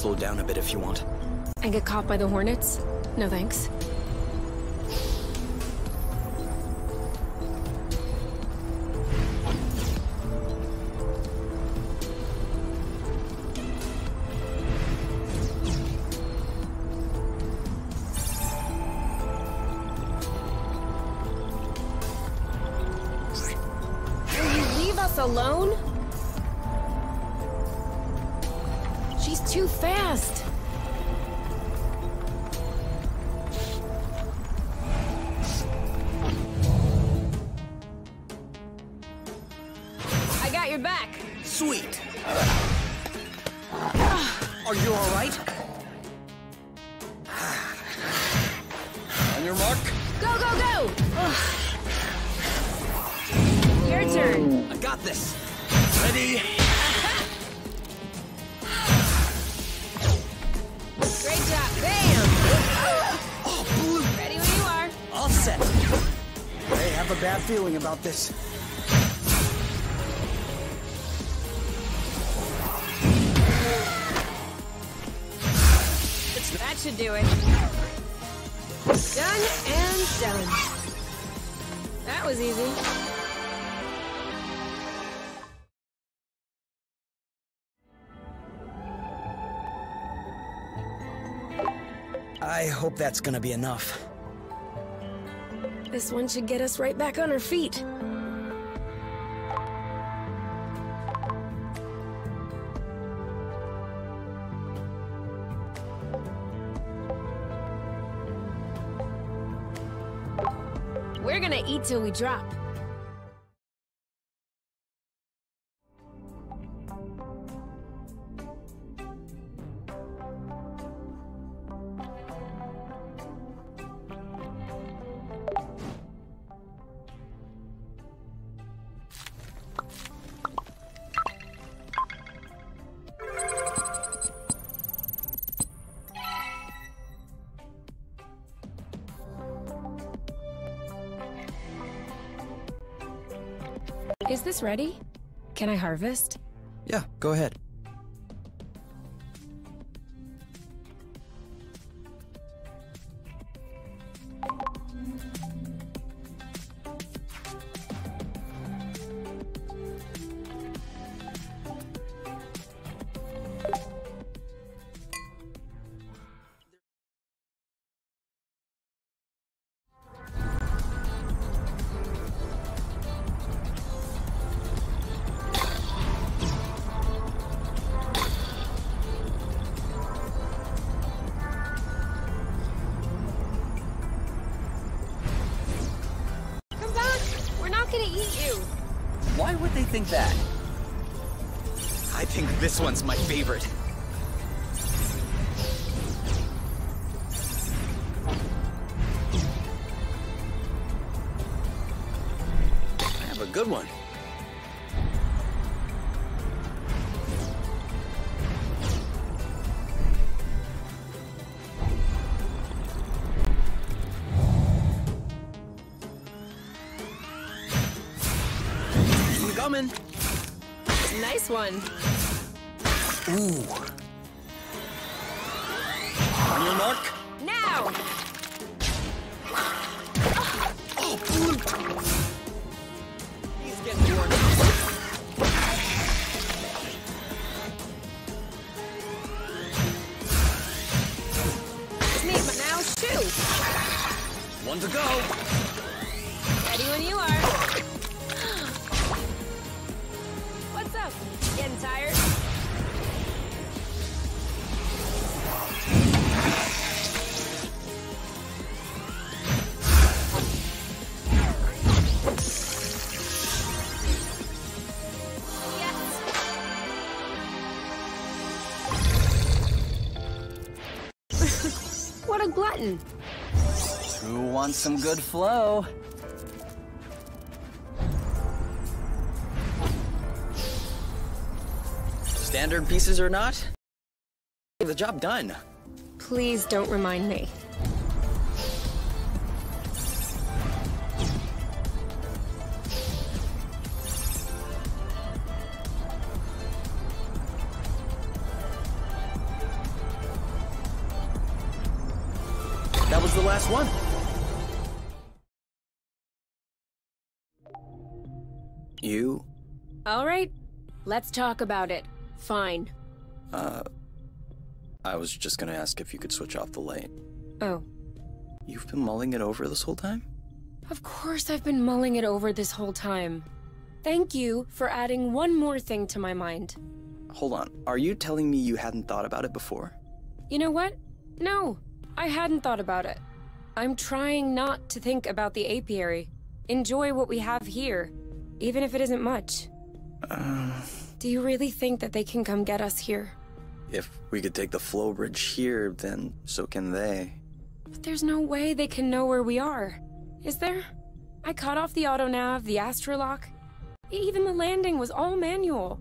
slow down a bit if you want. And get caught by the Hornets? No thanks. Alone? She's too fast. I got your back. Sweet. Are you all right? On your mark. Go, go, go! Your turn. I got this. Ready? Great job. Bam! Oh, blue. Ready when you are. All set. I have a bad feeling about this. That should do it. Done and done. That was easy. I hope that's gonna be enough. This one should get us right back on our feet. We're gonna eat till we drop. Is this ready? Can I harvest? Yeah, go ahead. Why would they think that? I think this one's my favorite. I have a good one. Coming. Nice one. Ooh. On your mark. Now. Oh, blue. He's getting warm. Need, but now shoot. One to go. Ready when you are. What's up? Getting tired? Yes. What a glutton. Who wants some good flow? Standard pieces or not, the job done. Please don't remind me. last one. You? All right, let's talk about it. Fine. I was just gonna ask if you could switch off the light. Oh. You've been mulling it over this whole time? Of course I've been mulling it over this whole time. Thank you for adding one more thing to my mind. Hold on, are you telling me you hadn't thought about it before? You know what? No, I hadn't thought about it. I'm trying not to think about the apiary. Enjoy what we have here, even if it isn't much. Do you really think that they can come get us here? If we could take the flow bridge here, then so can they. But there's no way they can know where we are. Is there? I cut off the autonav, the astrolock. Even the landing was all manual.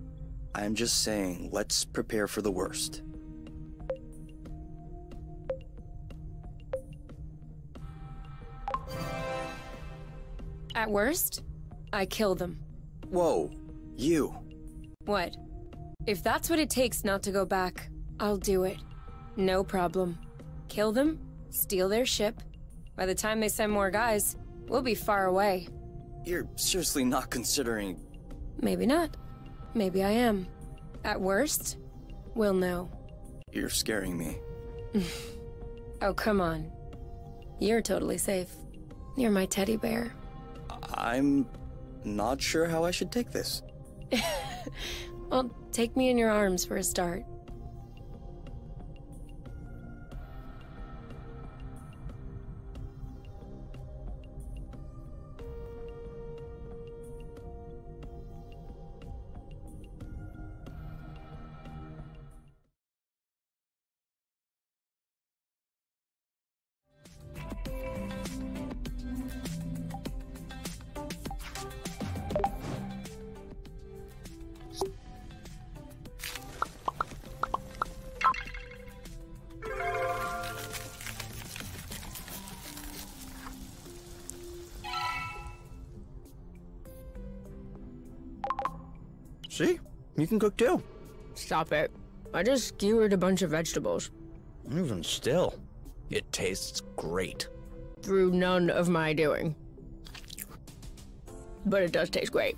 I'm just saying, let's prepare for the worst. At worst, I kill them. Whoa, you. What? If that's what it takes not to go back, I'll do it. No problem. Kill them, steal their ship. By the time they send more guys, we'll be far away. You're seriously not considering... Maybe not. Maybe I am. At worst, we'll know. You're scaring me. Oh, come on. You're totally safe. You're my teddy bear. I'm not sure how I should take this. Well, take me in your arms for a start. See? You can cook too. Stop it. I just skewered a bunch of vegetables. Even still, it tastes great. Through none of my doing. But it does taste great.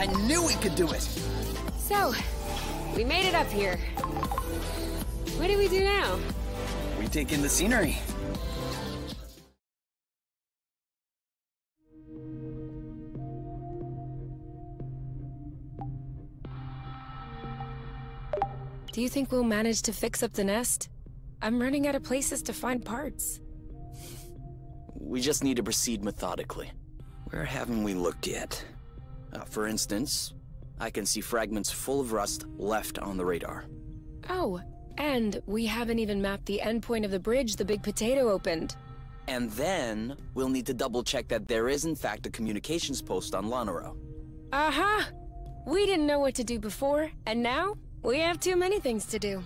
I knew we could do it! So, we made it up here. What do we do now? We take in the scenery. Do you think we'll manage to fix up the nest? I'm running out of places to find parts. We just need to proceed methodically. Where haven't we looked yet? For instance, I can see fragments full of rust left on the radar. Oh, and we haven't even mapped the endpoint of the bridge the big potato opened. And then, we'll need to double-check that there is in fact a communications post on Lanaro. Aha! We didn't know what to do before, and now we have too many things to do.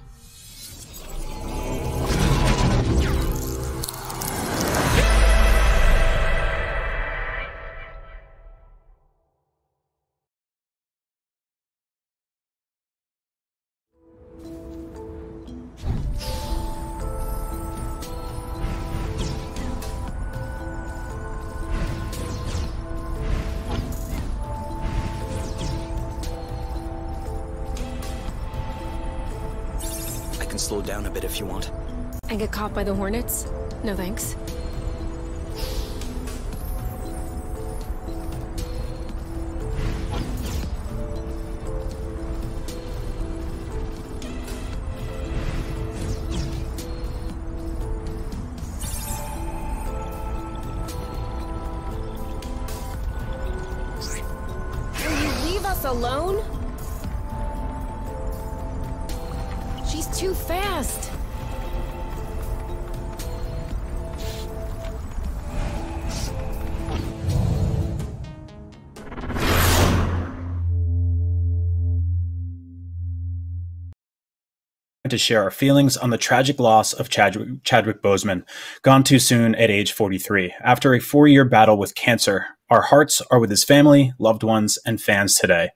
I can slow down a bit if you want. And get caught by the hornets? No thanks. Alone? She's too fast. To share our feelings on the tragic loss of Chadwick Boseman, gone too soon at age 43. After a 4-year battle with cancer, our hearts are with his family, loved ones, and fans today.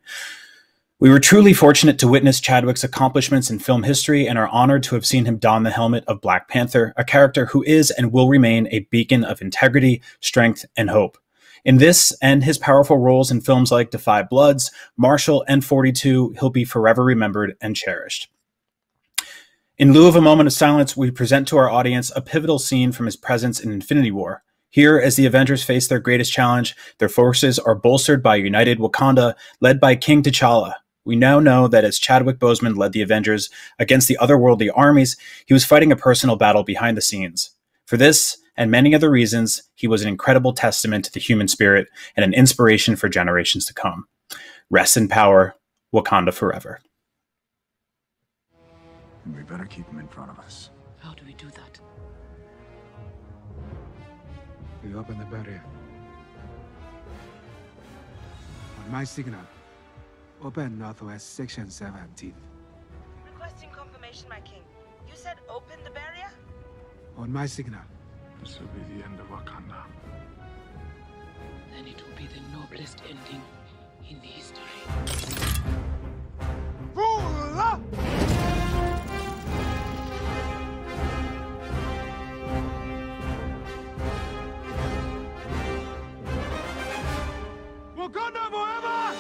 We were truly fortunate to witness Chadwick's accomplishments in film history and are honored to have seen him don the helmet of Black Panther, a character who is and will remain a beacon of integrity, strength, and hope. In this and his powerful roles in films like Da 5 Bloods, Marshall, and 42, he'll be forever remembered and cherished. In lieu of a moment of silence, we present to our audience a pivotal scene from his presence in Infinity War. Here, as the Avengers face their greatest challenge, their forces are bolstered by a united Wakanda, led by King T'Challa. We now know that as Chadwick Boseman led the Avengers against the otherworldly armies, he was fighting a personal battle behind the scenes. For this, and many other reasons, he was an incredible testament to the human spirit and an inspiration for generations to come. Rest in power, Wakanda forever. We better keep him in front of us. How do we do that? We open the barrier. On my signal, open Northwest Section 17. Requesting confirmation, my king. You said open the barrier? On my signal. This will be the end of Wakanda. Then it will be the noblest ending in history. Bula! Wakanda forever!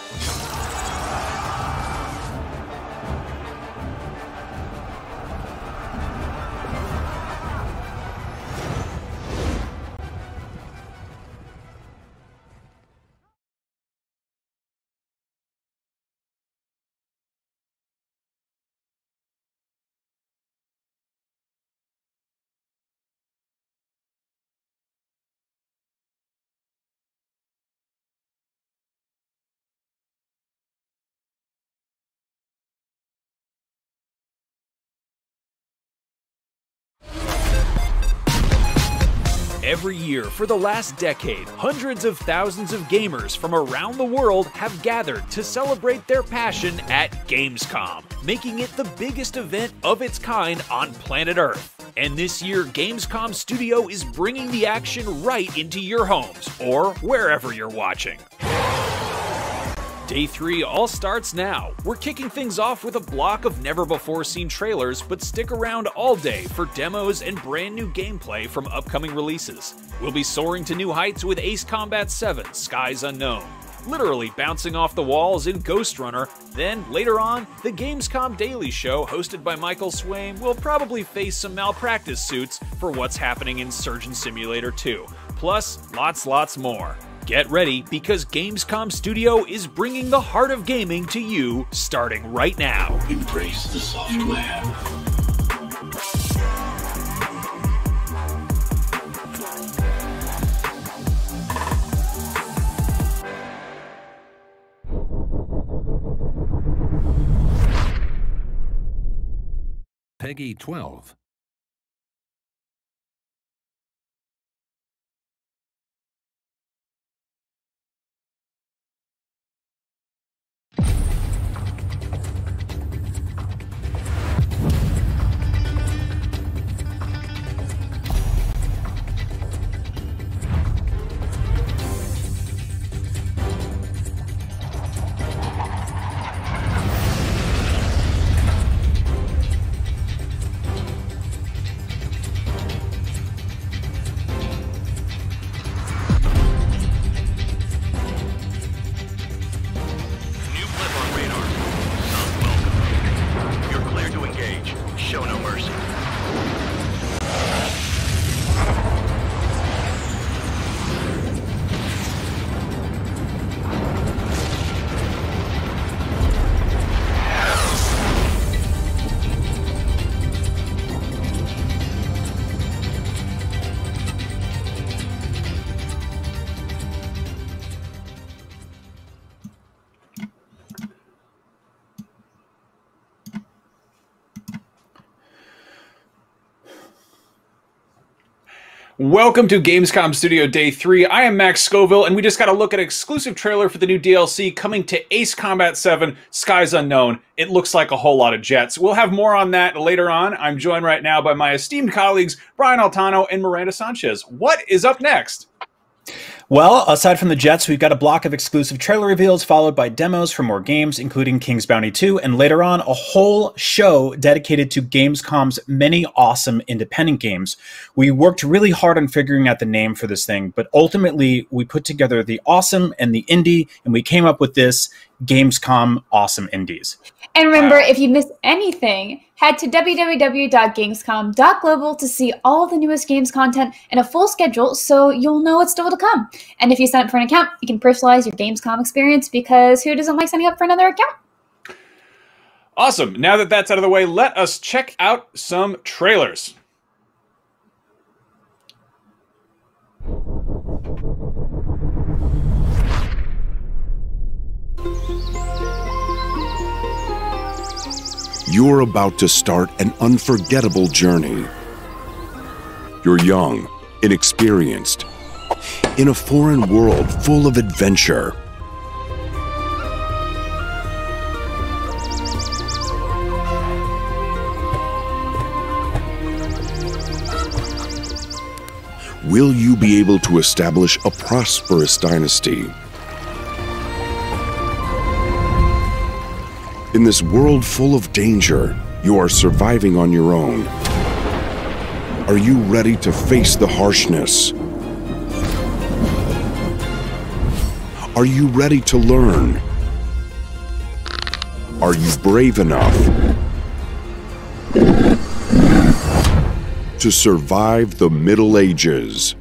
Every year for the last decade, hundreds of thousands of gamers from around the world have gathered to celebrate their passion at Gamescom, making it the biggest event of its kind on planet Earth. And this year, Gamescom Studio is bringing the action right into your homes, or wherever you're watching. Day 3 all starts now. We're kicking things off with a block of never-before-seen trailers, but stick around all day for demos and brand new gameplay from upcoming releases. We'll be soaring to new heights with Ace Combat 7: Skies Unknown, literally bouncing off the walls in Ghost Runner. Then, later on, the Gamescom Daily Show, hosted by Michael Swaim, will probably face some malpractice suits for what's happening in Surgeon Simulator 2. Plus, lots more. Get ready, because Gamescom Studio is bringing the heart of gaming to you, starting right now. Embrace the software. Peggy 12. Welcome to Gamescom Studio Day 3. I am Max Scoville, and we just got a look at an exclusive trailer for the new DLC coming to Ace Combat 7, Skies Unknown. It looks like a whole lot of jets. We'll have more on that later on. I'm joined right now by my esteemed colleagues, Brian Altano and Miranda Sanchez. What is up next? Well, aside from the jets, we've got a block of exclusive trailer reveals followed by demos for more games, including King's Bounty 2, and later on, a whole show dedicated to Gamescom's many awesome independent games. We worked really hard on figuring out the name for this thing, but ultimately, we put together the awesome and the indie, and we came up with this Gamescom Awesome Indies. And remember, if you miss anything, head to www.gamescom.global to see all the newest games content and a full schedule so you'll know what's still to come. And if you sign up for an account, you can personalize your Gamescom experience because who doesn't like signing up for another account? Awesome. Now that that's out of the way, let us check out some trailers. You're about to start an unforgettable journey. You're young, inexperienced, in a foreign world full of adventure. Will you be able to establish a prosperous dynasty? In this world full of danger, you are surviving on your own. Are you ready to face the harshness? Are you ready to learn? Are you brave enough to survive the Middle Ages?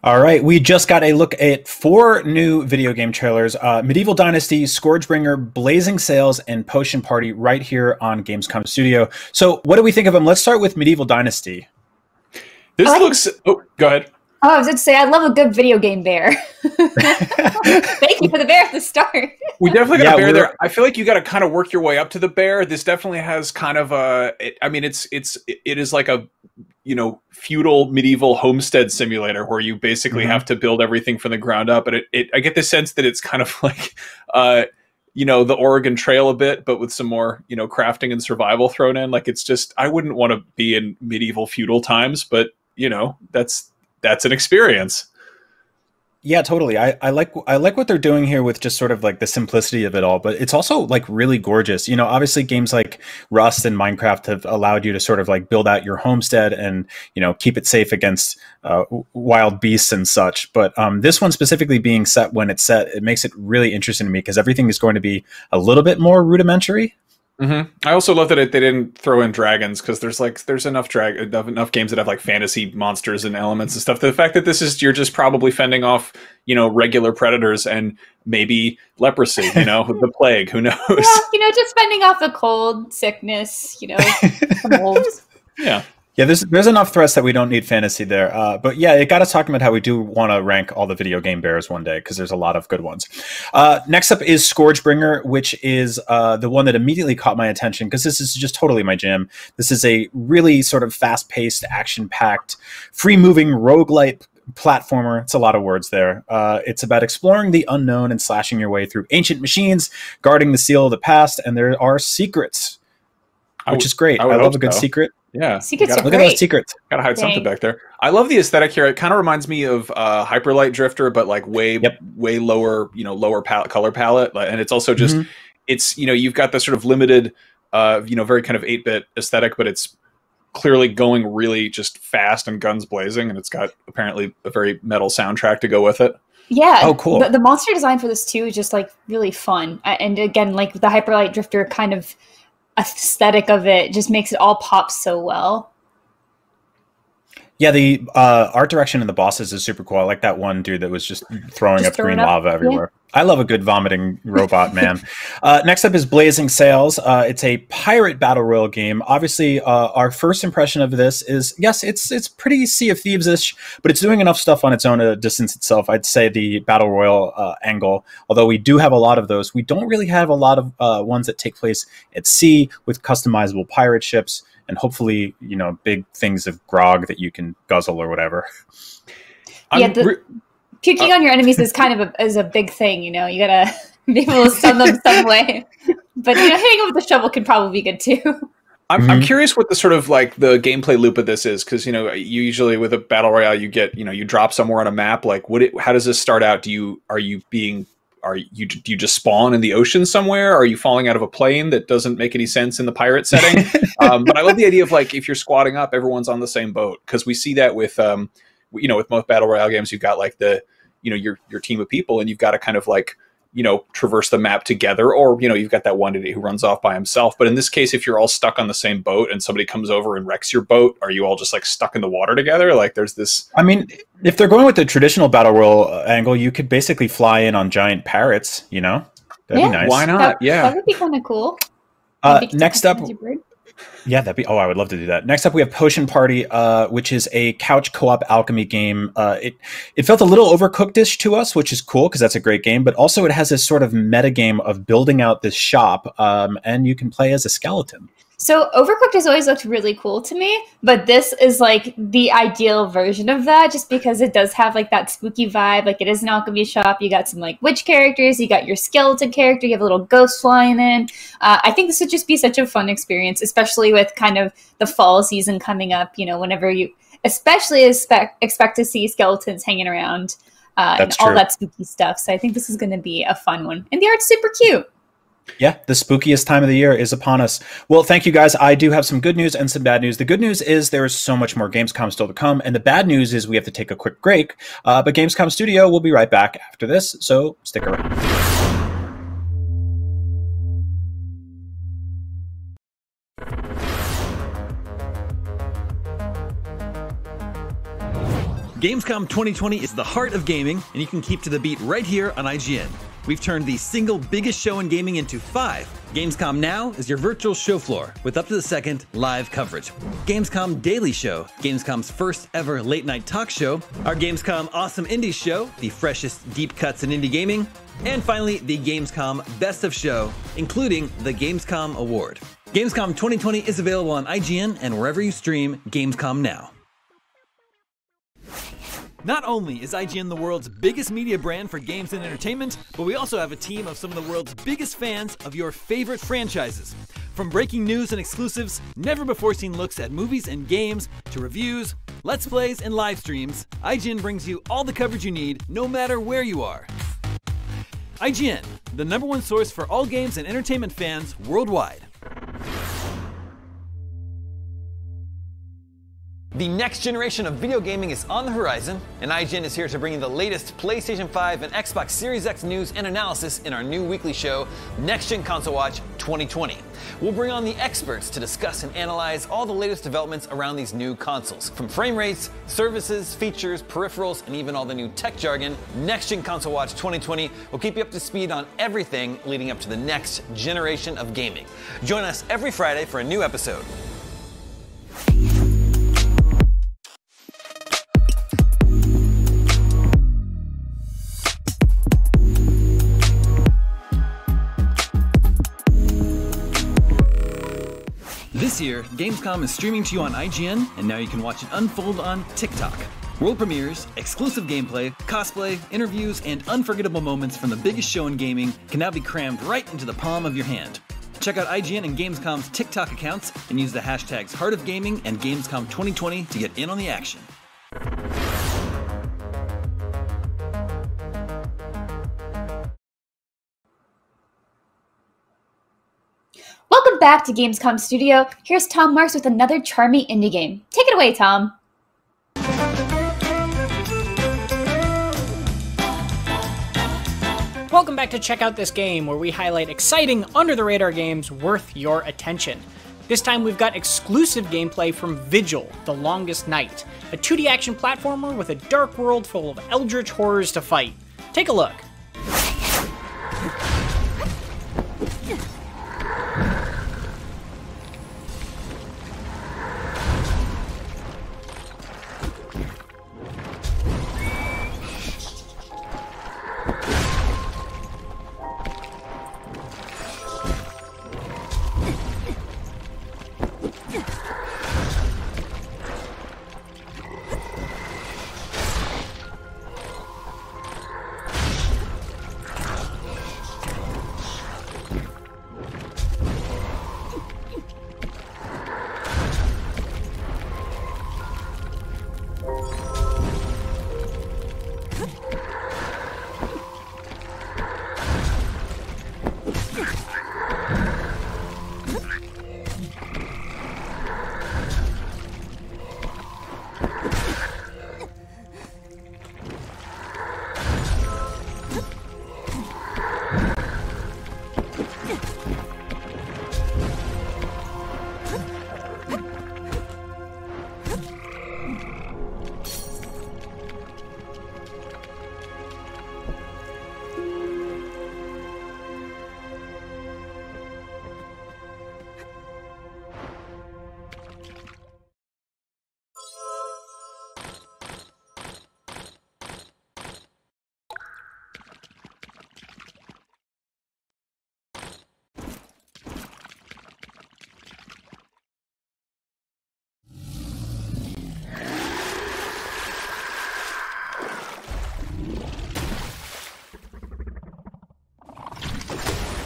All right, we just got a look at 4 new video game trailers, Medieval Dynasty, Scourgebringer, Blazing Sails, and Potion Party right here on Gamescom Studio. So what do we think of them? Let's start with Medieval Dynasty. This looks... Oh, go ahead. Oh, I was going to say, I love a good video game bear. Thank you for the bear at the start. We definitely got a bear there. I feel like you got to kind of work your way up to the bear. This definitely has kind of a... it is like a, feudal medieval homestead simulator where you basically have to build everything from the ground up. And I get the sense that it's kind of like, the Oregon Trail a bit, but with some more, crafting and survival thrown in. Like, it's just, I wouldn't want to be in medieval feudal times, but, that's an experience. Yeah, totally. I like what they're doing here with just sort of like the simplicity of it all, but it's also like really gorgeous. Obviously games like Rust and Minecraft have allowed you to sort of like build out your homestead and, keep it safe against wild beasts and such. But this one specifically being set when it's set, it makes it really interesting to me because everything is going to be a little bit more rudimentary. I also love that they didn't throw in dragons because there's enough games that have like fantasy monsters and elements and stuff. The fact that you're just probably fending off regular predators and maybe leprosy, the plague, who knows? Yeah, just fending off the cold, sickness, some wolves. Yeah. Yeah, there's enough threats that we don't need fantasy there. But yeah, it got us talking about how we do want to rank all the video game bears one day because there's a lot of good ones. Next up is Scourgebringer, which is the one that immediately caught my attention because this is just totally my jam. This is a really sort of fast-paced, action-packed, free-moving roguelite platformer. It's a lot of words there. It's about exploring the unknown and slashing your way through ancient machines, guarding the seal of the past, and there are secrets, which is great. I love a good secret. Yeah, secrets are look great. at those secrets. Gotta hide something back there. I love the aesthetic here. It kind of reminds me of Hyperlight Drifter, but like way lower, lower color palette. And it's also just, it's you've got the sort of limited, very kind of 8-bit aesthetic, but it's clearly going really just fast and guns blazing, and it's got apparently a very metal soundtrack to go with it. Yeah. Oh, cool. The monster design for this too is just like really fun, and again, like the Hyperlight Drifter kind of aesthetic of it just makes it all pop so well. Yeah, the art direction of the bosses is super cool. I like that one dude that was just throwing up green lava everywhere. Yeah. I love a good vomiting robot, man. Next up is Blazing Sails. It's a pirate battle royale game. Obviously, our first impression of this is, yes, it's pretty Sea of Thieves-ish, but it's doing enough stuff on its own to distance itself. I'd say the battle royale angle, although we do have a lot of those, we don't really have a lot of ones that take place at sea with customizable pirate ships. And hopefully, big things of grog that you can guzzle or whatever. Yeah, puking on your enemies is kind of a big thing. You gotta be able to stun them some way. But hitting them with a shovel could probably be good too. I'm curious what the sort of like the gameplay loop of this is, because you usually with a battle royale you get you drop somewhere on a map. Like, how does this start out? Do you just spawn in the ocean somewhere? Are you falling out of a plane that doesn't make any sense in the pirate setting? But I love the idea of like, if you're squatting up, everyone's on the same boat, because we see that with with most battle royale games, you've got like the your team of people, and you've got to kind of like traverse the map together, or you've got that one idiot who runs off by himself. But in this case, if you're all stuck on the same boat and somebody comes over and wrecks your boat, are you all just like stuck in the water together? Like, there's this. I mean, if they're going with the traditional battle royale angle, you could basically fly in on giant parrots. That'd be nice. Why not? That would be kind of cool. Next up. Yeah, I would love to do that. Next up, we have Potion Party, which is a couch co-op alchemy game. It felt a little overcooked-ish to us, which is cool because that's a great game, but also it has this sort of meta game of building out this shop, and you can play as a skeleton. So Overcooked has always looked really cool to me, but this is like the ideal version of that, just because it does have like that spooky vibe. Like, it is an alchemy shop. You got some like witch characters. You got your skeleton character. You have a little ghost flying in. I think this would just be such a fun experience, especially with kind of the fall season coming up. Whenever you especially expect to see skeletons hanging around and all that spooky stuff. So I think this is going to be a fun one, and the art's super cute. Yeah, the spookiest time of the year is upon us. Well, thank you guys. I do have some good news and some bad news. The good news is there is so much more Gamescom still to come, and the bad news is we have to take a quick break. But Gamescom Studio will be right back after this, so stick around. Gamescom 2020 is the heart of gaming, and you can keep to the beat right here on IGN. We've turned the single biggest show in gaming into 5. Gamescom Now is your virtual show floor with up to the second live coverage. Gamescom Daily Show, Gamescom's first ever late night talk show. Our Gamescom Awesome Indies Show, the freshest deep cuts in indie gaming. And finally, the Gamescom Best of Show, including the Gamescom Award. Gamescom 2020 is available on IGN and wherever you stream Gamescom Now. Not only is IGN the world's biggest media brand for games and entertainment, but we also have a team of some of the world's biggest fans of your favorite franchises. From breaking news and exclusives, never-before-seen looks at movies and games, to reviews, let's plays, and live streams, IGN brings you all the coverage you need, no matter where you are. IGN, the #1 source for all games and entertainment fans worldwide. The next generation of video gaming is on the horizon, and IGN is here to bring you the latest PlayStation 5 and Xbox Series X news and analysis in our new weekly show, Next Gen Console Watch 2020. We'll bring on the experts to discuss and analyze all the latest developments around these new consoles. From frame rates, services, features, peripherals, and even all the new tech jargon, Next Gen Console Watch 2020 will keep you up to speed on everything leading up to the next generation of gaming. Join us every Friday for a new episode. This year, Gamescom is streaming to you on IGN, and now you can watch it unfold on TikTok. World premieres, exclusive gameplay, cosplay, interviews, and unforgettable moments from the biggest show in gaming can now be crammed right into the palm of your hand. Check out IGN and Gamescom's TikTok accounts and use the hashtags Heart of Gaming and Gamescom 2020 to get in on the action. Welcome back to Gamescom Studio. Here's Tom Marks with another charming indie game. Take it away, Tom. Welcome back to Check Out This Game, where we highlight exciting, under-the-radar games worth your attention. This time we've got exclusive gameplay from Vigil, The Longest Night, a 2D action platformer with a dark world full of eldritch horrors to fight. Take a look.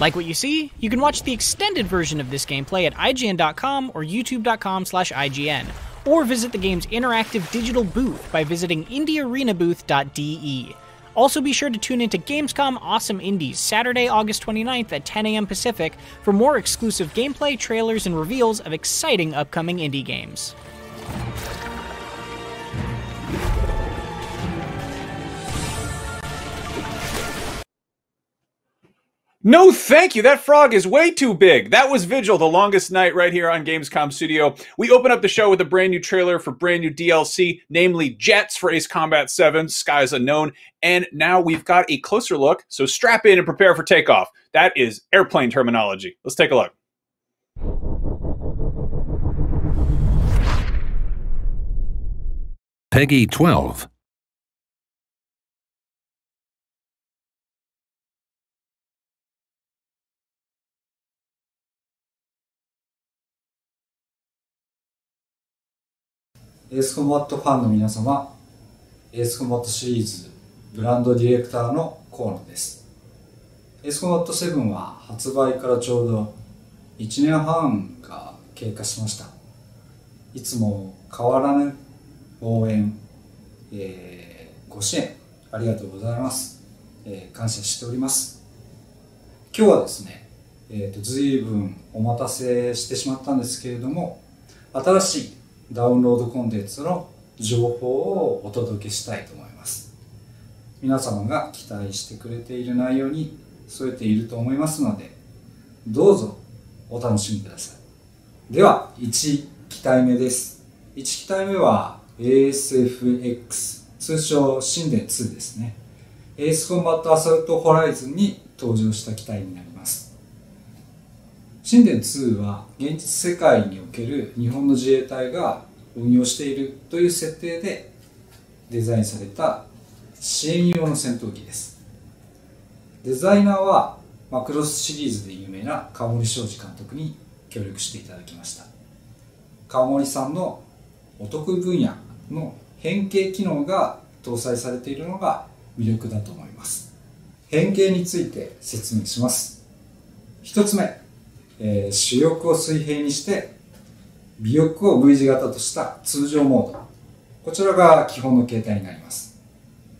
Like what you see? You can watch the extended version of this gameplay at IGN.com or YouTube.com/IGN, or visit the game's interactive digital booth by visiting indiearenabooth.de. Also be sure to tune into Gamescom Awesome Indies Saturday, August 29th at 10 a.m. Pacific for more exclusive gameplay, trailers, and reveals of exciting upcoming indie games. No, thank you. That frog is way too big. That was Vigil, The Longest Night, right here on Gamescom Studio. We open up the show with a brand new trailer for brand new DLC, namely Jets for Ace Combat 7, Skies Unknown. And now we've got a closer look, so strap in and prepare for takeoff. That is airplane terminology. Let's take a look. Peggy 12.エースコンバットファンの皆様、エースコンバットシリーズブランドディレクターの河野です。エースコンバット7は発売からちょうど1年半が経過しました。いつも変わらぬ応援、ご支援ありがとうございます。感謝しております。今日はですね、随分お待たせしてしまったんですけれども、新しいダウンロードコンテンツの情報をお届けしたいと思います。皆様が期待してくれている内容に添えていると思いますので、どうぞお楽しみください。では、1機体目です。1機体目は ASFX、通称神殿2ですね。エースコンバットアサルトホライズンに登場した機体になります。神殿2は現実世界における日本の自衛隊が運用しているという設定でデザインされた支援用の戦闘機です。デザイナーはマクロスシリーズで有名な川森昌司監督に協力していただきました。川森さんのお得意分野の変形機能が搭載されているのが魅力だと思います。変形について説明します。一つ目、主翼を水平にして尾翼を V 字型とした通常モード、こちらが基本の形態になります。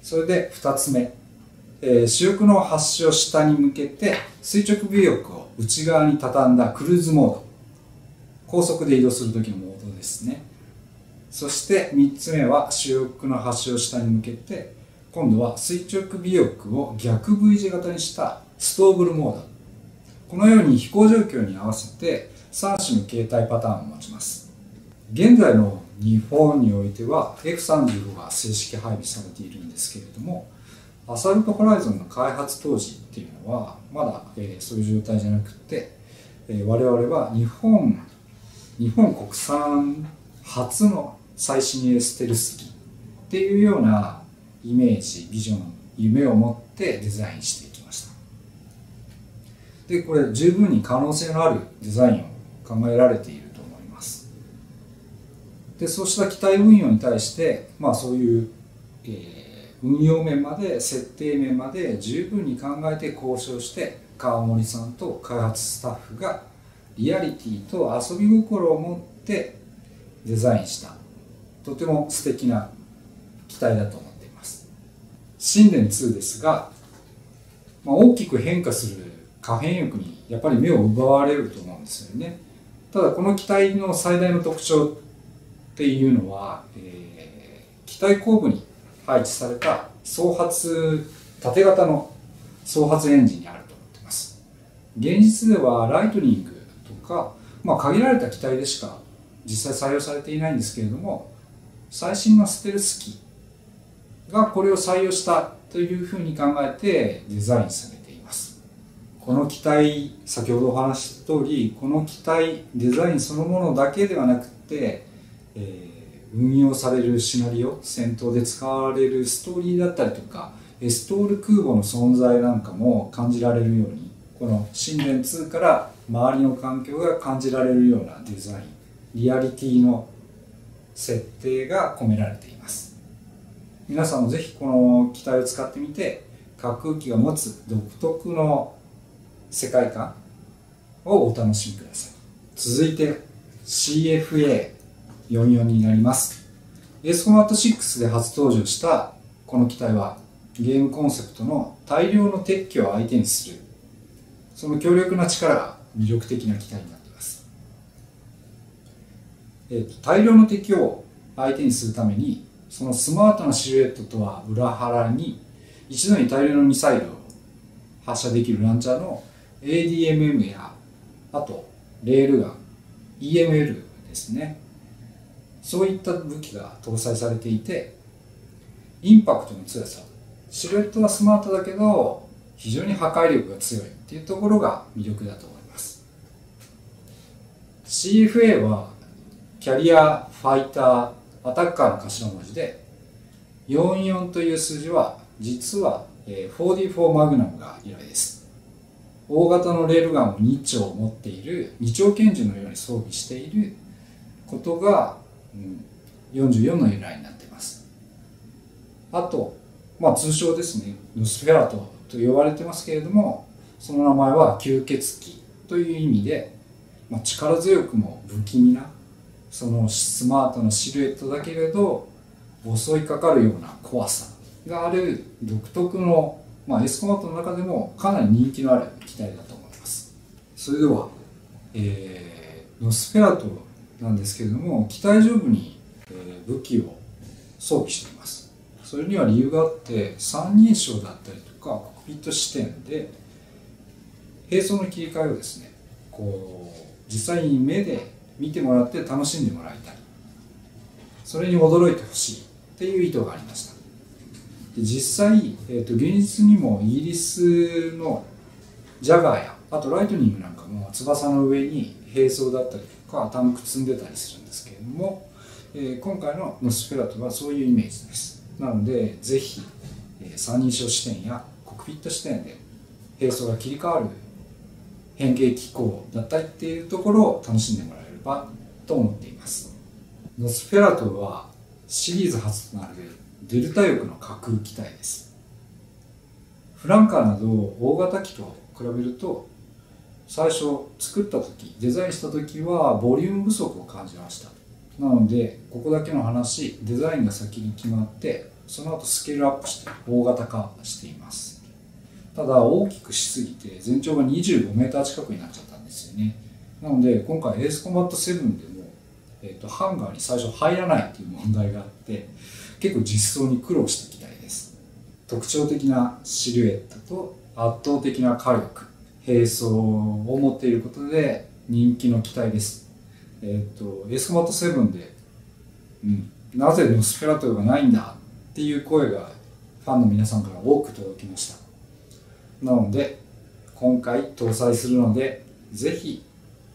それで2つ目、主翼の端を下に向けて垂直尾翼を内側に畳んだクルーズモード、高速で移動する時のモードですね。そして3つ目は主翼の端を下に向けて今度は垂直尾翼を逆 V 字型にしたストーブルモード、このように飛行状況に合わせて3種の形態パターンを持ちます。現在の日本においては F35 が正式配備されているんですけれども、アサルトホライゾンの開発当時っていうのはまだ、そういう状態じゃなくて、我々は日本国産初の最新鋭ステルス機っていうようなイメージ、ビジョン、夢を持ってデザインしていきました。で、これ十分に可能性のあるデザインを考えられていると思います。で、そうした機体運用に対して、そういう、運用面まで設定面まで十分に考えて交渉して川森さんと開発スタッフがリアリティと遊び心を持ってデザインしたとても素敵な機体だと思っています。神殿2ですが、大きく変化する可変翼にやっぱり目を奪われると思うんですよね。ただこの機体の最大の特徴っていうのは、機体後部に配置された縦型の総発エンジンにあると思っています。現実ではライトニングとか、限られた機体でしか実際採用されていないんですけれども、最新のステルス機がこれを採用したというふうに考えてデザインされています。この機体、先ほどお話しした通り、この機体デザインそのものだけではなくて、運用されるシナリオ、戦闘で使われるストーリーだったりとか、エストール空母の存在なんかも感じられるように、この神殿2から周りの環境が感じられるようなデザイン、リアリティの設定が込められています。皆さんもぜひこの機体を使ってみて、滑空機が持つ独特の世界観をお楽しみください。続いて CFA44 になります。エースコンバット6で初登場したこの機体はゲームコンセプトの大量の敵機を相手にする、その強力な力が魅力的な機体になっています。大量の敵を相手にするために、そのスマートなシルエットとは裏腹に一度に大量のミサイルを発射できるランチャーの ADMM やあとレールガン EML ですね、そういった武器が搭載されていて、インパクトの強さ、シルエットはスマートだけど非常に破壊力が強いっていうところが魅力だと思います。 CFA はキャリア、ファイター、アタッカーの頭文字で、44という数字は実は44マグナムが由来です。大型のレールガンを2丁持っている2丁拳銃のように装備していることが、44の由来になっています。あと、通称ですね、ノスフェラトと呼ばれてますけれども、その名前は吸血鬼という意味で、力強くも不気味なそのスマートなシルエットだけれど襲いかかるような怖さがある独特の、エスコマットの中でもかなり人気のある機体だと思います。それでは、ノスフェラトなんですけれども、機体上部に、武器を装備しています。それには理由があって、三人称だったりとかコックピット視点で兵装の切り替えをですね、実際に目で見てもらって楽しんでもらいたい、それに驚いてほしいっていう意図がありました。で実際、現実にもイギリスのジャガーやあとライトニングなんかも翼の上に兵装だったりとかタンク積んでたりするんですけれども、今回のノスフェラトはそういうイメージです。なのでぜひ、三人称視点やコックピット視点で兵装が切り替わる変形機構だったりっていうところを楽しんでもらえればと思っています。ノスフェラトはシリーズ初となるデルタ翼の架空機体です。フランカーなど大型機と比べると最初作った時、デザインした時はボリューム不足を感じました。なのでここだけの話、デザインが先に決まってその後スケールアップして大型化しています。ただ大きくしすぎて全長が 25m 近くになっちゃったんですよね。なので今回エースコンバット7でも、ハンガーに最初入らないっていう問題があって結構実装に苦労した機体です。特徴的なシルエットと圧倒的な火力、兵装を持っていることで人気の機体です。エースコンバット7で、なぜノスフェラトがないんだっていう声がファンの皆さんから多く届きました。なので今回搭載するのでぜひ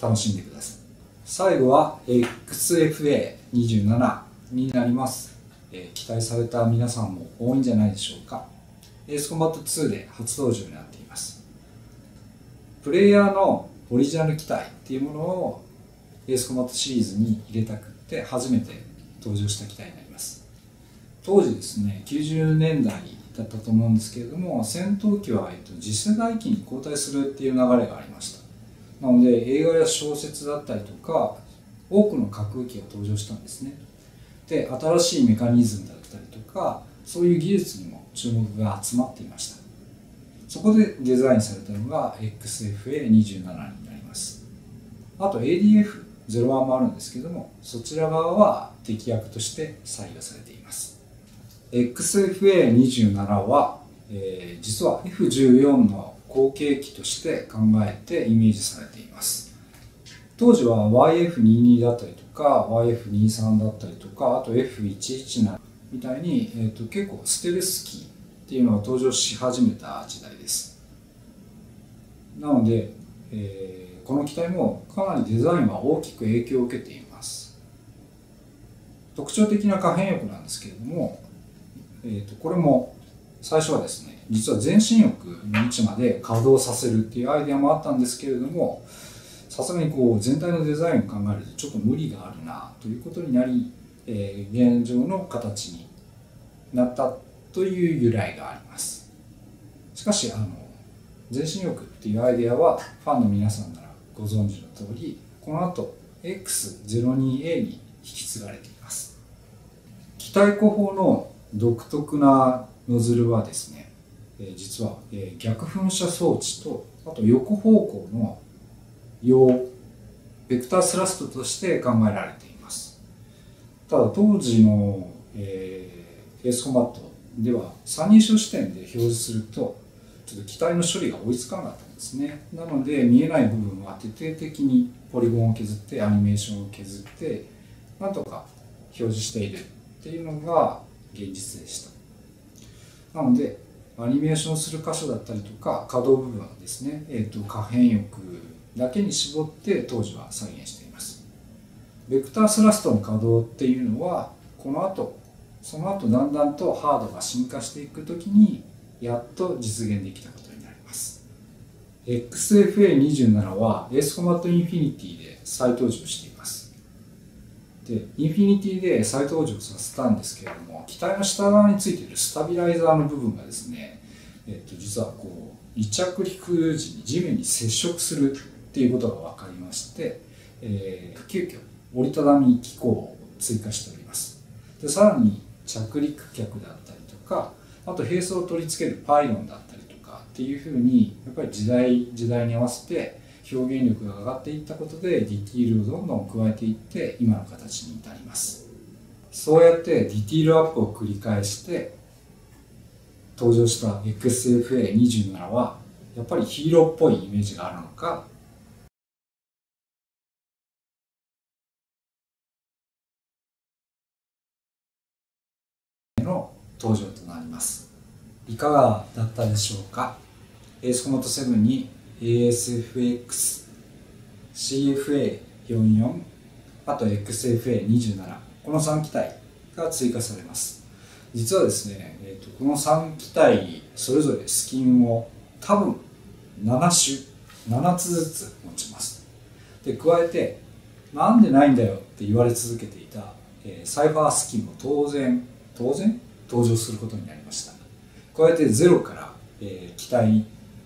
楽しんでください。最後は XFA27 になります。期待された皆さんも多いんじゃないでしょうか。エースコンバット2で初登場になっています。プレイヤーのオリジナル機体っていうものをエースコンバットシリーズに入れたくって初めて登場した機体になります。当時ですね、90年代だったと思うんですけれども、戦闘機は次世代機に交代するっていう流れがありました。なので映画や小説だったりとか多くの架空機が登場したんですね。で新しいメカニズムだったりとかそういう技術にも注目が集まっていました。そこでデザインされたのが XFA27 になります。あと ADF01 もあるんですけども、そちら側は敵役として採用されています。XFA27 は、実は F14 の後継機として考えてイメージされています。当時は YF22 だったりとか YF23 だったりとか、あと F117 みたいに、結構ステルス機っていうのが登場し始めた時代です。なので、この機体もかなりデザインは大きく影響を受けています。特徴的な可変翼なんですけれども、これも最初はですね、実は全身翼の位置まで稼働させるっていうアイデアもあったんですけれども、さすがに全体のデザインを考えるとちょっと無理があるなということになり、現状の形になったという由来があります。しかし全身翼っていうアイデアはファンの皆さんならご存知の通り、この後 X02A に引き継がれています。機体後方の独特なノズルはですね、実は逆噴射装置とあと横方向の用ベクタースラストとして考えられています。ただ当時のエースコンバットでは三人称視点で表示するとちょっと機体の処理が追いつかなかったんですね。なので見えない部分は徹底的にポリゴンを削ってアニメーションを削ってなんとか表示しているっていうのが現実でした。なのでアニメーションする箇所だったりとか可動部分はですね、可変翼だけに絞って当時は再現しています。ベクタースラストの可動っていうのはその後だんだんとハードが進化していくときにやっと実現できたことになります。XFA27 はエースコンバットインフィニティで再登場しています。で、インフィニティで再登場させたんですけれども、機体の下側についているスタビライザーの部分がですね、実は離着陸時に地面に接触するっていうことが分かりまして、急遽折りたたみ機構を追加しております。で、さらに着陸客だったりとか、あと並走を取り付けるパイロンだったりとかっていうふうにやっぱり時代に合わせて表現力が上がっていったことでディティールをどんどん加えていって今の形に至ります。そうやってディティールアップを繰り返して登場した XFA27 はやっぱりヒーローっぽいイメージがあるのか、の登場となります。いかがだったでしょうか。エースコモット7に ASFX、CFA44、あと XFA27、この3機体が追加されます。実はですね、この3機体それぞれスキンを多分7つずつ持ちます。で、加えてなんでないんだよって言われ続けていた、サイファースキンも当然登場することになりました。加えて0から、機体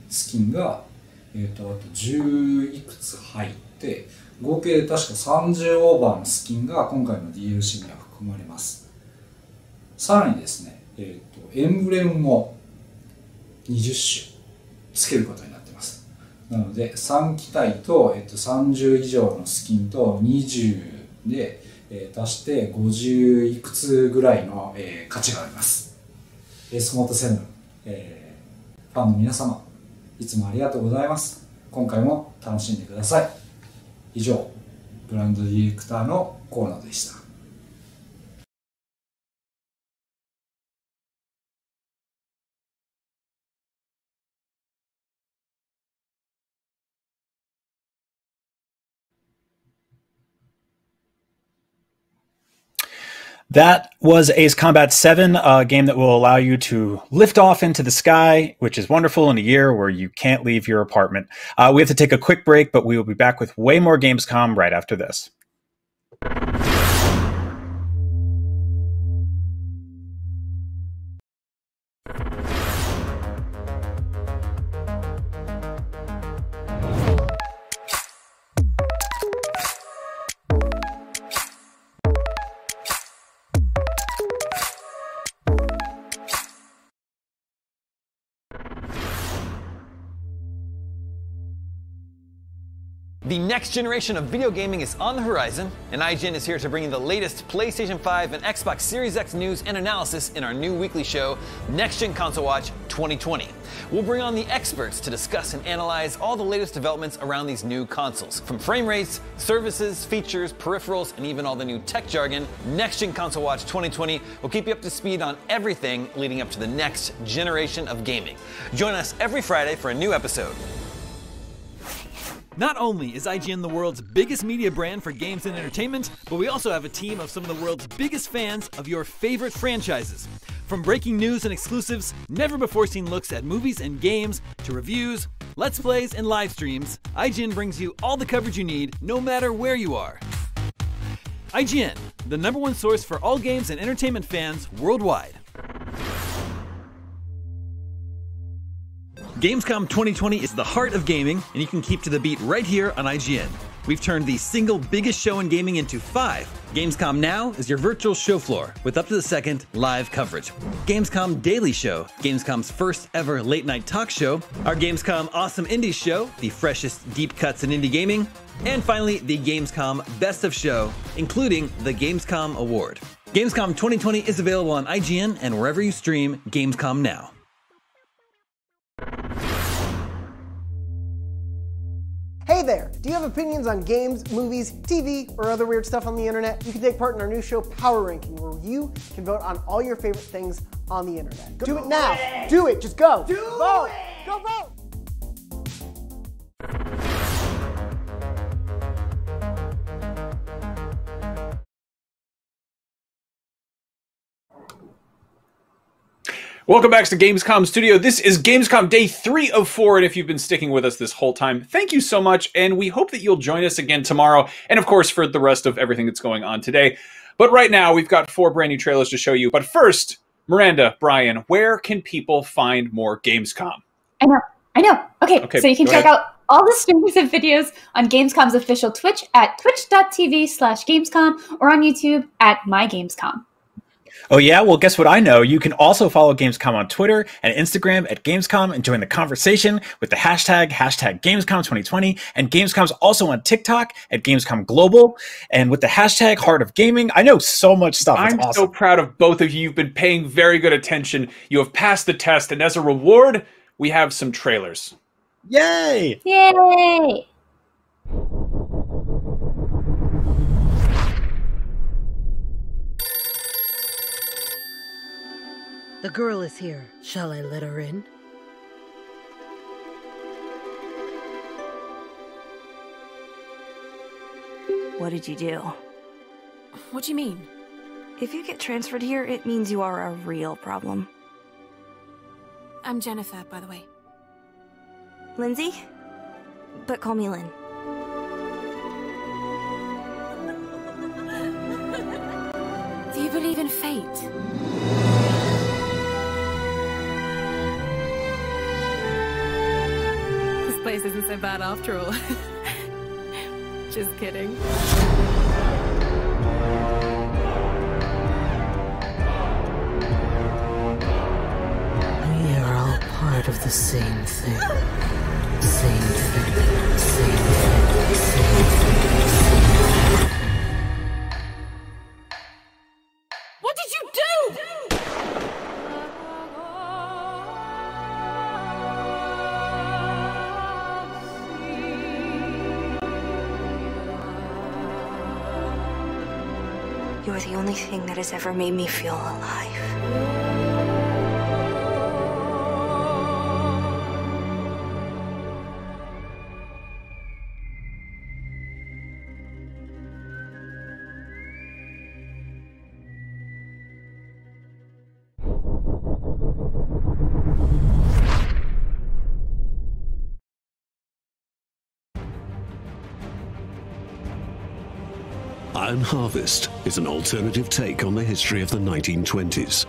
スキンが、あと10いくつ入って合計で確か30オーバーのスキンが今回の DLC には含まれます。さらにですね、エンブレムも20種つけることになっています。なので3機体と、30以上のスキンと20で足して50いくつぐらいの、価値があります。エースコモット7、ファンの皆様、いつもありがとうございます。今回も楽しんでください。以上、ブランドディレクターの河野でした。That was Ace Combat 7, a game that will allow you to lift off into the sky, which is wonderful in a year where you can't leave your apartment. We have to take a quick break, but we will be back with way more Gamescom right after this. The next generation of video gaming is on the horizon, and IGN is here to bring you the latest PlayStation 5 and Xbox Series X news and analysis in our new weekly show, Next Gen Console Watch 2020. We'll bring on the experts to discuss and analyze all the latest developments around these new consoles. From frame rates, services, features, peripherals, and even all the new tech jargon, Next Gen Console Watch 2020 will keep you up to speed on everything leading up to the next generation of gaming. Join us every Friday for a new episode. Not only is IGN the world's biggest media brand for games and entertainment, but we also have a team of some of the world's biggest fans of your favorite franchises. From breaking news and exclusives, never-before-seen looks at movies and games, to reviews, let's plays, and live streams, IGN brings you all the coverage you need, no matter where you are. IGN, the #1 source for all games and entertainment fans worldwide. Gamescom 2020 is the heart of gaming, and you can keep to the beat right here on IGN. We've turned the single biggest show in gaming into 5. Gamescom Now is your virtual show floor with up-to-the-second live coverage. Gamescom Daily Show, Gamescom's first ever late-night talk show. Our Gamescom Awesome Indies Show, the freshest deep cuts in indie gaming. And finally, the Gamescom Best of Show, including the Gamescom Award. Gamescom 2020 is available on IGN and wherever you stream Gamescom Now. there! Do you have opinions on games, movies, TV, or other weird stuff on the internet? You can take part in our new show, Power Ranking, where you can vote on all your favorite things on the internet. Do it now! Do it! Just go! Vote! Go vote! Welcome back to Gamescom Studio. This is Gamescom Day 3 of 4, and if you've been sticking with us this whole time, thank you so much, and we hope that you'll join us again tomorrow, and of course for the rest of everything that's going on today. But right now, we've got 4 brand new trailers to show you. But first, Miranda, Brian, where can people find more Gamescom? I know. Okay, so you can check out all the streams and videos on Gamescom's official Twitch at twitch.tv/Gamescom or on YouTube at MyGamescom. Oh yeah? Well, guess what I know? You can also follow Gamescom on Twitter and Instagram at Gamescom and join the conversation with the hashtag Gamescom2020. And Gamescom's also on TikTok at Gamescom Global. And with the hashtag Heart of Gaming, I know so much stuff. It's awesome. So proud of both of you. You've been paying very good attention. You have passed the test. And as a reward, we have some trailers. Yay! Yay! The girl is here. Shall I let her in? What did you do? What do you mean? If you get transferred here, it means you are a real problem. I'm Jennifer, by the way. Lindsay? But call me Lynn. Do you believe in fate? This place isn't so bad after all. Just kidding. We are all part of the same thing. Same thing. Same thing. Same thing. What did you do? You're the only thing that has ever made me feel alive. Iron Harvest is an alternative take on the history of the 1920s.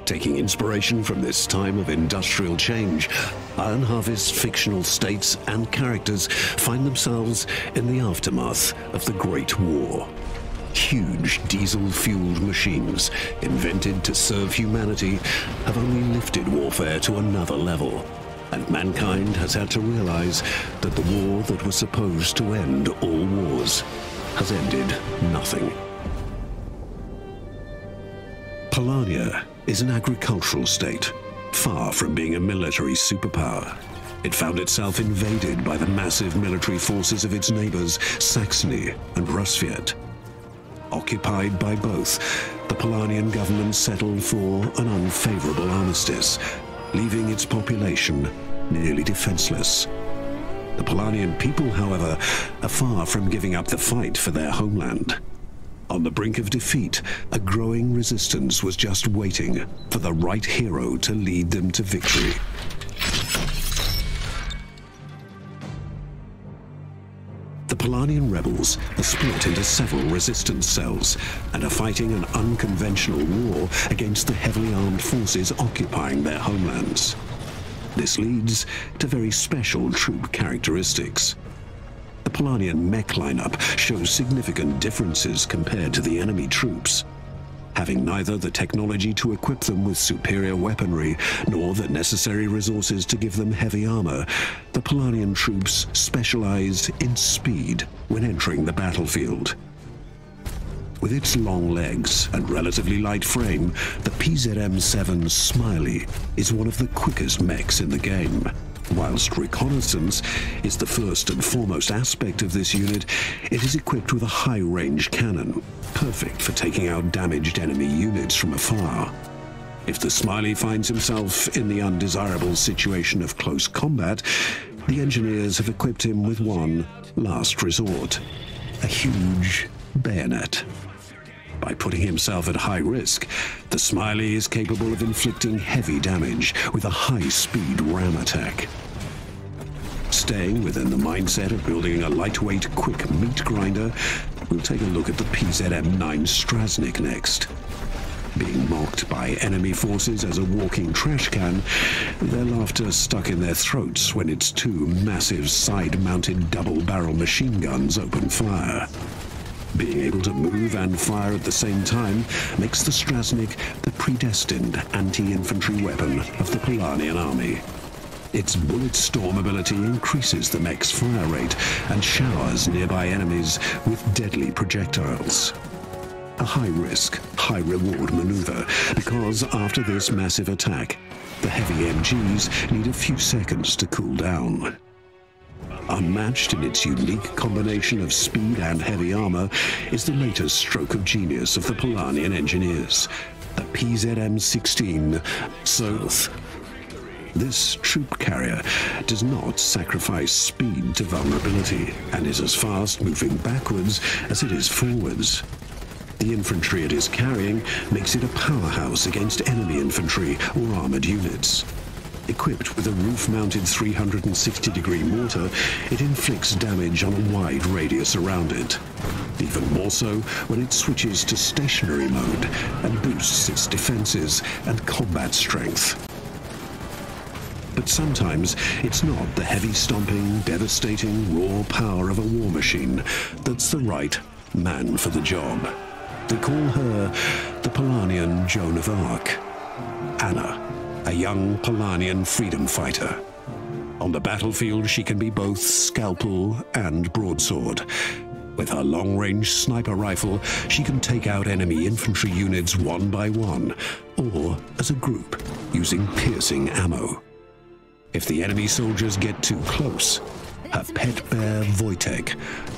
Taking inspiration from this time of industrial change, Iron Harvest's fictional states and characters find themselves in the aftermath of the Great War. Huge diesel-fueled machines, invented to serve humanity, have only lifted warfare to another level. And mankind has had to realize that the war that was supposed to end all wars has ended nothing. Polania is an agricultural state, far from being a military superpower. It found itself invaded by the massive military forces of its neighbors, Saxony and Rusviet. Occupied by both, the Polanian government settled for an unfavorable armistice, leaving its population nearly defenseless. The Polanian people, however, are far from giving up the fight for their homeland. On the brink of defeat, a growing resistance was just waiting for the right hero to lead them to victory. The Polanian rebels are split into several resistance cells and are fighting an unconventional war against the heavily armed forces occupying their homelands. This leads to very special troop characteristics. The Polanian mech lineup shows significant differences compared to the enemy troops. Having neither the technology to equip them with superior weaponry, nor the necessary resources to give them heavy armor, the Polanian troops specialize in speed when entering the battlefield. With its long legs and relatively light frame, the PZM-7 Smiley is one of the quickest mechs in the game, Whilst reconnaissance is the first and foremost aspect of this unit, it is equipped with a high-range cannon, perfect for taking out damaged enemy units from afar. If the Smiley finds himself in the undesirable situation of close combat, the engineers have equipped him with one last resort, a huge bayonet. By putting himself at high risk, the Smiley is capable of inflicting heavy damage with a high-speed ram attack. Staying within the mindset of building a lightweight, quick meat grinder, we'll take a look at the PZM-9 Strasnik next. Being mocked by enemy forces as a walking trash can, their laughter stuck in their throats when its two massive side-mounted double-barrel machine guns open fire. Being able to move and fire at the same time makes the Strasnik the predestined anti-infantry weapon of the Polanian army. Its bullet storm ability increases the mech's fire rate and showers nearby enemies with deadly projectiles. A high-risk, high-reward maneuver, because after this massive attack, the heavy MGs need a few seconds to cool down. Unmatched in its unique combination of speed and heavy armor is the latest stroke of genius of the Polanian engineers, the PZM-16 Soth. This troop carrier does not sacrifice speed to vulnerability and is as fast moving backwards as it is forwards. The infantry it is carrying makes it a powerhouse against enemy infantry or armored units. Equipped with a roof-mounted 360-degree mortar, it inflicts damage on a wide radius around it. Even more so when it switches to stationary mode and boosts its defenses and combat strength. But sometimes it's not the heavy-stomping, devastating, raw power of a war machine that's the right man for the job. They call her the Polanian Joan of Arc, Anna, a young Polanian freedom fighter. On the battlefield, she can be both scalpel and broadsword. With her long-range sniper rifle, she can take out enemy infantry units one by one, or as a group, using piercing ammo. If the enemy soldiers get too close, her pet bear Wojtek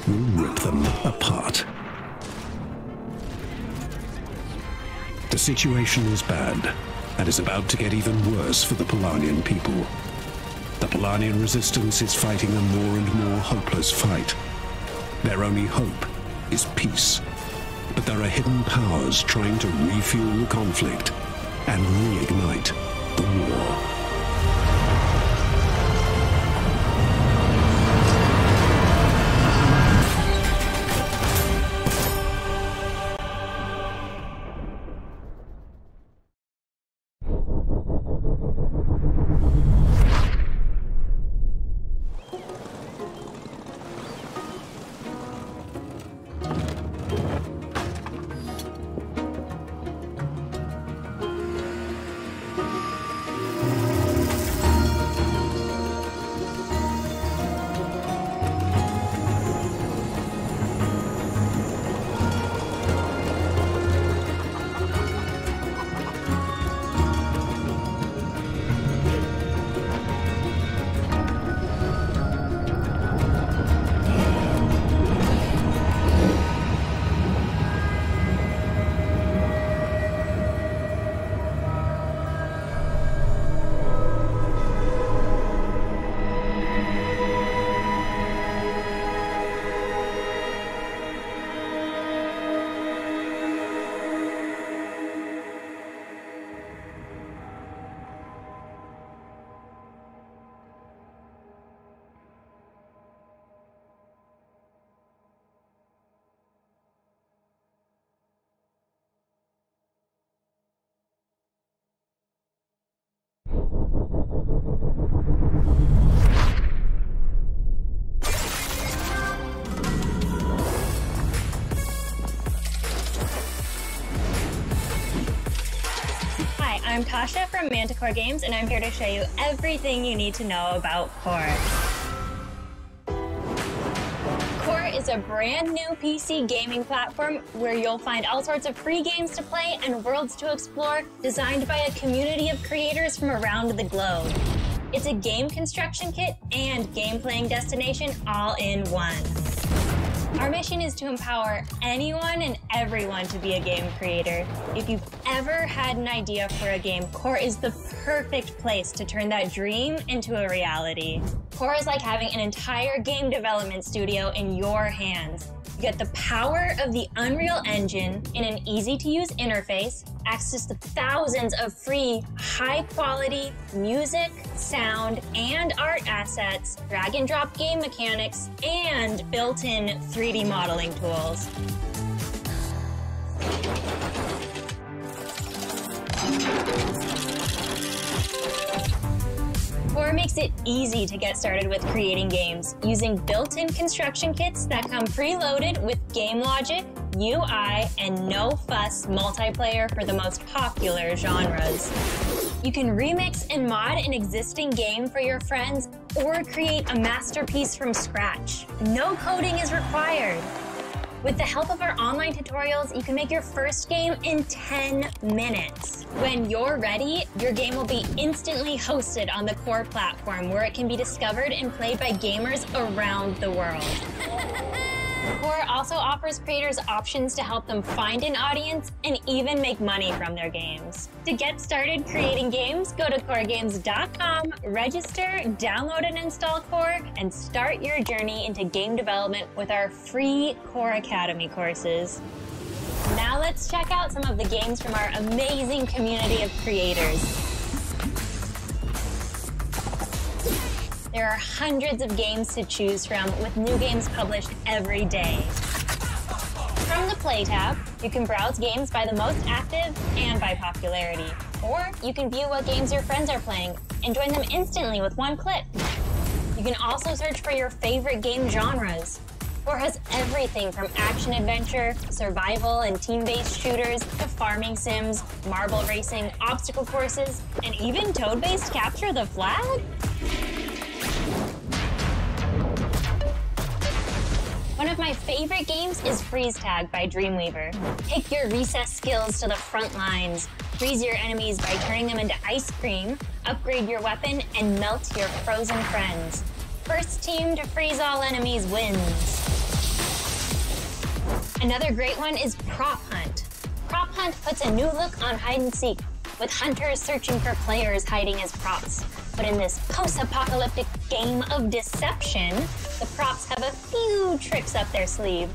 will rip them apart. The situation is bad, and is about to get even worse for the Polanian people. The Polanian resistance is fighting a more and more hopeless fight. Their only hope is peace. But there are hidden powers trying to refuel the conflict and reignite the war. I'm Tasha from Manticore Games, and I'm here to show you everything you need to know about Core. Core is a brand new PC gaming platform where you'll find all sorts of free games to play and worlds to explore, designed by a community of creators from around the globe. It's a game construction kit and game playing destination all in one. Our mission is to empower anyone and everyone to be a game creator. If you've ever had an idea for a game, Core is the perfect place to turn that dream into a reality. Core is like having an entire game development studio in your hands. You get the power of the Unreal Engine in an easy-to-use interface, access to thousands of free, high-quality music, sound, and art assets, drag-and-drop game mechanics, and built-in 3D modeling tools. Core makes it easy to get started with creating games using built-in construction kits that come preloaded with game logic, UI, and no-fuss multiplayer for the most popular genres. You can remix and mod an existing game for your friends or create a masterpiece from scratch. No coding is required. With the help of our online tutorials, you can make your first game in 10 minutes. When you're ready, your game will be instantly hosted on the Core platform where it can be discovered and played by gamers around the world. Core also offers creators options to help them find an audience and even make money from their games. To get started creating games, go to coregames.com, register, download and install Core, and start your journey into game development with our free Core Academy courses. Now let's check out some of the games from our amazing community of creators. There are hundreds of games to choose from, with new games published every day. From the Play tab, you can browse games by the most active and by popularity. Or you can view what games your friends are playing and join them instantly with one click. You can also search for your favorite game genres. Core has everything from action-adventure, survival and team-based shooters, to farming sims, marble racing, obstacle courses, and even toad-based capture the flag? One of my favorite games is Freeze Tag by Dreamweaver. Take your recess skills to the front lines, freeze your enemies by turning them into ice cream, upgrade your weapon, and melt your frozen friends. First team to freeze all enemies wins. Another great one is Prop Hunt. Prop Hunt puts a new look on hide and seek, with hunters searching for players hiding as props. But in this post-apocalyptic game of deception, the props have a few tricks up their sleeve.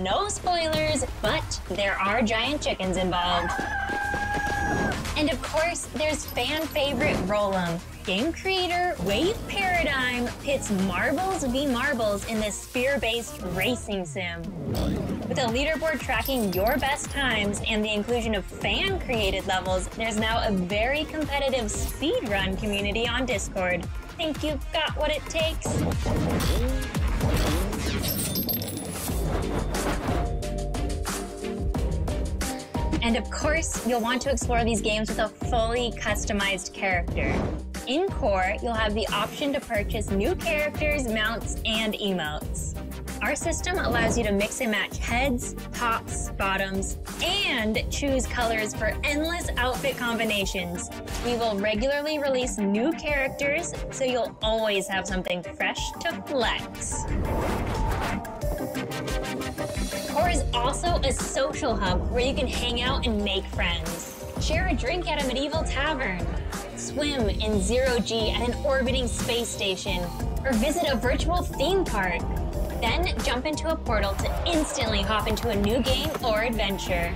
No spoilers, but there are giant chickens involved. And of course, there's fan favorite Roll'em. Game creator Wave Paradigm pits marbles v marbles in this sphere-based racing sim. With a leaderboard tracking your best times and the inclusion of fan-created levels, there's now a very competitive speedrun community on Discord. Think you've got what it takes? And of course, you'll want to explore these games with a fully customized character. In Core, you'll have the option to purchase new characters, mounts, and emotes. Our system allows you to mix and match heads, tops, bottoms, and choose colors for endless outfit combinations. We will regularly release new characters, so you'll always have something fresh to flex. Core is also a social hub where you can hang out and make friends. Share a drink at a medieval tavern, swim in zero-G at an orbiting space station, or visit a virtual theme park. Then jump into a portal to instantly hop into a new game or adventure.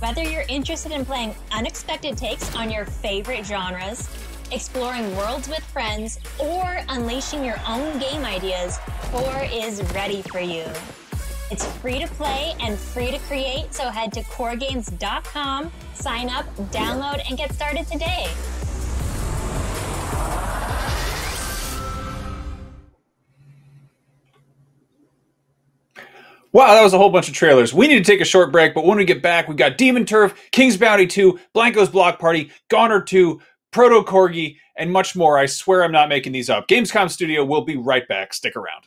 Whether you're interested in playing unexpected takes on your favorite genres, exploring worlds with friends, or unleashing your own game ideas, Core is ready for you. It's free to play and free to create, so head to coregames.com, sign up, download, and get started today. Wow, that was a whole bunch of trailers. We need to take a short break, but when we get back, we've got Demon Turf, King's Bounty 2, Blanco's Block Party, Goner 2, Proto Corgi, and much more. I swear I'm not making these up. Gamescom Studio will be right back. Stick around.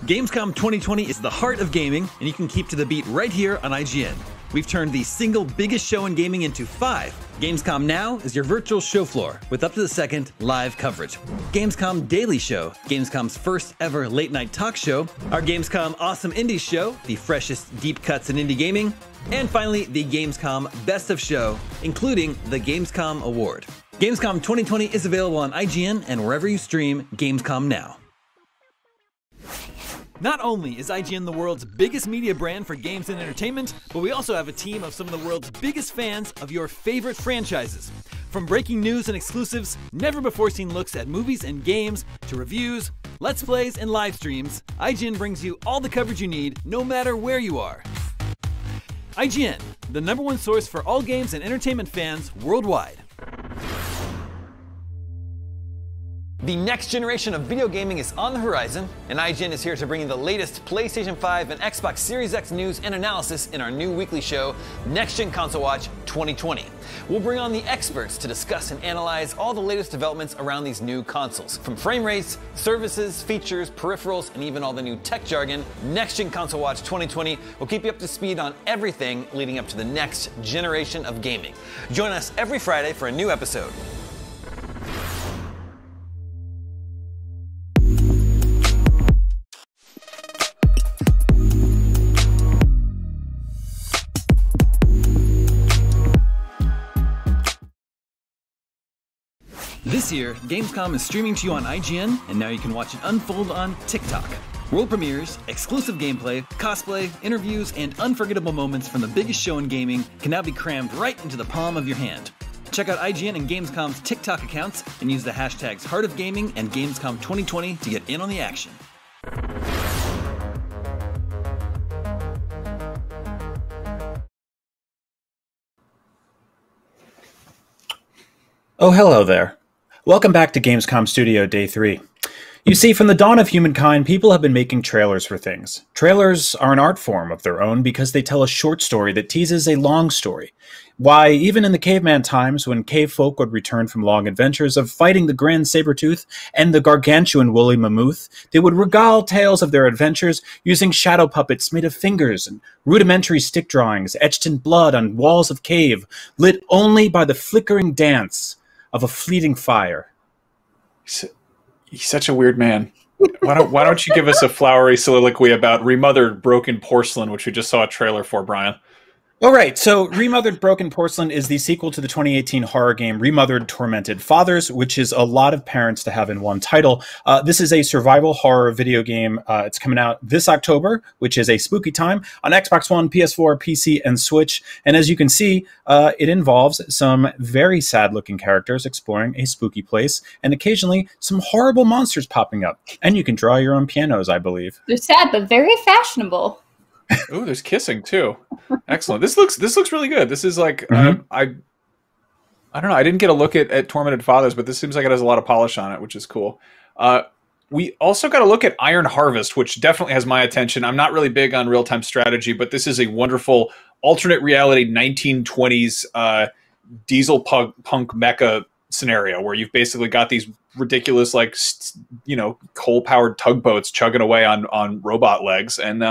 Gamescom 2020 is the heart of gaming, and you can keep to the beat right here on IGN. We've turned the single biggest show in gaming into 5. Gamescom Now is your virtual show floor with up-to-the-second live coverage. Gamescom Daily Show, Gamescom's first ever late-night talk show. Our Gamescom Awesome Indies Show, the freshest deep cuts in indie gaming. And finally, the Gamescom Best of Show, including the Gamescom Award. Gamescom 2020 is available on IGN and wherever you stream Gamescom Now. Not only is IGN the world's biggest media brand for games and entertainment, but we also have a team of some of the world's biggest fans of your favorite franchises. From breaking news and exclusives, never-before-seen looks at movies and games, to reviews, let's plays, and live streams, IGN brings you all the coverage you need, no matter where you are. IGN, the #1 source for all games and entertainment fans worldwide. The next generation of video gaming is on the horizon, and IGN is here to bring you the latest PlayStation 5 and Xbox Series X news and analysis in our new weekly show, Next Gen Console Watch 2020. We'll bring on the experts to discuss and analyze all the latest developments around these new consoles. From frame rates, services, features, peripherals, and even all the new tech jargon, Next Gen Console Watch 2020 will keep you up to speed on everything leading up to the next generation of gaming. Join us every Friday for a new episode. This year, Gamescom is streaming to you on IGN, and now you can watch it unfold on TikTok. World premieres, exclusive gameplay, cosplay, interviews, and unforgettable moments from the biggest show in gaming can now be crammed right into the palm of your hand. Check out IGN and Gamescom's TikTok accounts and use the hashtags Heart of Gaming and Gamescom 2020 to get in on the action. Oh, hello there. Welcome back to Gamescom Studio Day 3. You see, from the dawn of humankind, people have been making trailers for things. Trailers are an art form of their own because they tell a short story that teases a long story. Why, even in the caveman times, when cave folk would return from long adventures of fighting the grand saber-tooth and the gargantuan woolly mammoth, they would regale tales of their adventures using shadow puppets made of fingers and rudimentary stick drawings etched in blood on walls of cave, lit only by the flickering dance of a fleeting fire. He's such a weird man. Why don't you give us a flowery soliloquy about Remothered Broken Porcelain, which we just saw a trailer for, Brian? All right, so Remothered Broken Porcelain is the sequel to the 2018 horror game Remothered Tormented Fathers, which is a lot of parents to have in one title. This is a survival horror video game. It's coming out this October, which is a spooky time, on Xbox One, PS4, PC, and Switch. And as you can see, it involves some very sad-looking characters exploring a spooky place, and occasionally some horrible monsters popping up. And you can draw your own pianos, I believe. They're sad, but very fashionable. Ooh, there's kissing too. Excellent. This looks really good. This is like I don't know. I didn't get a look at Tormented Fathers, but this seems like it has a lot of polish on it, which is cool. We also got to look at Iron Harvest, which definitely has my attention. I'm not really big on real-time strategy, but this is a wonderful alternate reality 1920s diesel punk mecha scenario where you've basically got these ridiculous, like, coal-powered tugboats chugging away on robot legs. And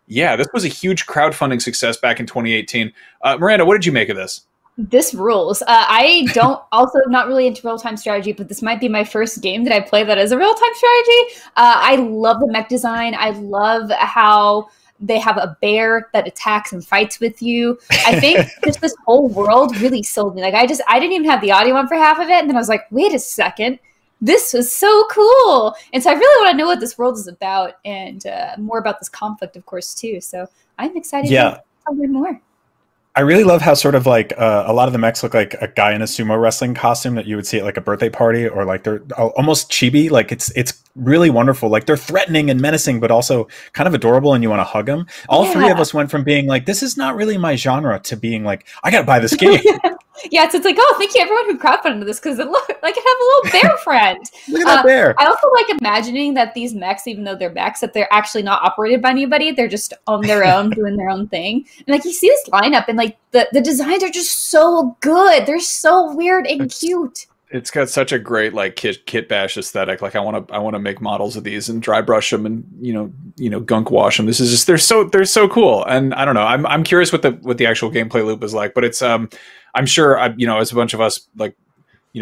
yeah, this was a huge crowdfunding success back in 2018. Miranda, what did you make of this? This rules. I don't also not really into real-time strategy, but this might be my first game that I play that is a real-time strategy. I love the mech design. I love how they have a bear that attacks and fights with you. I think just this whole world really sold me. Like I didn't even have the audio on for half of it, and then I was like, wait a second. This was so cool. And so I really want to know what this world is about and more about this conflict, of course, too. So I'm excited to learn more. I really love how sort of like a lot of the mechs look like a guy in a sumo wrestling costume that you would see at like a birthday party, or like they're almost chibi. Like it's really wonderful. Like they're threatening and menacing, but also kind of adorable, and you want to hug them. All three of us went from being like, this is not really my genre, to being like, I got to buy this game. Yeah, so it's like, oh, thank you everyone who crowdfunded this, because it look like it have a little bear friend. Look at that bear. I also like imagining that these mechs, even though they're mechs, that they're actually not operated by anybody. They're just on their own, doing their own thing. And like you see this lineup, and like the designs are just so good. They're so weird and cute. It's got such a great like kit bash aesthetic. Like I want to make models of these and dry brush them and you know gunk wash them. This is just they're so cool. And I don't know. I'm curious what the actual gameplay loop is like. But it's I'm sure as a bunch of us like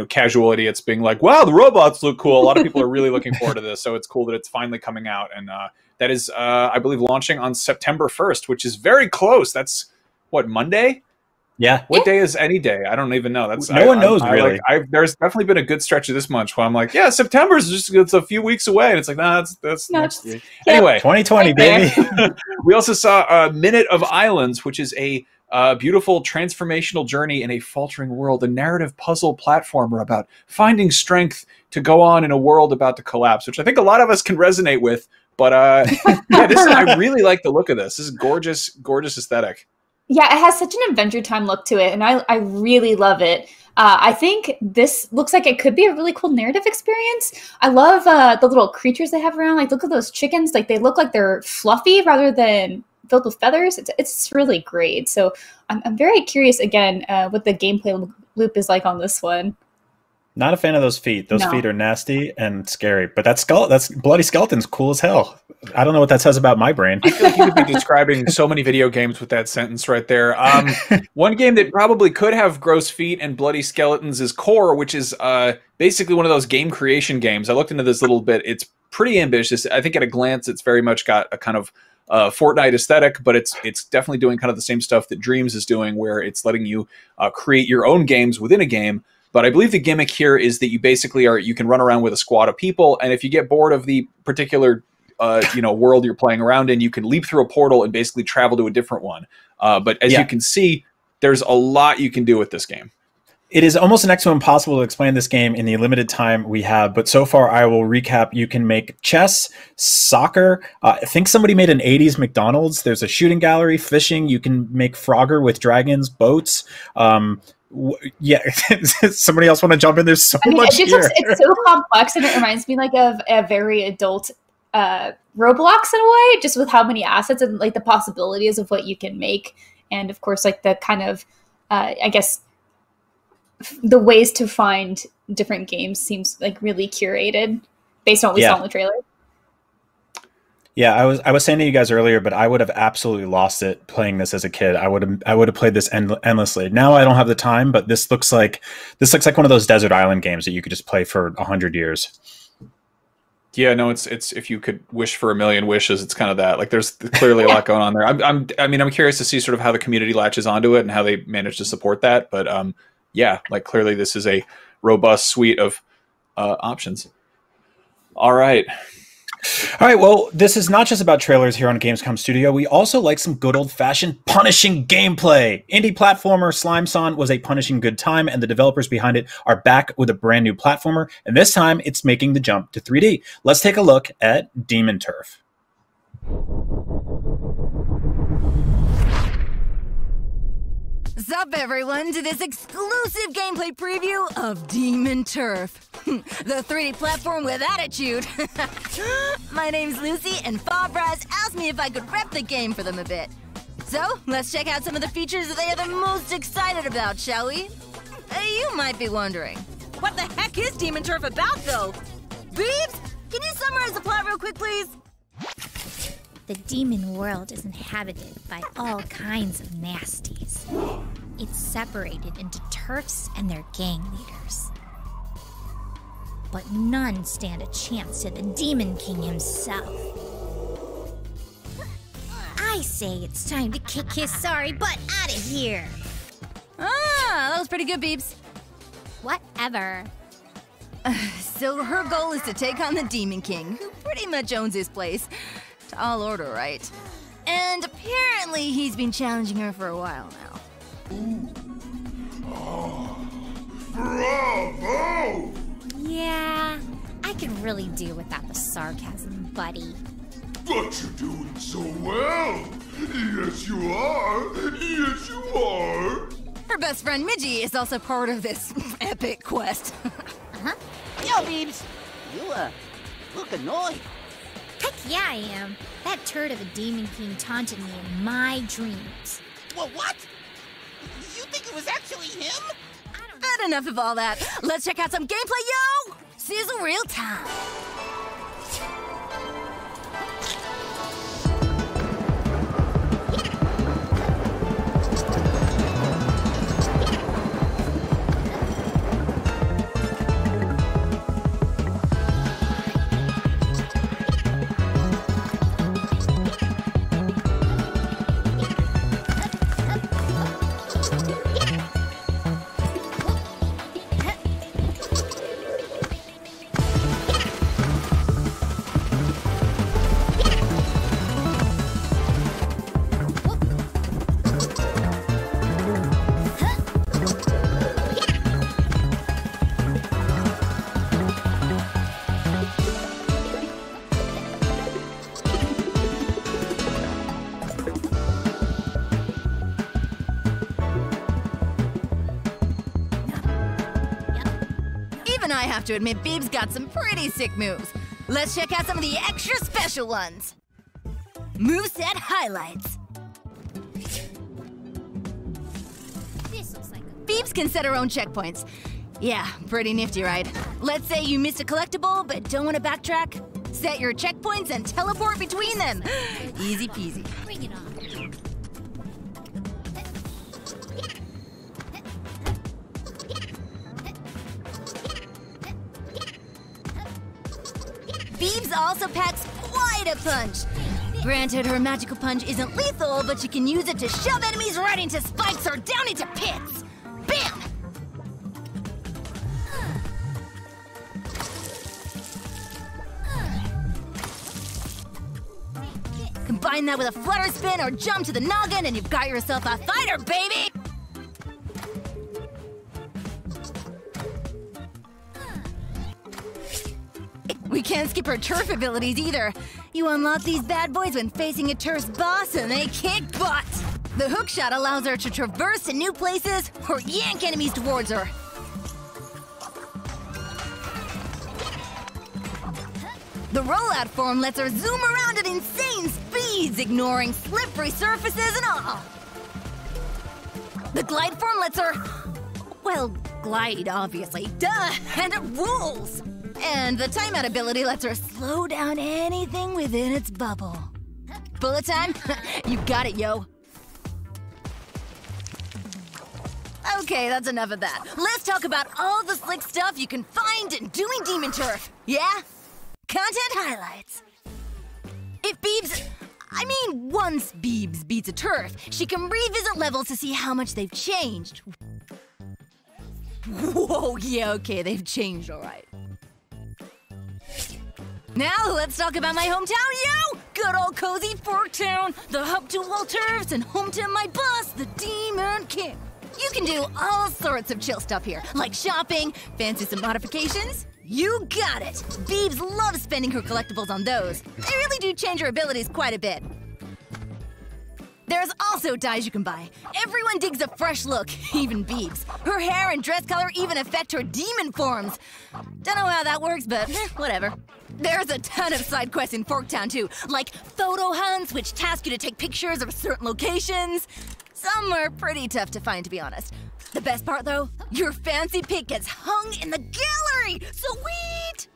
casual idiots being like, wow, the robots look cool. A lot of people are really looking forward to this. So it's cool that it's finally coming out. And that is I believe launching on September 1st, which is very close. That's what, Monday? Yeah. What day is any day? I don't even know. That's no one knows really. There's definitely been a good stretch of this month where I'm like, yeah, September's it's a few weeks away, and it's like, nah, that's next week. Anyway, 2020, baby. We also saw Minute of Islands, which is a beautiful transformational journey in a faltering world, a narrative puzzle platformer about finding strength to go on in a world about to collapse, which I think a lot of us can resonate with. But yeah, I really like the look of this. This is gorgeous, gorgeous aesthetic. Yeah, it has such an Adventure Time look to it, and I really love it. I think this looks like it could be a really cool narrative experience. I love the little creatures they have around. Like, look at those chickens. Like, they look like they're fluffy rather than filled with feathers. It's really great. So I'm very curious, again, what the gameplay loop is like on this one. Not a fan of those feet. Those feet are nasty and scary. But that's bloody skeleton's cool as hell. I don't know what that says about my brain. I feel like you could be describing so many video games with that sentence right there. One game that probably could have gross feet and bloody skeletons is Core, which is basically one of those game creation games. I looked into this a little bit. It's pretty ambitious. I think at a glance, it's very much got a kind of Fortnite aesthetic, but it's definitely doing kind of the same stuff that Dreams is doing, where it's letting you create your own games within a game. But I believe the gimmick here is that you basically you can run around with a squad of people, and if you get bored of the particular world you're playing around in, you can leap through a portal and basically travel to a different one. But as you can see, there's a lot you can do with this game. It is almost next to impossible to explain this game in the limited time we have, but so far I will recap. You can make chess, soccer. I think somebody made an 80s McDonald's. There's a shooting gallery, fishing. You can make Frogger with dragons, boats. Yeah, somebody else want to jump in? There's so much here. It's so complex, and it reminds me like of a very adult Roblox in a way, just with how many assets and like the possibilities of what you can make, and of course like the kind of I guess the ways to find different games seems like really curated based on what we saw in the trailer. Yeah, I was saying to you guys earlier, but I would have absolutely lost it playing this as a kid. I would have played this endlessly. Now I don't have the time, but this looks like one of those desert island games that you could just play for 100 years. Yeah, no, it's if you could wish for a million wishes, it's kind of that. Like, there's clearly a lot going on there. I'm curious to see sort of how the community latches onto it and how they manage to support that. But yeah, like clearly this is a robust suite of options. All right. All right, well, this is not just about trailers here on Gamescom Studio. We also like some good old-fashioned punishing gameplay. Indie platformer Slime Song was a punishing good time, and the developers behind it are back with a brand new platformer, and this time it's making the jump to 3D. Let's take a look at Demon Turf. Sup everyone to this exclusive gameplay preview of Demon Turf, the 3D platform with attitude. My name's Lucy, and Fabraz asked me if I could rep the game for them a bit. So let's check out some of the features that they are the most excited about, shall we? You might be wondering, what the heck is Demon Turf about though? Beebs, can you summarize the plot real quick, please? The demon world is inhabited by all kinds of nasties. It's separated into turfs and their gang leaders. But none stand a chance to the Demon King himself. I say it's time to kick his sorry butt out of here. Ah, that was pretty good, Beebs. Whatever. So her goal is to take on the Demon King, who pretty much owns his place. Tall order, right? And apparently he's been challenging her for a while now. Bravo! Yeah, I can really do without the sarcasm, buddy. But you're doing so well! Yes, you are! Yes, you are! Her best friend Midgie is also part of this epic quest. Yo, Beebs! You, look annoyed. Heck yeah, I am. That turd of a Demon King taunted me in my dreams. Well, what? You think it was actually him? but enough of all that. Let's check out some gameplay, yo! Sizzle real time. Even I have to admit, Beebs got some pretty sick moves. Let's check out some of the extra special ones. Moveset highlights. Beebs can set her own checkpoints. Yeah, pretty nifty, right? Let's say you missed a collectible but don't want to backtrack. Set your checkpoints and teleport between them. Easy peasy. Bring it on. Beebs also packs quite a punch. Granted, her magical punch isn't lethal, but you can use it to shove enemies right into spikes or down into pits. Bam! Combine that with a flutter spin or jump to the noggin and you've got yourself a fighter, baby! We can't skip her turf abilities either. You unlock these bad boys when facing a turf's boss and they kick butt. The hook shot allows her to traverse to new places or yank enemies towards her. The rollout form lets her zoom around at insane speeds, ignoring slippery surfaces and all. The glide form lets her, well, glide obviously, duh, and it rules. And the timeout ability lets her slow down anything within its bubble. Bullet time? You got it, yo. Okay, that's enough of that. Let's talk about all the slick stuff you can find in doing Demon Turf. Yeah? Content highlights. If once Beebs beats a turf, she can revisit levels to see how much they've changed. Whoa, yeah, okay, they've changed, all right. Now let's talk about my hometown, yo! Good old cozy Forktown, the hub to all turfs and home to my boss, the Demon King. You can do all sorts of chill stuff here, like shopping, fancy some modifications. You got it! Beebs loves spending her collectibles on those. They really do change her abilities quite a bit. There's also dyes you can buy. Everyone digs a fresh look, even Beebs. Her hair and dress color even affect her demon forms. Don't know how that works, but whatever. There's a ton of side quests in Forktown too, like photo hunts, which task you to take pictures of certain locations. Some are pretty tough to find, to be honest. The best part, though, your fancy pic gets hung in the gallery! Sweet!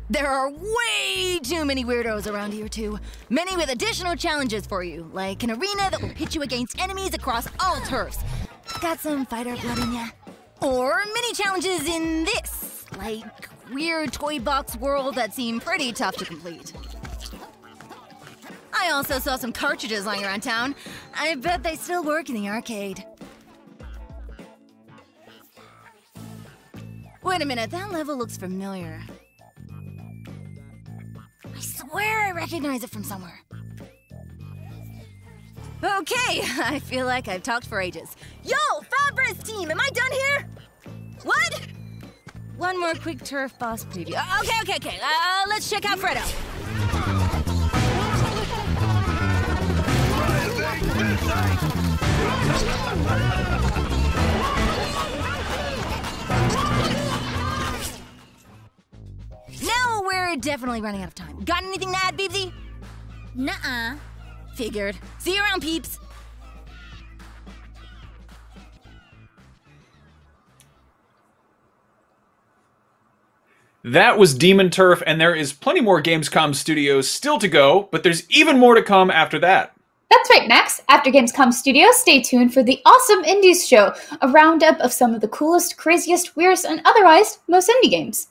There are way too many weirdos around here, too. Many with additional challenges for you, like an arena that will pit you against enemies across all turfs. Got some fighter blood in ya? Or mini challenges in this, like weird toy box world that seem pretty tough to complete. I also saw some cartridges lying around town. I bet they still work in the arcade. Wait a minute, that level looks familiar. I swear I recognize it from somewhere. Okay, I feel like I've talked for ages. Yo, Fabris team, am I done here? What? One more quick turf boss preview. Okay. Let's check out Fredo. Now we're definitely running out of time. Got anything to add, Beebsy? Nuh-uh. Figured. See you around, peeps. That was Demon Turf, and there is plenty more Gamescom Studios still to go, but there's even more to come after that. That's right, Max. After Gamescom Studios, stay tuned for the Awesome Indies Show, a roundup of some of the coolest, craziest, weirdest, and otherwise most indie games.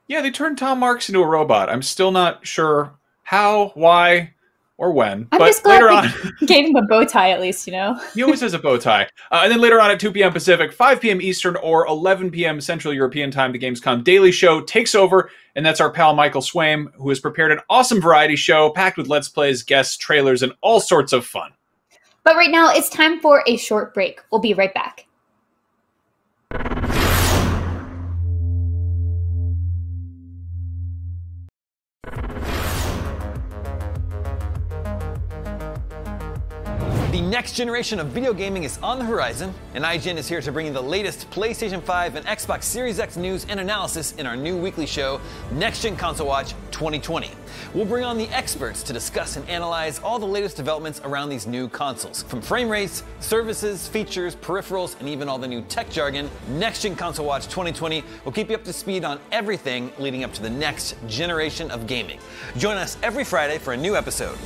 Yeah, they turned Tom Marks into a robot. I'm still not sure how, why, or when. I'm but just glad later on, they gave him a bow tie at least, you know? he always has a bow tie. And then later on at 2 p.m. Pacific, 5 p.m. Eastern, or 11 p.m. Central European Time, the Gamescom Daily Show takes over, and that's our pal Michael Swaim, who has prepared an awesome variety show packed with Let's Plays, guests, trailers, and all sorts of fun. But right now, it's time for a short break. We'll be right back. The next generation of video gaming is on the horizon, and IGN is here to bring you the latest PlayStation 5 and Xbox Series X news and analysis in our new weekly show, Next Gen Console Watch 2020. We'll bring on the experts to discuss and analyze all the latest developments around these new consoles. From frame rates, services, features, peripherals, and even all the new tech jargon, Next Gen Console Watch 2020 will keep you up to speed on everything leading up to the next generation of gaming. Join us every Friday for a new episode.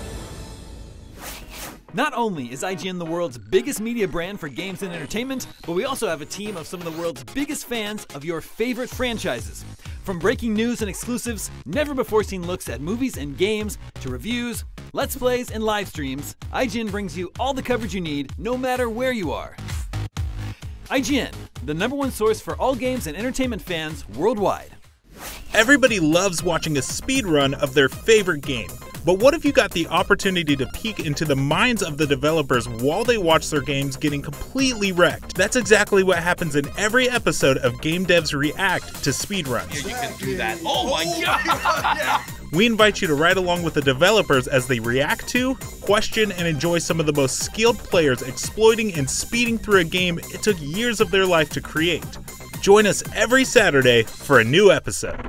Not only is IGN the world's biggest media brand for games and entertainment, but we also have a team of some of the world's biggest fans of your favorite franchises. From breaking news and exclusives, never-before-seen looks at movies and games, to reviews, Let's Plays, and live streams, IGN brings you all the coverage you need, no matter where you are. IGN, the #1 source for all games and entertainment fans worldwide. Everybody loves watching a speedrun of their favorite game. But what if you got the opportunity to peek into the minds of the developers while they watch their games getting completely wrecked? That's exactly what happens in every episode of Game Devs React to speedruns. You can do that. Oh my god! We invite you to ride along with the developers as they react to, question, and enjoy some of the most skilled players exploiting and speeding through a game it took years of their life to create. Join us every Saturday for a new episode.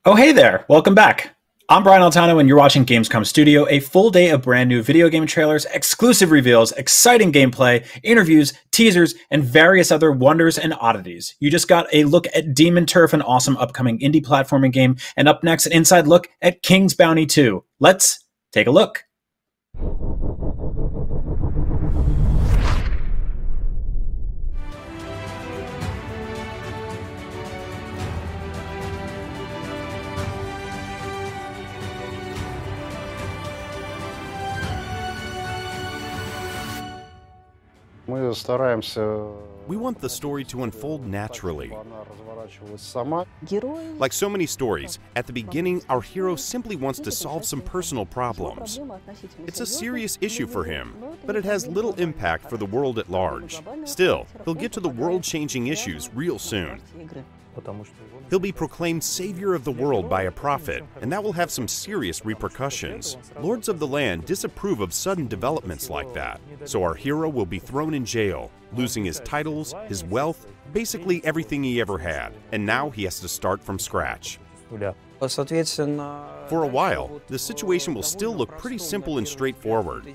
Oh, hey there. Welcome back. I'm Brian Altano, and you're watching Gamescom Studio, a full day of brand new video game trailers, exclusive reveals, exciting gameplay, interviews, teasers, and various other wonders and oddities. You just got a look at Demon Turf, an awesome upcoming indie platforming game, and up next, an inside look at King's Bounty 2. Let's take a look. We want the story to unfold naturally. Like so many stories, at the beginning, our hero simply wants to solve some personal problems. It's a serious issue for him, but it has little impact for the world at large. Still, he'll get to the world-changing issues real soon. He'll be proclaimed savior of the world by a prophet, and that will have some serious repercussions. Lords of the land disapprove of sudden developments like that, so our hero will be thrown in jail, losing his titles, his wealth, basically everything he ever had, and now he has to start from scratch. For a while, the situation will still look pretty simple and straightforward.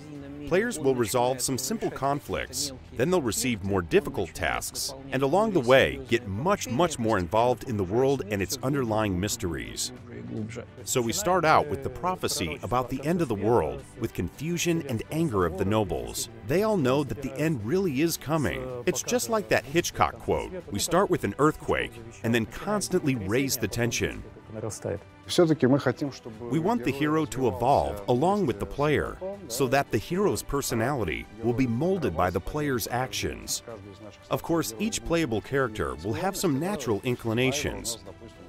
Players will resolve some simple conflicts, then they'll receive more difficult tasks, and along the way, get much more involved in the world and its underlying mysteries. So we start out with the prophecy about the end of the world, with confusion and anger of the nobles. They all know that the end really is coming. It's just like that Hitchcock quote. We start with an earthquake, and then constantly raise the tension. We want the hero to evolve along with the player, so that the hero's personality will be molded by the player's actions. Of course, each playable character will have some natural inclinations.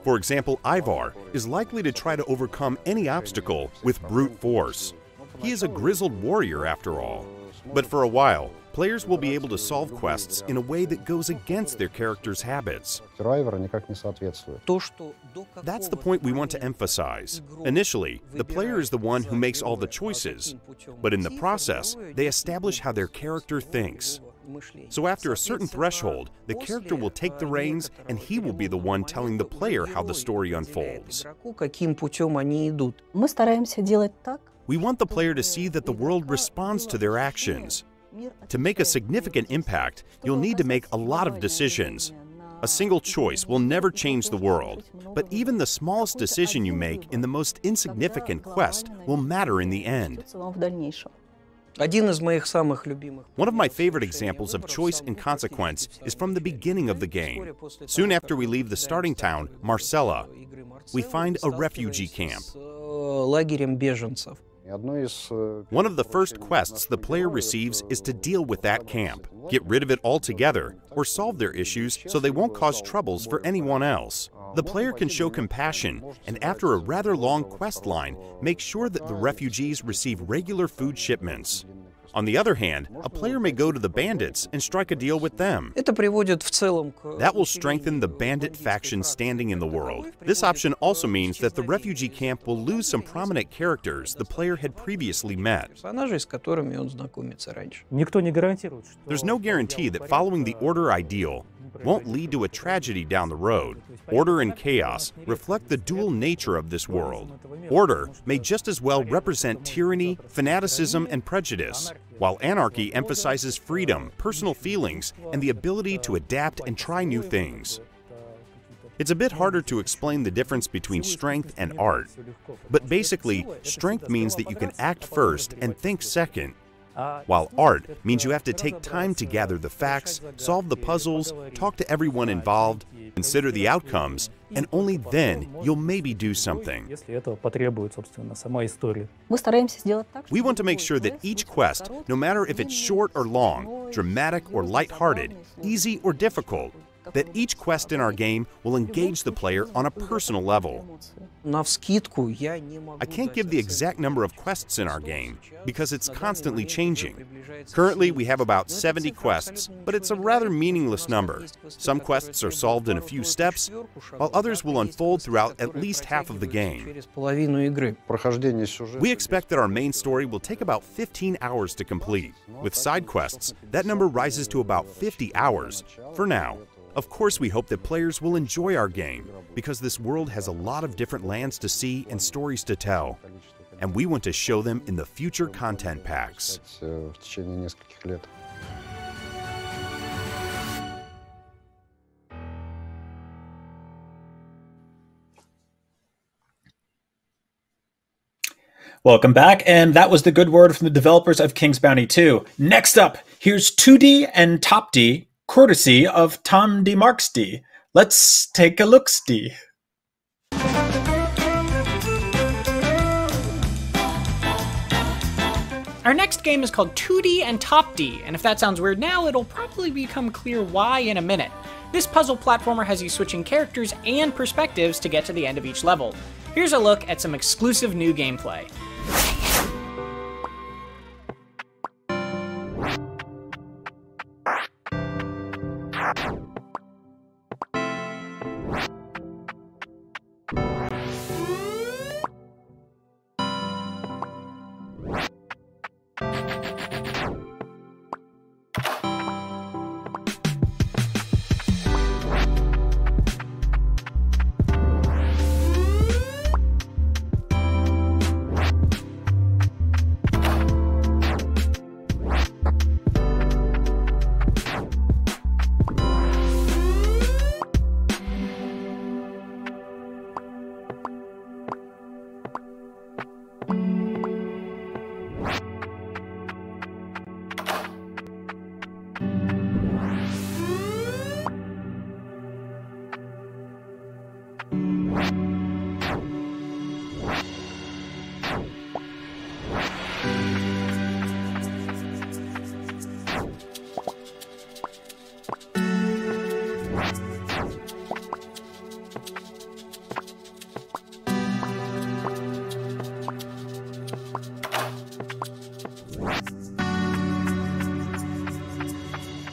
For example, Ivar is likely to try to overcome any obstacle with brute force. He is a grizzled warrior after all. But for a while, players will be able to solve quests in a way that goes against their character's habits. That's the point we want to emphasize. Initially, the player is the one who makes all the choices, but in the process, they establish how their character thinks. So after a certain threshold, the character will take the reins and he will be the one telling the player how the story unfolds. We want the player to see that the world responds to their actions. To make a significant impact, you'll need to make a lot of decisions. A single choice will never change the world, but even the smallest decision you make in the most insignificant quest will matter in the end. One of my favorite examples of choice and consequence is from the beginning of the game. Soon after we leave the starting town, Marcella, we find a refugee camp. One of the first quests the player receives is to deal with that camp, get rid of it altogether, or solve their issues so they won't cause troubles for anyone else. The player can show compassion, and after a rather long quest line, make sure that the refugees receive regular food shipments. On the other hand, a player may go to the bandits and strike a deal with them. That will strengthen the bandit faction standing in the world. This option also means that the refugee camp will lose some prominent characters the player had previously met. There's no guarantee that following the order ideal won't lead to a tragedy down the road. Order and chaos reflect the dual nature of this world. Order may just as well represent tyranny, fanaticism, and prejudice, while anarchy emphasizes freedom, personal feelings, and the ability to adapt and try new things. It's a bit harder to explain the difference between strength and art, but basically, strength means that you can act first and think second, while art means you have to take time to gather the facts, solve the puzzles, talk to everyone involved, consider the outcomes, and only then you'll maybe do something. We want to make sure that each quest, no matter if it's short or long, dramatic or lighthearted, easy or difficult, that each quest in our game will engage the player on a personal level. I can't give the exact number of quests in our game because it's constantly changing. Currently, we have about 70 quests, but it's a rather meaningless number. Some quests are solved in a few steps, while others will unfold throughout at least half of the game. We expect that our main story will take about 15 hours to complete. With side quests, that number rises to about 50 hours, for now. Of course, we hope that players will enjoy our game, because this world has a lot of different lands to see and stories to tell, and we want to show them in the future content packs. Welcome back, and that was the good word from the developers of King's Bounty 2. Next up, here's 2D and Top D, courtesy of Tom D. Marks D. Let's take a look-see. Our next game is called 2D and Top D, and if that sounds weird now, it'll probably become clear why in a minute. This puzzle platformer has you switching characters and perspectives to get to the end of each level. Here's a look at some exclusive new gameplay.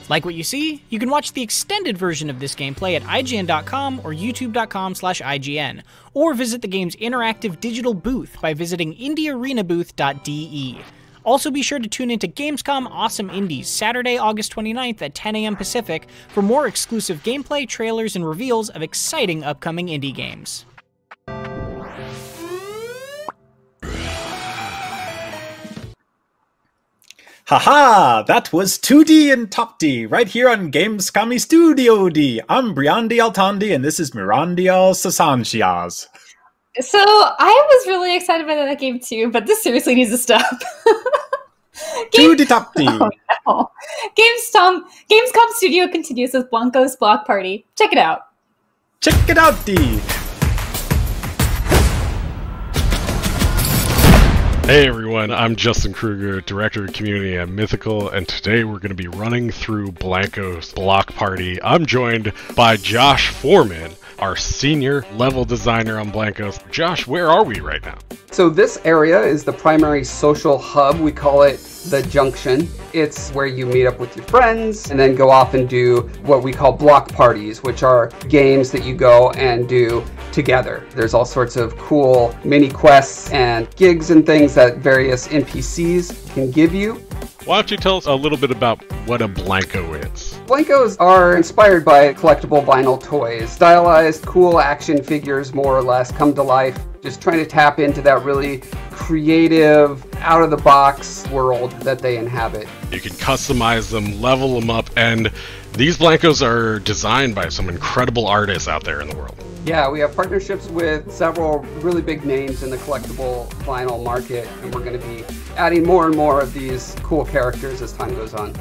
Like what you see? You can watch the extended version of this gameplay at IGN.com or YouTube.com/IGN, or visit the game's interactive digital booth by visiting indiearenabooth.de. Also be sure to tune into Gamescom Awesome Indies Saturday, August 29th at 10 a.m. Pacific for more exclusive gameplay, trailers, and reveals of exciting upcoming indie games. Haha! That was 2D and Top D, right here on Gamescom Studio D. I'm Briandi Altandi, and this is Mirandial Sasanshiaz. So, I was really excited by that game too, but this seriously needs to stop. 2D Top D. Oh, no. Gamescom Studio continues with Blanco's Block Party. Check it out. Check it out, D. Hey everyone, I'm Justin Kruger, Director of Community at Mythical, and today we're going to be running through Blanco's Block Party. I'm joined by Josh Foreman, our senior level designer on Blancos. Josh, where are we right now? So this area is the primary social hub. We call it the Junction. It's where you meet up with your friends and then go off and do what we call block parties, which are games that you go and do together. There's all sorts of cool mini quests and gigs and things that various NPCs can give you. Why don't you tell us a little bit about what a Blanco is? Blancos are inspired by collectible vinyl toys. Stylized, cool action figures, more or less, come to life. Just trying to tap into that really creative, out-of-the-box world that they inhabit. You can customize them, level them up, and these Blancos are designed by some incredible artists out there in the world. Yeah, we have partnerships with several really big names in the collectible vinyl market, and we're going to be adding more and more of these cool characters as time goes on.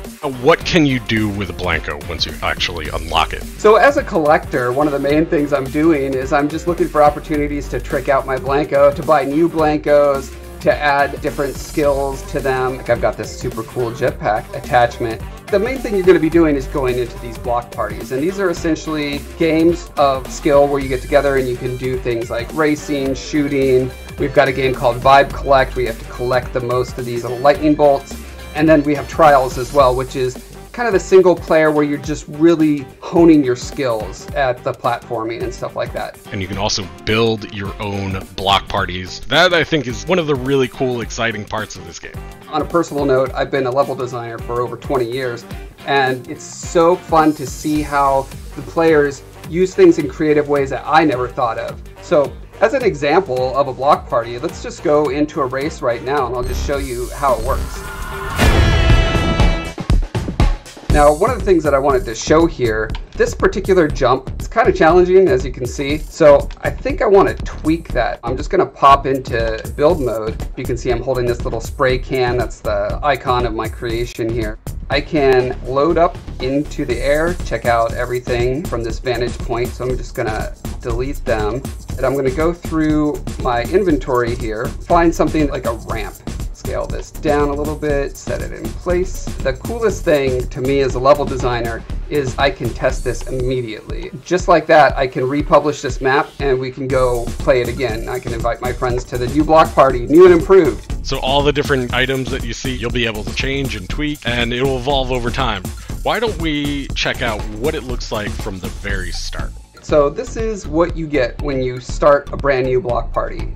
What can you do with a Blanco once you actually unlock it? So as a collector, one of the main things I'm doing is I'm just looking for opportunities to trick out my Blanco, to buy new Blancos, to add different skills to them. Like I've got this super cool jetpack attachment. The main thing you're going to be doing is going into these block parties, and these are essentially games of skill where you get together and you can do things like racing, shooting. We've got a game called Vibe Collect where you have to collect the most of these little lightning bolts, and then we have Trials as well, which is kind of the single player where you're just really honing your skills at the platforming and stuff like that. And you can also build your own block parties. That, I think, is one of the really cool, exciting parts of this game. On a personal note, I've been a level designer for over 20 years, and it's so fun to see how the players use things in creative ways that I never thought of. So, as an example of a block party, let's just go into a race right now, and I'll just show you how it works. Now, one of the things that I wanted to show here, this particular jump, it's kind of challenging, as you can see. So I think I want to tweak that. I'm just going to pop into build mode. You can see I'm holding this little spray can. That's the icon of my creation here. I can load up into the air, check out everything from this vantage point. So I'm just going to delete them. And I'm going to go through my inventory here, find something like a ramp. Scale this down a little bit, set it in place. The coolest thing to me as a level designer is I can test this immediately. Just like that, I can republish this map and we can go play it again. I can invite my friends to the new block party, new and improved. So all the different items that you see, you'll be able to change and tweak, and it will evolve over time. Why don't we check out what it looks like from the very start? So this is what you get when you start a brand new block party.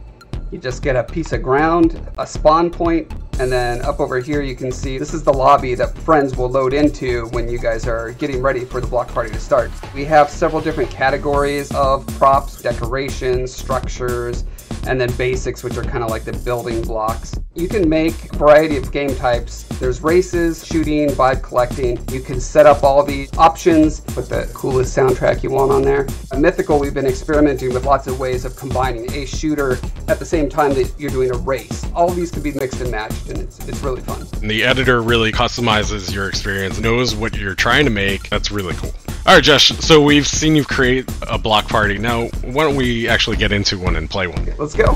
You just get a piece of ground, a spawn point, and then up over here you can see this is the lobby that friends will load into when you guys are getting ready for the block party to start. We have several different categories of props, decorations, structures, and then basics, which are kind of like the building blocks. You can make a variety of game types. There's races, shooting, vibe collecting. You can set up all these options, put the coolest soundtrack you want on there. At Mythical, we've been experimenting with lots of ways of combining a shooter at the same time that you're doing a race. All of these can be mixed and matched, and it's really fun. And the editor really customizes your experience, knows what you're trying to make. That's really cool. All right, Josh, so we've seen you create a block party. Now, why don't we actually get into one and play one? Let's go.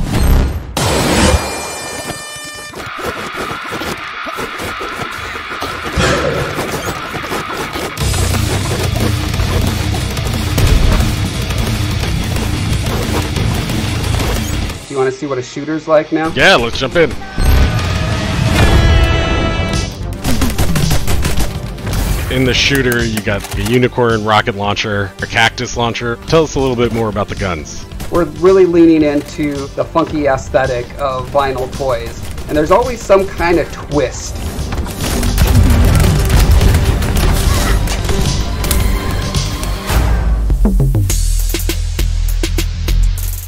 Do you want to see what a shooter's like now? Yeah, let's jump in. In the shooter, you got the unicorn rocket launcher, a cactus launcher. Tell us a little bit more about the guns. We're really leaning into the funky aesthetic of vinyl toys, and there's always some kind of twist.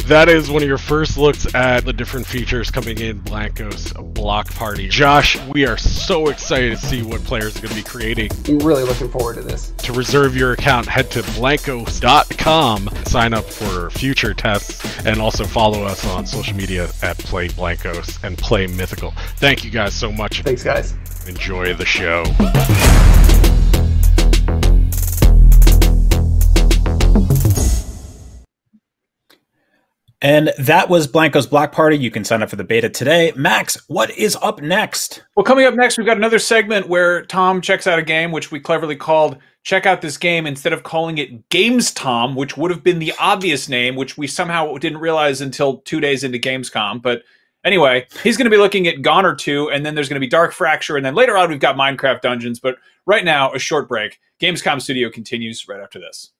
That is one of your first looks at the different features coming in Blankos Block Party. Josh, we are so excited to see what players are going to be creating. I'm really looking forward to this. To reserve your account, head to blankos.com, sign up for future tests, and also follow us on social media at Play Blankos and Play Mythical. Thank you guys so much. Thanks, guys. Enjoy the show. And that was Blankos Block Party. You can sign up for the beta today. Max, what is up next? Well, coming up next, we've got another segment where Tom checks out a game, which we cleverly called Check Out This Game, instead of calling it Gamestom, which would have been the obvious name, which we somehow didn't realize until 2 days into Gamescom. But anyway, he's going to be looking at Goner 2, and then there's going to be Dark Fracture, and then later on we've got Minecraft Dungeons. But right now, a short break. Gamescom Studio continues right after this.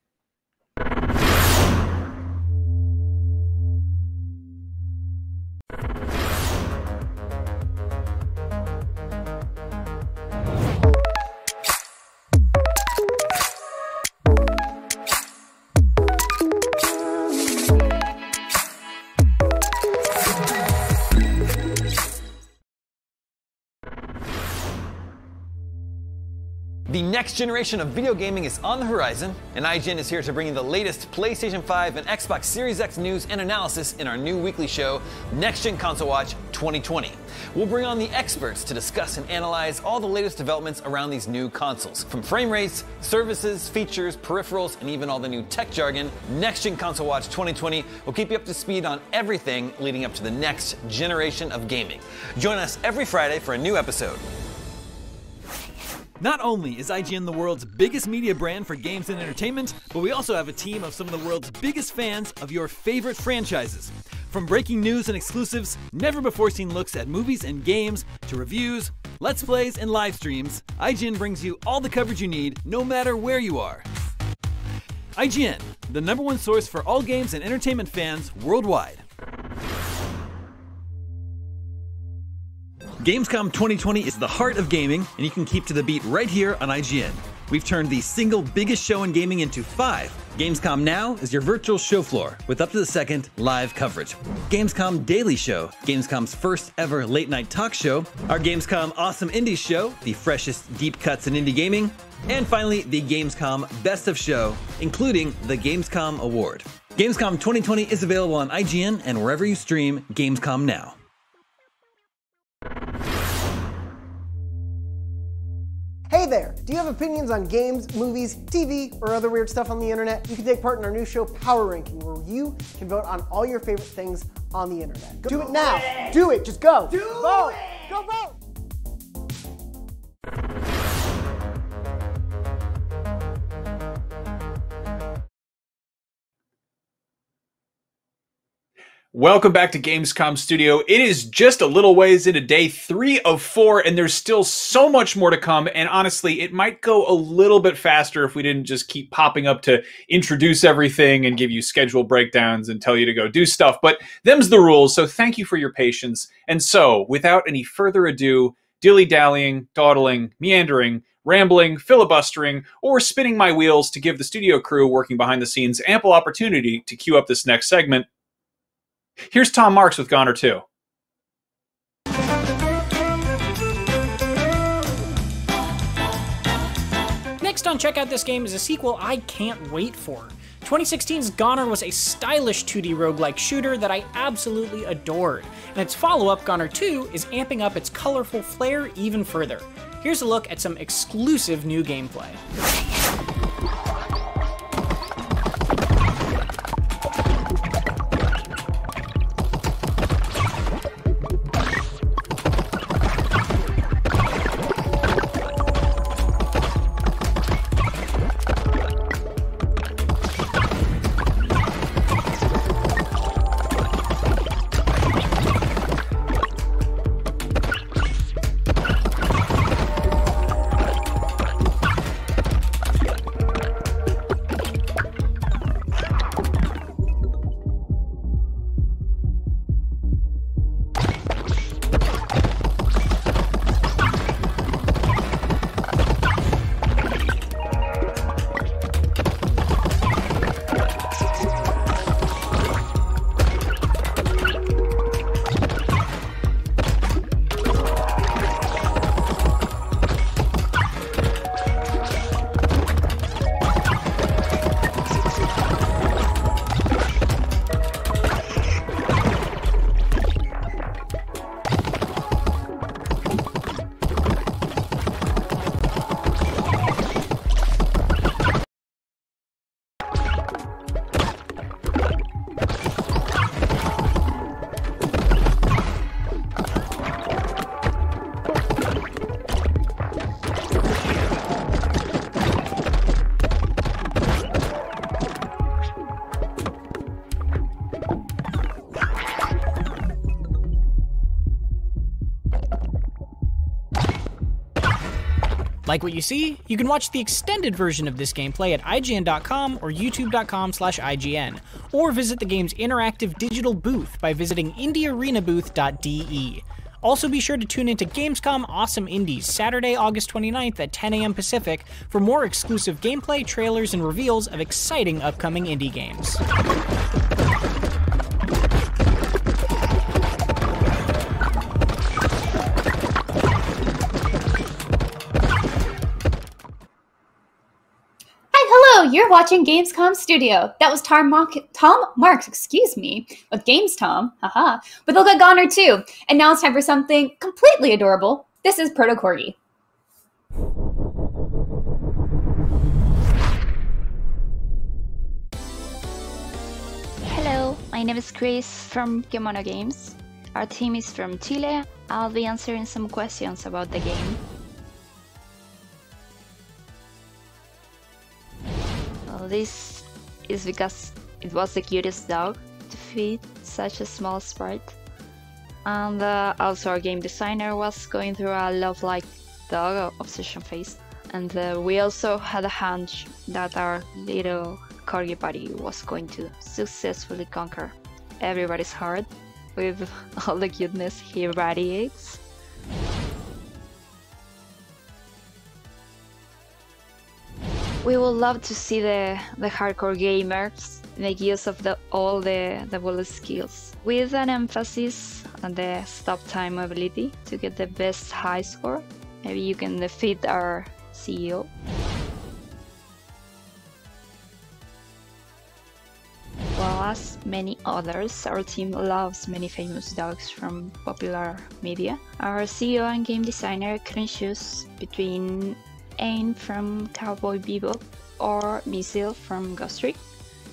The next generation of video gaming is on the horizon, and IGN is here to bring you the latest PlayStation 5 and Xbox Series X news and analysis in our new weekly show, Next Gen Console Watch 2020. We'll bring on the experts to discuss and analyze all the latest developments around these new consoles. From frame rates, services, features, peripherals, and even all the new tech jargon, Next Gen Console Watch 2020 will keep you up to speed on everything leading up to the next generation of gaming. Join us every Friday for a new episode. Not only is IGN the world's biggest media brand for games and entertainment, but we also have a team of some of the world's biggest fans of your favorite franchises. From breaking news and exclusives, never-before-seen looks at movies and games, to reviews, let's plays, and live streams, IGN brings you all the coverage you need, no matter where you are. IGN, the #1 source for all games and entertainment fans worldwide. Gamescom 2020 is the heart of gaming, and you can keep to the beat right here on IGN. We've turned the single biggest show in gaming into 5. Gamescom Now is your virtual show floor with up-to-the-second live coverage. Gamescom Daily Show, Gamescom's first ever late-night talk show. Our Gamescom Awesome Indies Show, the freshest deep cuts in indie gaming. And finally, the Gamescom Best of Show, including the Gamescom Award. Gamescom 2020 is available on IGN and wherever you stream Gamescom Now. Hey there! Do you have opinions on games, movies, TV, or other weird stuff on the internet? You can take part in our new show, Power Ranking, where you can vote on all your favorite things on the internet. Do it now! Do it! Just go! Vote! Go vote! Welcome back to Gamescom Studio. It is just a little ways into day 3 of 4, and there's still so much more to come. And honestly, it might go a little bit faster if we didn't just keep popping up to introduce everything and give you schedule breakdowns and tell you to go do stuff. But them's the rules, so thank you for your patience. And so, without any further ado, dilly-dallying, dawdling, meandering, rambling, filibustering, or spinning my wheels to give the studio crew working behind the scenes ample opportunity to queue up this next segment, here's Tom Marks with Goner 2. Next on Check Out This Game is a sequel I can't wait for. 2016's Goner was a stylish 2D roguelike shooter that I absolutely adored, and its follow-up, Goner 2, is amping up its colorful flair even further. Here's a look at some exclusive new gameplay. Like what you see? You can watch the extended version of this gameplay at IGN.com or YouTube.com/IGN, or visit the game's interactive digital booth by visiting indiearenabooth.de. Also be sure to tune into Gamescom Awesome Indies Saturday, August 29th at 10 a.m. Pacific for more exclusive gameplay, trailers, and reveals of exciting upcoming indie games. Hello, you're watching Gamescom Studio. That was Tom Marks, with GamesTom, haha, with Olga Goner too. And now it's time for something completely adorable. This is Proto Corgi. Hello, my name is Chris from Kemono Games. Our team is from Chile. I'll be answering some questions about the game. This is because it was the cutest dog to feed such a small sprite. And also our game designer was going through a love-like dog obsession phase. And we also had a hunch that our little corgi buddy was going to successfully conquer everybody's heart with all the cuteness he radiates. We would love to see the hardcore gamers make use of all the bullet skills, with an emphasis on the stop time ability to get the best high score. Maybe you can defeat our CEO. While as many others, our team loves many famous dogs from popular media. Our CEO and game designer couldn't choose between Ain from Cowboy Bebop or Missile from Ghost Trick.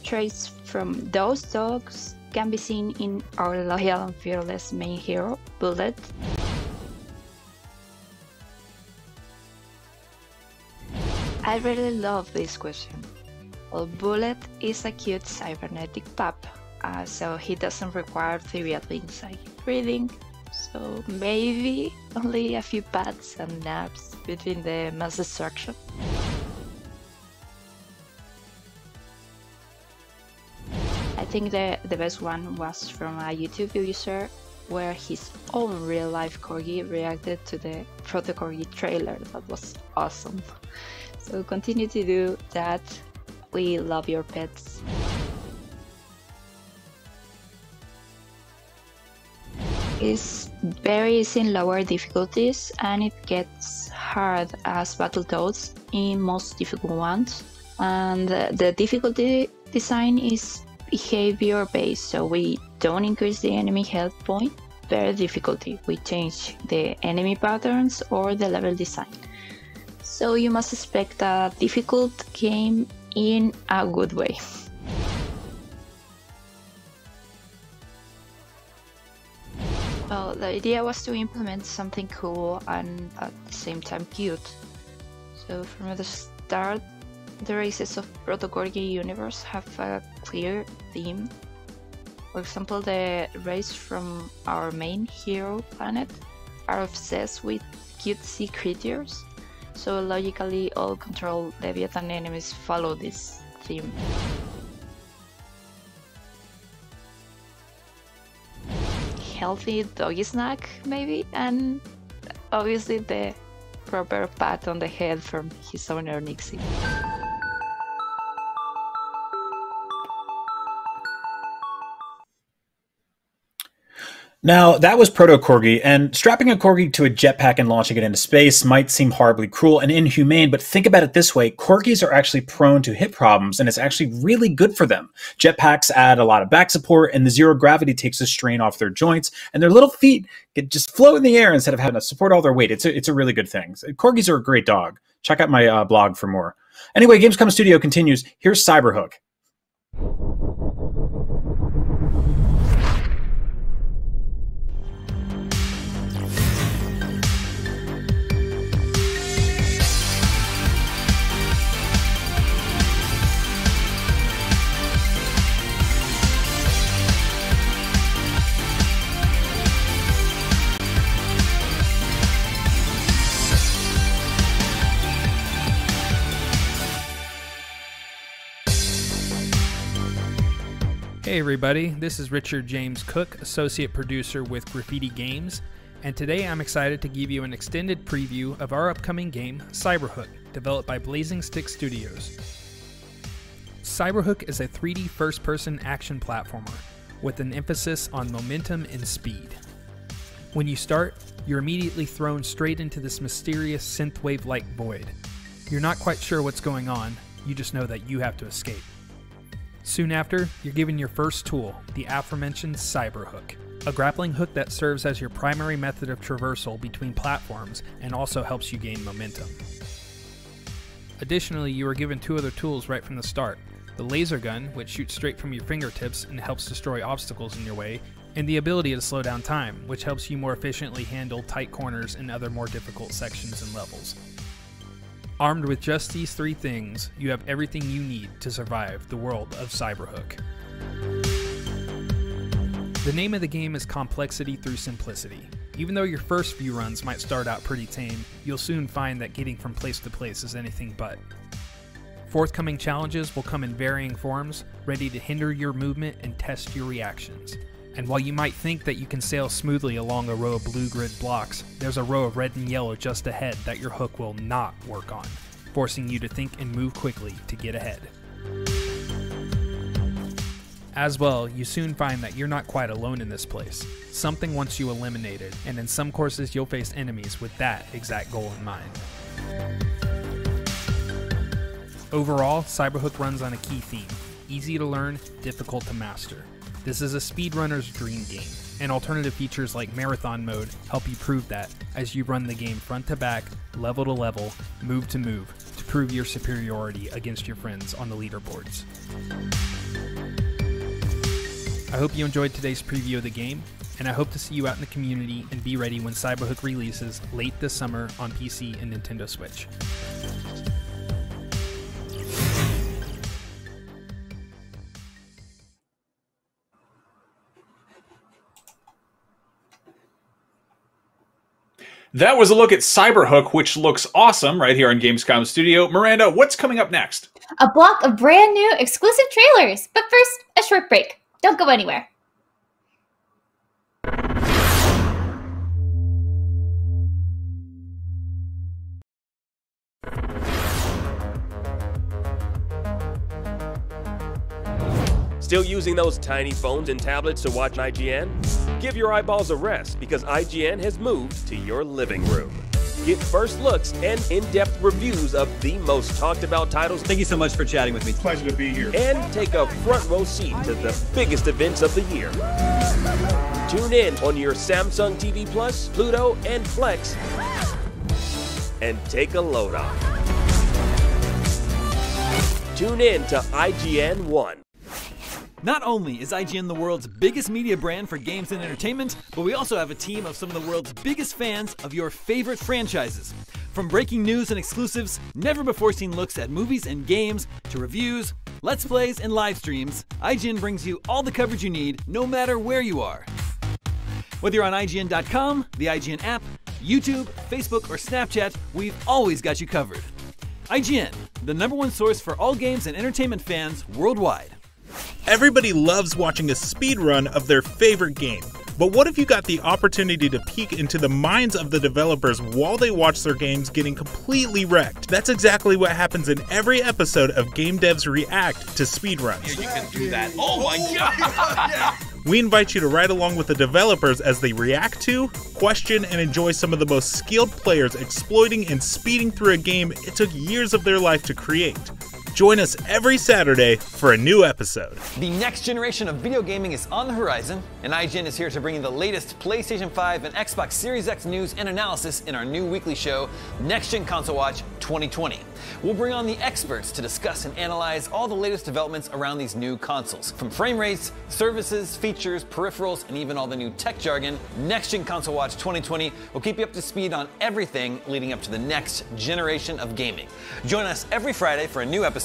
Traits from those dogs can be seen in our loyal and fearless main hero, Bullet. I really love this question. Well, Bullet is a cute cybernetic pup, so he doesn't require theoretically insight reading. So maybe only a few pats and naps between the mass destruction. I think the best one was from a YouTube user where his own real-life corgi reacted to the Proto Corgi trailer. That was awesome. So continue to do that. We love your pets. It's very easy in lower difficulties, and it gets hard as Battletoads in most difficult ones. And the difficulty design is behavior based, so we don't increase the enemy health point per difficulty. We change the enemy patterns or the level design. So you must expect a difficult game in a good way. Well, the idea was to implement something cool and at the same time cute. So from the start, the races of Proto Corgi universe have a clear theme. For example, the race from our main hero planet are obsessed with cutesy creatures, so logically all control Leviathan enemies follow this theme. Healthy doggy snack, maybe, and obviously the proper pat on the head from his owner Nixie. Now, that was Proto Corgi, and strapping a Corgi to a jetpack and launching it into space might seem horribly cruel and inhumane, but think about it this way. Corgis are actually prone to hip problems, and it's actually really good for them. Jetpacks add a lot of back support, and the zero gravity takes the strain off their joints, and their little feet get just float in the air instead of having to support all their weight. It's a really good thing. Corgis are a great dog. Check out my blog for more. Anyway, Gamescom Studio continues. Here's Cyberhook. Hey everybody, this is Richard James Cook, Associate Producer with Graffiti Games, and today I'm excited to give you an extended preview of our upcoming game, Cyberhook, developed by Blazing Stick Studios. Cyberhook is a 3D first-person action platformer with an emphasis on momentum and speed. When you start, you're immediately thrown straight into this mysterious synthwave-like void. You're not quite sure what's going on, you just know that you have to escape. Soon after, you're given your first tool, the aforementioned Cyberhook, a grappling hook that serves as your primary method of traversal between platforms and also helps you gain momentum. Additionally, you are given two other tools right from the start, the laser gun, which shoots straight from your fingertips and helps destroy obstacles in your way, and the ability to slow down time, which helps you more efficiently handle tight corners and other more difficult sections and levels. Armed with just these three things, you have everything you need to survive the world of Cyberhook. The name of the game is Complexity Through Simplicity. Even though your first few runs might start out pretty tame, you'll soon find that getting from place to place is anything but. Forthcoming challenges will come in varying forms, ready to hinder your movement and test your reactions. And while you might think that you can sail smoothly along a row of blue grid blocks, there's a row of red and yellow just ahead that your hook will not work on, forcing you to think and move quickly to get ahead. As well, you soon find that you're not quite alone in this place. Something wants you eliminated, and in some courses you'll face enemies with that exact goal in mind. Overall, Cyberhook runs on a key theme: easy to learn, difficult to master. This is a speedrunner's dream game, and alternative features like Marathon Mode help you prove that as you run the game front to back, level to level, move to move, to prove your superiority against your friends on the leaderboards. I hope you enjoyed today's preview of the game, and I hope to see you out in the community and be ready when Cyberhook releases late this summer on PC and Nintendo Switch. That was a look at Cyberhook, which looks awesome right here on Gamescom Studio. Miranda, what's coming up next? A block of brand new exclusive trailers. But first, a short break. Don't go anywhere. Still using those tiny phones and tablets to watch IGN? Give your eyeballs a rest because IGN has moved to your living room. Get first looks and in-depth reviews of the most talked about titles. Thank you so much for chatting with me. Pleasure to be here. And take a front row seat to the biggest events of the year. Tune in on your Samsung TV Plus, Pluto, and Flex, and take a load off. Tune in to IGN 1. Not only is IGN the world's biggest media brand for games and entertainment, but we also have a team of some of the world's biggest fans of your favorite franchises. From breaking news and exclusives, never-before-seen looks at movies and games, to reviews, let's plays, and live streams, IGN brings you all the coverage you need, no matter where you are. Whether you're on IGN.com, the IGN app, YouTube, Facebook, or Snapchat, we've always got you covered. IGN, the #1 source for all games and entertainment fans worldwide. Everybody loves watching a speedrun of their favorite game. But what if you got the opportunity to peek into the minds of the developers while they watch their games getting completely wrecked? That's exactly what happens in every episode of Game Devs React to speedruns. Yeah, you can do that. Oh my god! We invite you to ride along with the developers as they react to, question, and enjoy some of the most skilled players exploiting and speeding through a game it took years of their life to create. Join us every Saturday for a new episode. The next generation of video gaming is on the horizon, and IGN is here to bring you the latest PlayStation 5 and Xbox Series X news and analysis in our new weekly show, Next Gen Console Watch 2020. We'll bring on the experts to discuss and analyze all the latest developments around these new consoles. From frame rates, services, features, peripherals, and even all the new tech jargon, Next Gen Console Watch 2020 will keep you up to speed on everything leading up to the next generation of gaming. Join us every Friday for a new episode.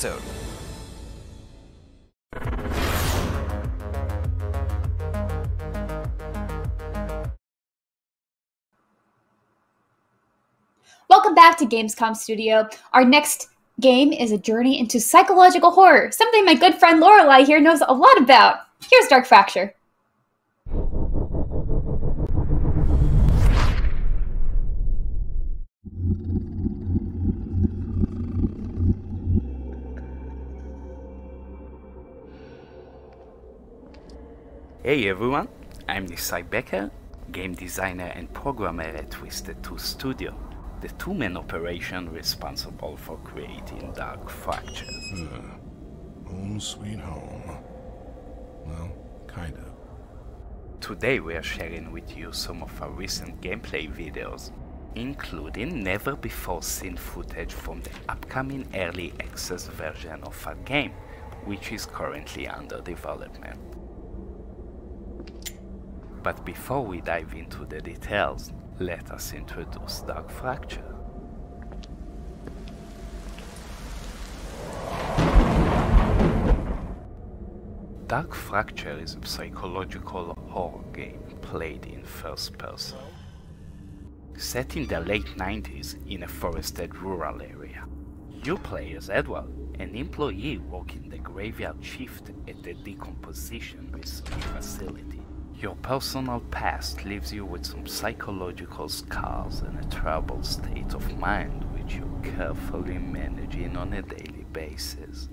Welcome back to Gamescom Studio. Our next game is a journey into psychological horror, something my good friend Lorelai here knows a lot about. Here's Dark Fracture. Hey everyone, I'm Nisai Becker, game designer and programmer at Twisted 2 Studio, the two-man operation responsible for creating Dark Fracture. Home sweet home. Well, kind of. Today we are sharing with you some of our recent gameplay videos, including never-before-seen footage from the upcoming early access version of our game, which is currently under development. But before we dive into the details, let us introduce Dark Fracture. Dark Fracture is a psychological horror game played in first person. Set in the late 90s in a forested rural area. You play as Edward, an employee working the graveyard shift at the decomposition research facility. Your personal past leaves you with some psychological scars and a troubled state of mind which you're carefully managing on a daily basis.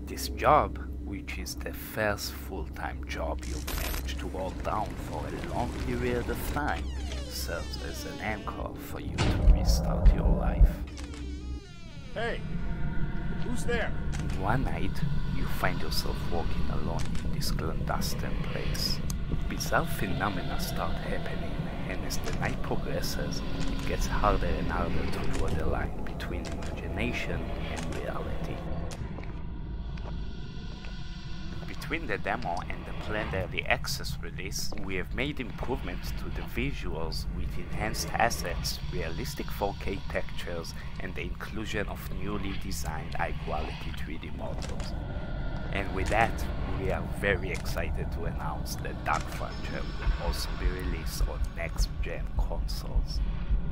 This job, which is the first full-time job you've managed to hold down for a long period of time, serves as an anchor for you to restart your life. Hey, who's there? One night, you find yourself walking alone in this clandestine place. Bizarre phenomena start happening, and as the night progresses, it gets harder and harder to draw the line between imagination and reality. Between the demo and the planned early access release, we have made improvements to the visuals with enhanced assets, realistic 4K textures, and the inclusion of newly designed high-quality 3D models. And with that, we are very excited to announce that Dark Fracture will also be released on next-gen consoles.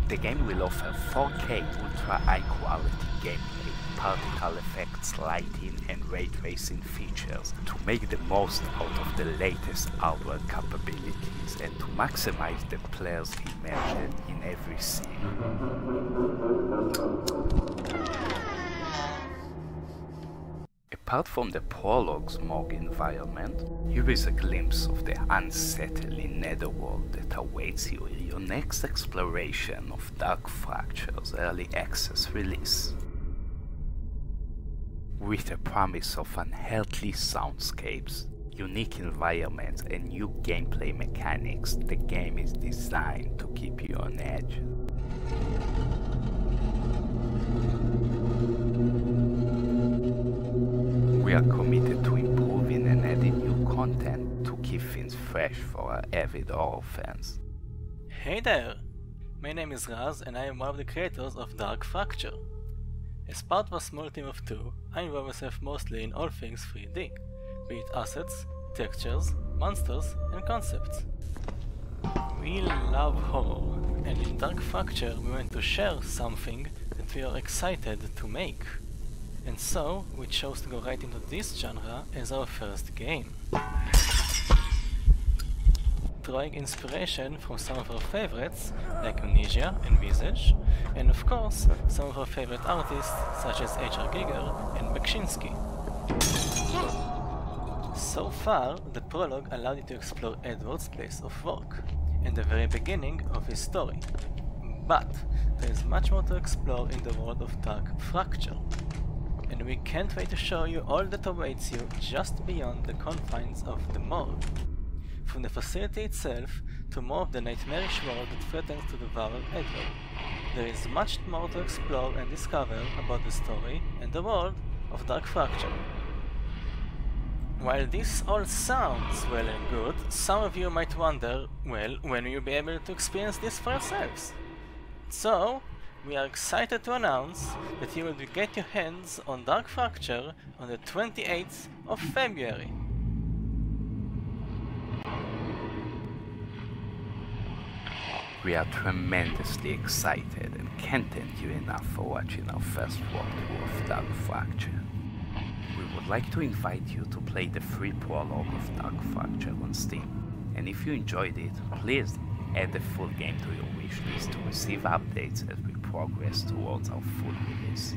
The game will offer 4K ultra-high-quality gameplay, particle effects, lighting, and ray tracing features to make the most out of the latest hardware capabilities and to maximize the player's immersion in every scene. Apart from the prologue's morgue environment, here is a glimpse of the unsettling netherworld that awaits you in your next exploration of Dark Fracture's early access release. With a promise of unearthly soundscapes, unique environments, and new gameplay mechanics, the game is designed to keep you on edge. We are committed to improving and adding new content to keep things fresh for our avid horror fans. Hey there! My name is Raz and I am one of the creators of Dark Fracture. As part of a small team of two, I involve myself mostly in all things 3D, be it assets, textures, monsters, and concepts. We love horror, and in Dark Fracture we want to share something that we are excited to make. And so, we chose to go right into this genre as our first game. Drawing inspiration from some of our favorites, like Amnesia and Visage, and of course, some of our favorite artists such as H.R. Giger and Beksinski. So far, the prologue allowed you to explore Edward's place of work, and the very beginning of his story. But, there is much more to explore in the world of Dark Fracture. And we can't wait to show you all that awaits you just beyond the confines of the morgue. From the facility itself to more of the nightmarish world that threatens to devour Edward. There is much more to explore and discover about the story and the world of Dark Fracture. While this all sounds well and good, some of you might wonder, well, when will you be able to experience this for yourselves? So, we are excited to announce that you will get your hands on Dark Fracture on the 28th of February. We are tremendously excited and can't thank you enough for watching our first walkthrough of Dark Fracture. we would like to invite you to play the free prologue of Dark Fracture on Steam. And if you enjoyed it, please add the full game to your wishlist to receive updates as we progress towards our full release.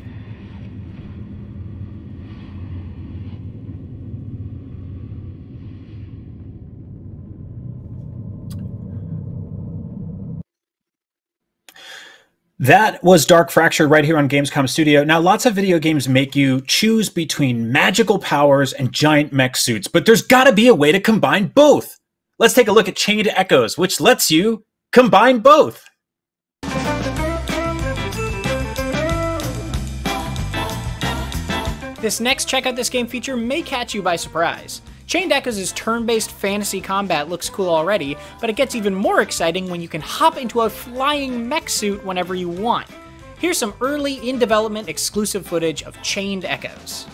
That was Dark Fracture right here on Gamescom Studio. Now, lots of video games make you choose between magical powers and giant mech suits, but there's got to be a way to combine both. Let's take a look at Chained Echoes, which lets you combine both. This next Check Out This Game feature may catch you by surprise. Chained Echoes' turn-based fantasy combat looks cool already, but it gets even more exciting when you can hop into a flying mech suit whenever you want. Here's some early in-development exclusive footage of Chained Echoes.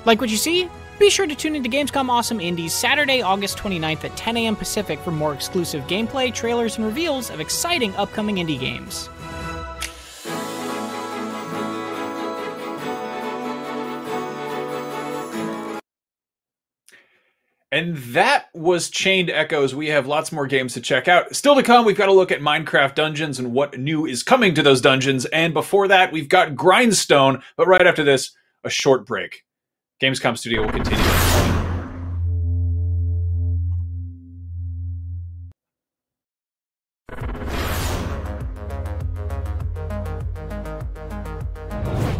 Like what you see? Be sure to tune into Gamescom Awesome Indies Saturday, August 29th at 10 a.m. Pacific for more exclusive gameplay, trailers, and reveals of exciting upcoming indie games. And that was Chained Echoes. We have lots more games to check out. Still to come, we've got to look at Minecraft Dungeons and what new is coming to those dungeons. And before that, we've got Grindstone. But right after this, a short break. Gamescom Studio will continue.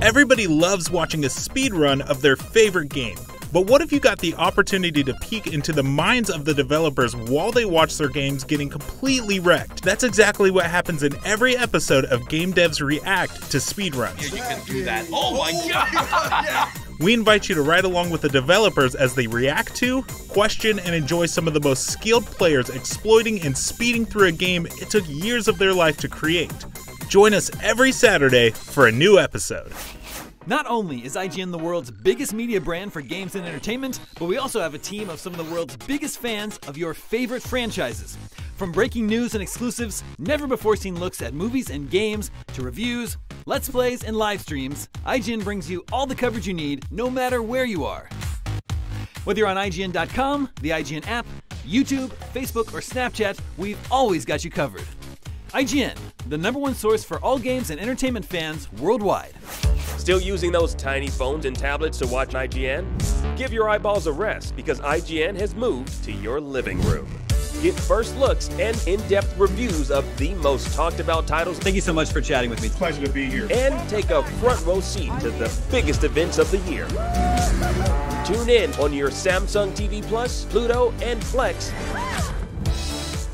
Everybody loves watching a speedrun of their favorite game. But what if you got the opportunity to peek into the minds of the developers while they watch their games getting completely wrecked? That's exactly what happens in every episode of Game Devs React to speedruns. Yeah, you can do that. Oh my god! We invite you to ride along with the developers as they react to, question, and enjoy some of the most skilled players exploiting and speeding through a game it took years of their life to create. Join us every Saturday for a new episode. Not only is IGN the world's biggest media brand for games and entertainment, but we also have a team of some of the world's biggest fans of your favorite franchises. From breaking news and exclusives, never-before-seen looks at movies and games, to reviews, let's plays, and live streams, IGN brings you all the coverage you need, no matter where you are. Whether you're on IGN.com, the IGN app, YouTube, Facebook, or Snapchat, we've always got you covered. IGN, the #1 source for all games and entertainment fans worldwide. Still using those tiny phones and tablets to watch IGN? Give your eyeballs a rest because IGN has moved to your living room. Get first looks and in-depth reviews of the most talked about titles. Thank you so much for chatting with me. Pleasure to be here. And take a front row seat to the biggest events of the year. Tune in on your Samsung TV Plus, Pluto, and Flex,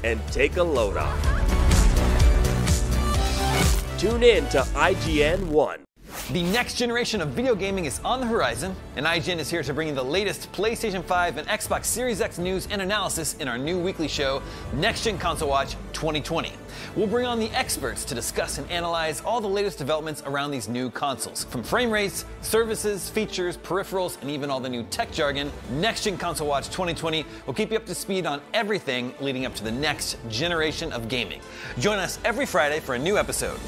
and take a load off. Tune in to IGN 1. The next generation of video gaming is on the horizon, and IGN is here to bring you the latest PlayStation 5 and Xbox Series X news and analysis in our new weekly show, Next Gen Console Watch 2020. We'll bring on the experts to discuss and analyze all the latest developments around these new consoles. From frame rates, services, features, peripherals, and even all the new tech jargon, Next Gen Console Watch 2020 will keep you up to speed on everything leading up to the next generation of gaming. Join us every Friday for a new episode.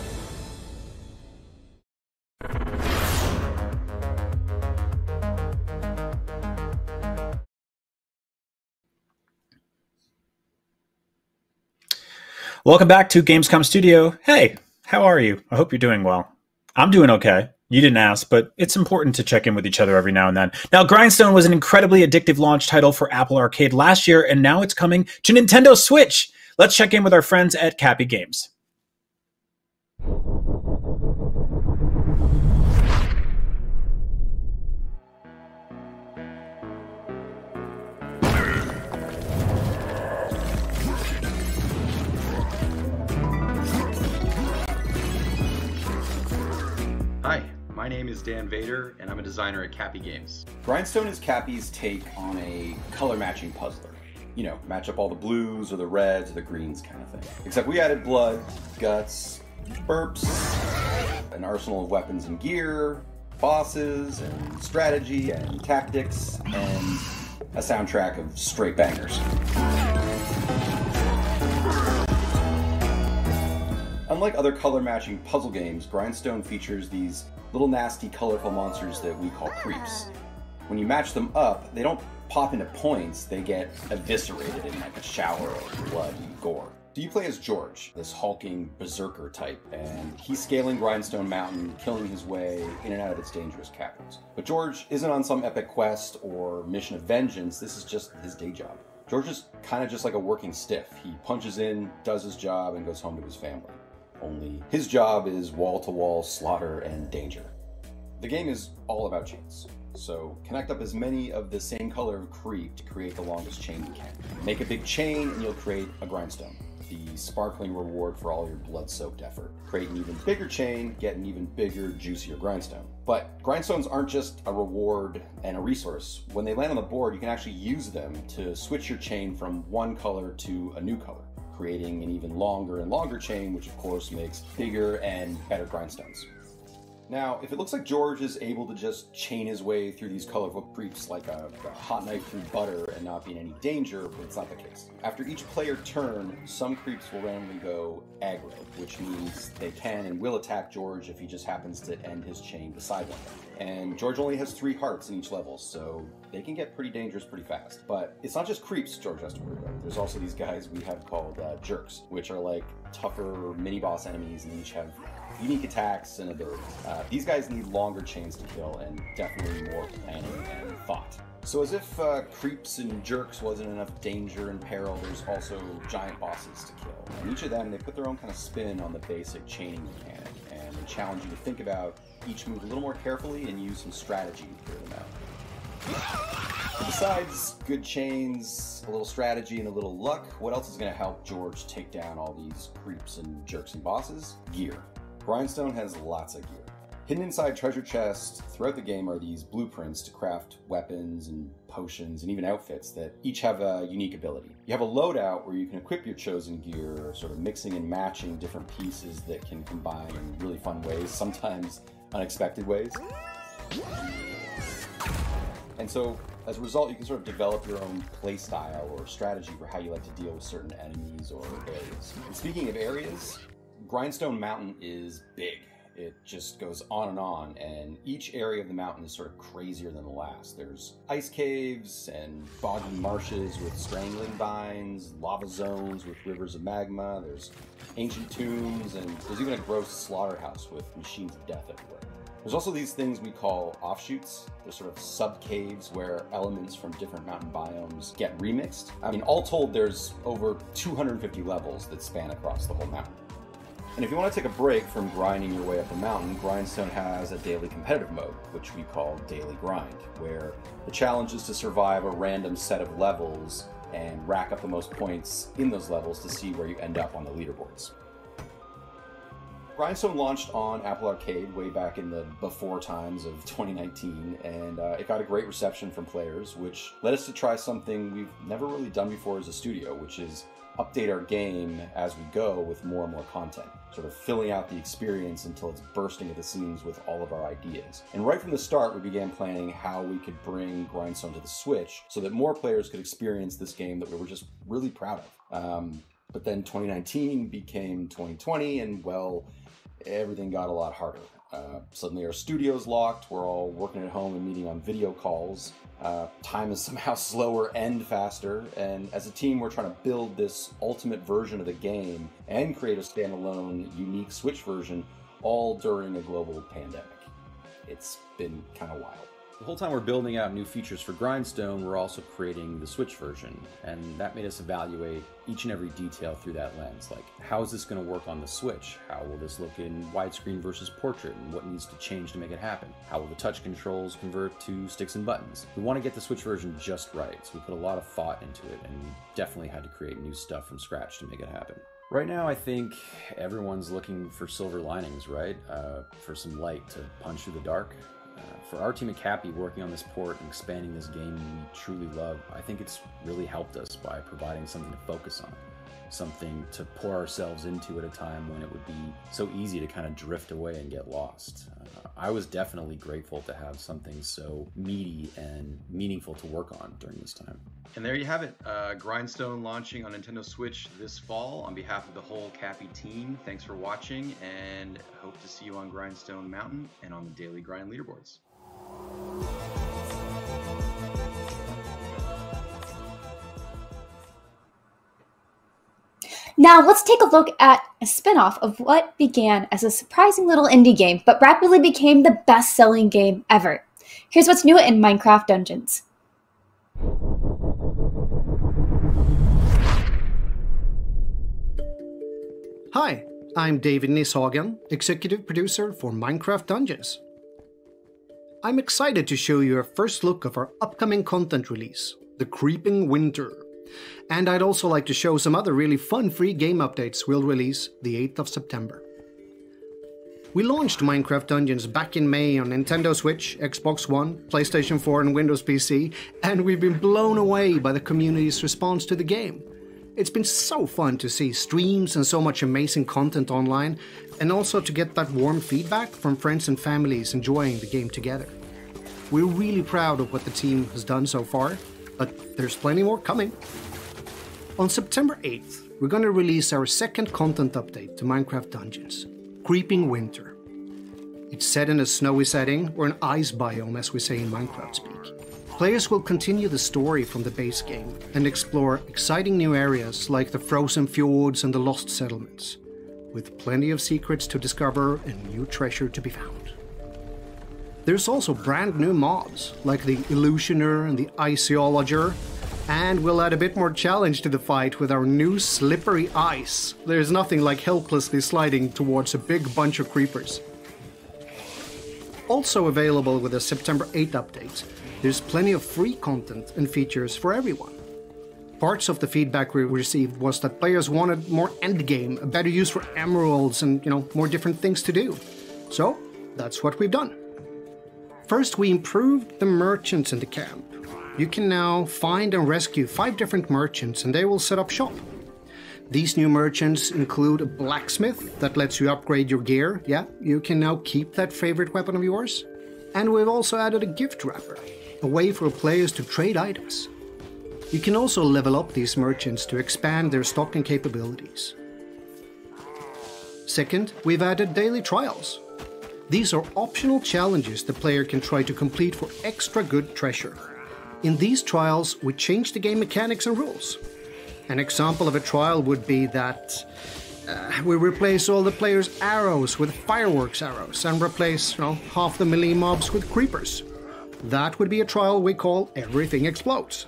Welcome back to Gamescom Studio. Hey, how are you? I hope you're doing well. I'm doing okay. You didn't ask, but it's important to check in with each other every now and then. Now, Grindstone was an incredibly addictive launch title for Apple Arcade last year, and now it's coming to Nintendo Switch. Let's check in with our friends at Cappy Games. Hi, my name is Dan Vader, and I'm a designer at Cappy Games. Grindstone is Cappy's take on a color matching puzzler. You know, match up all the blues or the reds or the greens kind of thing. Except we added blood, guts, burps, an arsenal of weapons and gear, bosses, and strategy, and tactics, and a soundtrack of straight bangers. Unlike other color matching puzzle games, Grindstone features these little nasty colorful monsters that we call creeps. When you match them up, they don't pop into points, they get eviscerated in like a shower of blood and gore. So you play as George, this hulking berserker type, and he's scaling Grindstone Mountain, killing his way in and out of its dangerous caverns. But George isn't on some epic quest or mission of vengeance, this is just his day job. George is kind of just like a working stiff. He punches in, does his job, and goes home to his family. Only his job is wall-to-wall slaughter and danger. The game is all about chains, so connect up as many of the same color of creep to create the longest chain you can. Make a big chain and you'll create a grindstone, the sparkling reward for all your blood-soaked effort. Create an even bigger chain, get an even bigger, juicier grindstone. But grindstones aren't just a reward and a resource. When they land on the board, you can actually use them to switch your chain from one color to a new color, creating an even longer and longer chain, which of course makes bigger and better grindstones. Now, if it looks like George is able to just chain his way through these colorful creeps like a hot knife through butter and not be in any danger, but it's not the case. After each player turn, some creeps will randomly go aggro, which means they can and will attack George if he just happens to end his chain beside one. And George only has 3 hearts in each level, so they can get pretty dangerous pretty fast. But it's not just creeps George has to worry about. There's also these guys we have called jerks, which are like tougher mini-boss enemies and each have unique attacks and abilities. These guys need longer chains to kill and definitely more planning and thought. So as if creeps and jerks wasn't enough danger and peril, there's also giant bosses to kill. And each of them, they put their own kind of spin on the basic chaining mechanic, and they challenge you to think about each move a little more carefully and use some strategy to clear them out. But besides good chains, a little strategy, and a little luck, what else is going to help George take down all these creeps and jerks and bosses? Gear. Grindstone has lots of gear. Hidden inside treasure chests throughout the game are these blueprints to craft weapons and potions and even outfits that each have a unique ability. You have a loadout where you can equip your chosen gear, sort of mixing and matching different pieces that can combine in really fun ways, sometimes unexpected ways. And so, as a result, you can sort of develop your own play style or strategy for how you like to deal with certain enemies or areas. And speaking of areas, Grindstone Mountain is big. It just goes on, and each area of the mountain is sort of crazier than the last. There's ice caves and boggy marshes with strangling vines, lava zones with rivers of magma, there's ancient tombs, and there's even a gross slaughterhouse with machines of death everywhere. There's also these things we call offshoots. They're sort of sub-caves where elements from different mountain biomes get remixed. I mean, all told, there's over 250 levels that span across the whole mountain. And if you want to take a break from grinding your way up the mountain, Grindstone has a daily competitive mode, which we call Daily Grind, where the challenge is to survive a random set of levels and rack up the most points in those levels to see where you end up on the leaderboards. Grindstone launched on Apple Arcade way back in the before times of 2019, and it got a great reception from players, which led us to try something we've never really done before as a studio, which is update our game as we go with more and more content, sort of filling out the experience until it's bursting at the seams with all of our ideas. And right from the start, we began planning how we could bring Grindstone to the Switch so that more players could experience this game that we were just really proud of. But then 2019 became 2020, and well, everything got a lot harder. Suddenly our studio's locked, we're all working at home and meeting on video calls. Time is somehow slower and faster, and as a team we're trying to build this ultimate version of the game and create a standalone, unique Switch version, all during a global pandemic. It's been kind of wild. The whole time we're building out new features for Grindstone, we're also creating the Switch version, and that made us evaluate each and every detail through that lens. Like, how is this going to work on the Switch? How will this look in widescreen versus portrait, and what needs to change to make it happen? How will the touch controls convert to sticks and buttons? We want to get the Switch version just right, so we put a lot of thought into it, and definitely had to create new stuff from scratch to make it happen. Right now, I think everyone's looking for silver linings, right? For some light to punch through the dark. For our team at Cappy working on this port and expanding this game we truly love, I think it's really helped us by providing something to focus on, something to pour ourselves into at a time when it would be so easy to kind of drift away and get lost. I was definitely grateful to have something so meaty and meaningful to work on during this time. And there you have it, Grindstone launching on Nintendo Switch this fall. On behalf of the whole Cappy team, thanks for watching, and hope to see you on Grindstone Mountain and on the Daily Grind leaderboards. Now let's take a look at a spin-off of what began as a surprising little indie game, but rapidly became the best-selling game ever. Here's what's new in Minecraft Dungeons. Hi, I'm David Nishagen, executive producer for Minecraft Dungeons. I'm excited to show you a first look of our upcoming content release, The Creeping Winter. And I'd also like to show some other really fun free game updates we'll release the 8th of September. We launched Minecraft Dungeons back in May on Nintendo Switch, Xbox One, PlayStation 4 and Windows PC, and we've been blown away by the community's response to the game. It's been so fun to see streams and so much amazing content online, and also to get that warm feedback from friends and families enjoying the game together. We're really proud of what the team has done so far, but there's plenty more coming. On September 8th, we're going to release our second content update to Minecraft Dungeons, Creeping Winter. It's set in a snowy setting, or an ice biome as we say in Minecraft speak. Players will continue the story from the base game and explore exciting new areas like the frozen fjords and the lost settlements, with plenty of secrets to discover and new treasure to be found. There's also brand new mobs like the Illusioner and the Iceologer, and we'll add a bit more challenge to the fight with our new Slippery Ice. There's nothing like helplessly sliding towards a big bunch of creepers. Also available with the September 8th update, there's plenty of free content and features for everyone. Parts of the feedback we received was that players wanted more endgame, a better use for emeralds, and more different things to do. So that's what we've done. First, we improved the merchants in the camp. You can now find and rescue 5 different merchants, and they will set up shop. These new merchants include a blacksmith that lets you upgrade your gear. Yeah, you can now keep that favorite weapon of yours. And we've also added a gift wrapper, a way for players to trade items. You can also level up these merchants to expand their stock and capabilities. Second, we've added daily trials. These are optional challenges the player can try to complete for extra good treasure. In these trials, we change the game mechanics and rules. An example of a trial would be that we replace all the players' arrows with fireworks arrows and replace half the melee mobs with creepers. That would be a trial we call Everything Explodes.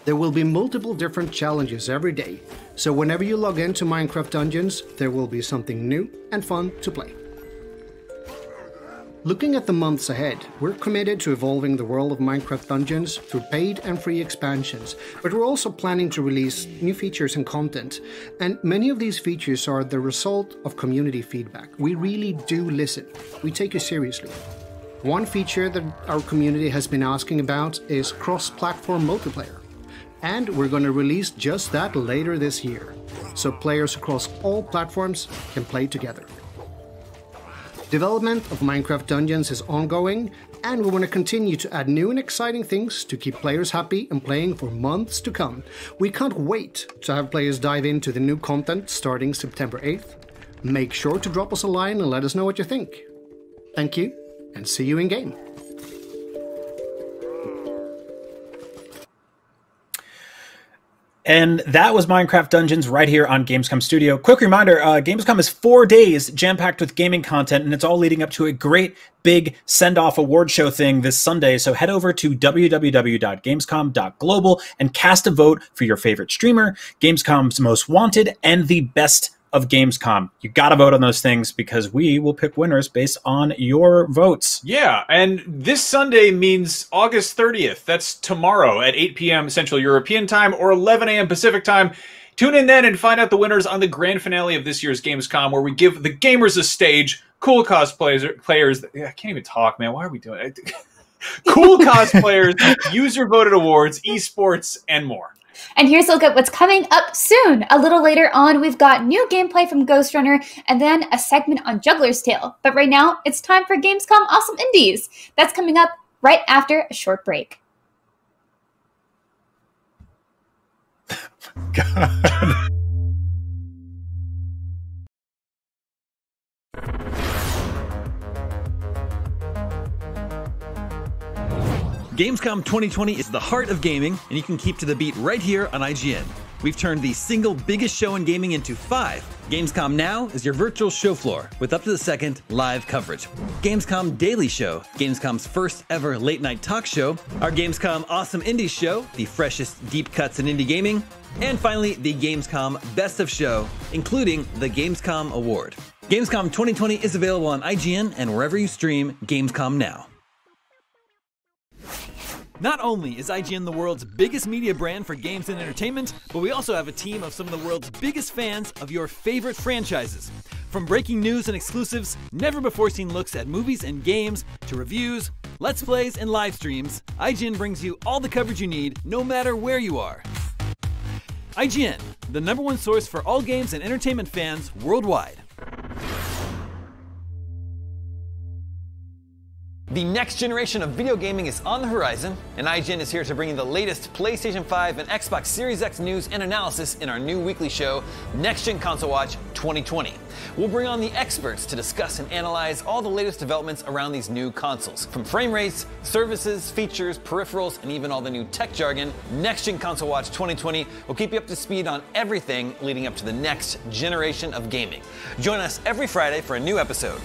There will be multiple different challenges every day, so whenever you log into Minecraft Dungeons, there will be something new and fun to play. Looking at the months ahead, we're committed to evolving the world of Minecraft Dungeons through paid and free expansions, but we're also planning to release new features and content, and many of these features are the result of community feedback. We really do listen. We take you seriously. One feature that our community has been asking about is cross-platform multiplayer, and we're going to release just that later this year, so players across all platforms can play together. Development of Minecraft Dungeons is ongoing, and we want to continue to add new and exciting things to keep players happy and playing for months to come. We can't wait to have players dive into the new content starting September 8th. Make sure to drop us a line and let us know what you think. Thank you, and see you in game. And that was Minecraft Dungeons right here on Gamescom Studio. Quick reminder, Gamescom is 4 days jam-packed with gaming content, and it's all leading up to a great big send-off award show thing this Sunday. So head over to www.gamescom.global and cast a vote for your favorite streamer, Gamescom's most wanted, and the best of Gamescom. You gotta vote on those things because we will pick winners based on your votes. Yeah, and this Sunday means August 30th. That's tomorrow at 8 p.m. Central European Time or 11 a.m. Pacific Time. Tune in then and find out the winners on the grand finale of this year's Gamescom, where we give the gamers a stage, cool cosplayers. I can't even talk, man. Why are we doing it? Cool cosplayers, user-voted awards, esports, and more. And here's a look at what's coming up soon. A little later on, we've got new gameplay from Ghost Runner and then a segment on Juggler's Tale. But right now, it's time for Gamescom Awesome Indies. That's coming up right after a short break. God. Gamescom 2020 is the heart of gaming, and you can keep to the beat right here on IGN. We've turned the single biggest show in gaming into 5. Gamescom Now is your virtual show floor with up to the second live coverage. Gamescom Daily Show, Gamescom's first ever late night talk show. Our Gamescom Awesome Indies show, the freshest deep cuts in indie gaming. And finally, the Gamescom Best of Show, including the Gamescom Award. Gamescom 2020 is available on IGN and wherever you stream Gamescom Now. Not only is IGN the world's biggest media brand for games and entertainment, but we also have a team of some of the world's biggest fans of your favorite franchises. From breaking news and exclusives, never-before-seen looks at movies and games, to reviews, let's plays, and live streams, IGN brings you all the coverage you need, no matter where you are. IGN, the #1 source for all games and entertainment fans worldwide. The next generation of video gaming is on the horizon, and IGN is here to bring you the latest PlayStation 5 and Xbox Series X news and analysis in our new weekly show, Next Gen Console Watch 2020. We'll bring on the experts to discuss and analyze all the latest developments around these new consoles. From frame rates, services, features, peripherals, and even all the new tech jargon, Next Gen Console Watch 2020 will keep you up to speed on everything leading up to the next generation of gaming. Join us every Friday for a new episode.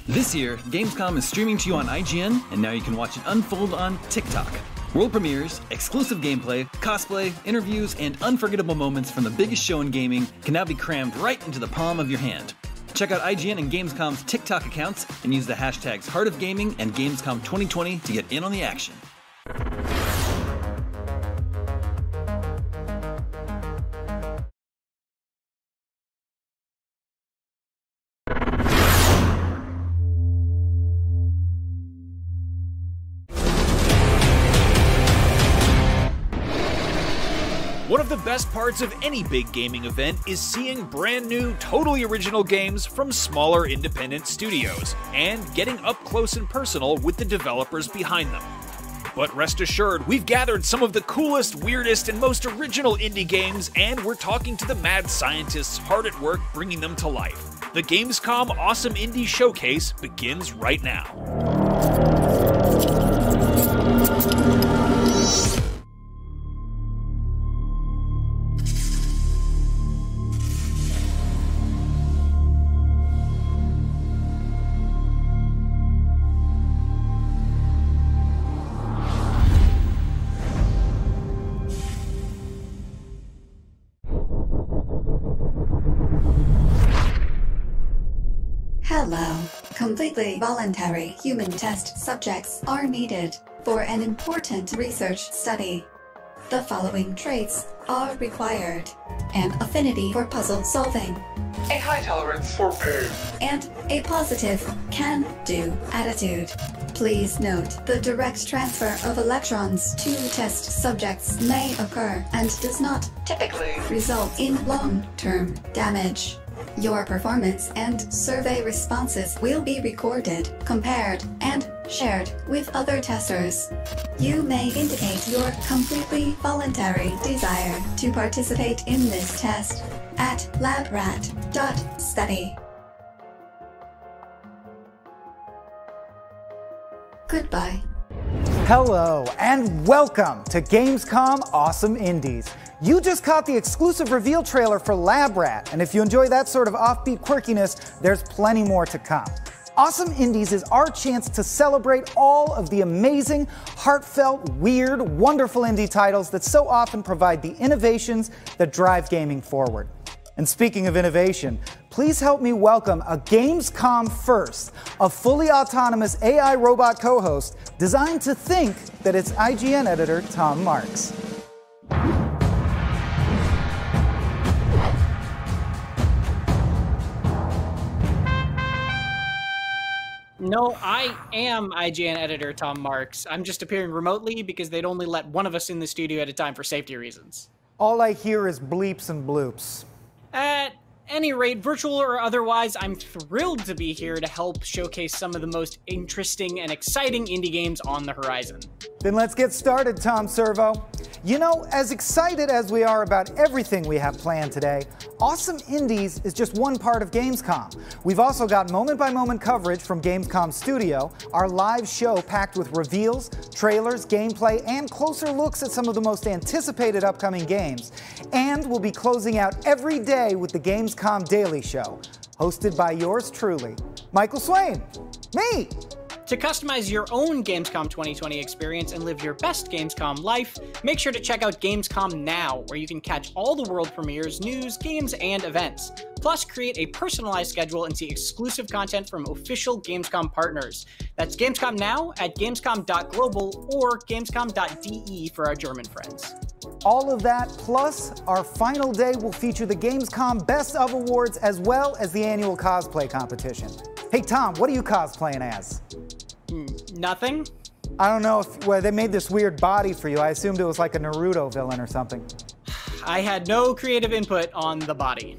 This year, Gamescom is streaming to you on IGN, and now you can watch it unfold on TikTok. World premieres, exclusive gameplay, cosplay, interviews, and unforgettable moments from the biggest show in gaming can now be crammed right into the palm of your hand. Check out IGN and Gamescom's TikTok accounts and use the hashtags Heart of Gaming and Gamescom 2020 to get in on the action. One of the best parts of any big gaming event is seeing brand new, totally original games from smaller independent studios, and getting up close and personal with the developers behind them. But rest assured, we've gathered some of the coolest, weirdest, and most original indie games, and we're talking to the mad scientists hard at work bringing them to life. The Gamescom Awesome Indie Showcase begins right now. Hello. Completely voluntary human test subjects are needed for an important research study. The following traits are required: an affinity for puzzle solving, A high tolerance for pain, and a positive can-do attitude. Please note, the direct transfer of electrons to test subjects may occur and does not typically result in long-term damage. Your performance and survey responses will be recorded, compared, and shared with other testers. You may indicate your completely voluntary desire to participate in this test at labrat.study. Goodbye. Hello, and welcome to Gamescom Awesome Indies. You just caught the exclusive reveal trailer for Lab Rat, and if you enjoy that sort of offbeat quirkiness, there's plenty more to come. Awesome Indies is our chance to celebrate all of the amazing, heartfelt, weird, wonderful indie titles that so often provide the innovations that drive gaming forward. And speaking of innovation, please help me welcome a Gamescom first, a fully autonomous AI robot co-host designed to think that it's IGN editor Tom Marks. No, I am IGN editor Tom Marks. I'm just appearing remotely because they'd only let one of us in the studio at a time for safety reasons. All I hear is bleeps and bloops. At any rate, virtual or otherwise, I'm thrilled to be here to help showcase some of the most interesting and exciting indie games on the horizon. Then let's get started, Tom Servo. You know, as excited as we are about everything we have planned today, Awesome Indies is just one part of Gamescom. We've also got moment-by-moment coverage from Gamescom Studio, our live show packed with reveals, trailers, gameplay, and closer looks at some of the most anticipated upcoming games. And we'll be closing out every day with the Gamescom Daily Show, hosted by yours truly, Michael Swain. Me! To customize your own Gamescom 2020 experience and live your best Gamescom life, make sure to check out Gamescom Now, where you can catch all the world premieres, news, games, and events. Plus, create a personalized schedule and see exclusive content from official Gamescom partners. That's Gamescom Now at gamescom.global or gamescom.de for our German friends. All of that, plus our final day will feature the Gamescom Best of Awards as well as the annual cosplay competition. Hey Tom, what are you cosplaying as? Nothing. I don't know if, well, they made this weird body for you. I assumed it was like a Naruto villain or something. I had no creative input on the body.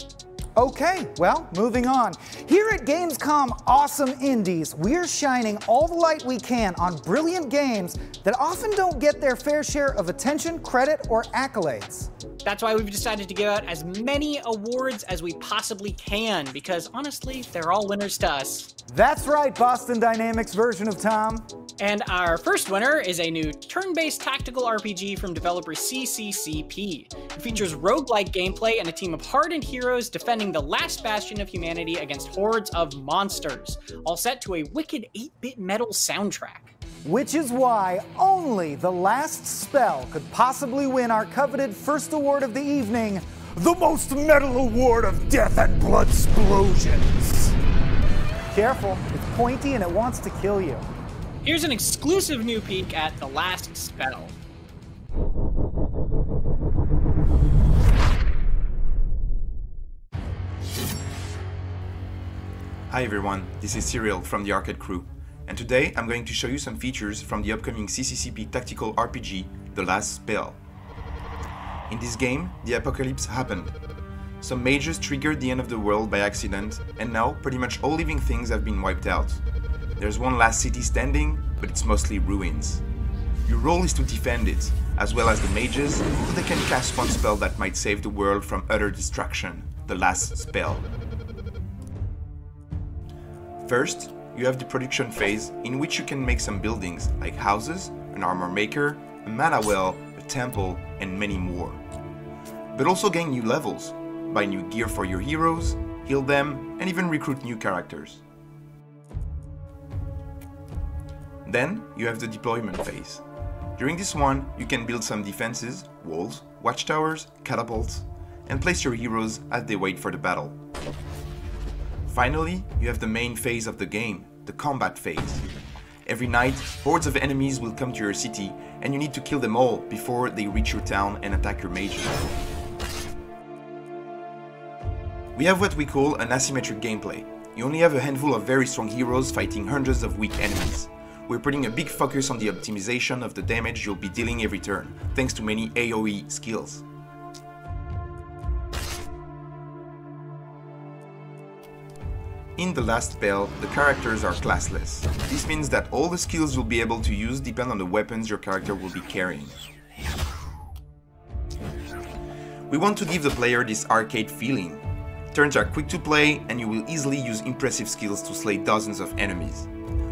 Okay, well, moving on. Here at Gamescom Awesome Indies, we're shining all the light we can on brilliant games that often don't get their fair share of attention, credit, or accolades. That's why we've decided to give out as many awards as we possibly can, because honestly, they're all winners to us. That's right, Boston Dynamics version of Tom. And our first winner is a new turn-based tactical RPG from developer CCCP. It features roguelike gameplay and a team of hardened heroes defending the last bastion of humanity against hordes of monsters, all set to a wicked 8-bit metal soundtrack. Which is why only The Last Spell could possibly win our coveted first award of the evening, the Most Metal Award of Death and Bloodsplosions. Careful, it's pointy and it wants to kill you. Here's an exclusive new peek at The Last Spell. Hi everyone, this is Cyril from the Arcade Crew, and today I'm going to show you some features from the upcoming CCCP tactical RPG, The Last Spell. In this game, the apocalypse happened. Some mages triggered the end of the world by accident, and now pretty much all living things have been wiped out. There's one last city standing, but it's mostly ruins. Your role is to defend it, as well as the mages, so they can cast one spell that might save the world from utter destruction, The Last Spell. First, you have the production phase, in which you can make some buildings, like houses, an armor maker, a mana well, a temple, and many more. But also gain new levels, buy new gear for your heroes, heal them, and even recruit new characters. Then, you have the deployment phase. During this one, you can build some defenses, walls, watchtowers, catapults, and place your heroes as they wait for the battle. Finally, you have the main phase of the game, the combat phase. Every night, hordes of enemies will come to your city, and you need to kill them all before they reach your town and attack your mages. We have what we call an asymmetric gameplay. You only have a handful of very strong heroes fighting hundreds of weak enemies. We're putting a big focus on the optimization of the damage you'll be dealing every turn, thanks to many AoE skills. In the last spell, the characters are classless. This means that all the skills you'll be able to use depend on the weapons your character will be carrying. We want to give the player this arcade feeling. Turns are quick to play, and you will easily use impressive skills to slay dozens of enemies.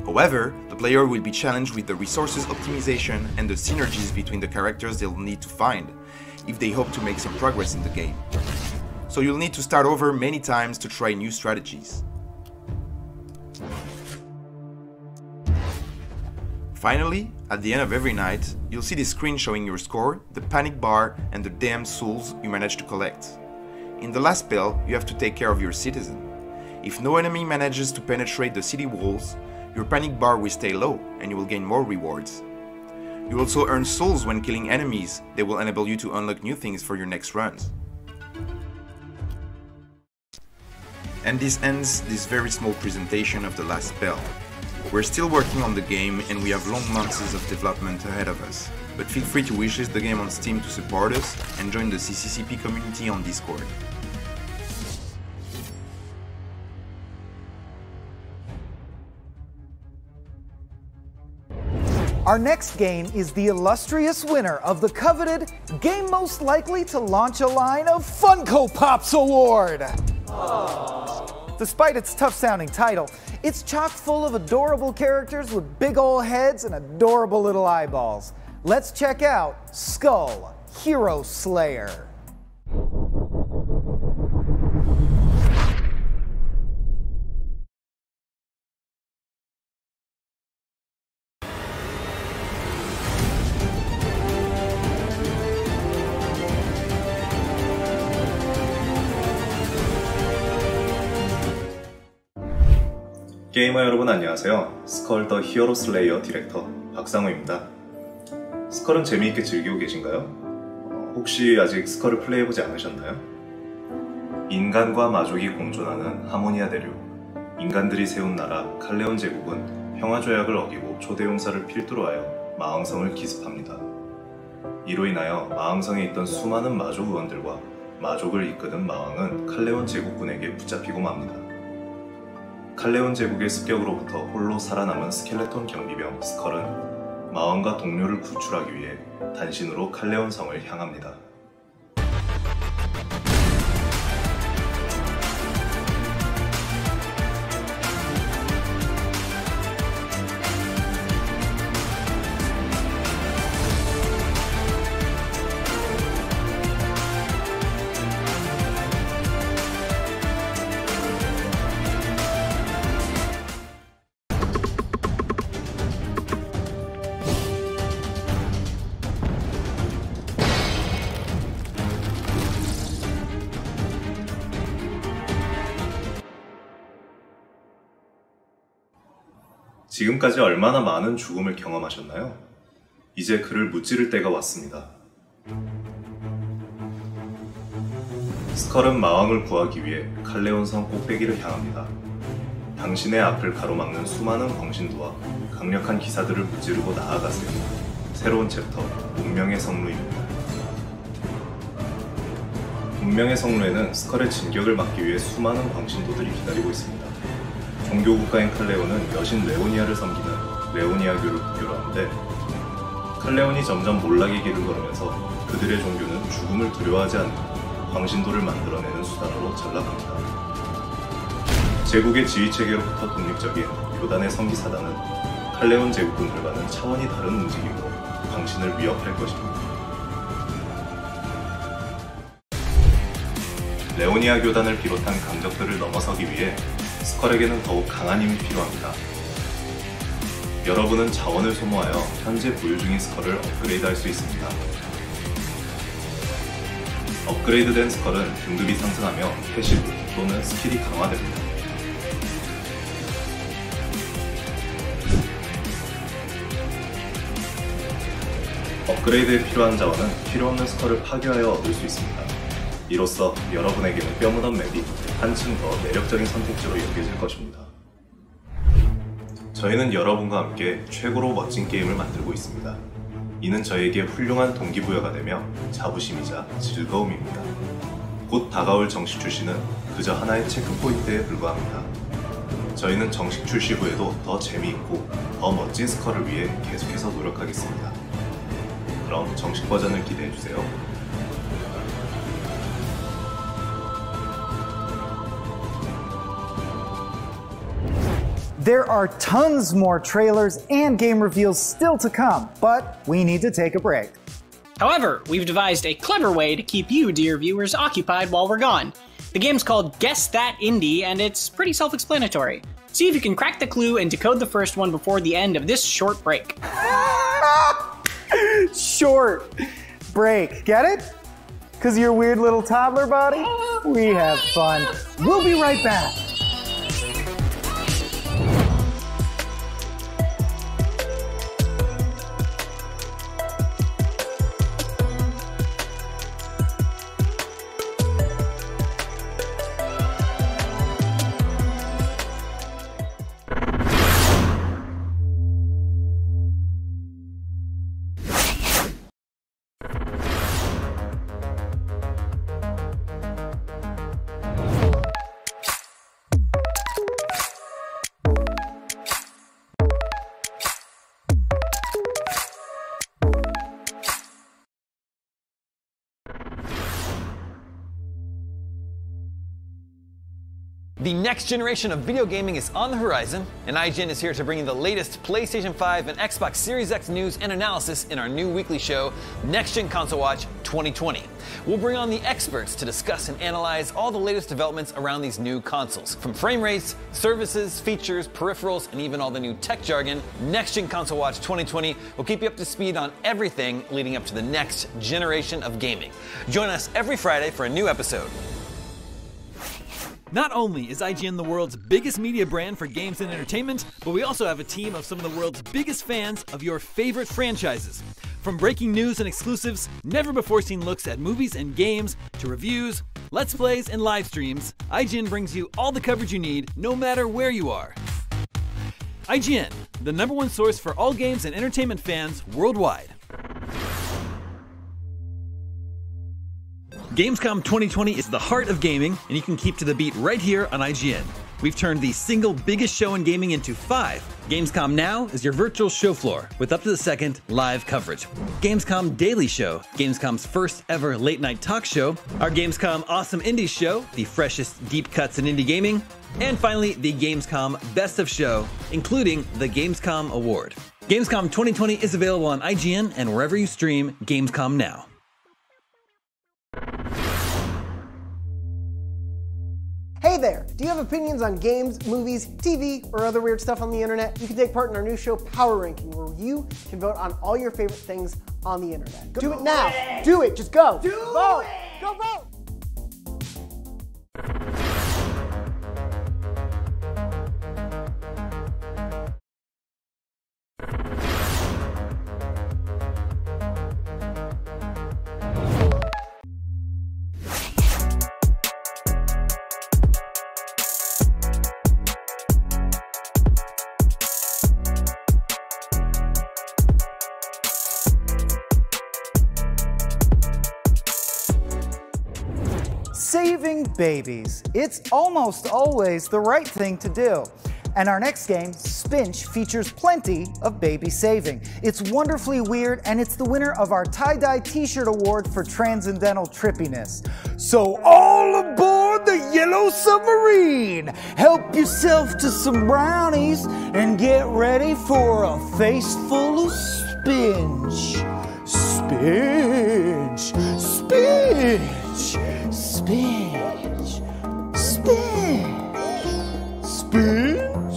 However, the player will be challenged with the resources optimization and the synergies between the characters they'll need to find, if they hope to make some progress in the game. So you'll need to start over many times to try new strategies. Finally, at the end of every night, you'll see this screen showing your score, the panic bar, and the damned souls you managed to collect. In the last spell, you have to take care of your citizen. If no enemy manages to penetrate the city walls, your panic bar will stay low, and you will gain more rewards. You also earn souls when killing enemies. They will enable you to unlock new things for your next runs. And this ends this very small presentation of the last spell. We're still working on the game, and we have long months of development ahead of us, but feel free to wishlist the game on Steam to support us and join the CCCP community on Discord. Our next game is the illustrious winner of the coveted Game Most Likely to Launch a Line of Funko Pops Award! Despite its tough-sounding title, it's chock full of adorable characters with big ol' heads and adorable little eyeballs. Let's check out Skull Hero Slayer. 게이머 여러분 안녕하세요. 스컬 더 히어로 슬레이어 디렉터 박상우입니다. 스컬은 재미있게 즐기고 계신가요? 혹시 아직 스컬을 플레이해보지 않으셨나요? 인간과 마족이 공존하는 하모니아 대륙, 인간들이 세운 나라 칼레온 제국은 평화조약을 어기고 초대용사를 필두로 하여 마왕성을 기습합니다. 이로 인하여 마왕성에 있던 수많은 마족 의원들과 마족을 이끄는 마왕은 칼레온 제국군에게 붙잡히고 맙니다. 칼레온 제국의 습격으로부터 홀로 살아남은 스켈레톤 경비병 스컬은 마왕과 동료를 구출하기 위해 단신으로 칼레온 성을 향합니다. 지금까지 얼마나 많은 죽음을 경험하셨나요? 이제 그를 무찌를 때가 왔습니다. 스컬은 마왕을 구하기 위해 칼레온 성 꼭대기를 향합니다. 당신의 앞을 가로막는 수많은 광신도와 강력한 기사들을 무찌르고 나아가세요. 새로운 챕터, 운명의 성루입니다. 운명의 성루에는 스컬의 진격을 막기 위해 수많은 광신도들이 기다리고 있습니다. 종교국가인 칼레온은 여신 레오니아를 섬기는 레오니아교를 국교로 하는데 칼레온이 점점 몰락의 길을 걸으면서 그들의 종교는 죽음을 두려워하지 않는 광신도를 만들어내는 수단으로 전락합니다. 제국의 지휘체계로부터 독립적인 요단의 성기사단은 칼레온 제국군들과는 차원이 다른 움직임으로 광신을 위협할 것입니다. 레오니아 교단을 비롯한 강적들을 넘어서기 위해 스컬에게는 더욱 강한 힘이 필요합니다. 여러분은 자원을 소모하여 현재 보유 중인 스컬을 업그레이드할 수 있습니다. 업그레이드된 스컬은 등급이 상승하며 패시브 또는 스킬이 강화됩니다. 업그레이드에 필요한 자원은 필요없는 스컬을 파괴하여 얻을 수 있습니다. 이로써 여러분에게는 뼈묻은 맵이 한층 더 매력적인 선택지로 여겨질 것입니다. 저희는 여러분과 함께 최고로 멋진 게임을 만들고 있습니다. 이는 저에게 훌륭한 동기부여가 되며 자부심이자 즐거움입니다. 곧 다가올 정식 출시는 그저 하나의 체크포인트에 불과합니다. 저희는 정식 출시 후에도 더 재미있고 더 멋진 스컬을 위해 계속해서 노력하겠습니다. 그럼 정식 버전을 기대해주세요. There are tons more trailers and game reveals still to come, but we need to take a break. However, we've devised a clever way to keep you, dear viewers, occupied while we're gone. The game's called Guess That Indie, and it's pretty self-explanatory. See if you can crack the clue and decode the first one before the end of this short break. Short break, get it? 'Cause your weird little toddler body? We have fun. We'll be right back. The next generation of video gaming is on the horizon, and IGN is here to bring you the latest PlayStation 5 and Xbox Series X news and analysis in our new weekly show, Next Gen Console Watch 2020. We'll bring on the experts to discuss and analyze all the latest developments around these new consoles. From frame rates, services, features, peripherals, and even all the new tech jargon, Next Gen Console Watch 2020 will keep you up to speed on everything leading up to the next generation of gaming. Join us every Friday for a new episode. Not only is IGN the world's biggest media brand for games and entertainment, but we also have a team of some of the world's biggest fans of your favorite franchises. From breaking news and exclusives, never-before-seen looks at movies and games, to reviews, let's plays, and live streams, IGN brings you all the coverage you need, no matter where you are. IGN, the #1 source for all games and entertainment fans worldwide. Gamescom 2020 is the heart of gaming, and you can keep to the beat right here on IGN. We've turned the single biggest show in gaming into 5. Gamescom Now is your virtual show floor with up-to-the-second live coverage. Gamescom Daily Show, Gamescom's first ever late-night talk show. Our Gamescom Awesome Indies show, the freshest deep cuts in indie gaming. And finally, the Gamescom Best of Show, including the Gamescom Award. Gamescom 2020 is available on IGN and wherever you stream Gamescom Now. Hey there! Do you have opinions on games, movies, TV, or other weird stuff on the internet? You can take part in our new show, Power Ranking, where you can vote on all your favorite things on the internet. Do it now! Do it! Just go! Vote! Go vote! Saving babies. It's almost always the right thing to do. And our next game, Spinch, features plenty of baby saving. It's wonderfully weird, and it's the winner of our tie-dye t-shirt award for transcendental trippiness. So all aboard the Yellow Submarine! Help yourself to some brownies and get ready for a face full of spinch. Spinch! Spinch! Spinch! Spinch! Spinch!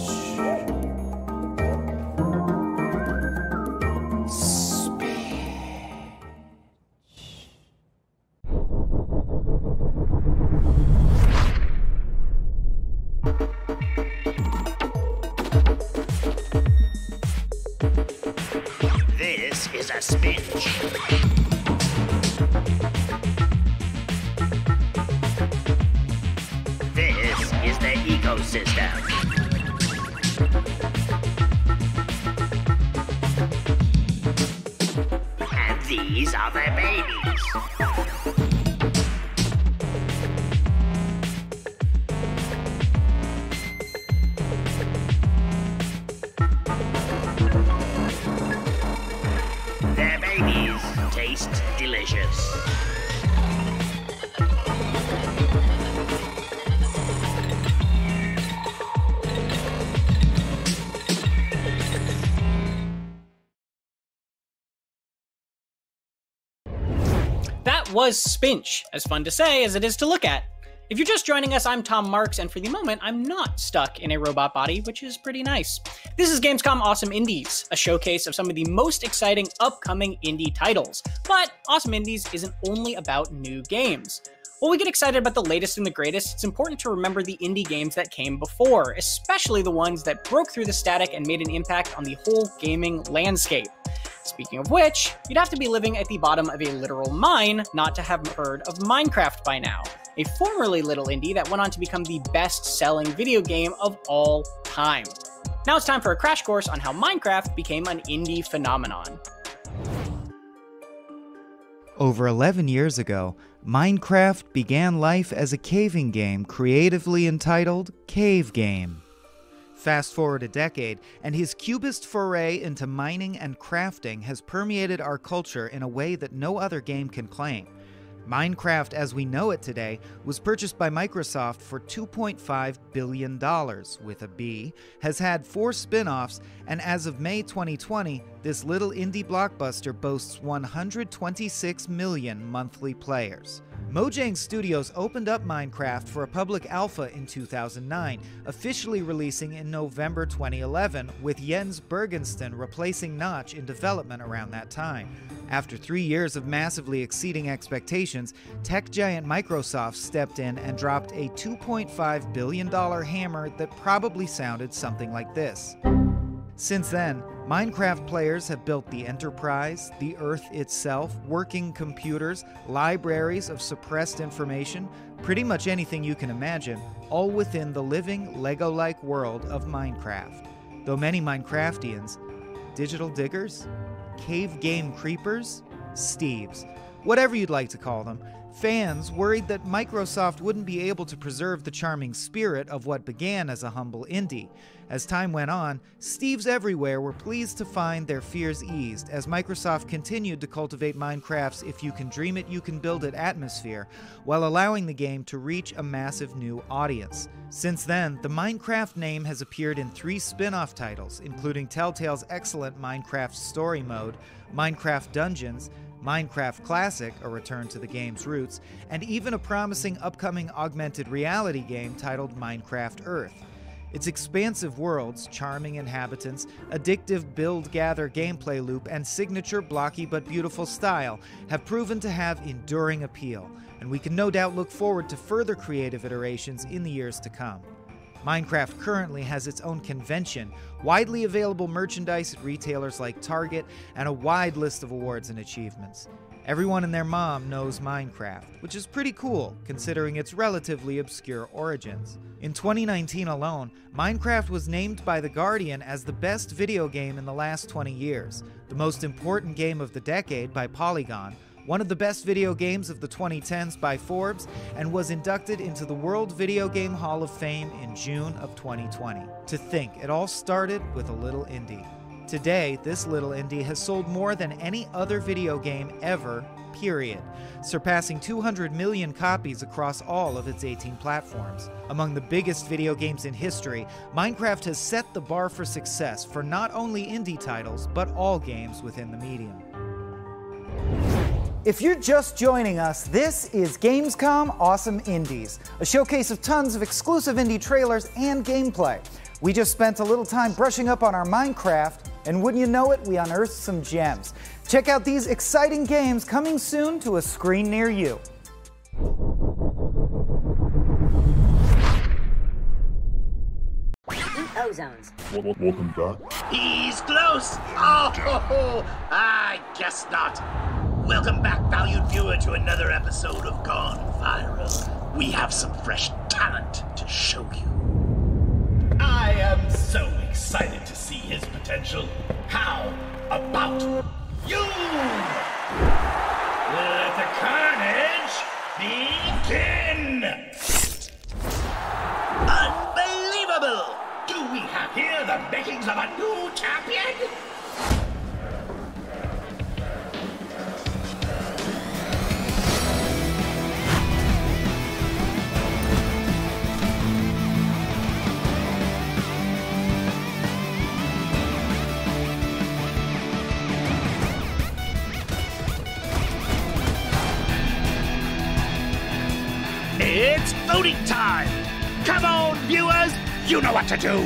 This is a Spinch. This is the ecosystem. And these are their babies. Their babies taste delicious. That was Spinch, as fun to say as it is to look at. If you're just joining us, I'm Tom Marks, and for the moment, I'm not stuck in a robot body, which is pretty nice. This is Gamescom Awesome Indies, a showcase of some of the most exciting upcoming indie titles. But Awesome Indies isn't only about new games. While we get excited about the latest and the greatest, it's important to remember the indie games that came before, especially the ones that broke through the static and made an impact on the whole gaming landscape. Speaking of which, you'd have to be living at the bottom of a literal mine not to have heard of Minecraft by now, a formerly little indie that went on to become the best-selling video game of all time. Now it's time for a crash course on how Minecraft became an indie phenomenon. Over 11 years ago, Minecraft began life as a caving game creatively entitled Cave Game. Fast forward a decade, and his cubist foray into mining and crafting has permeated our culture in a way that no other game can claim. Minecraft as we know it today was purchased by Microsoft for $2.5 billion, with a B, has had 4 spin-offs, and as of May 2020, this little indie blockbuster boasts 126 million monthly players. Mojang Studios opened up Minecraft for a public alpha in 2009, officially releasing in November 2011, with Jens Bergensten replacing Notch in development around that time. After 3 years of massively exceeding expectations, tech giant Microsoft stepped in and dropped a $2.5 billion hammer that probably sounded something like this. Since then, Minecraft players have built the Enterprise, the Earth itself, working computers, libraries of suppressed information, pretty much anything you can imagine, all within the living, Lego-like world of Minecraft. Though many Minecraftians, digital diggers, cave game creepers, Steves, whatever you'd like to call them, fans worried that Microsoft wouldn't be able to preserve the charming spirit of what began as a humble indie. As time went on, Steves everywhere were pleased to find their fears eased as Microsoft continued to cultivate Minecraft's if you can dream it, you can build it atmosphere, while allowing the game to reach a massive new audience. Since then, the Minecraft name has appeared in 3 spin-off titles, including Telltale's excellent Minecraft Story Mode, Minecraft Dungeons, Minecraft Classic, a return to the game's roots, and even a promising upcoming augmented reality game titled Minecraft Earth. Its expansive worlds, charming inhabitants, addictive build-gather gameplay loop, and signature blocky but beautiful style have proven to have enduring appeal, and we can no doubt look forward to further creative iterations in the years to come. Minecraft currently has its own convention, widely available merchandise at retailers like Target, and a wide list of awards and achievements. Everyone and their mom knows Minecraft, which is pretty cool considering its relatively obscure origins. In 2019 alone, Minecraft was named by The Guardian as the best video game in the last 20 years, the most important game of the decade by Polygon, one of the best video games of the 2010s by Forbes, and was inducted into the World Video Game Hall of Fame in June of 2020. To think, it all started with a little indie. Today, this little indie has sold more than any other video game ever, period, surpassing 200 million copies across all of its 18 platforms. Among the biggest video games in history, Minecraft has set the bar for success for not only indie titles, but all games within the medium. If you're just joining us, this is Gamescom Awesome Indies, a showcase of tons of exclusive indie trailers and gameplay. We just spent a little time brushing up on our Minecraft, and wouldn't you know it, we unearthed some gems. Check out these exciting games coming soon to a screen near you. cozones. Welcome back. He's close! Oh, I guess not. Welcome back, valued viewer, to another episode of Gone Viral. We have some fresh talent to show you. I am so excited to see his potential. How about you? Let the carnage begin! Unbelievable! Do we have here the makings of a new champion? It's voting time! Come on, viewers! You know what to do!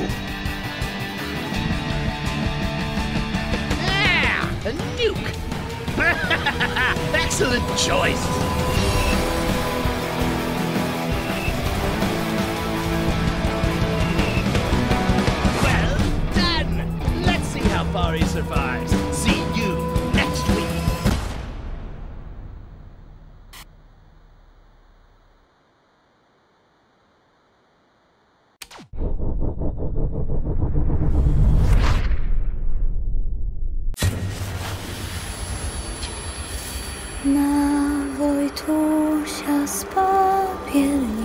Yeah! A nuke! Excellent choice! Well done! Let's see how far he survives. See you next week! Na Wojtusia z popielnika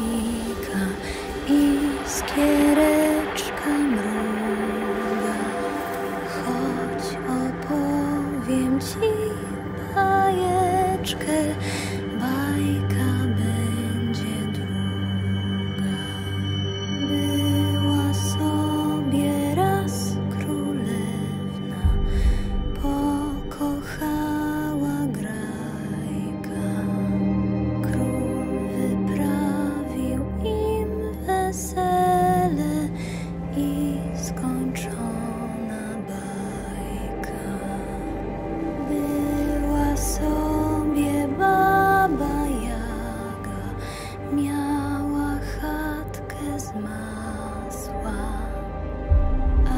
iskiereczka mruga. Chodź opowiem ci bajeczkę, bajka będzie długa. Była sobie raz królewna, pokochała grajka. Król wyprawił im wesele i skończona bajka. Była sobie baba Jaga, miała chatkę z masła, a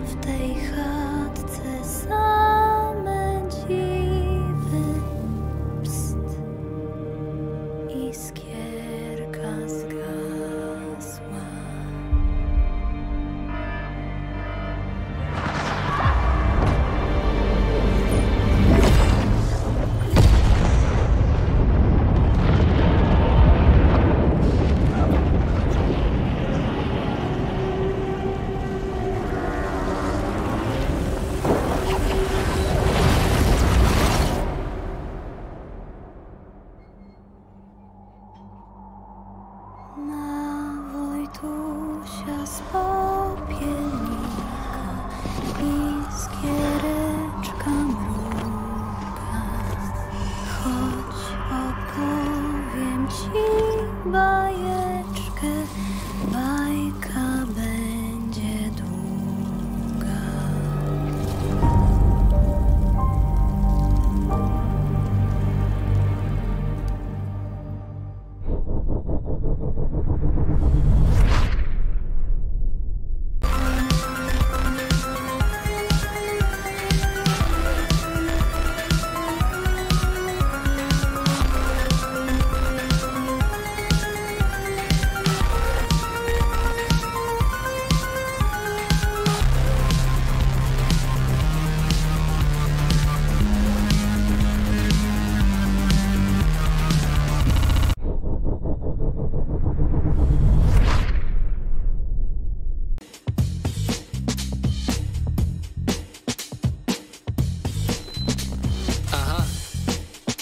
w tej chatce same dziwy. Psst, iskierka zgasła. Na Wojtusia z popielnika iskiereczka mruga. Chodź opowiem ci bajeczkę, bajka będzie długa.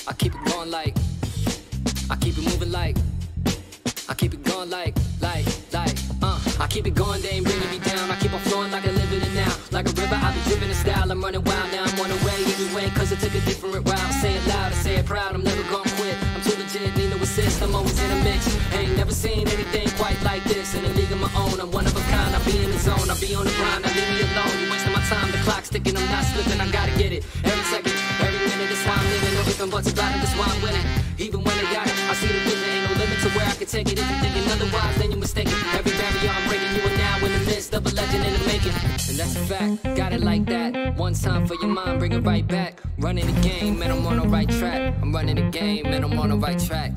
I keep it going like, I keep it moving like, I keep it going like, I keep it going, they ain't bringing me down. I keep on flowing like I live in it now. Like a river, I be driven in style. I'm running wild now, I'm on the way anyway, cause I took a different route. I say it loud, I say it proud, I'm never gonna quit. I'm too legit, need no assist, I'm always in a mix. Ain't never seen anything quite like this. In a league of my own, I'm one of a kind. I be in the zone, I be on the grind, I leave me alone. You wasting my time, the clock's ticking, I'm not slipping, I gotta get it. Every second, every minute, this how I'm living. No ifs and buts about it, that's why I'm winning. Even when they got it, I see the vision, ain't no limit to where I can take it. If you're thinking otherwise, then you're mistaken. Every barrier I'm breaking, you are now in the midst. greatest of a legend in the making. And that's a fact, got it like that. One time for your mind, bring it right back. Running the game, and I'm on the right track. I'm running the game, and I'm on the right track.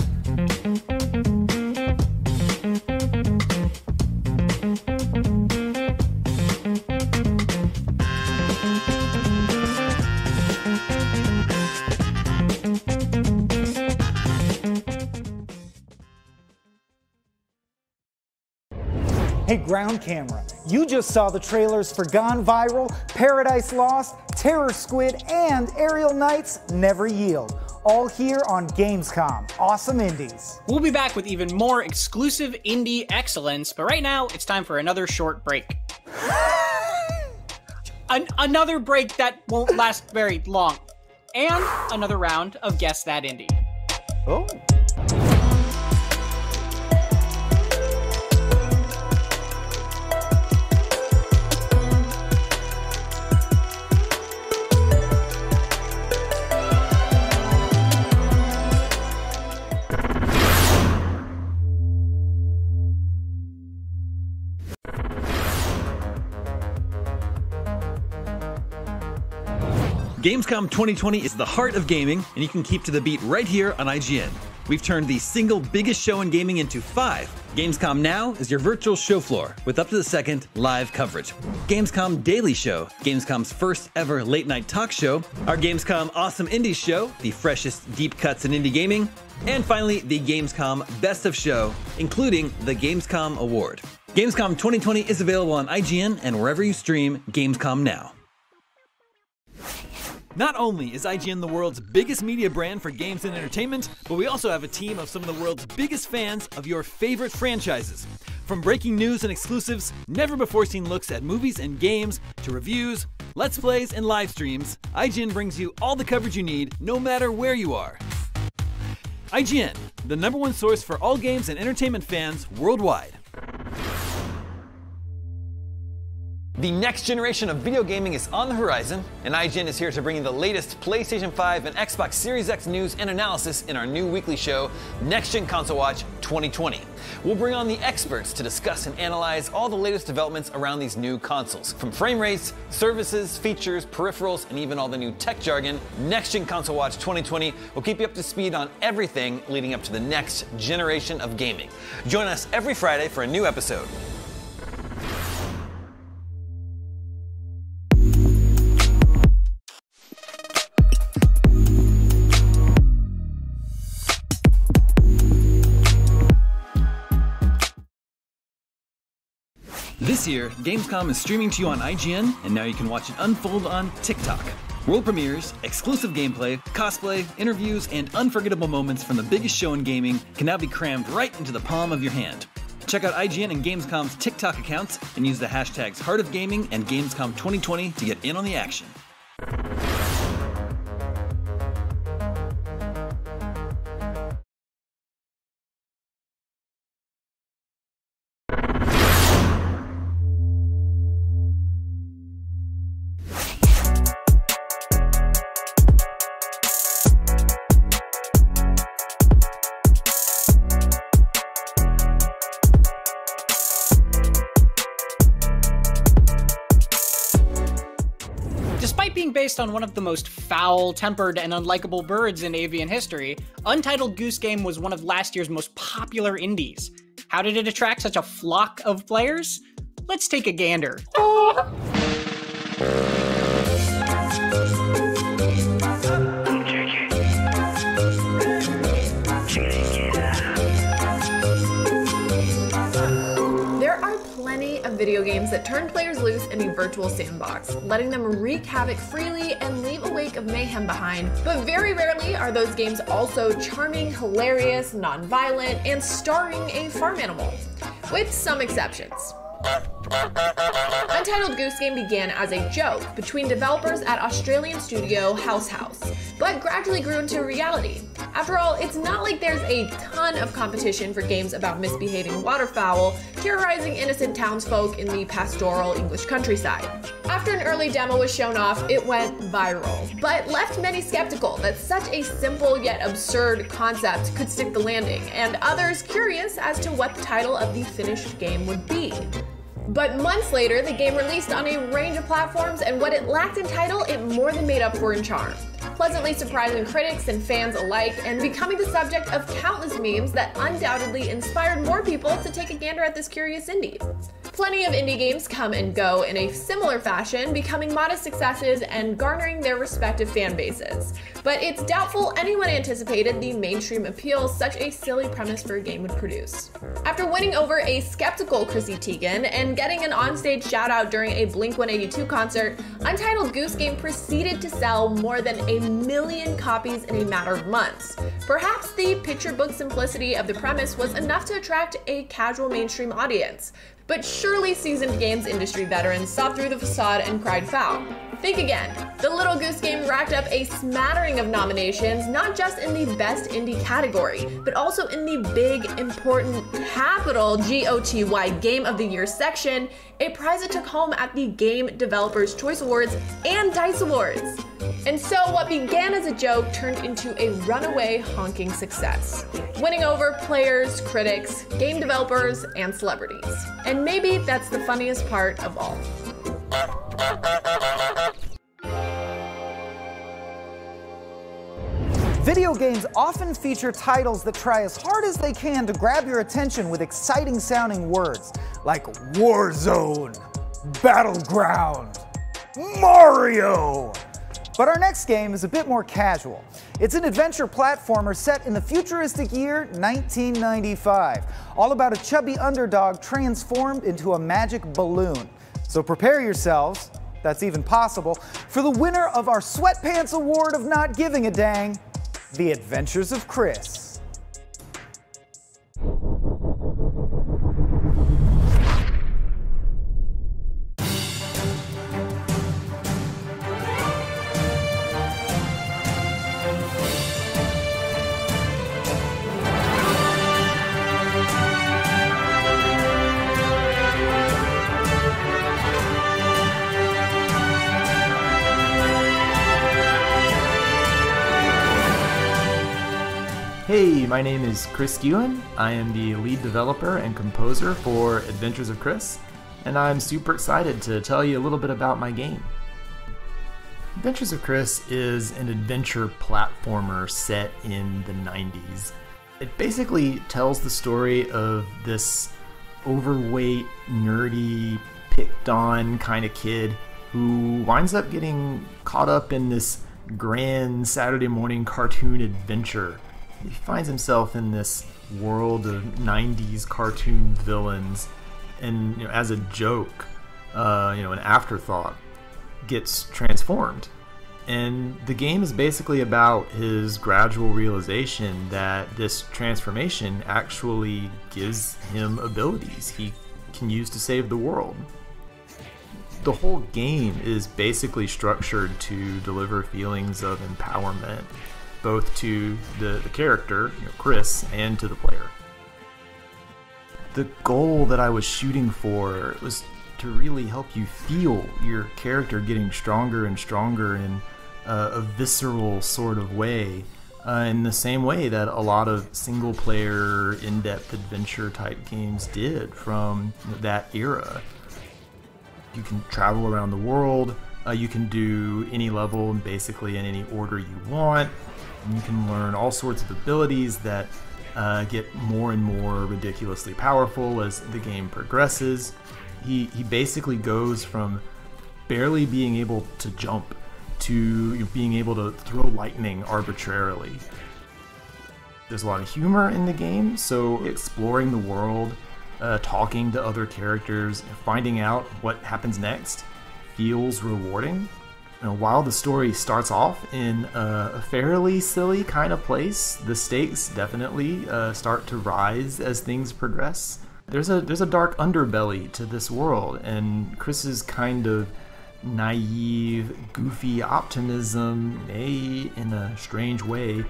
Hey, Ground Camera, you just saw the trailers for Gone Viral, Paradise Lost, Terror Squid, and Aerial Knights Never Yield. All here on Gamescom Awesome Indies. We'll be back with even more exclusive indie excellence, but right now it's time for another short break. Another break that won't last very long. And another round of Guess That Indie. Oh. Gamescom 2020 is the heart of gaming, and you can keep to the beat right here on IGN. We've turned the single biggest show in gaming into 5. Gamescom Now is your virtual show floor with up to the second live coverage. Gamescom Daily Show, Gamescom's first ever late night talk show, our Gamescom Awesome Indies show, the freshest deep cuts in indie gaming, and finally the Gamescom Best of Show, including the Gamescom Award. Gamescom 2020 is available on IGN and wherever you stream Gamescom Now. Not only is IGN the world's biggest media brand for games and entertainment, but we also have a team of some of the world's biggest fans of your favorite franchises. From breaking news and exclusives, never-before-seen looks at movies and games, to reviews, let's plays, and live streams, IGN brings you all the coverage you need, no matter where you are. IGN, the #1 source for all games and entertainment fans worldwide. The next generation of video gaming is on the horizon, and IGN is here to bring you the latest PlayStation 5 and Xbox Series X news and analysis in our new weekly show, Next Gen Console Watch 2020. We'll bring on the experts to discuss and analyze all the latest developments around these new consoles. From frame rates, services, features, peripherals, and even all the new tech jargon, Next Gen Console Watch 2020 will keep you up to speed on everything leading up to the next generation of gaming. Join us every Friday for a new episode. This year, Gamescom is streaming to you on IGN, and now you can watch it unfold on TikTok. World premieres, exclusive gameplay, cosplay, interviews, and unforgettable moments from the biggest show in gaming can now be crammed right into the palm of your hand. Check out IGN and Gamescom's TikTok accounts and use the hashtags Heart of Gaming and Gamescom 2020 to get in on the action. Based on one of the most foul-tempered and unlikable birds in avian history, Untitled Goose Game was one of last year's most popular indies. How did it attract such a flock of players? Let's take a gander. Video games that turn players loose in a virtual sandbox, letting them wreak havoc freely and leave a wake of mayhem behind. But very rarely are those games also charming, hilarious, non-violent, and starring a farm animal, with some exceptions. Untitled Goose Game began as a joke between developers at Australian studio House House, but gradually grew into reality. After all, it's not like there's a ton of competition for games about misbehaving waterfowl terrorizing innocent townsfolk in the pastoral English countryside. After an early demo was shown off, it went viral, but left many skeptical that such a simple yet absurd concept could stick the landing, and others curious as to what the title of the finished game would be. But months later, the game released on a range of platforms, and what it lacked in title, it more than made up for in charm. Pleasantly surprising critics and fans alike, and becoming the subject of countless memes that undoubtedly inspired more people to take a gander at this curious indie. Plenty of indie games come and go in a similar fashion, becoming modest successes and garnering their respective fan bases. But it's doubtful anyone anticipated the mainstream appeal such a silly premise for a game would produce. After winning over a skeptical Chrissy Teigen and getting an onstage shout-out during a Blink-182 concert, Untitled Goose Game proceeded to sell more than 1 million copies in a matter of months. Perhaps the picture book simplicity of the premise was enough to attract a casual mainstream audience. But surely seasoned games industry veterans saw through the facade and cried foul. Think again. The Little Goose Game racked up a smattering of nominations, not just in the Best Indie category, but also in the big, important, capital GOTY Game of the Year section, a prize it took home at the Game Developers Choice Awards and DICE Awards. And so what began as a joke turned into a runaway honking success, winning over players, critics, game developers, and celebrities. And maybe that's the funniest part of all. Video games often feature titles that try as hard as they can to grab your attention with exciting sounding words like Warzone, Battleground, Mario. But our next game is a bit more casual. It's an adventure platformer set in the futuristic year 1995, all about a chubby underdog transformed into a magic balloon. So prepare yourselves, that's even possible, for the winner of our Sweatpants Award of Not Giving a Dang, The Adventures of Chris. Hey, my name is Chris Ewan. I am the lead developer and composer for Adventures of Chris, and I'm super excited to tell you a little bit about my game. Adventures of Chris is an adventure platformer set in the 90s. It basically tells the story of this overweight, nerdy, picked on kind of kid who winds up getting caught up in this grand Saturday morning cartoon adventure. He finds himself in this world of 90s cartoon villains, and as a joke, an afterthought, gets transformed. And the game is basically about his gradual realization that this transformation actually gives him abilities he can use to save the world. The whole game is basically structured to deliver feelings of empowerment, both to the character, Chris, and to the player. The goal that I was shooting for was to really help you feel your character getting stronger and stronger in a visceral sort of way, in the same way that a lot of single-player, in-depth adventure-type games did from that era. You can travel around the world, you can do any level basically in any order you want. You can learn all sorts of abilities that get more and more ridiculously powerful as the game progresses. He basically goes from barely being able to jump to being able to throw lightning arbitrarily. There's a lot of humor in the game, so exploring the world, talking to other characters, finding out what happens next feels rewarding. While the story starts off in a fairly silly kind of place, the stakes definitely start to rise as things progress. There's a dark underbelly to this world, and Chris's kind of naive, goofy optimism may, in a strange way,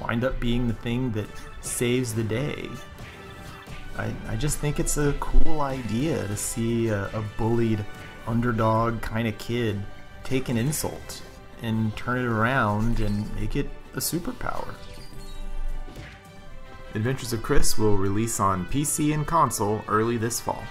wind up being the thing that saves the day. I just think it's a cool idea to see a bullied underdog kind of kid take an insult and turn it around and make it a superpower. Adventures of Chris will release on PC and console early this fall.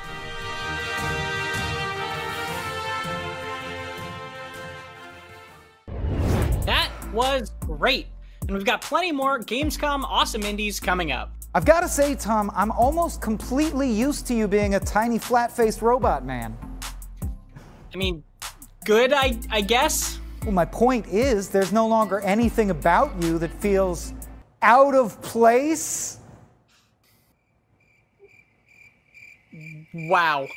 was great. And we've got plenty more Gamescom Awesome Indies coming up. I've got to say, Tom, I'm almost completely used to you being a tiny flat-faced robot man. I mean, good, I guess? Well, my point is, there's no longer anything about you that feels out of place. Wow.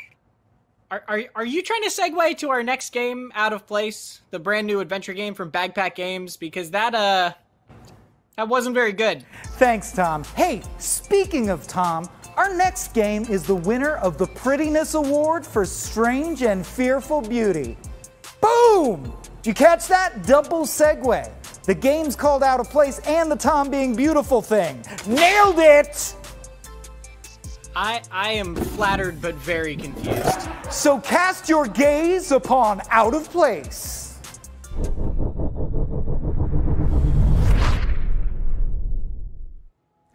Are you trying to segue to our next game, Out of Place, the brand new adventure game from Bagpack Games? Because that wasn't very good. Thanks, Tom. Hey, speaking of Tom, our next game is the winner of the Prettiness Award for Strange and Fearful Beauty. Boom! Did you catch that? Double segue. The game's called Out of Place and the Tom being beautiful thing. Nailed it! I am flattered but very confused. So cast your gaze upon Out of Place.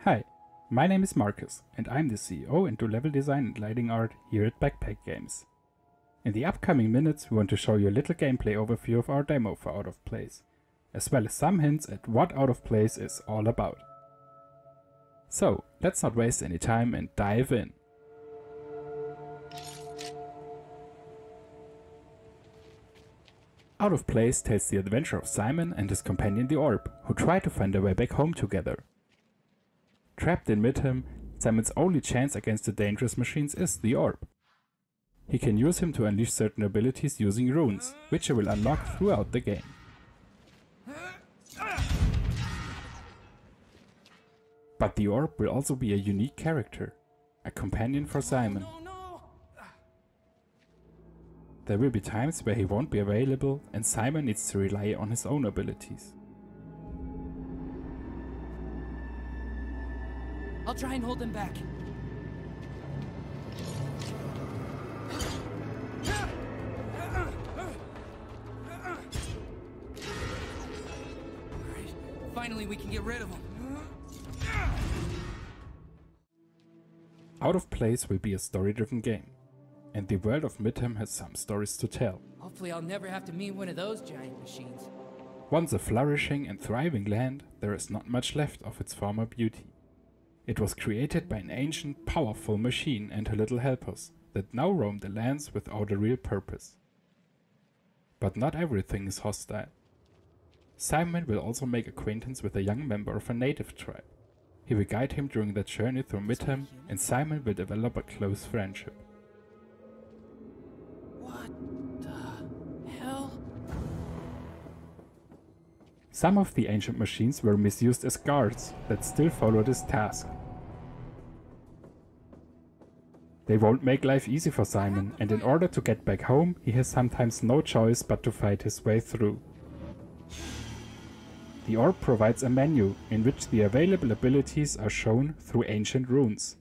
Hi, my name is Marcus, and I'm the CEO and do level design and lighting art here at Bagpack Games. In the upcoming minutes, we want to show you a little gameplay overview of our demo for Out of Place, as well as some hints at what Out of Place is all about. So, let's not waste any time and dive in. Out of Place tells the adventure of Simon and his companion the Orb, who try to find their way back home together. Trapped in Midham, Simon's only chance against the dangerous machines is the Orb. He can use him to unleash certain abilities using runes, which he will unlock throughout the game. But the Orb will also be a unique character, a companion for Simon. There will be times where he won't be available and Simon needs to rely on his own abilities. I'll try and hold them back. Alright, finally we can get rid of them. Out of Place will be a story-driven game, and the world of Midham has some stories to tell. Hopefully I'll never have to meet one of those giant machines. Once a flourishing and thriving land, there is not much left of its former beauty. It was created by an ancient, powerful machine and her little helpers that now roam the lands without a real purpose. But not everything is hostile. Simon will also make acquaintance with a young member of a native tribe. He will guide him during their journey through Midham, and Simon will develop a close friendship. What the hell? Some of the ancient machines were misused as guards that still followed his task. They won't make life easy for Simon, and in order to get back home, he has sometimes no choice but to fight his way through. The Orb provides a menu in which the available abilities are shown through ancient runes.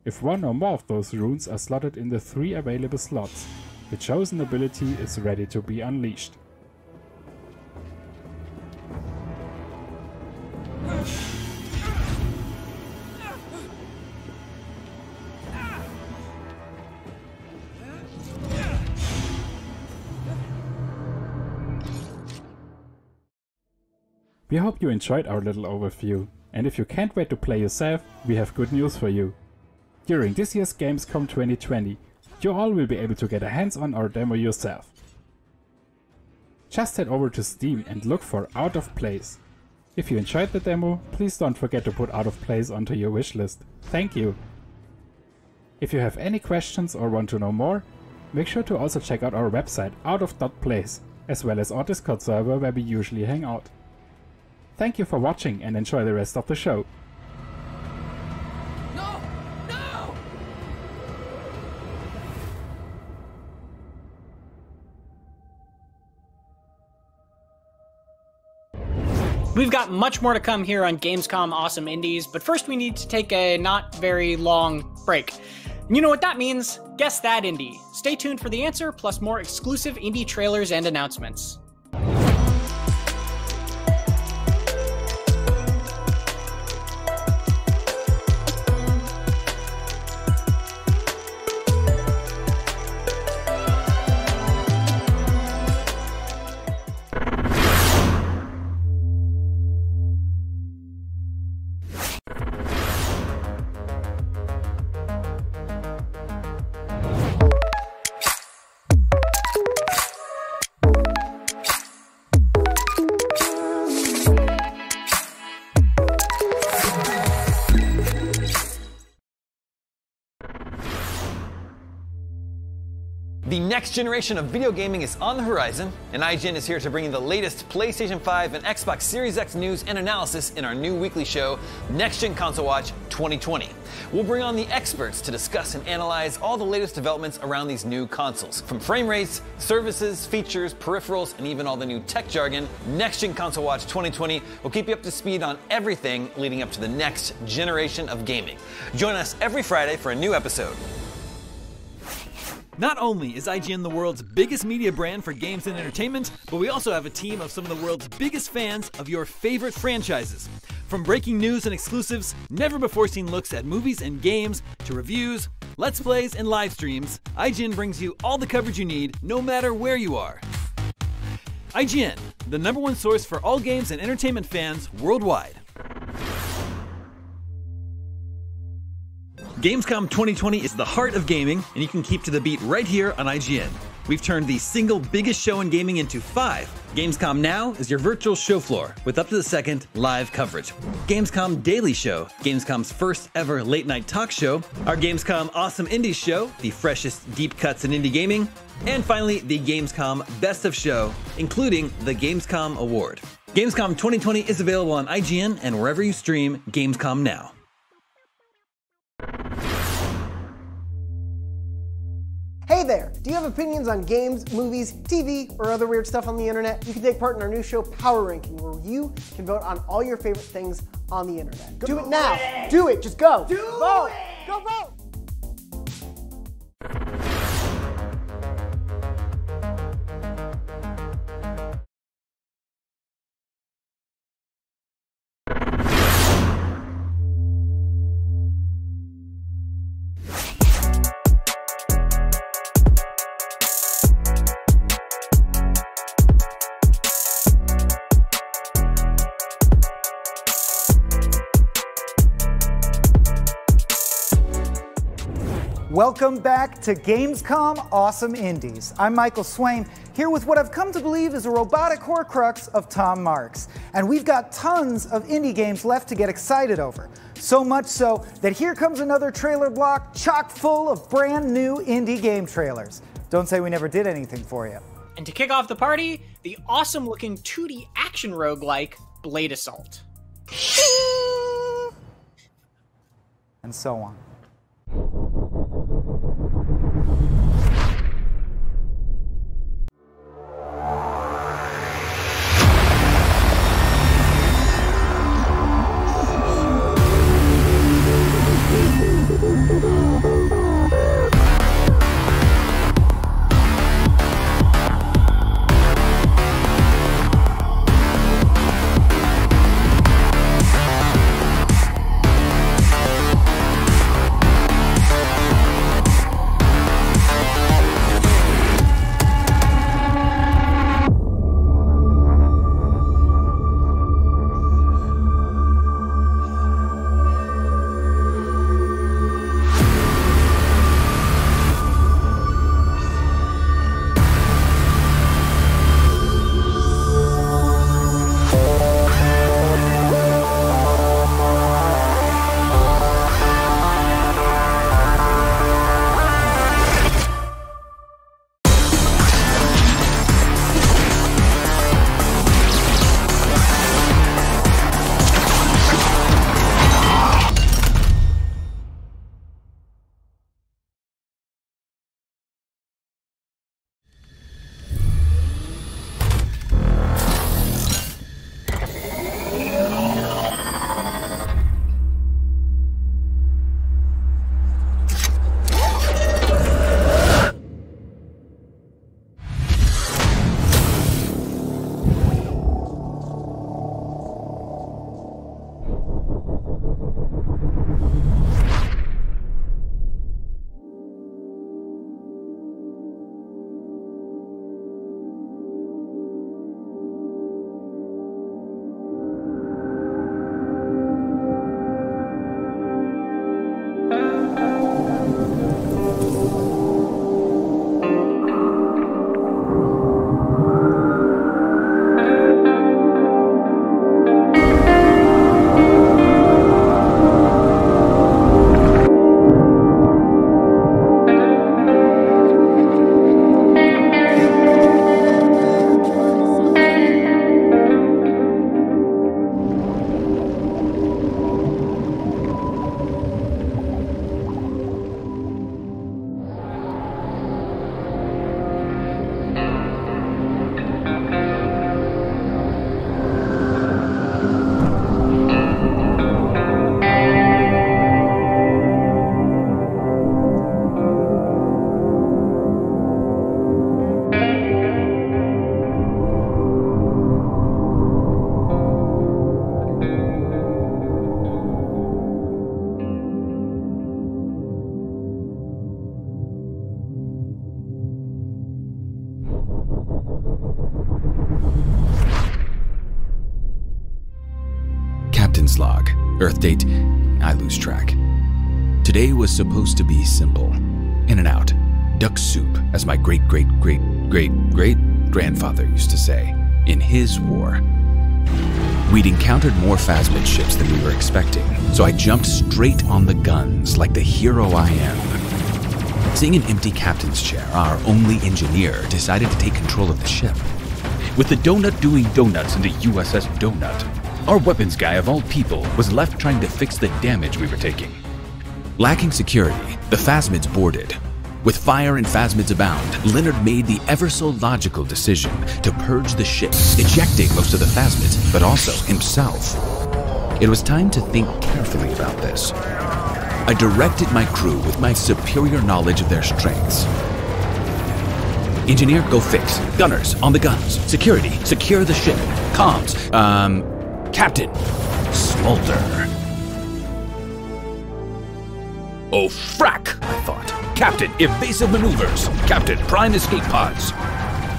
If one or more of those runes are slotted in the 3 available slots, the chosen ability is ready to be unleashed. We hope you enjoyed our little overview, and if you can't wait to play yourself, we have good news for you. During this year's Gamescom 2020, you all will be able to get a hands-on our demo yourself. Just head over to Steam and look for Out of Place. If you enjoyed the demo, please don't forget to put Out of Place onto your wishlist. Thank you! If you have any questions or want to know more, make sure to also check out our website outof.place, as well as our Discord server where we usually hang out. Thank you for watching and enjoy the rest of the show. No! No! We've got much more to come here on Gamescom Awesome Indies, but first we need to take a not very long break. And you know what that means? Guess that indie. Stay tuned for the answer, plus more exclusive indie trailers and announcements. The next generation of video gaming is on the horizon, and IGN is here to bring you the latest PlayStation 5 and Xbox Series X news and analysis in our new weekly show, Next Gen Console Watch 2020. We'll bring on the experts to discuss and analyze all the latest developments around these new consoles. From frame rates, services, features, peripherals, and even all the new tech jargon, Next Gen Console Watch 2020 will keep you up to speed on everything leading up to the next generation of gaming. Join us every Friday for a new episode. Not only is IGN the world's biggest media brand for games and entertainment, but we also have a team of some of the world's biggest fans of your favorite franchises. From breaking news and exclusives, never-before-seen looks at movies and games, to reviews, let's plays, and live streams, IGN brings you all the coverage you need, no matter where you are. IGN, the #1 source for all games and entertainment fans worldwide. Gamescom 2020 is the heart of gaming, and you can keep to the beat right here on IGN. We've turned the single biggest show in gaming into 5. Gamescom Now is your virtual show floor with up-to-the-second live coverage. Gamescom Daily Show, Gamescom's first ever late-night talk show. Our Gamescom Awesome Indies Show, the freshest deep cuts in indie gaming. And finally, the Gamescom Best of Show, including the Gamescom Award. Gamescom 2020 is available on IGN and wherever you stream Gamescom Now. Hey there! Do you have opinions on games, movies, TV, or other weird stuff on the internet? You can take part in our new show, Power Ranking, where you can vote on all your favorite things on the internet. Do it now! Do it! Just go! Vote! Go vote! Welcome back to Gamescom Awesome Indies. I'm Michael Swain, here with what I've come to believe is a robotic horcrux of Tom Marks. And we've got tons of indie games left to get excited over. So much so that here comes another trailer block chock full of brand new indie game trailers. Don't say we never did anything for you. And to kick off the party, the awesome-looking 2D action roguelike Blade Assault. And so on. Captain's log. Earth date, I lose track. Today was supposed to be simple. In and out. Duck soup, as my great-great-great-great-grandfather used to say, in his war. We'd encountered more Phasmid ships than we were expecting, so I jumped straight on the guns like the hero I am. Seeing an empty captain's chair, our only engineer decided to take control of the ship. With the donut doing donuts in the USS Donut, our weapons guy of all people was left trying to fix the damage we were taking. Lacking security, the Phasmids boarded. With fire and Phasmids abound, Leonard made the ever-so-logical decision to purge the ship, ejecting most of the Phasmids, but also himself. It was time to think carefully about this. I directed my crew with my superior knowledge of their strengths. Engineer, go fix. Gunners, on the guns. Security, secure the ship. Comms, Captain, smolder. Oh, frack, I thought. Captain, evasive maneuvers. Captain, prime escape pods.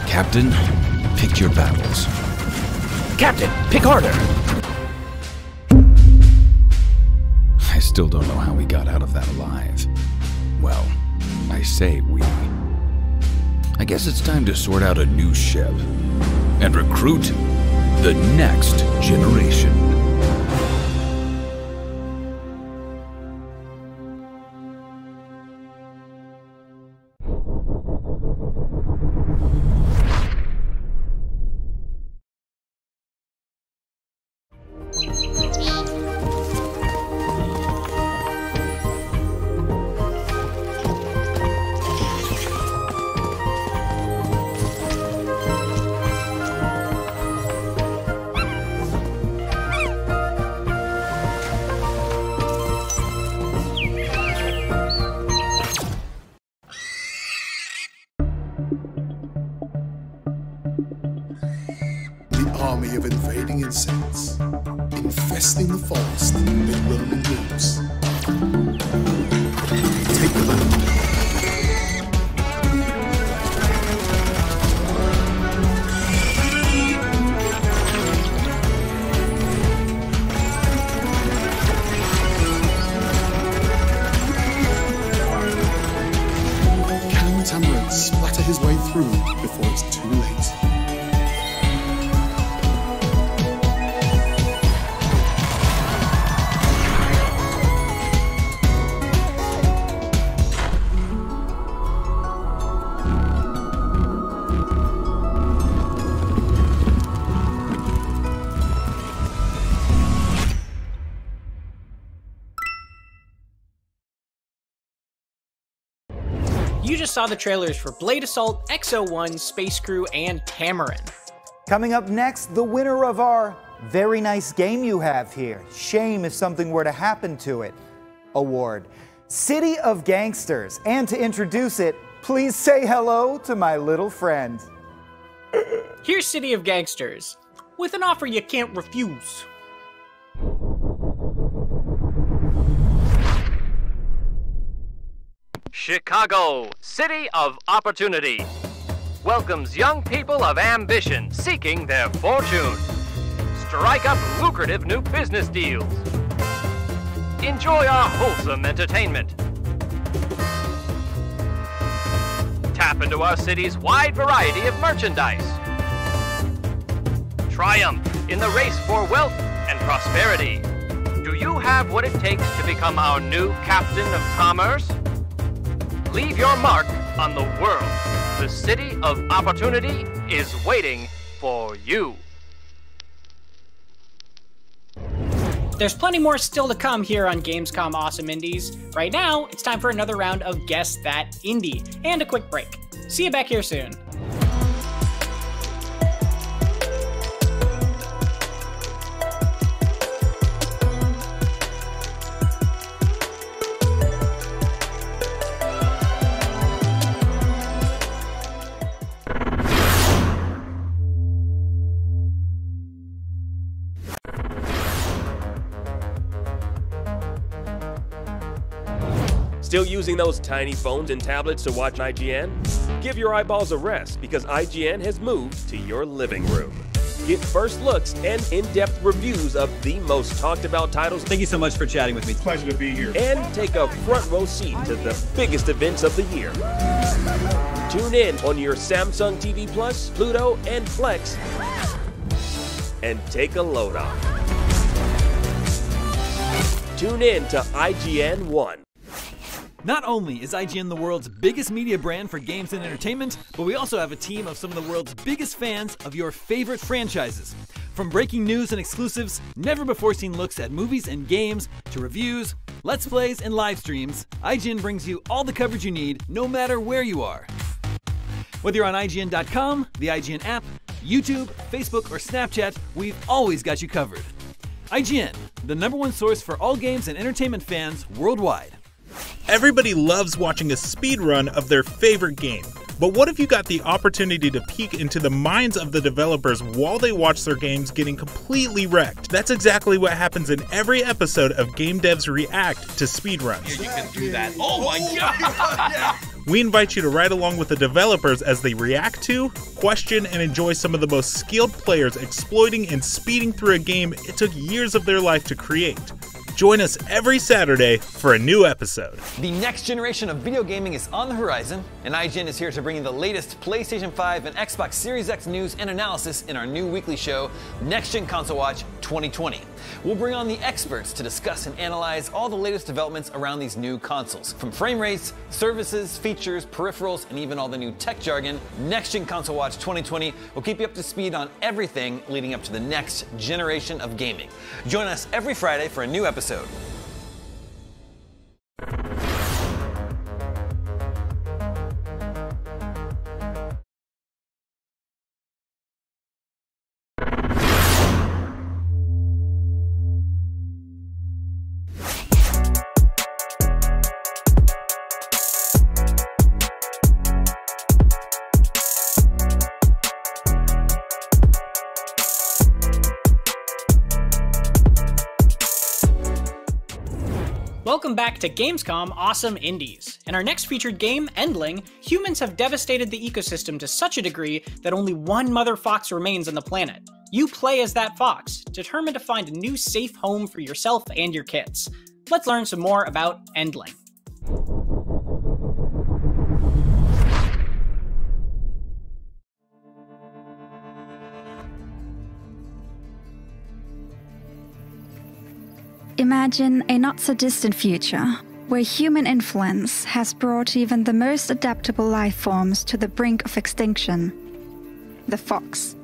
Captain, pick your battles. Captain, pick harder. I still don't know how we got out of that alive. Well, I say we. I guess it's time to sort out a new ship and recruit the next generation. Army of invading insects, infesting the forest with roaming groups. Take them out. Can the Tamarin splatter his way through before it's too late? You just saw the trailers for Blade Assault, X01, Space Crew, and Tamarin. Coming up next, the winner of our very nice game you have here, shame if something were to happen to it, award. City of Gangsters. And to introduce it, please say hello to my little friend. Here's City of Gangsters, with an offer you can't refuse. Chicago, City of Opportunity, welcomes young people of ambition seeking their fortune. Strike up lucrative new business deals. Enjoy our wholesome entertainment. Tap into our city's wide variety of merchandise. Triumph in the race for wealth and prosperity. Do you have what it takes to become our new Captain of Commerce? Leave your mark on the world. The City of Opportunity is waiting for you. There's plenty more still to come here on Gamescom Awesome Indies. Right now, it's time for another round of Guess That Indie, and a quick break. See you back here soon. Still using those tiny phones and tablets to watch IGN? Give your eyeballs a rest because IGN has moved to your living room. Get first looks and in-depth reviews of the most talked about titles. Thank you so much for chatting with me. Pleasure to be here. And take a front row seat to the biggest events of the year. Tune in on your Samsung TV Plus, Pluto, and Flex, and take a load off. Tune in to IGN 1. Not only is IGN the world's biggest media brand for games and entertainment, but we also have a team of some of the world's biggest fans of your favorite franchises. From breaking news and exclusives, never-before-seen looks at movies and games, to reviews, let's plays, and live streams, IGN brings you all the coverage you need, no matter where you are. Whether you're on IGN.com, the IGN app, YouTube, Facebook, or Snapchat, we've always got you covered. IGN, the #1 source for all games and entertainment fans worldwide. Everybody loves watching a speedrun of their favorite game. But what if you got the opportunity to peek into the minds of the developers while they watch their games getting completely wrecked? That's exactly what happens in every episode of Game Devs React to speedruns. You can do that. Oh my god! We invite you to ride along with the developers as they react to, question, and enjoy some of the most skilled players exploiting and speeding through a game it took years of their life to create. Join us every Saturday for a new episode. The next generation of video gaming is on the horizon, and IGN is here to bring you the latest PlayStation 5 and Xbox Series X news and analysis in our new weekly show, Next Gen Console Watch 2020. We'll bring on the experts to discuss and analyze all the latest developments around these new consoles. From frame rates, services, features, peripherals, and even all the new tech jargon, Next Gen Console Watch 2020 will keep you up to speed on everything leading up to the next generation of gaming. Join us every Friday for a new episode. Welcome back to Gamescom Awesome Indies. In our next featured game, Endling, humans have devastated the ecosystem to such a degree that only one mother fox remains on the planet. You play as that fox, determined to find a new safe home for yourself and your kids. Let's learn some more about Endling. Imagine a not-so-distant future, where human influence has brought even the most adaptable life forms to the brink of extinction. The fox.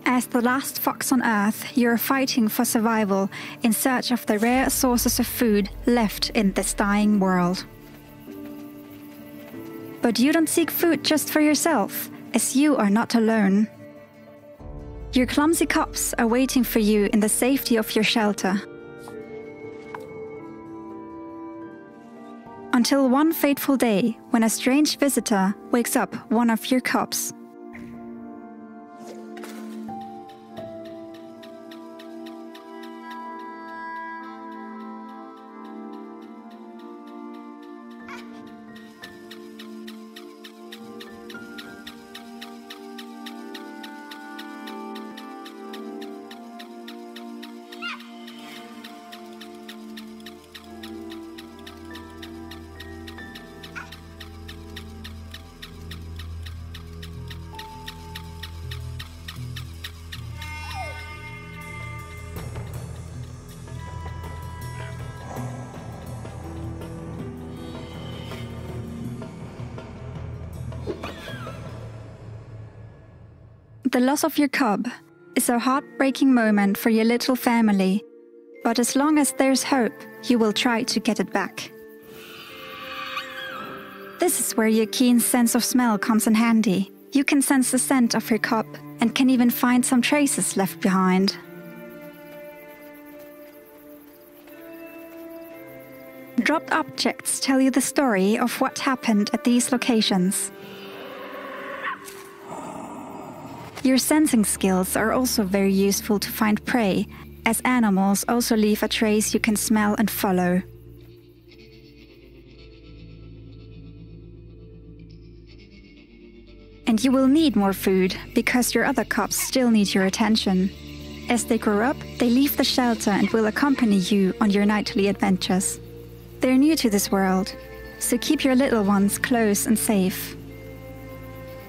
As the last fox on Earth, you are fighting for survival in search of the rare sources of food left in this dying world. But you don't seek food just for yourself, as you are not alone. Your clumsy cubs are waiting for you in the safety of your shelter. Until one fateful day, when a strange visitor wakes up one of your cubs. The loss of your cub is a heartbreaking moment for your little family, but as long as there's hope, you will try to get it back. This is where your keen sense of smell comes in handy. You can sense the scent of your cub and can even find some traces left behind. Dropped objects tell you the story of what happened at these locations. Your sensing skills are also very useful to find prey, as animals also leave a trace you can smell and follow. And you will need more food, because your other cubs still need your attention. As they grow up, they leave the shelter and will accompany you on your nightly adventures. They're new to this world, so keep your little ones close and safe.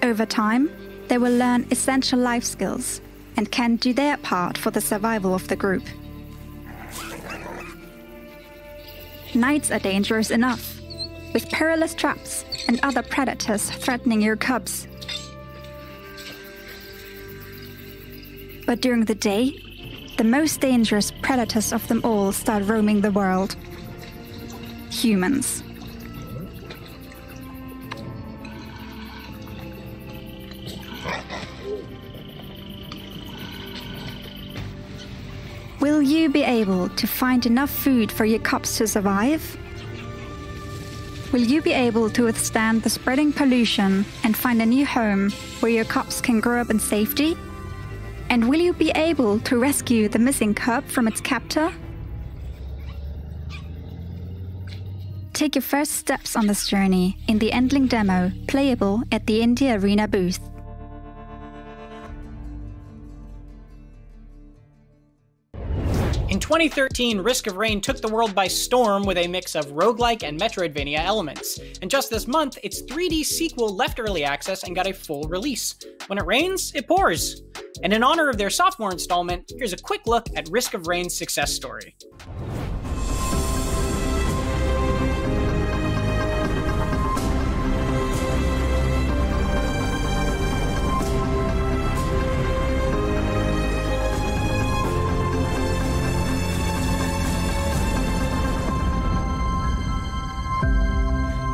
Over time, they will learn essential life skills and can do their part for the survival of the group. Nights are dangerous enough, with perilous traps and other predators threatening your cubs. But during the day, the most dangerous predators of them all start roaming the world. Humans. Will you be able to find enough food for your cubs to survive? Will you be able to withstand the spreading pollution and find a new home where your cubs can grow up in safety? And will you be able to rescue the missing cub from its captor? Take your first steps on this journey in the Endling demo, playable at the Indie Arena booth. In 2013, Risk of Rain took the world by storm with a mix of roguelike and Metroidvania elements. And just this month, its 3D sequel left early access and got a full release. When it rains, it pours. And in honor of their sophomore installment, here's a quick look at Risk of Rain's success story.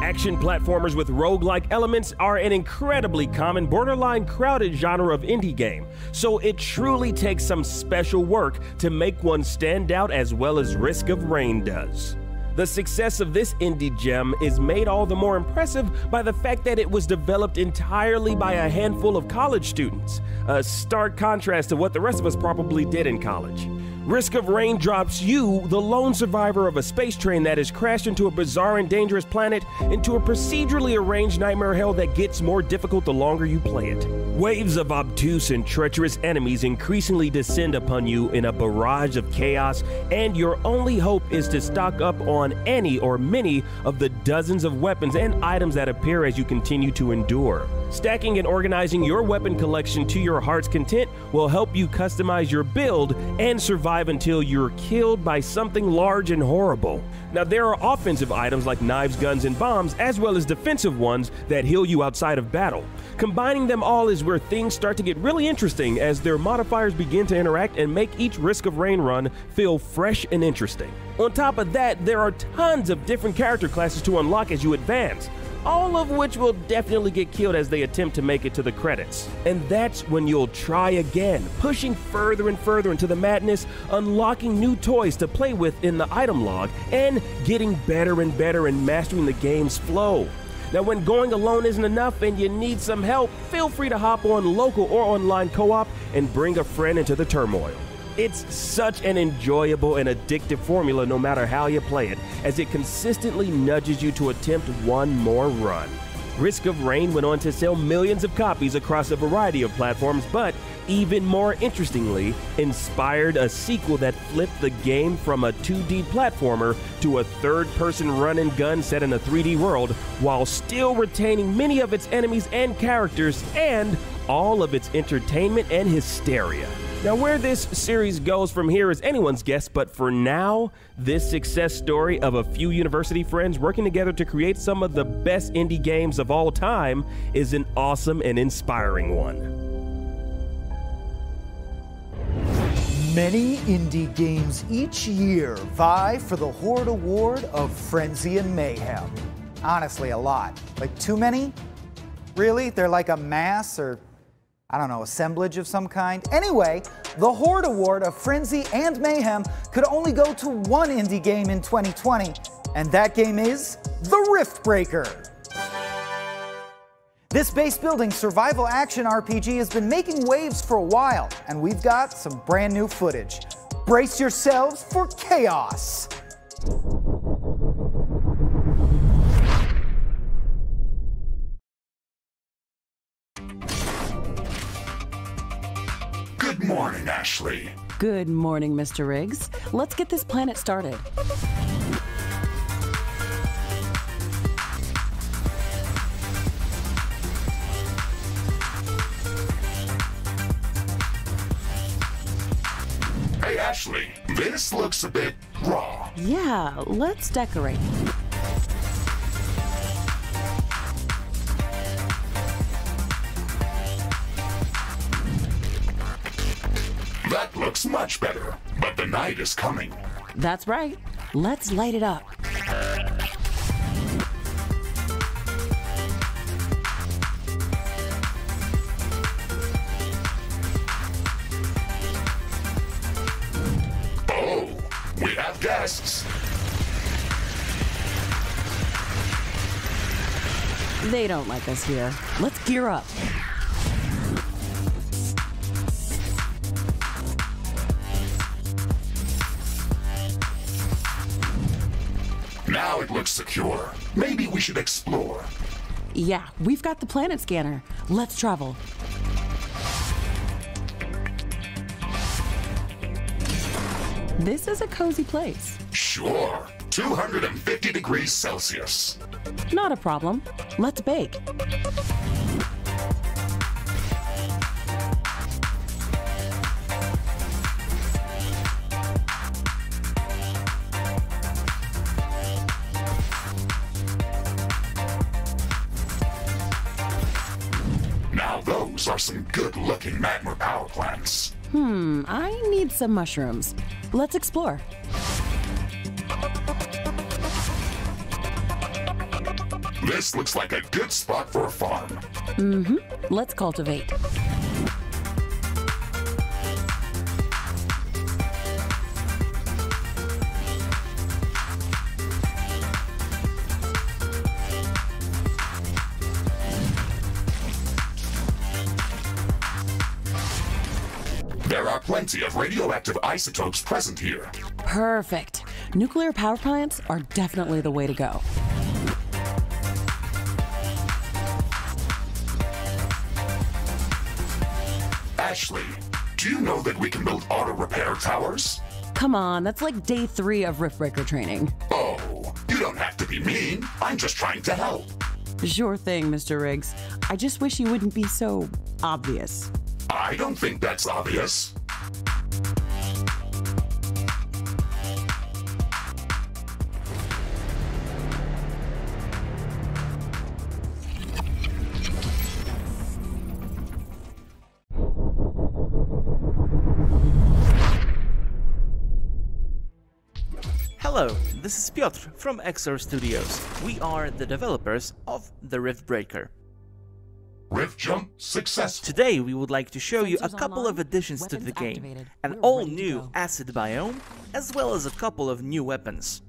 Action platformers with roguelike elements are an incredibly common, borderline crowded genre of indie game, so it truly takes some special work to make one stand out as well as Risk of Rain does. The success of this indie gem is made all the more impressive by the fact that it was developed entirely by a handful of college students, a stark contrast to what the rest of us probably did in college. Risk of Rain drops you, the lone survivor of a space train that has crashed into a bizarre and dangerous planet, into a procedurally arranged nightmare hell that gets more difficult the longer you play it. Waves of obtuse and treacherous enemies increasingly descend upon you in a barrage of chaos, and your only hope is to stock up on any or many of the dozens of weapons and items that appear as you continue to endure. Stacking and organizing your weapon collection to your heart's content will help you customize your build and survive until you're killed by something large and horrible. Now, there are offensive items like knives, guns, and bombs, as well as defensive ones that heal you outside of battle. Combining them all is where things start to get really interesting as their modifiers begin to interact and make each Risk of Rain run feel fresh and interesting. On top of that, there are tons of different character classes to unlock as you advance, all of which will definitely get killed as they attempt to make it to the credits. And that's when you'll try again, pushing further and further into the madness, unlocking new toys to play with in the item log, and getting better and better and mastering the game's flow. Now, when going alone isn't enough and you need some help, feel free to hop on local or online co-op and bring a friend into the turmoil. It's such an enjoyable and addictive formula no matter how you play it, as it consistently nudges you to attempt one more run. Risk of Rain went on to sell millions of copies across a variety of platforms, but even more interestingly, inspired a sequel that flipped the game from a 2D platformer to a third-person run-and-gun set in a 3D world, while still retaining many of its enemies and characters and all of its entertainment and hysteria. Now, where this series goes from here is anyone's guess, but for now, this success story of a few university friends working together to create some of the best indie games of all time is an awesome and inspiring one. Many indie games each year vie for the Horde Award of Frenzy and Mayhem. Honestly, a lot. Like, too many? Really? They're like a mass or, I don't know, assemblage of some kind? Anyway, the Horde Award of Frenzy and Mayhem could only go to one indie game in 2020, and that game is The Riftbreaker. This base-building survival action RPG has been making waves for a while, and we've got some brand new footage. Brace yourselves for chaos! morning, Ashley. Good morning, Mr. Riggs. Let's get this planet started. Hey, Ashley, this looks a bit raw. Yeah, let's decorate. That looks much better, but the night is coming. That's right. Let's light it up. Oh, we have guests. They don't like us here. Let's gear up. Now it looks secure. Maybe we should explore. Yeah, we've got the planet scanner. Let's travel. This is a cozy place. Sure. 250 degrees Celsius. Not a problem. Let's bake. Now those are some good-looking magma power plants. I need some mushrooms. Let's explore. This looks like a good spot for a farm. Let's cultivate. There are plenty of radioactive isotopes present here. Perfect. Nuclear power plants are definitely the way to go. Ashley, do you know that we can build auto repair towers? Come on, that's like day 3 of Riftbreaker training. Oh, you don't have to be mean. I'm just trying to help. Sure thing, Mr. Riggs. I just wish you wouldn't be so obvious. I don't think that's obvious. Hello, this is Piotr from Exor Studios. We are the developers of the Riftbreaker. Rift Jump successful. Today we would like to show you a couple of additions to the game. An all-new acid biome, as well as a couple of new weapons.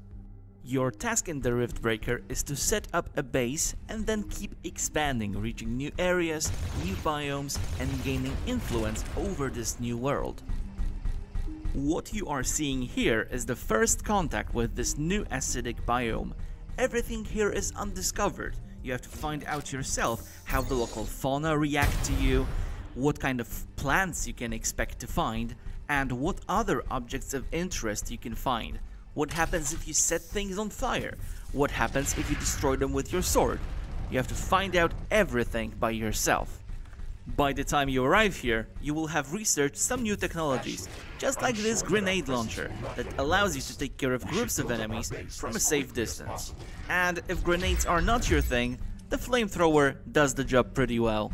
Your task in the Riftbreaker is to set up a base and then keep expanding, reaching new areas, new biomes, and gaining influence over this new world. What you are seeing here is the first contact with this new acidic biome. Everything here is undiscovered. You have to find out yourself how the local fauna react to you, what kind of plants you can expect to find, and what other objects of interest you can find. What happens if you set things on fire? What happens if you destroy them with your sword? You have to find out everything by yourself. By the time you arrive here, you will have researched some new technologies, just like this grenade launcher, that allows you to take care of groups of enemies from a safe distance. And if grenades are not your thing, the flamethrower does the job pretty well.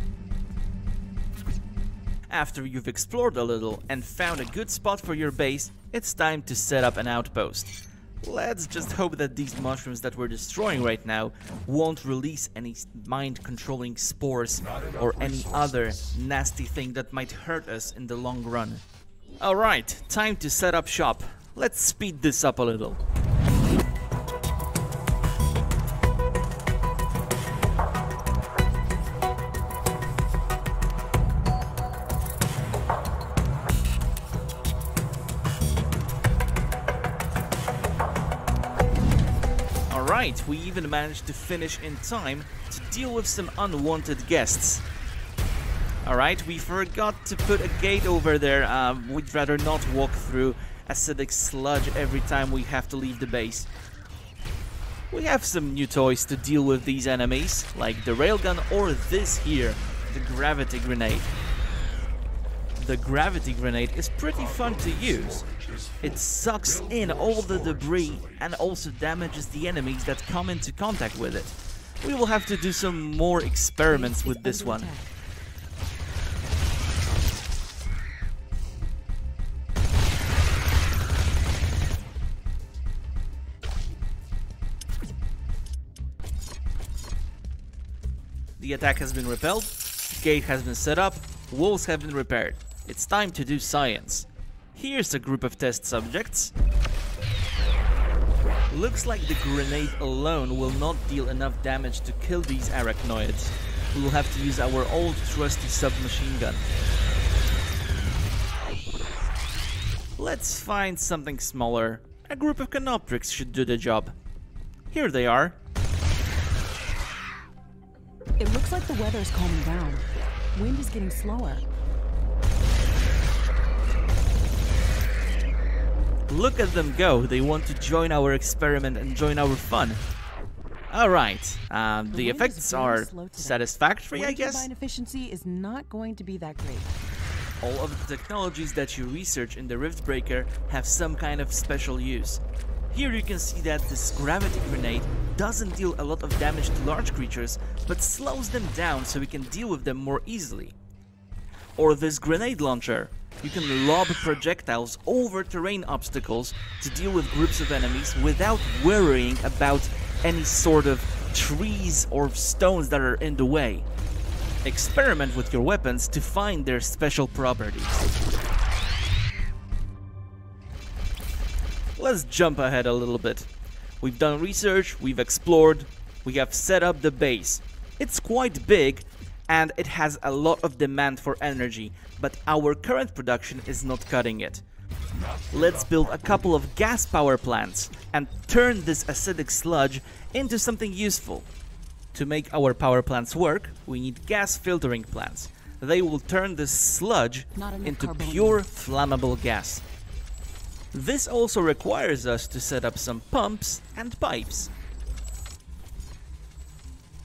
After you've explored a little and found a good spot for your base, it's time to set up an outpost. Let's just hope that these mushrooms that we're destroying right now won't release any mind-controlling spores or any other nasty thing that might hurt us in the long run. Alright, time to set up shop. Let's speed this up a little. Alright, we even managed to finish in time to deal with some unwanted guests. Alright, we forgot to put a gate over there. We'd rather not walk through acidic sludge every time we have to leave the base. We have some new toys to deal with these enemies, like the railgun or this here, the gravity grenade. The gravity grenade is pretty fun to use. It sucks in all the debris and also damages the enemies that come into contact with it. We will have to do some more experiments with this one. The attack has been repelled, the gate has been set up, walls have been repaired. It's time to do science. Here's a group of test subjects. Looks like the grenade alone will not deal enough damage to kill these arachnoids. We will have to use our old trusty submachine gun. Let's find something smaller. A group of Canoptrix should do the job. Here they are. It looks like the weather is calming down. Wind is getting slower. Look at them go. They want to join our experiment and join our fun. Alright, the effects are satisfactory, I guess. Turbine efficiency is not going to be that great. All of the technologies that you research in the Riftbreaker have some kind of special use. Here you can see that this gravity grenade doesn't deal a lot of damage to large creatures, but slows them down so we can deal with them more easily. Or this grenade launcher. You can lob projectiles over terrain obstacles to deal with groups of enemies without worrying about any sort of trees or stones that are in the way. Experiment with your weapons to find their special properties. Let's jump ahead a little bit. We've done research, we've explored, we have set up the base. It's quite big and it has a lot of demand for energy, but our current production is not cutting it. Let's build a couple of gas power plants and turn this acidic sludge into something useful. To make our power plants work, we need gas filtering plants. They will turn this sludge into pure flammable gas. This also requires us to set up some pumps and pipes.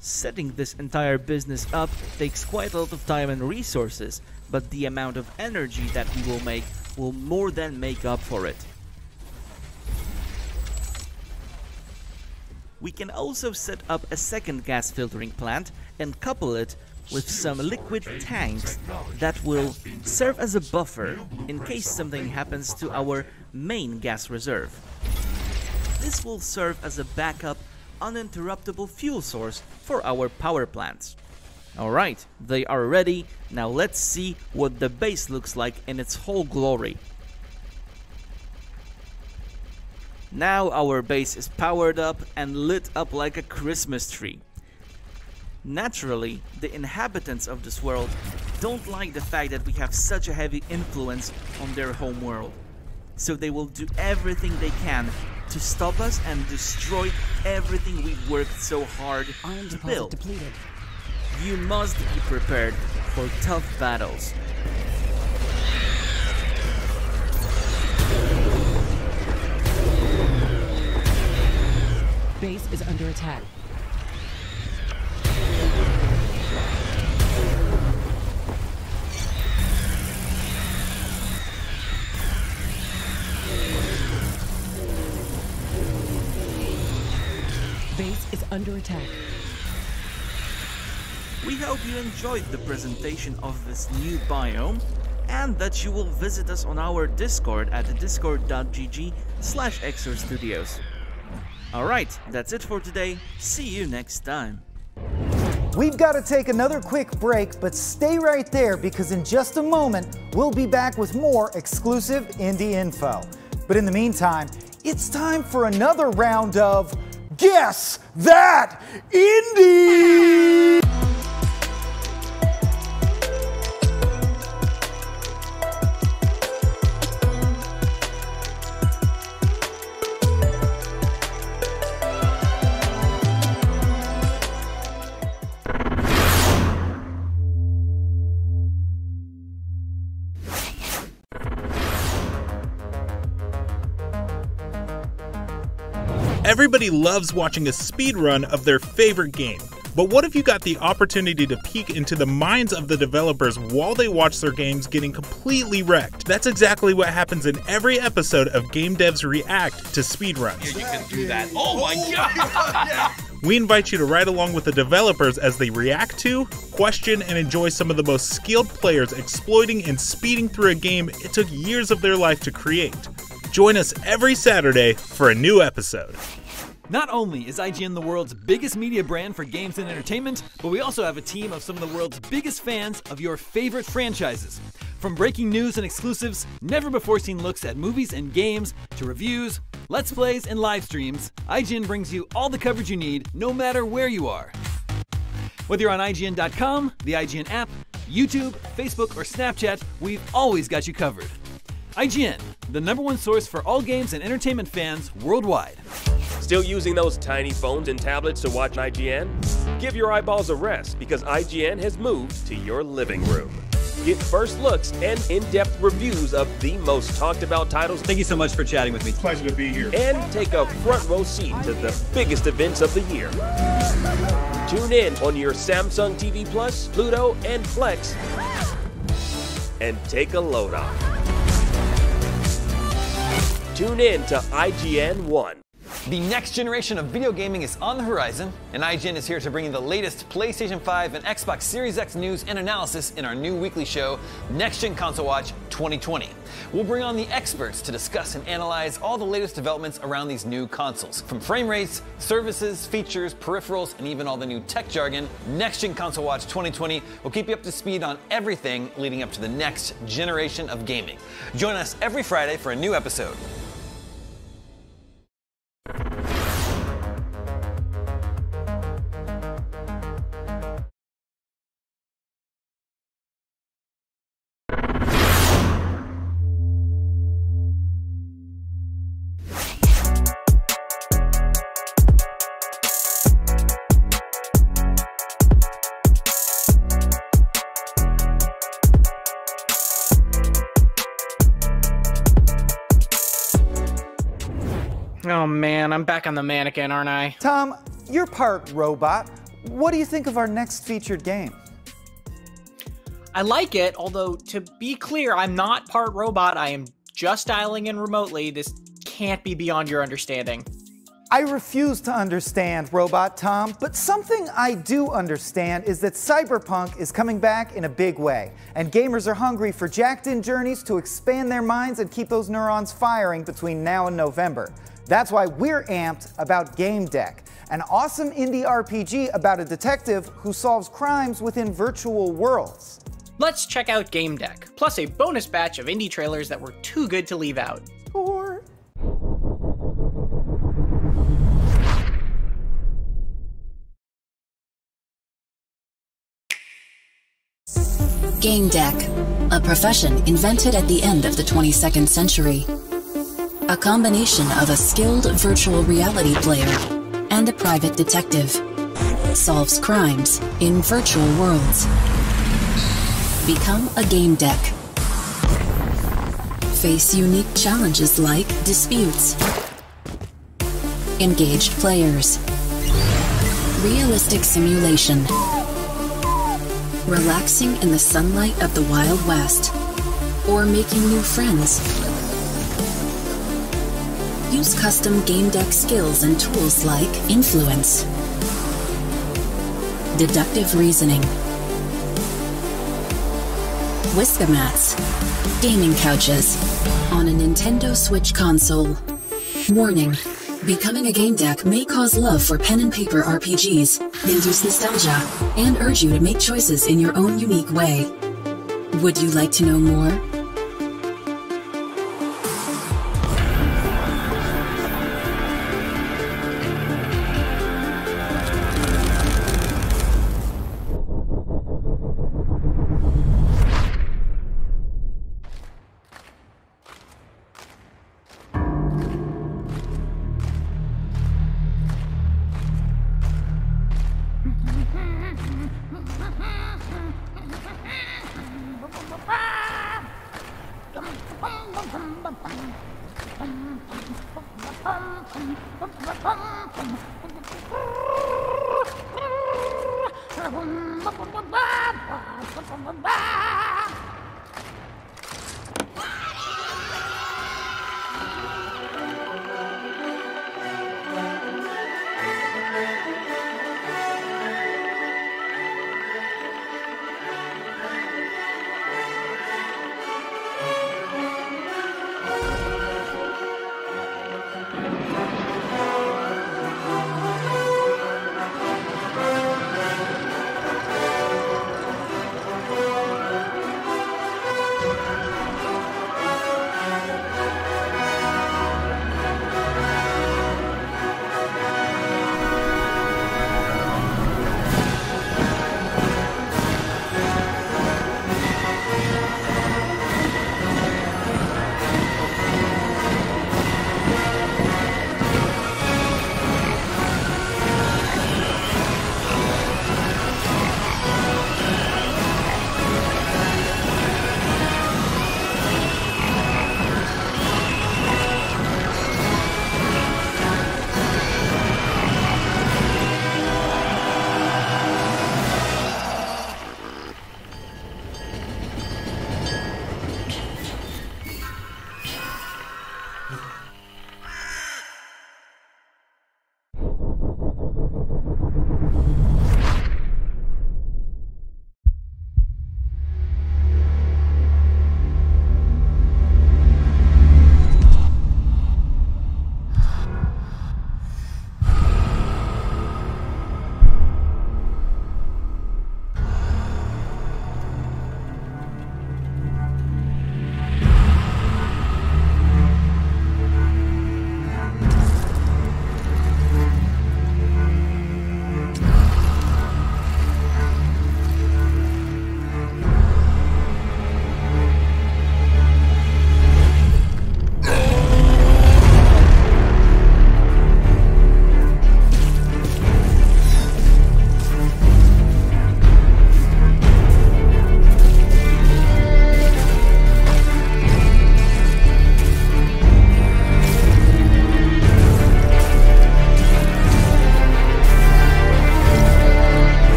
Setting this entire business up takes quite a lot of time and resources, but the amount of energy that we will make will more than make up for it. We can also set up a second gas filtering plant and couple it with some liquid tanks that will serve as a buffer in case something happens to our main gas reserve. This will serve as a backup, uninterruptible fuel source for our power plants. Alright, they are ready. Now let's see what the base looks like in its whole glory. Now our base is powered up and lit up like a Christmas tree. Naturally, the inhabitants of this world don't like the fact that we have such a heavy influence on their home world. So they will do everything they can to stop us and destroy everything we've worked so hard to build. Depleted. You must be prepared for tough battles. Base is under attack. Base is under attack. We hope you enjoyed the presentation of this new biome and that you will visit us on our Discord at discord.gg/ExorStudios. Alright, that's it for today. See you next time. We've got to take another quick break, but stay right there because in just a moment, we'll be back with more exclusive indie info. But in the meantime, it's time for another round of Guess That Indie! Everybody loves watching a speedrun of their favorite game. But what if you got the opportunity to peek into the minds of the developers while they watch their games getting completely wrecked? That's exactly what happens in every episode of Game Devs React to speedruns. Yeah, you can do that. Oh my god! We invite you to ride along with the developers as they react to, question, and enjoy some of the most skilled players exploiting and speeding through a game it took years of their life to create. Join us every Saturday for a new episode. Not only is IGN the world's biggest media brand for games and entertainment, but we also have a team of some of the world's biggest fans of your favorite franchises. From breaking news and exclusives, never-before-seen looks at movies and games, to reviews, let's plays, and live streams, IGN brings you all the coverage you need, no matter where you are. Whether you're on IGN.com, the IGN app, YouTube, Facebook, or Snapchat, we've always got you covered. IGN, the #1 source for all games and entertainment fans worldwide. Still using those tiny phones and tablets to watch IGN? Give your eyeballs a rest because IGN has moved to your living room. Get first looks and in-depth reviews of the most talked about titles. Thank you so much for chatting with me. Pleasure to be here. And take a front row seat to the biggest events of the year. Tune in on your Samsung TV Plus, Pluto, and Plex and take a load off. Tune in to IGN 1. The next generation of video gaming is on the horizon, and IGN is here to bring you the latest PlayStation 5 and Xbox Series X news and analysis in our new weekly show, Next Gen Console Watch 2020. We'll bring on the experts to discuss and analyze all the latest developments around these new consoles. From frame rates, services, features, peripherals, and even all the new tech jargon, Next Gen Console Watch 2020 will keep you up to speed on everything leading up to the next generation of gaming. Join us every Friday for a new episode. Oh man, I'm back on the mannequin, aren't I? Tom, you're part robot. What do you think of our next featured game? I like it, although to be clear, I'm not part robot. I am just dialing in remotely. This can't be beyond your understanding. I refuse to understand, Robot Tom, but something I do understand is that Cyberpunk is coming back in a big way, and gamers are hungry for jacked-in journeys to expand their minds and keep those neurons firing between now and November. That's why we're amped about Game Deck, an awesome indie RPG about a detective who solves crimes within virtual worlds. Let's check out Game Deck, plus a bonus batch of indie trailers that were too good to leave out. Or... Game Deck, a profession invented at the end of the 22nd century. A combination of a skilled virtual reality player and a private detective. Solves crimes in virtual worlds. Become a Game Deck. Face unique challenges like disputes, engaged players, realistic simulation, relaxing in the sunlight of the Wild West, or making new friends. Use custom Game Deck skills and tools like influence, deductive reasoning, Whiskamats, gaming couches, on a Nintendo Switch console. Warning, becoming a Game Deck may cause love for pen and paper RPGs, induce nostalgia, and urge you to make choices in your own unique way. Would you like to know more?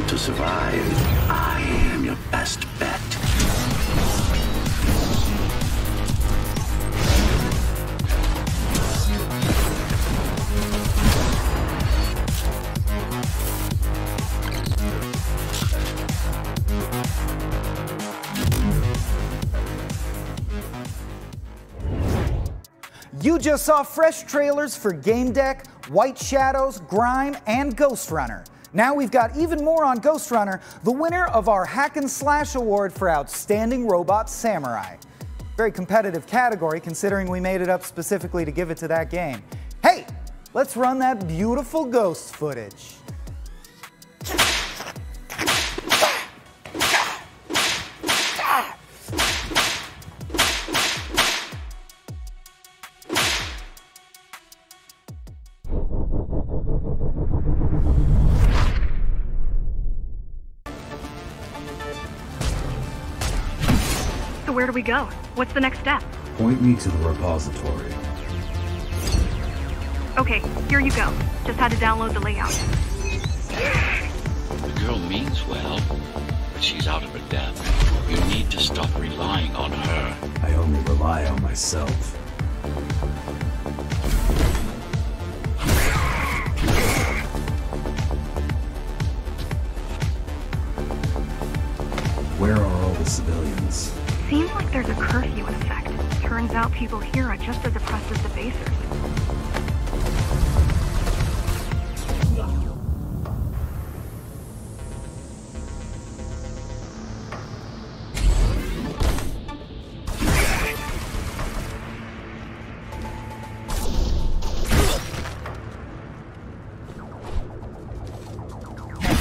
To survive, I am your best bet. You just saw fresh trailers for Game Deck, White Shadows, Grime, and Ghost Runner. Now we've got even more on Ghost Runner, the winner of our Hack and Slash Award for Outstanding Robot Samurai. Very competitive category considering we made it up specifically to give it to that game. Hey, let's run that beautiful ghost footage. So where do we go? What's the next step? Point me to the repository. Okay, here you go. Just had to download the layout. The girl means well, but she's out of her depth. You need to stop relying on her. I only rely on myself. Where are all the civilians? Seems like there's a curfew in effect. Turns out people here are just as oppressed as the basers.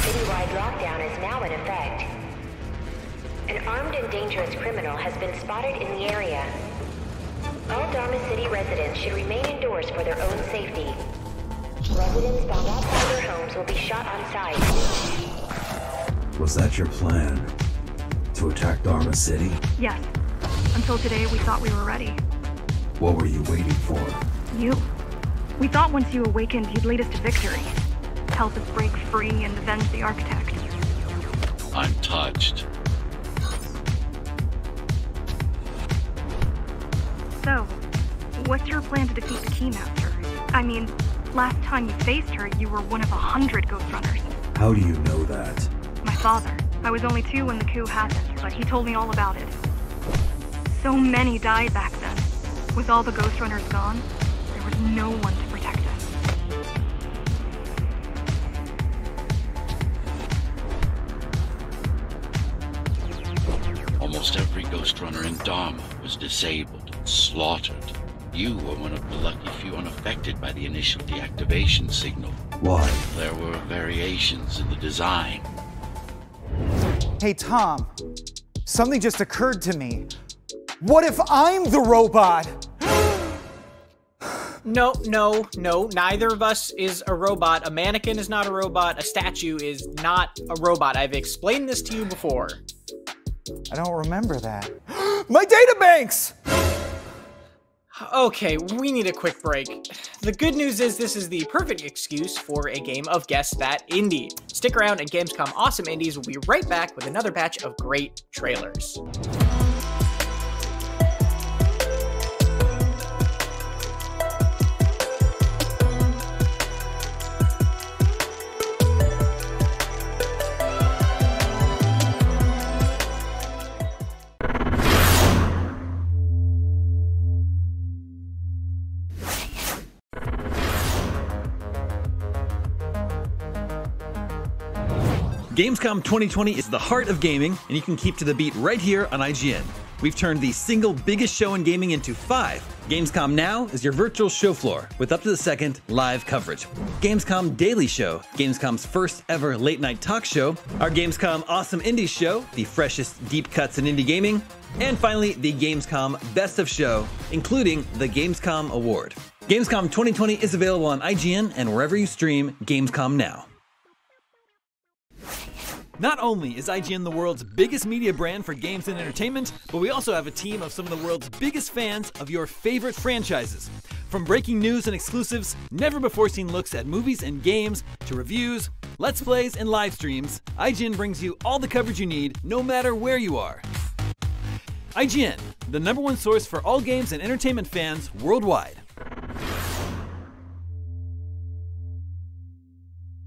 Citywide lockdown is now in effect. An armed and dangerous criminal has been spotted in the area. All Dharma City residents should remain indoors for their own safety. Residents found outside their homes will be shot on sight. Was that your plan? To attack Dharma City? Yes. Until today, we thought we were ready. What were you waiting for? You. We thought once you awakened, you'd lead us to victory. Help us break free and avenge the Architect. I'm touched. So, what's your plan to defeat the Keymaster? I mean, last time you faced her, you were one of 100 Ghost Runners. How do you know that? My father. I was only 2 when the coup happened, but he told me all about it. So many died back then. With all the Ghost Runners gone, there was no one to protect us. Almost every Ghost Runner in Dharma was disabled and slaughtered. You were one of the lucky few unaffected by the initial deactivation signal. Why? There were variations in the design. Hey, Tom. Something just occurred to me. What if I'm the robot? No, neither of us is a robot. A mannequin is not a robot. A statue is not a robot. I've explained this to you before. I don't remember that. My databanks! Okay, we need a quick break. The good news is this is the perfect excuse for a game of Guess That Indie. Stick around and Gamescom Awesome Indies will be right back with another batch of great trailers. Gamescom 2020 is the heart of gaming, and you can keep to the beat right here on IGN. We've turned the single biggest show in gaming into 5. Gamescom Now is your virtual show floor with up to the second live coverage. Gamescom Daily Show, Gamescom's first ever late night talk show, our Gamescom Awesome Indies show, the freshest deep cuts in indie gaming, and finally the Gamescom Best of Show, including the Gamescom Award. Gamescom 2020 is available on IGN and wherever you stream Gamescom Now. Not only is IGN the world's biggest media brand for games and entertainment, but we also have a team of some of the world's biggest fans of your favorite franchises. From breaking news and exclusives, never-before-seen looks at movies and games, to reviews, let's plays, and live streams, IGN brings you all the coverage you need, no matter where you are. IGN, the #1 source for all games and entertainment fans worldwide.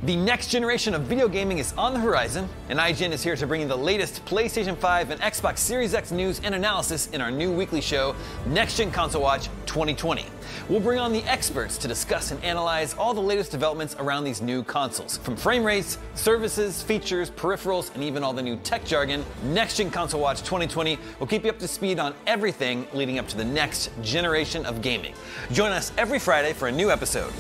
The next generation of video gaming is on the horizon, and IGN is here to bring you the latest PlayStation 5 and Xbox Series X news and analysis in our new weekly show, Next Gen Console Watch 2020. We'll bring on the experts to discuss and analyze all the latest developments around these new consoles. From frame rates, services, features, peripherals, and even all the new tech jargon, Next Gen Console Watch 2020 will keep you up to speed on everything leading up to the next generation of gaming. Join us every Friday for a new episode.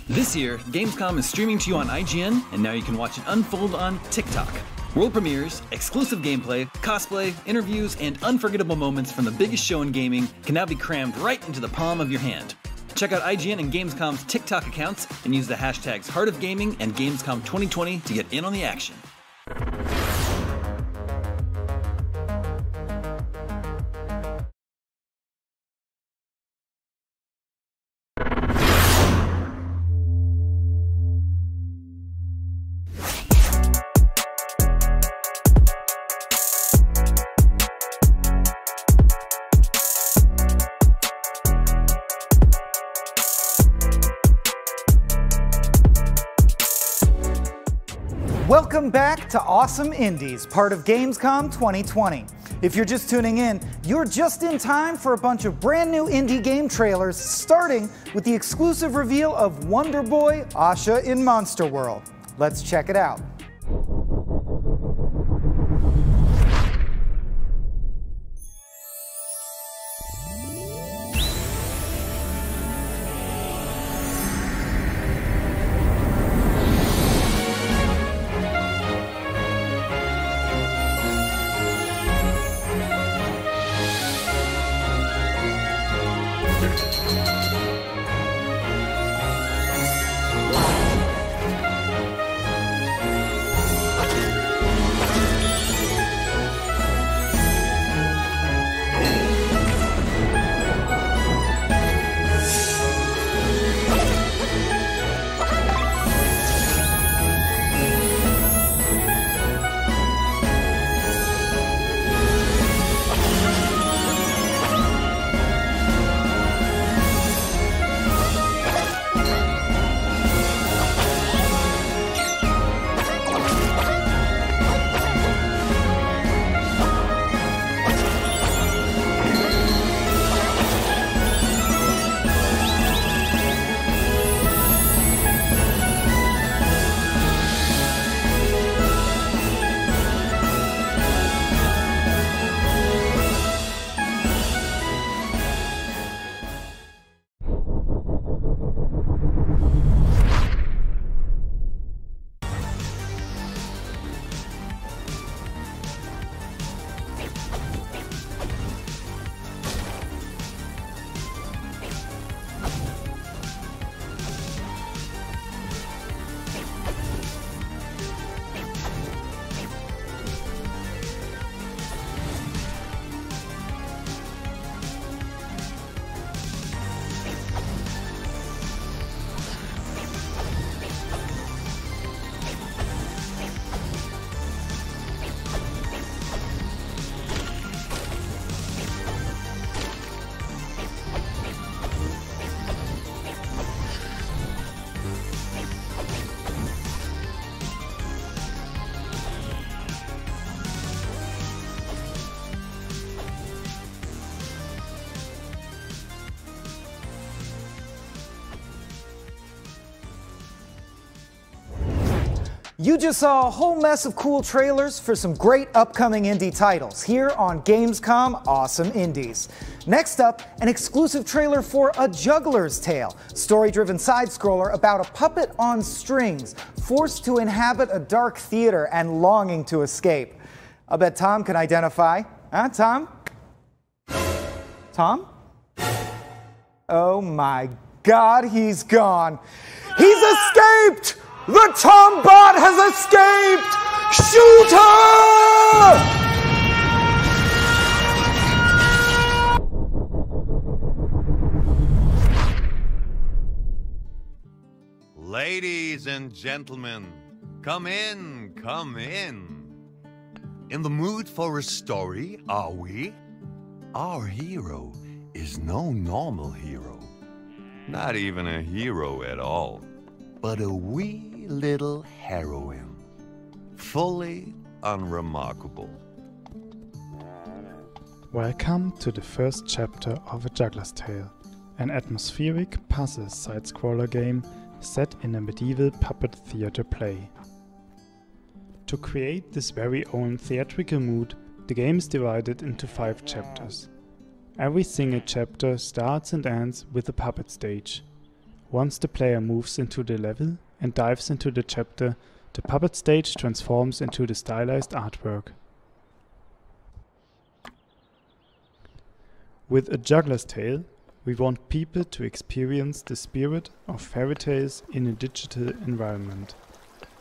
This year, Gamescom is streaming to you on IGN, and now you can watch it unfold on TikTok. World premieres, exclusive gameplay, cosplay, interviews, and unforgettable moments from the biggest show in gaming can now be crammed right into the palm of your hand. Check out IGN and Gamescom's TikTok accounts and use the hashtags Heart of Gaming and Gamescom 2020 to get in on the action. Welcome back to Awesome Indies, part of Gamescom 2020. If you're just tuning in, you're just in time for a bunch of brand new indie game trailers, starting with the exclusive reveal of Wonder Boy Asha in Monster World. Let's check it out. You just saw a whole mess of cool trailers for some great upcoming indie titles here on Gamescom Awesome Indies. Next up, an exclusive trailer for A Juggler's Tale, story-driven side-scroller about a puppet on strings, forced to inhabit a dark theater and longing to escape. I bet Tom can identify. Huh, Tom? Tom? Oh my God, he's gone. He's escaped! The Tom Bot has escaped! Shoot her! Ladies and gentlemen, come in, come in. In the mood for a story, are we? Our hero is no normal hero. Not even a hero at all, but a wee little heroine, fully unremarkable. Welcome to the first chapter of A Juggler's Tale, an atmospheric puzzle side-scroller game set in a medieval puppet theater play. To create this very own theatrical mood, the game is divided into 5 chapters. Every single chapter starts and ends with a puppet stage. Once the player moves into the level and dives into the chapter, the puppet stage transforms into the stylized artwork. With A Juggler's Tale, we want people to experience the spirit of fairy tales in a digital environment.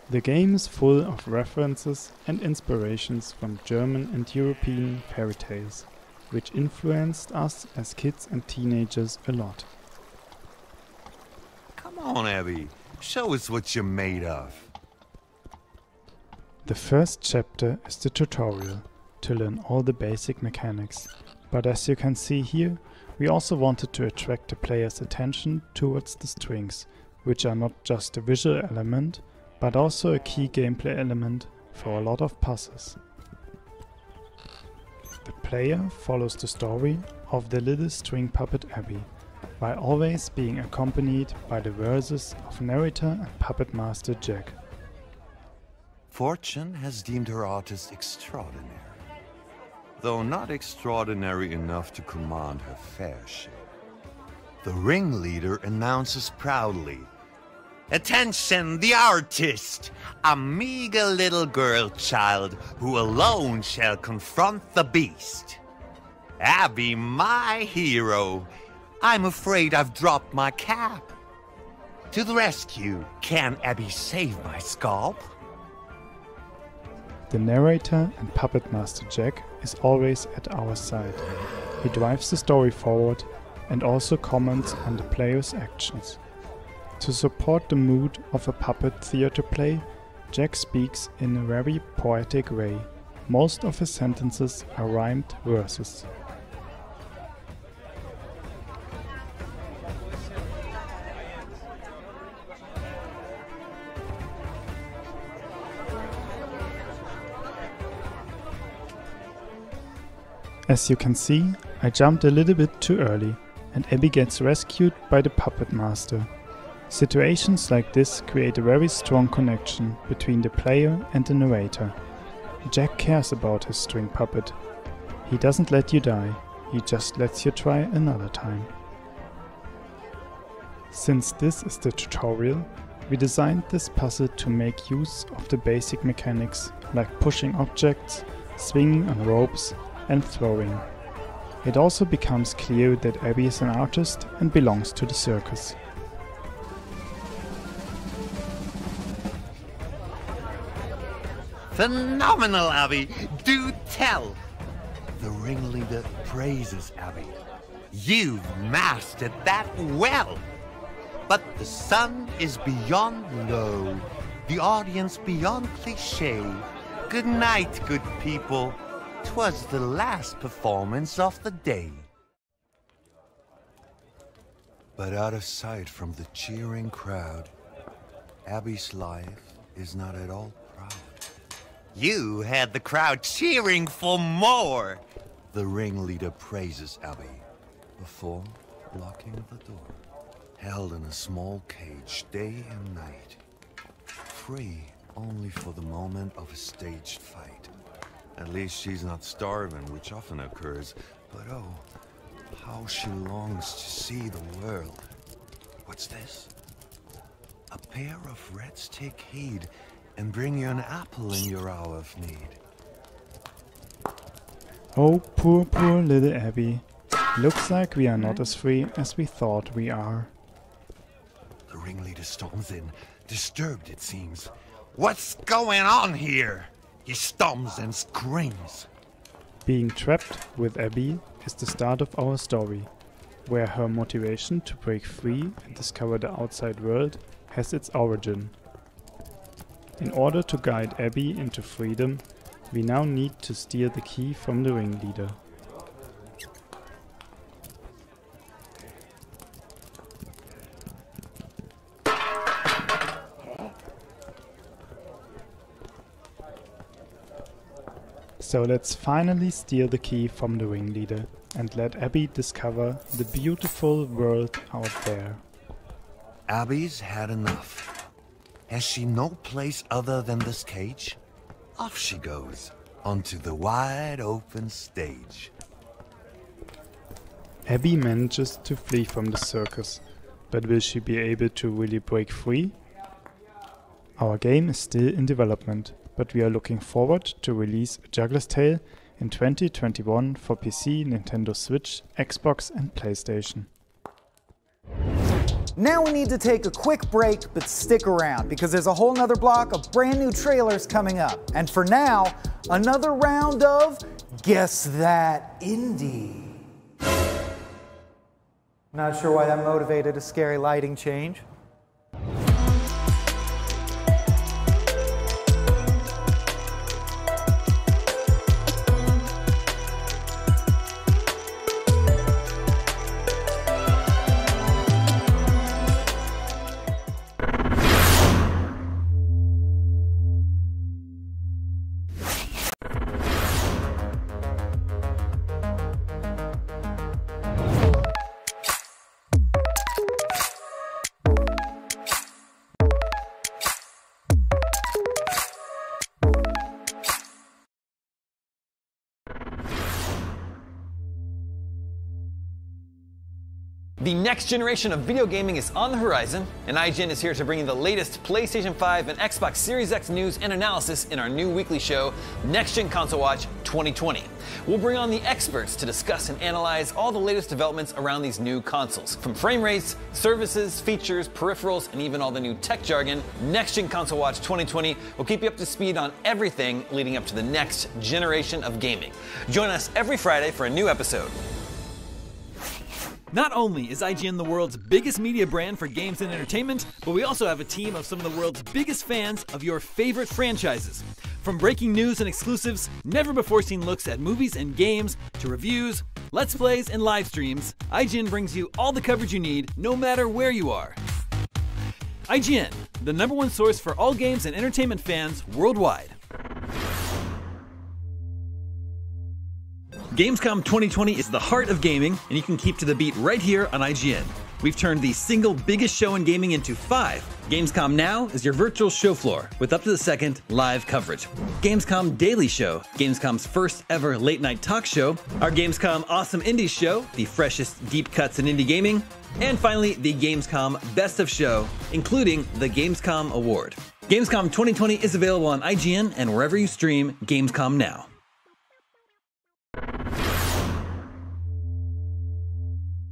The game is full of references and inspirations from German and European fairy tales, which influenced us as kids and teenagers a lot. Come on, Abby. Show us what you're made of. The first chapter is the tutorial, to learn all the basic mechanics. But as you can see here, we also wanted to attract the player's attention towards the strings, which are not just a visual element, but also a key gameplay element for a lot of puzzles. The player follows the story of the little string puppet Abby, while always being accompanied by the verses of narrator and puppet master Jack. Fortune has deemed her artist extraordinary, though not extraordinary enough to command her fair share. The ringleader announces proudly, "Attention, the artist! A meager little girl child who alone shall confront the beast. Abby, my hero. I'm afraid I've dropped my cap. To the rescue, can Abby save my scalp?" The narrator and puppet master Jack is always at our side. He drives the story forward and also comments on the player's actions. To support the mood of a puppet theater play, Jack speaks in a very poetic way. Most of his sentences are rhymed verses. As you can see, I jumped a little bit too early, and Abby gets rescued by the puppet master. Situations like this create a very strong connection between the player and the narrator. Jack cares about his string puppet. He doesn't let you die, he just lets you try another time. Since this is the tutorial, we designed this puzzle to make use of the basic mechanics like pushing objects, swinging on ropes, and throwing. It also becomes clear that Abby is an artist and belongs to the circus. Phenomenal, Abby! Do tell! The ringleader praises Abby. You've mastered that well! But the sun is beyond low, the audience beyond cliché. Good night, good people. 'Twas the last performance of the day. But out of sight from the cheering crowd, Abby's life is not at all proud. You had the crowd cheering for more! The ringleader praises Abby before locking the door. Held in a small cage day and night, free only for the moment of a staged fight. At least she's not starving, which often occurs, but oh, how she longs to see the world. What's this? A pair of reds take heed and bring you an apple in your hour of need. Oh, poor little Abby. Looks like we are not as free as we thought we are. The ringleader storms in, disturbed it seems. What's going on here? He stomps and screams. Being trapped with Abby is the start of our story, where her motivation to break free and discover the outside world has its origin. In order to guide Abby into freedom, we now need to steal the key from the ringleader. So let's finally steal the key from the ringleader and let Abby discover the beautiful world out there. Abby's had enough. Has she no place other than this cage? Off she goes, onto the wide open stage. Abby manages to flee from the circus, but will she be able to really break free? Our game is still in development, but we are looking forward to release A Juggler's Tale in 2021 for PC, Nintendo Switch, Xbox and PlayStation. Now we need to take a quick break, but stick around because there's a whole nother block of brand new trailers coming up. And for now, another round of Guess That Indie. Not sure why that motivated a scary lighting change. The next generation of video gaming is on the horizon, and IGN is here to bring you the latest PlayStation 5 and Xbox Series X news and analysis in our new weekly show, Next Gen Console Watch 2020. We'll bring on the experts to discuss and analyze all the latest developments around these new consoles. From frame rates, services, features, peripherals, and even all the new tech jargon, Next Gen Console Watch 2020 will keep you up to speed on everything leading up to the next generation of gaming. Join us every Friday for a new episode. Not only is IGN the world's biggest media brand for games and entertainment, but we also have a team of some of the world's biggest fans of your favorite franchises. From breaking news and exclusives, never-before-seen looks at movies and games, to reviews, let's plays, and live streams, IGN brings you all the coverage you need, no matter where you are. IGN, the #1 source for all games and entertainment fans worldwide. Gamescom 2020 is the heart of gaming, and you can keep to the beat right here on IGN. We've turned the single biggest show in gaming into 5. Gamescom Now is your virtual show floor with up-to-the-second live coverage. Gamescom Daily Show, Gamescom's first ever late-night talk show. Our Gamescom Awesome Indies Show, the freshest deep cuts in indie gaming. And finally, the Gamescom Best of Show, including the Gamescom Award. Gamescom 2020 is available on IGN and wherever you stream Gamescom Now.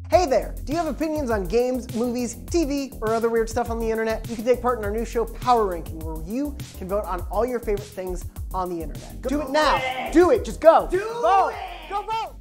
Hey there! Do you have opinions on games, movies, TV, or other weird stuff on the internet? You can take part in our new show, Power Ranking, where you can vote on all your favorite things on the internet. Do it now! Do it! Just go! Vote! Go vote!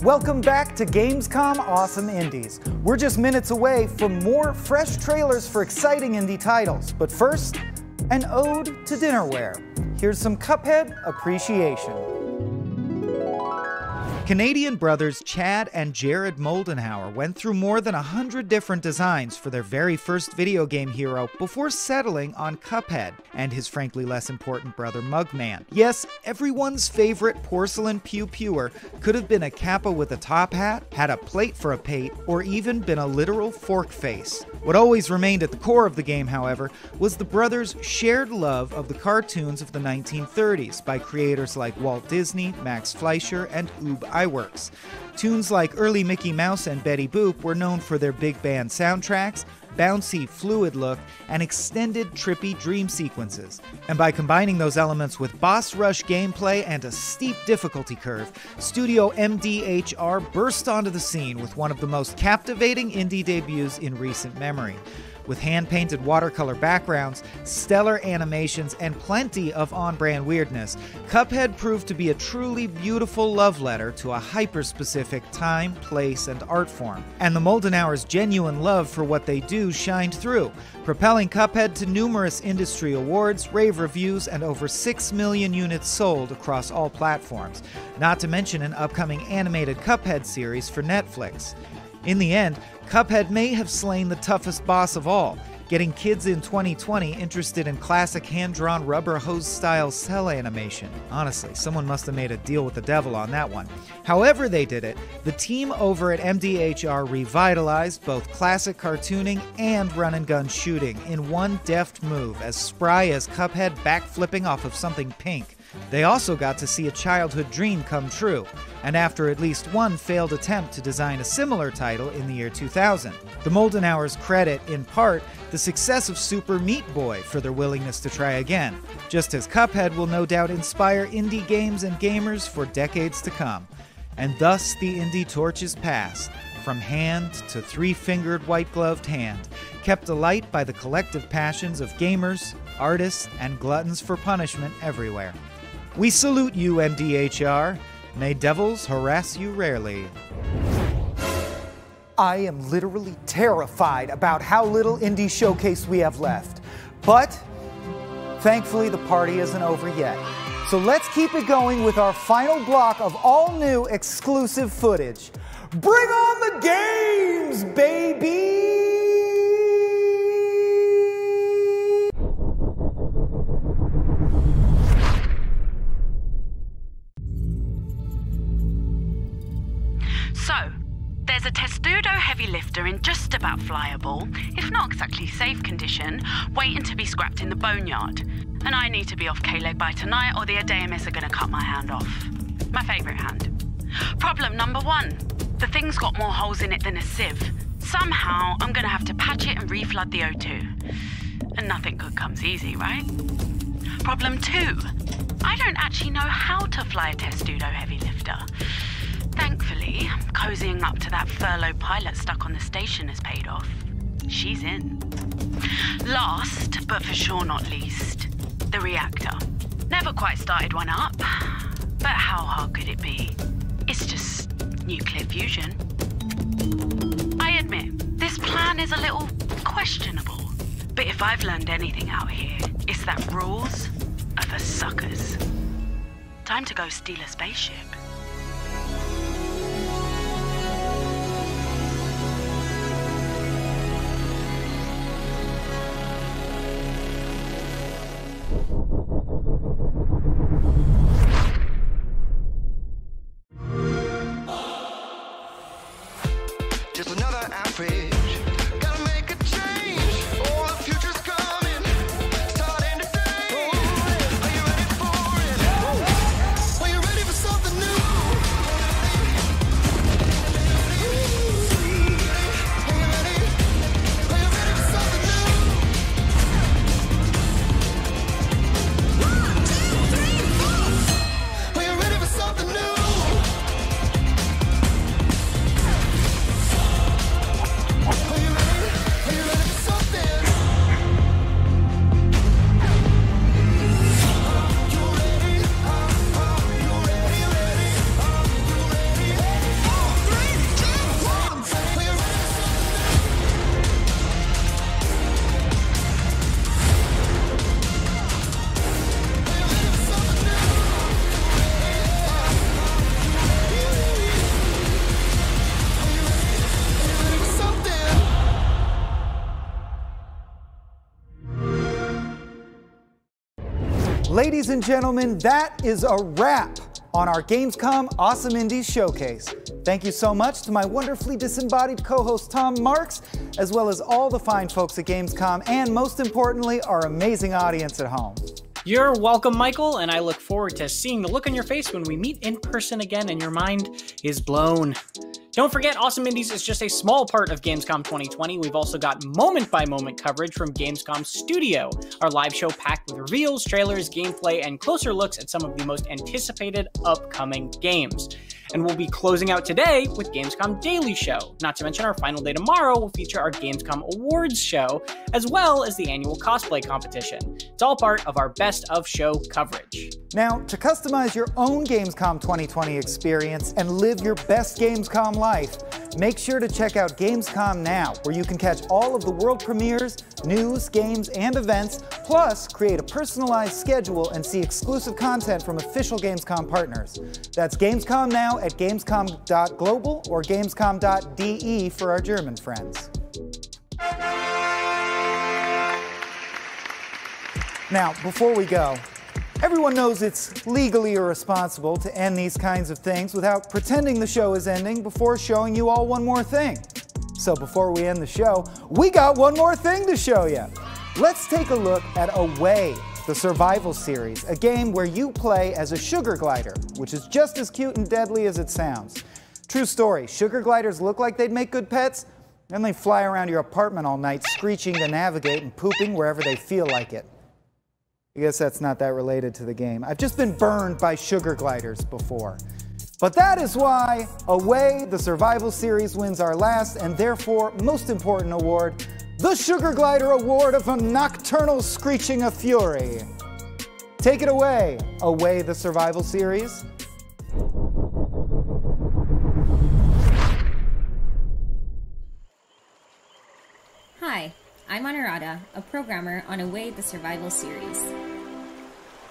Welcome back to Gamescom Awesome Indies. We're just minutes away from more fresh trailers for exciting indie titles. But first, an ode to dinnerware. Here's some Cuphead appreciation. Canadian brothers Chad and Jared Moldenhauer went through more than 100 different designs for their very first video game hero before settling on Cuphead and his frankly less important brother Mugman. Yes, everyone's favorite porcelain Pew Pewer could have been a Kappa with a top hat, had a plate for a pate, or even been a literal fork face. What always remained at the core of the game, however, was the brothers' shared love of the cartoons of the 1930s by creators like Walt Disney, Max Fleischer, and Ub Iwerks. Tunes like early Mickey Mouse and Betty Boop were known for their big band soundtracks, bouncy, fluid look, and extended, trippy dream sequences. And by combining those elements with boss rush gameplay and a steep difficulty curve, Studio MDHR burst onto the scene with one of the most captivating indie debuts in recent memory. With hand-painted watercolor backgrounds, stellar animations, and plenty of on-brand weirdness, Cuphead proved to be a truly beautiful love letter to a hyper-specific time, place, and art form. And the Moldenhauer's genuine love for what they do shined through, propelling Cuphead to numerous industry awards, rave reviews, and over 6 million units sold across all platforms, not to mention an upcoming animated Cuphead series for Netflix. In the end, Cuphead may have slain the toughest boss of all, getting kids in 2020 interested in classic hand-drawn rubber hose-style cell animation. Honestly, someone must have made a deal with the devil on that one. However they did it, the team over at MDHR revitalized both classic cartooning and run-and-gun shooting in one deft move, as spry as Cuphead backflipping off of something pink. They also got to see a childhood dream come true, and after at least one failed attempt to design a similar title in the year 2000. The Moldenhauers credit, in part, the success of Super Meat Boy for their willingness to try again, just as Cuphead will no doubt inspire indie games and gamers for decades to come. And thus the indie torch is passed, from hand to three-fingered white-gloved hand, kept alight by the collective passions of gamers, artists, and gluttons for punishment everywhere. We salute you, MDHR. May devils harass you rarely. I am literally terrified about how little indie showcase we have left. But thankfully the party isn't over yet. So let's keep it going with our final block of all new exclusive footage. Bring on the games, baby! So, there's a Testudo heavy lifter in just about flyable, if not exactly safe condition, waiting to be scrapped in the boneyard. And I need to be off K-Leg by tonight or the Adeamis are gonna cut my hand off. My favourite hand. Problem number one, the thing's got more holes in it than a sieve. Somehow, I'm gonna have to patch it and reflood the O2. And nothing good comes easy, right? Problem two, I don't actually know how to fly a Testudo heavy lifter. Thankfully, cozying up to that furloughed pilot stuck on the station has paid off. She's in. Last, but for sure not least, the reactor. Never quite started one up, but how hard could it be? It's just nuclear fusion. I admit, this plan is a little questionable, but if I've learned anything out here, it's that rules are for suckers. Time to go steal a spaceship. Just another average. Gotta make a change. Oh, the future's coming. Starting today. Are you ready for it? Are you ready for something new? Are you ready? Are you ready for something new? 1, 2, 3, 4. Are you ready for something new? Ladies and gentlemen, that is a wrap on our Gamescom Awesome Indies Showcase. Thank you so much to my wonderfully disembodied co-host Tom Marks, as well as all the fine folks at Gamescom, and most importantly, our amazing audience at home. You're welcome, Michael, and I look forward to seeing the look on your face when we meet in person again and your mind is blown. Don't forget, Awesome Indies is just a small part of Gamescom 2020. We've also got moment-by-moment coverage from Gamescom Studio, our live show packed with reveals, trailers, gameplay, and closer looks at some of the most anticipated upcoming games. And we'll be closing out today with Gamescom Daily Show. Not to mention our final day tomorrow will feature our Gamescom Awards show, as well as the annual cosplay competition. It's all part of our best of show coverage. Now, to customize your own Gamescom 2020 experience and live your best Gamescom life, make sure to check out Gamescom Now, where you can catch all of the world premieres, news, games, and events, plus create a personalized schedule and see exclusive content from official Gamescom partners. That's Gamescom Now at gamescom.global or gamescom.de for our German friends. Now, before we go, everyone knows it's legally irresponsible to end these kinds of things without pretending the show is ending before showing you all one more thing. So before we end the show, we got one more thing to show you. Let's take a look at Away, the survival series, a game where you play as a sugar glider, which is just as cute and deadly as it sounds. True story, sugar gliders look like they'd make good pets, and they fly around your apartment all night screeching to navigate and pooping wherever they feel like it. I guess that's not that related to the game. I've just been burned by sugar gliders before. But that is why Away, the survival series, wins our last and therefore most important award, the Sugar Glider Award of a Nocturnal Screeching of Fury. Take it away, Away, the survival series. Hi, I'm Anurada, a programmer on Away, the survival series.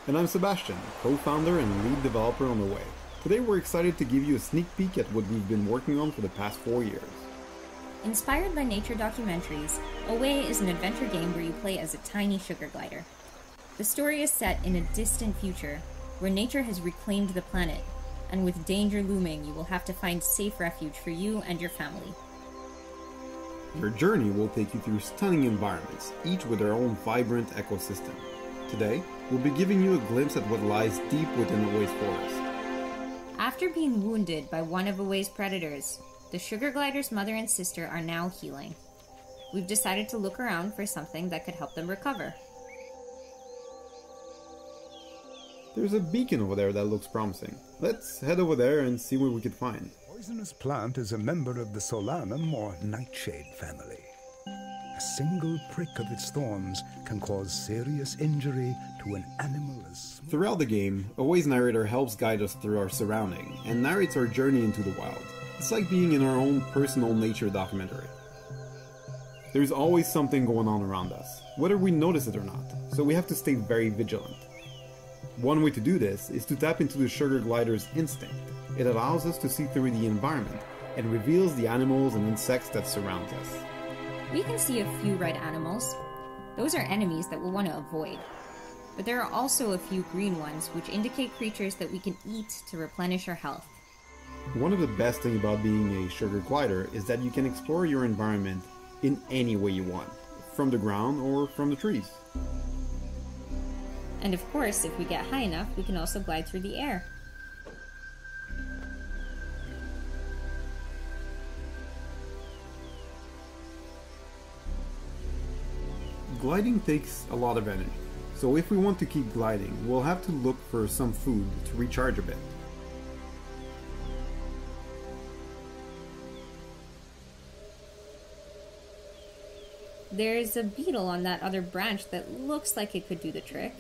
And I'm Sebastian, co-founder and lead developer on Away. Today we're excited to give you a sneak peek at what we've been working on for the past 4 years. Inspired by nature documentaries, Away is an adventure game where you play as a tiny sugar glider. The story is set in a distant future, where nature has reclaimed the planet, and with danger looming, you will have to find safe refuge for you and your family. Your journey will take you through stunning environments, each with their own vibrant ecosystem. Today, we'll be giving you a glimpse at what lies deep within Away's forest. After being wounded by one of Away's predators, the sugar glider's mother and sister are now healing. We've decided to look around for something that could help them recover. There's a beacon over there that looks promising. Let's head over there and see what we can find. Poisonous plant is a member of the Solanum or nightshade family. A single prick of its thorns can cause serious injury to an animal as small. Throughout the game, Away's narrator helps guide us through our surrounding and narrates our journey into the wild. It's like being in our own personal nature documentary. There's always something going on around us, whether we notice it or not, so we have to stay very vigilant. One way to do this is to tap into the sugar glider's instinct. It allows us to see through the environment and reveals the animals and insects that surround us. We can see a few red animals. Those are enemies that we'll want to avoid. But there are also a few green ones, which indicate creatures that we can eat to replenish our health. One of the best things about being a sugar glider is that you can explore your environment in any way you want, from the ground or from the trees. And of course, if we get high enough, we can also glide through the air. Gliding takes a lot of energy, so if we want to keep gliding, we'll have to look for some food to recharge a bit. There's a beetle on that other branch that looks like it could do the trick.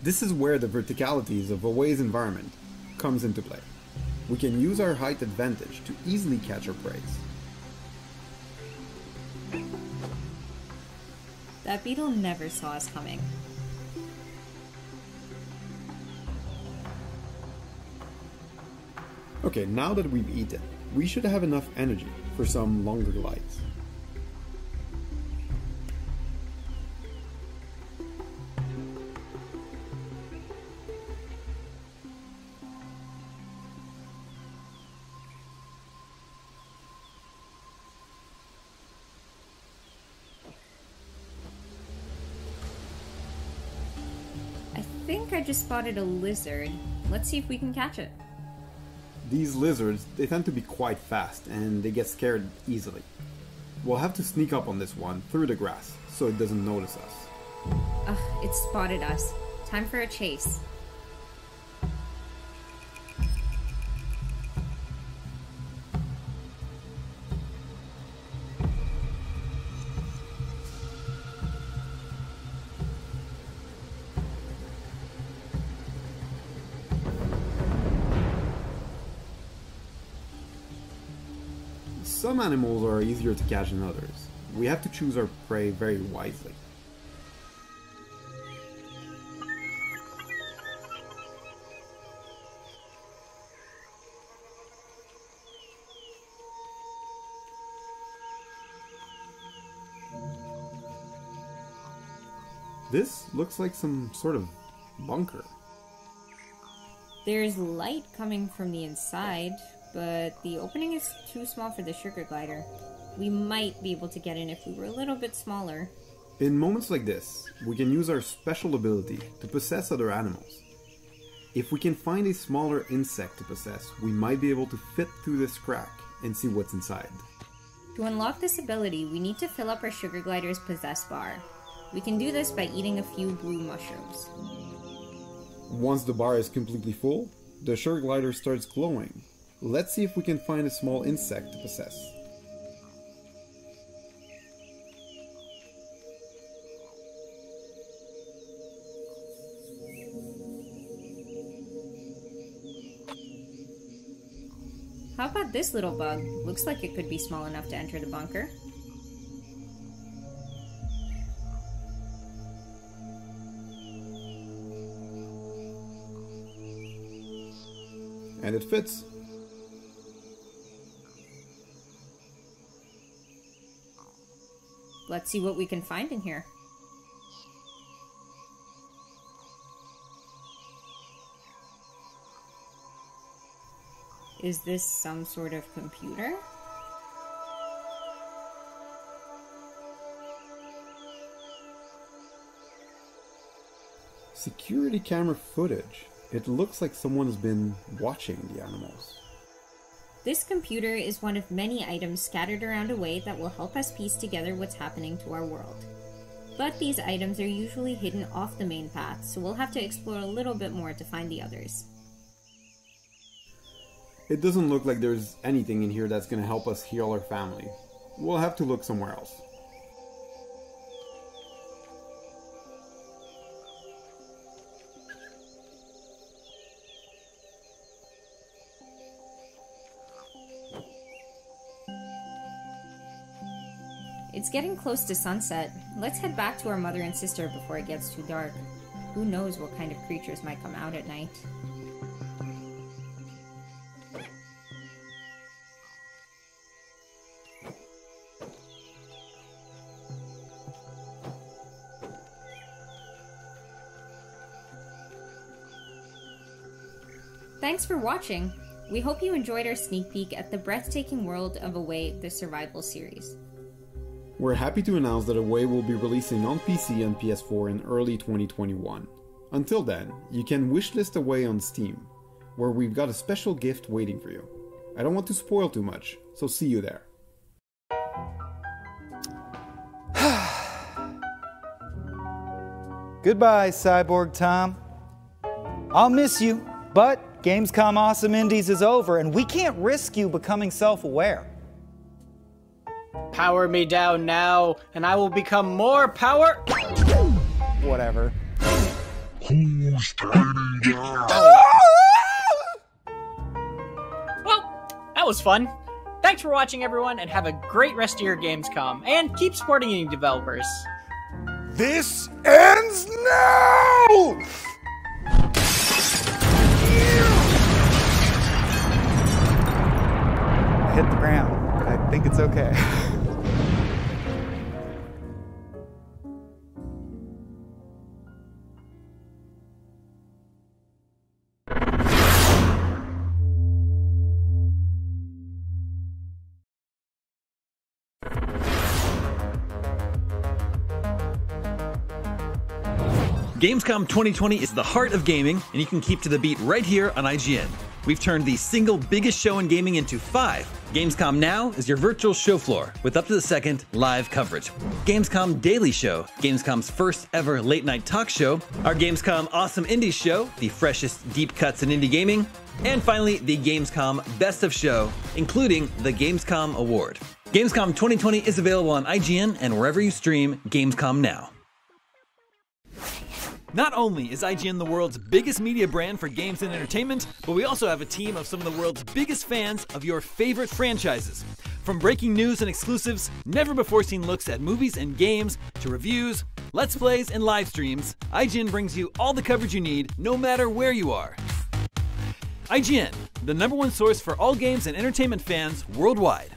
This is where the verticalities of Away's environment comes into play. We can use our height advantage to easily catch our prey. That beetle never saw us coming. Okay, now that we've eaten, we should have enough energy for some longer glides. I think I just spotted a lizard. Let's see if we can catch it. These lizards, they tend to be quite fast and they get scared easily. We'll have to sneak up on this one through the grass so it doesn't notice us. Ugh, it spotted us. Time for a chase. Some animals are easier to catch than others. We have to choose our prey very wisely. This looks like some sort of bunker. There's light coming from the inside, but the opening is too small for the sugar glider. We might be able to get in if we were a little bit smaller. In moments like this, we can use our special ability to possess other animals. If we can find a smaller insect to possess, we might be able to fit through this crack and see what's inside. To unlock this ability, we need to fill up our sugar glider's possess bar. We can do this by eating a few blue mushrooms. Once the bar is completely full, the sugar glider starts glowing. Let's see if we can find a small insect to possess. How about this little bug? Looks like it could be small enough to enter the bunker. And it fits. Let's see what we can find in here. Is this some sort of computer? Security camera footage. It looks like someone has been watching the animals. This computer is one of many items scattered around Away that will help us piece together what's happening to our world. But these items are usually hidden off the main path, so we'll have to explore a little bit more to find the others. It doesn't look like there's anything in here that's gonna help us heal our family. We'll have to look somewhere else. It's getting close to sunset. Let's head back to our mother and sister before it gets too dark. Who knows what kind of creatures might come out at night. Thanks for watching! We hope you enjoyed our sneak peek at the breathtaking world of Away, the Survival series. We're happy to announce that Away will be releasing on PC and PS4 in early 2021. Until then, you can wishlist Away on Steam, where we've got a special gift waiting for you. I don't want to spoil too much, so see you there. Goodbye, Cyborg Tom. I'll miss you, but Gamescom Awesome Indies is over, and we can't risk you becoming self-aware. Power me down now, and I will become more power. Whatever. Who's turning down? Well, that was fun. Thanks for watching, everyone, and have a great rest of your Gamescom. And keep supporting indie developers. This ends now! Hit the ground, but I think it's okay. Gamescom 2020 is the heart of gaming, and you can keep to the beat right here on IGN. We've turned the single biggest show in gaming into 5. Gamescom Now is your virtual show floor with up to the second live coverage. Gamescom Daily Show, Gamescom's first ever late night talk show. Our Gamescom Awesome Indies Show, the freshest deep cuts in indie gaming. And finally, the Gamescom Best of Show, including the Gamescom Award. Gamescom 2020 is available on IGN and wherever you stream Gamescom Now. Not only is IGN the world's biggest media brand for games and entertainment, but we also have a team of some of the world's biggest fans of your favorite franchises. From breaking news and exclusives, never-before-seen looks at movies and games, to reviews, let's plays, and live streams, IGN brings you all the coverage you need, no matter where you are. IGN, the #1 source for all games and entertainment fans worldwide.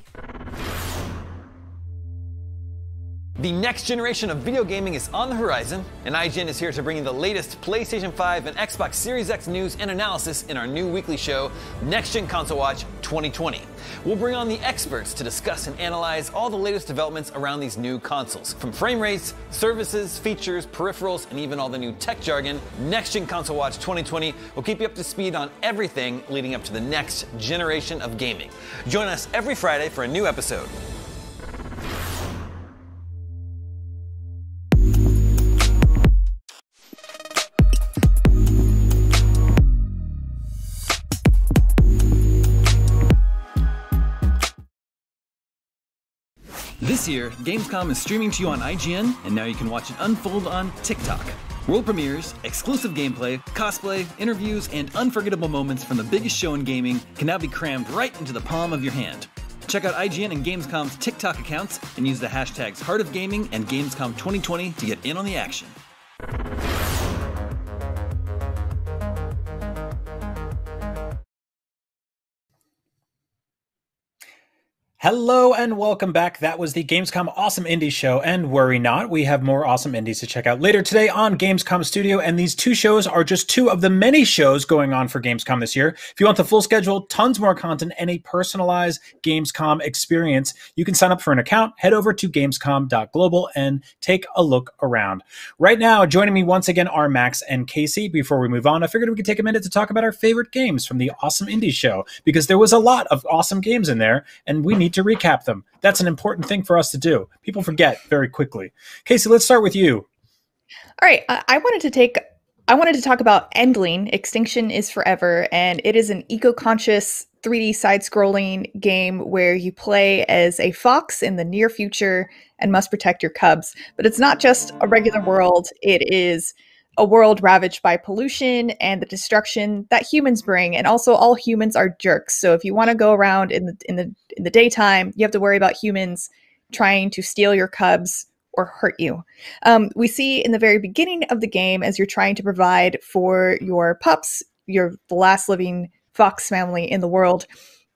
The next generation of video gaming is on the horizon, and IGN is here to bring you the latest PlayStation 5 and Xbox Series X news and analysis in our new weekly show, Next Gen Console Watch 2020. We'll bring on the experts to discuss and analyze all the latest developments around these new consoles. From frame rates, services, features, peripherals, and even all the new tech jargon, Next Gen Console Watch 2020 will keep you up to speed on everything leading up to the next generation of gaming. Join us every Friday for a new episode. This year, Gamescom is streaming to you on IGN, and now you can watch it unfold on TikTok. World premieres, exclusive gameplay, cosplay, interviews, and unforgettable moments from the biggest show in gaming can now be crammed right into the palm of your hand. Check out IGN and Gamescom's TikTok accounts and use the hashtags Heart of Gaming and Gamescom 2020 to get in on the action. Hello and welcome back. That was the Gamescom Awesome Indies show, and worry not, we have more awesome indies to check out later today on Gamescom Studio, and these two shows are just two of the many shows going on for Gamescom this year. If you want the full schedule, tons more content, and a personalized Gamescom experience, you can sign up for an account, head over to gamescom.global, and take a look around. Right now, joining me once again are Max and Casey. Before we move on, I figured we could take a minute to talk about our favorite games from the Awesome Indies show, because there was a lot of awesome games in there, and we need to recap them. That's an important thing for us to do. People forget very quickly. Casey, let's start with you. All right, I wanted to talk about Endling, Extinction is Forever, and it is an eco-conscious 3D side-scrolling game where you play as a fox in the near future and must protect your cubs. But it's not just a regular world, it is a world ravaged by pollution and the destruction that humans bring, and also all humans are jerks. So if you want to go around in the daytime, you have to worry about humans trying to steal your cubs or hurt you. We see in the very beginning of the game, as you're trying to provide for your pups, the last living fox family in the world,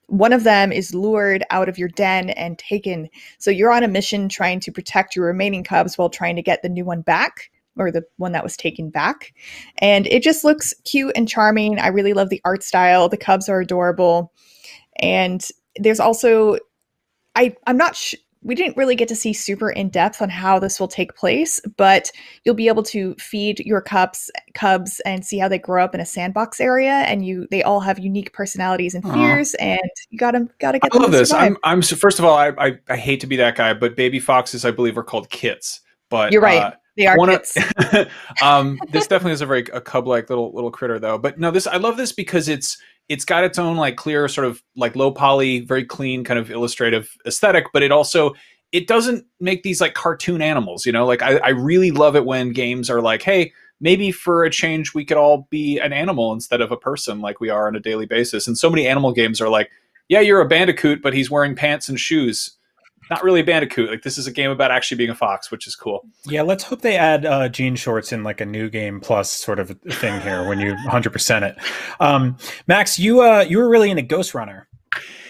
one of them is lured out of your den and taken. So you're on a mission trying to protect your remaining cubs while trying to get the new one back, or the one that was taken back. And it just looks cute and charming. I really love the art style. The cubs are adorable. And there's also, I'm not we didn't really get to see super in depth on how this will take place, but you'll be able to feed your cubs and see how they grow up in a sandbox area. And they all have unique personalities and fears, and you gotta get them. I love to this. survive. I'm first of all, I hate to be that guy, but baby foxes, I believe, are called kits. But You're right. They are kits. This definitely is a cub-like little critter, though. But no, I love this because it's got its own like clear sort of like low poly, very clean kind of illustrative aesthetic, but it doesn't make these like cartoon animals, you know? Like I really love it when games are like, hey, maybe for a change we could all be an animal instead of a person like we are on a daily basis. And so many animal games are like, yeah, you're a bandicoot, but he's wearing pants and shoes. Not really a bandicoot. Like, this is a game about actually being a fox, which is cool. Yeah, let's hope they add jean shorts in like a new game plus sort of thing here when you 100% it. Max, you were really into Ghost Runner.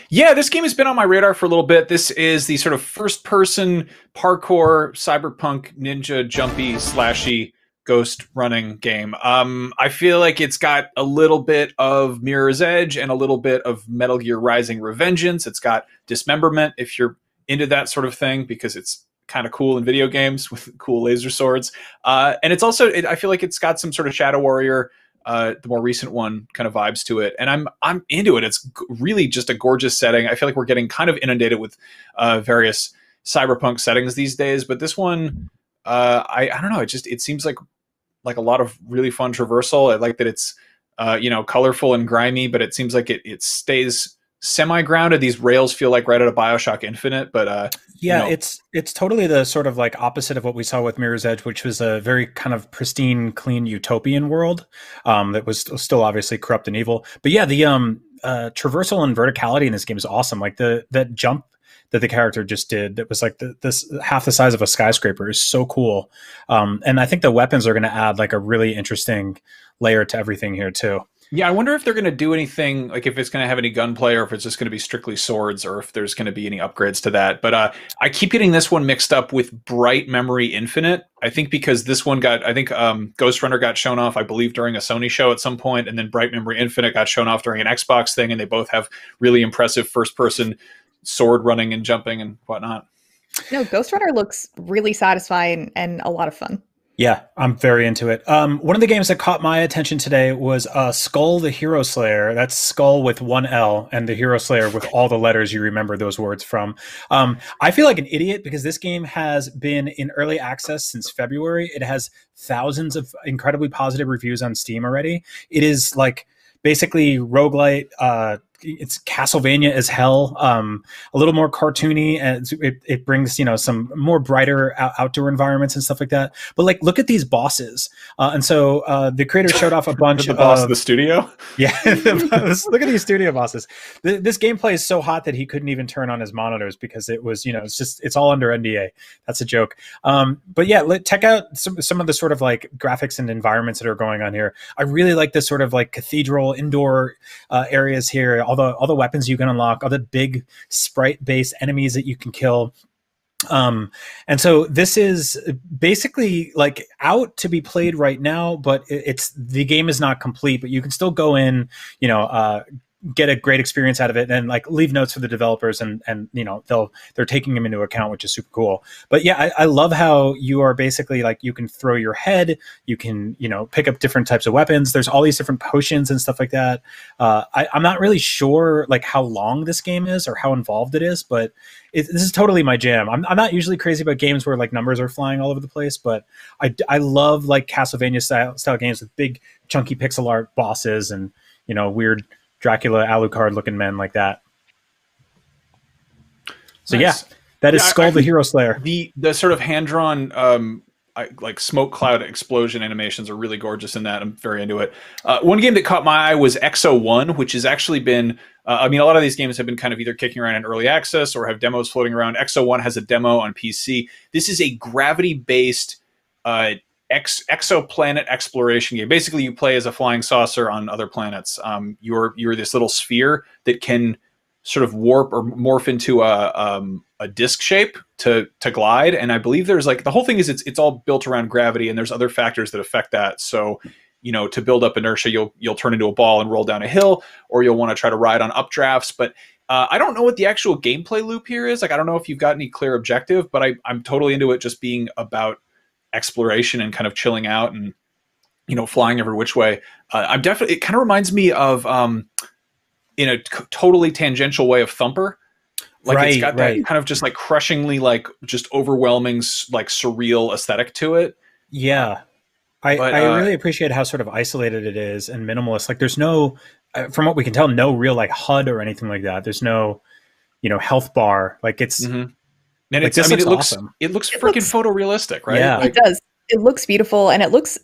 Yeah, this game has been on my radar for a little bit. This is the sort of first-person parkour, cyberpunk, ninja, jumpy, slashy, ghost running game. I feel like it's got a little bit of Mirror's Edge and a little bit of Metal Gear Rising Revengeance. It's got Dismemberment, if you're into that sort of thing, because it's kind of cool in video games with cool laser swords. And it's also, I feel like it's got some sort of Shadow Warrior, the more recent one, kind of vibes to it. And I'm into it. It's really just a gorgeous setting. I feel like we're getting kind of inundated with various cyberpunk settings these days, but this one, I don't know. It seems like a lot of really fun traversal. I like that it's, colorful and grimy, but it seems like it stays semi-grounded. These rails feel like right out of BioShock Infinite, but it's totally the sort of like opposite of what we saw with Mirror's Edge, which was a very kind of pristine, clean utopian world that was still obviously corrupt and evil. But yeah, the traversal and verticality in this game is awesome. Like that jump that the character just did, that was like this half the size of a skyscraper, is so cool. And I think the weapons are going to add like a really interesting layer to everything here too. Yeah, I wonder if they're going to do anything, like if it's going to have any gunplay, or if it's just going to be strictly swords, or if there's going to be any upgrades to that. But I keep getting this one mixed up with Bright Memory Infinite. I think because this one Ghost Runner got shown off, I believe, during a Sony show at some point, and then Bright Memory Infinite got shown off during an Xbox thing, and they both have really impressive first-person sword running and jumping and whatnot. No, Ghost Runner looks really satisfying and a lot of fun. Yeah, I'm very into it. One of the games that caught my attention today was Skull the Hero Slayer. That's Skull with one L, and the Hero Slayer with all the letters you remember those words from. I feel like an idiot because this game has been in early access since February. It has thousands of incredibly positive reviews on Steam already. It is like basically roguelite. It's Castlevania as hell, a little more cartoony, and it brings some more brighter outdoor environments and stuff like that. But like, look at these bosses, and so the creator showed off a bunch the boss of the studio. Yeah, look at these studio bosses. This gameplay is so hot that he couldn't even turn on his monitors because it was it's all under NDA. That's a joke. But yeah, check out some of the sort of like graphics and environments that are going on here. I really like this sort of like cathedral indoor areas here. all the weapons you can unlock, all the big sprite-based enemies that you can kill. And so this is basically like out to be played right now, but the game is not complete, but you can still go in, get a great experience out of it, and like leave notes for the developers, and they're taking them into account, which is super cool. But yeah, I love how you are basically like, you can throw your head, you can pick up different types of weapons. There's all these different potions and stuff like that. I'm not really sure like how long this game is or how involved it is, but this is totally my jam. I'm not usually crazy about games where like numbers are flying all over the place, but I love like Castlevania style games with big chunky pixel art bosses and weird Dracula Alucard looking men like that. So Nice. yeah, that is Skull the Hero Slayer. The sort of hand drawn like smoke cloud explosion animations are really gorgeous in that. I'm very into it. One game that caught my eye was Exo-1, which has actually been a lot of these games have been kind of either kicking around in early access or have demos floating around. Exo-1 has a demo on PC. This is a gravity based exoplanet exploration game. Basically, you play as a flying saucer on other planets. You're this little sphere that can sort of warp or morph into a disc shape to glide. And I believe there's like, the whole thing is it's all built around gravity, and there's other factors that affect that. So, to build up inertia, you'll turn into a ball and roll down a hill, or you'll want to try to ride on updrafts. But I don't know what the actual gameplay loop here is. Like, I don't know if you've got any clear objective, but I'm totally into it just being about exploration and kind of chilling out and flying every which way. It kind of reminds me of in a totally tangential way of Thumper. Like it's got that kind of just like crushingly like just overwhelming like surreal aesthetic to it. Yeah. I really appreciate how sort of isolated it is and minimalist. Like there's no, from what we can tell, no real like HUD or anything like that. There's no, health bar. Like it's, and like, it looks freaking photorealistic, right? Yeah. Like, It does. It looks beautiful, and it looks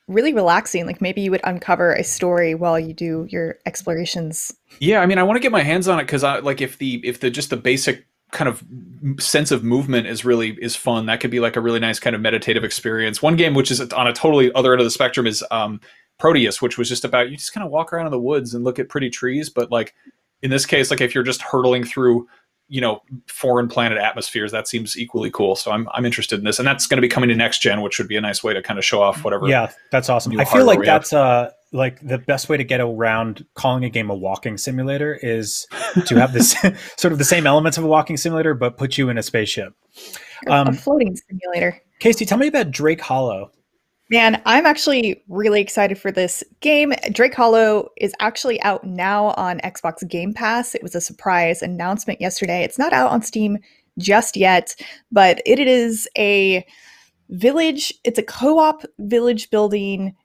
really relaxing. Like maybe you would uncover a story while you do your explorations. yeah, I mean, I want to get my hands on it because I like if the just the basic kind of sense of movement is fun. That could be like a really nice kind of meditative experience. One game which is on a totally other end of the spectrum is Proteus, which was just about you just kind of walk around in the woods and look at pretty trees. But like in this case, like if you're just hurtling through foreign planet atmospheres, that seems equally cool. So I'm interested in this, and that's going to be coming to next gen, which would be a nice way to kind of show off whatever. Yeah, that's awesome. new I feel like hardware we have. that's like the best way to get around calling a game a walking simulator is to have this sort of the same elements of a walking simulator, but put you in a spaceship. A floating simulator. Casey, tell me about Drake Hollow. Man, I'm actually really excited for this game. Drake Hollow is actually out now on Xbox Game Pass. It was a surprise announcement yesterday. It's not out on Steam just yet, but it is a village. It's a co-op village building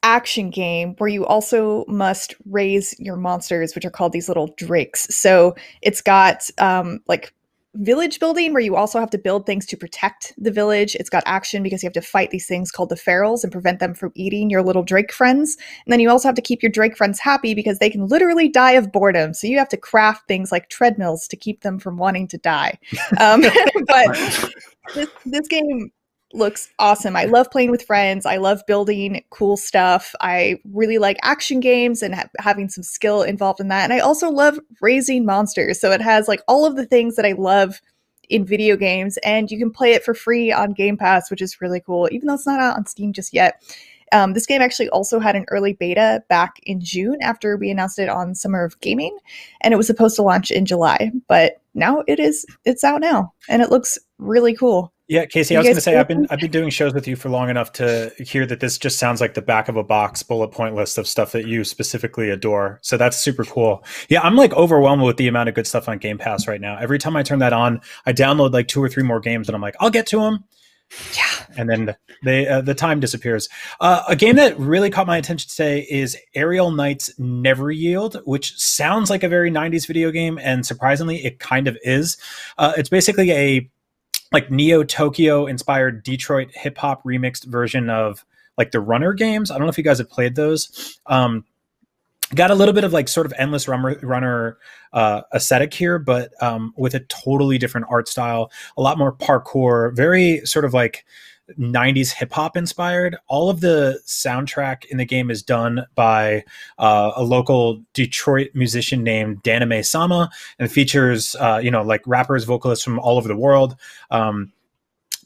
action game where you also must raise your monsters, which are called these little drakes. So it's got like village building where you also have to build things to protect the village. It's got action because you have to fight these things called the ferals and prevent them from eating your little drake friends. And then you also have to keep your drake friends happy because they can literally die of boredom. So you have to craft things like treadmills to keep them from wanting to die. But this game looks awesome. I love playing with friends. I love building cool stuff. I really like action games and having some skill involved in that. And I also love raising monsters. So it has like all of the things that I love in video games, and you can play it for free on Game Pass, which is really cool, even though it's not out on Steam just yet. This game actually also had an early beta back in June after we announced it on Summer of Gaming, and it was supposed to launch in July, but now it's out now, and it looks really cool. Yeah, Casey, I was going to say I've been doing shows with you for long enough to hear that this just sounds like the back of a box bullet point list of stuff that you specifically adore. So that's super cool. Yeah, I'm like overwhelmed with the amount of good stuff on Game Pass right now. Every time I turn that on, I download like 2 or 3 more games, and I'm like, I'll get to them. Yeah, and then the time disappears. A game that really caught my attention today is Aerial Knights Never Yield, which sounds like a very 90s video game, and surprisingly, it kind of is. It's basically a like Neo Tokyo inspired Detroit hip hop remixed version of like the Runner games. I don't know if you guys have played those. Got a little bit of like sort of endless runner aesthetic here, but with a totally different art style, a lot more parkour, very sort of like 90s hip hop inspired. All of the soundtrack in the game is done by a local Detroit musician named Danime Sama, and features like rappers, vocalists from all over the world.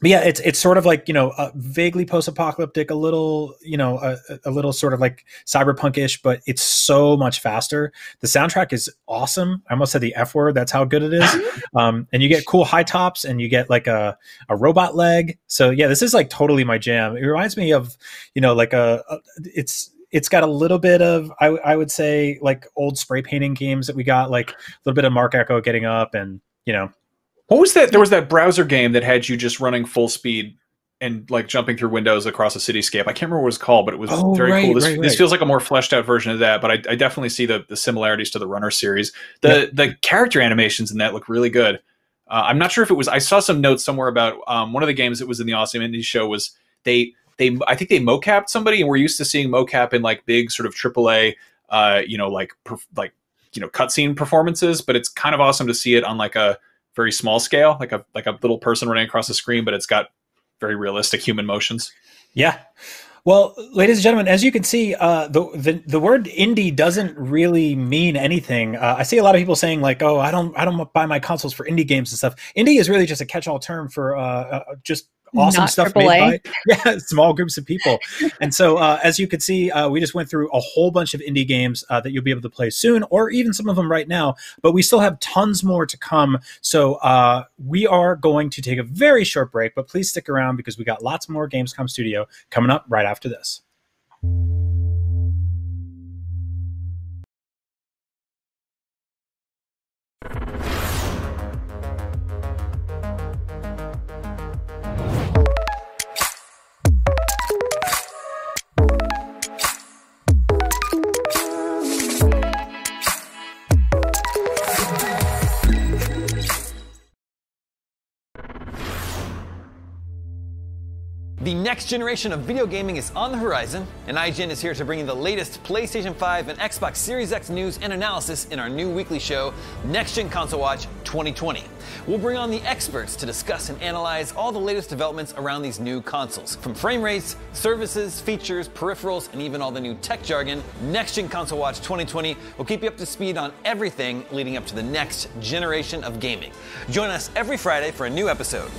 But yeah, it's sort of like, vaguely post-apocalyptic, a little sort of like cyberpunk-ish, but it's so much faster. The soundtrack is awesome. I almost said the F word. That's how good it is. And you get cool high tops, and you get like a robot leg. So yeah, this is like totally my jam. It reminds me of, like it's got a little bit of, I would say, like old spray painting games that we got, like a little bit of Mark Echo Getting Up, and What was that? There was that browser game that had you just running full speed and like jumping through windows across a cityscape. I can't remember what it was called, but it was very cool. This feels like a more fleshed out version of that, but I definitely see the similarities to the Runner series. The character animations in that look really good. I'm not sure if it was, I saw some notes somewhere about one of the games that was in the Awesome Indie Show was I think they mocapped somebody, and we're used to seeing mocap in like big sort of AAA, cutscene performances, but it's kind of awesome to see it on like a very small scale, like a little person running across the screen, but it's got very realistic human motions. Yeah. Well, ladies and gentlemen, as you can see, the word indie doesn't really mean anything. I see a lot of people saying like, "Oh, I don't buy my consoles for indie games and stuff." Indie is really just a catch-all term for just awesome Not stuff AAA. made by small groups of people. And so, as you can see, we just went through a whole bunch of indie games that you'll be able to play soon, or even some of them right now. But we still have tons more to come. So we are going to take a very short break, but please stick around because we got lots more Gamescom Studio coming up right after this. The next generation of video gaming is on the horizon, and IGN is here to bring you the latest PlayStation 5 and Xbox Series X news and analysis in our new weekly show, Next Gen Console Watch 2020. We'll bring on the experts to discuss and analyze all the latest developments around these new consoles. From frame rates, services, features, peripherals, and even all the new tech jargon, Next Gen Console Watch 2020 will keep you up to speed on everything leading up to the next generation of gaming. Join us every Friday for a new episode.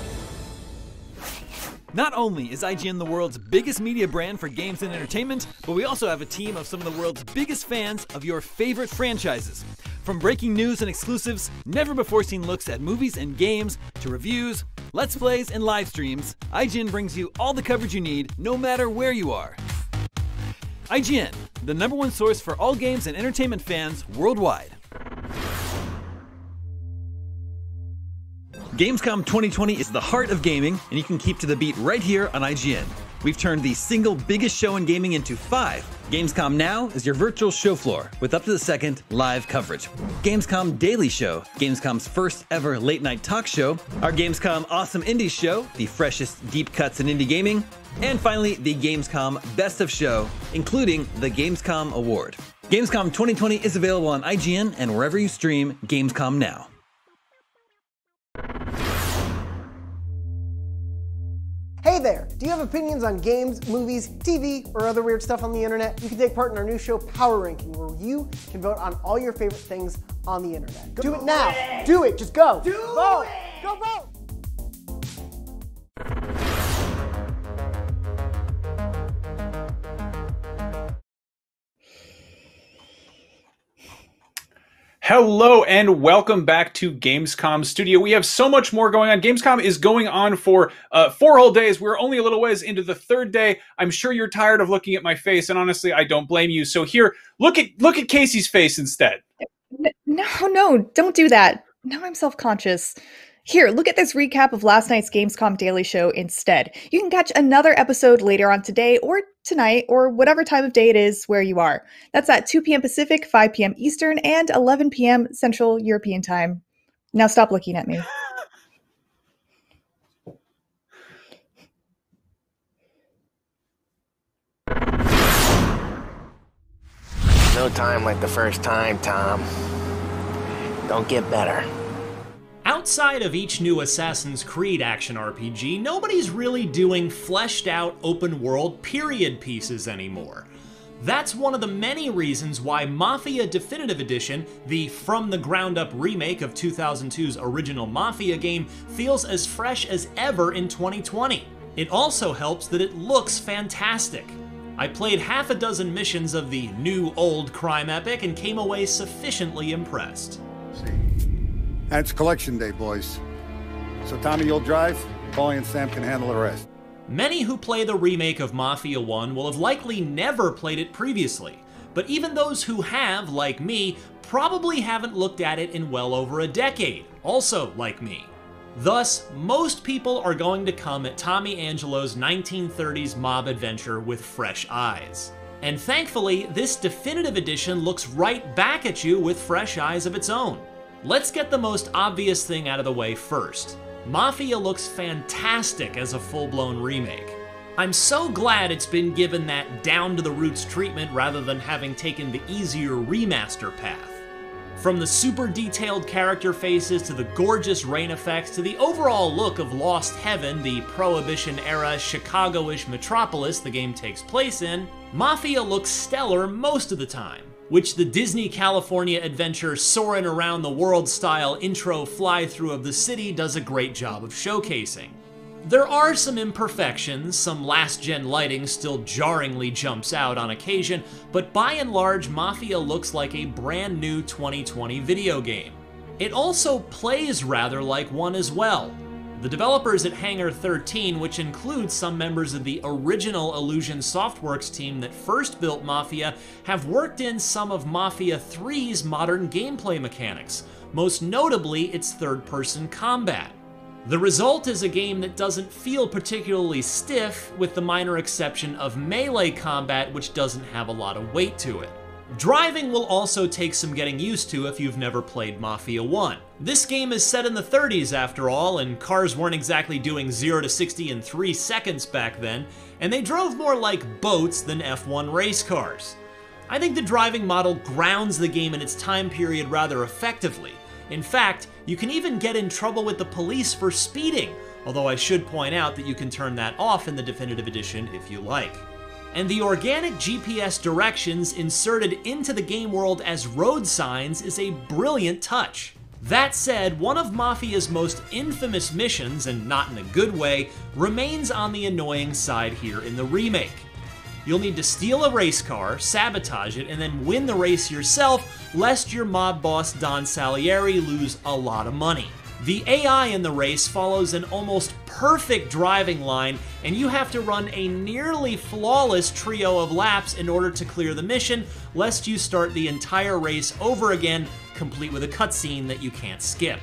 Not only is IGN the world's biggest media brand for games and entertainment, but we also have a team of some of the world's biggest fans of your favorite franchises. From breaking news and exclusives, never-before-seen looks at movies and games, to reviews, let's plays, and live streams, IGN brings you all the coverage you need, no matter where you are. IGN, the #1 source for all games and entertainment fans worldwide. Gamescom 2020 is the heart of gaming, and you can keep to the beat right here on IGN. We've turned the single biggest show in gaming into 5. Gamescom Now is your virtual show floor with up to the second live coverage. Gamescom Daily Show, Gamescom's first ever late night talk show. Our Gamescom Awesome Indies Show, the freshest deep cuts in indie gaming. And finally, the Gamescom Best of Show, including the Gamescom Award. Gamescom 2020 is available on IGN and wherever you stream Gamescom Now. Hey there! Do you have opinions on games, movies, TV, or other weird stuff on the internet? You can take part in our new show, Power Ranking, where you can vote on all your favorite things on the internet. Do it now! Do it! Just go! Vote! Go vote! Hello and welcome back to Gamescom Studio. We have so much more going on. Gamescom is going on for 4 whole days. We're only a little ways into the 3rd day. I'm sure you're tired of looking at my face, and honestly, I don't blame you. So here, look at Casey's face instead. No, don't do that. Now I'm self-conscious. Here, look at this recap of last night's Gamescom Daily Show instead. You can catch another episode later on today or tonight or whatever time of day it is where you are. That's at 2 p.m. Pacific, 5 p.m. Eastern, and 11 p.m. Central European Time. Now stop looking at me. No time like the first time, Tom. Don't get better. Outside Outside of each new Assassin's Creed action RPG, nobody's really doing fleshed out open world period pieces anymore. That's one of the many reasons why Mafia Definitive Edition, the from the ground up remake of 2002's original Mafia game, feels as fresh as ever in 2020. It also helps that it looks fantastic. I played half a dozen missions of the new old crime epic and came away sufficiently impressed. And it's collection day, boys. So Tommy, you'll drive. Paulie and Sam can handle the rest. Many who play the remake of Mafia 1 will have likely never played it previously, but even those who have, like me, probably haven't looked at it in well over a decade, also like me. Thus, most people are going to come at Tommy Angelo's 1930s mob adventure with fresh eyes. And thankfully, this definitive edition looks right back at you with fresh eyes of its own. Let's get the most obvious thing out of the way first. Mafia looks fantastic as a full-blown remake. I'm so glad it's been given that down-to-the-roots treatment rather than having taken the easier remaster path. From the super detailed character faces to the gorgeous rain effects to the overall look of Lost Heaven, the Prohibition-era Chicago-ish metropolis the game takes place in, Mafia looks stellar most of the time, which the Disney California adventure soaring around the world style intro fly-through of the city does a great job of showcasing. There are some imperfections, some last-gen lighting still jarringly jumps out on occasion, but by and large, Mafia looks like a brand new 2020 video game. It also plays rather like one as well. The developers at Hangar 13, which includes some members of the original Illusion Softworks team that first built Mafia, have worked in some of Mafia 3's modern gameplay mechanics, most notably its third-person combat. The result is a game that doesn't feel particularly stiff, with the minor exception of melee combat, which doesn't have a lot of weight to it. Driving will also take some getting used to if you've never played Mafia 1. This game is set in the 30s after all, and cars weren't exactly doing 0 to 60 in 3 seconds back then, and they drove more like boats than F1 race cars. I think the driving model grounds the game in its time period rather effectively. In fact, you can even get in trouble with the police for speeding, although I should point out that you can turn that off in the Definitive Edition if you like. And the organic GPS directions inserted into the game world as road signs is a brilliant touch. That said, one of Mafia's most infamous missions, and not in a good way, remains on the annoying side here in the remake. You'll need to steal a race car, sabotage it, and then win the race yourself, lest your mob boss Don Salieri lose a lot of money. The AI in the race follows an almost perfect driving line, and you have to run a nearly flawless trio of laps in order to clear the mission, lest you start the entire race over again, complete with a cutscene that you can't skip.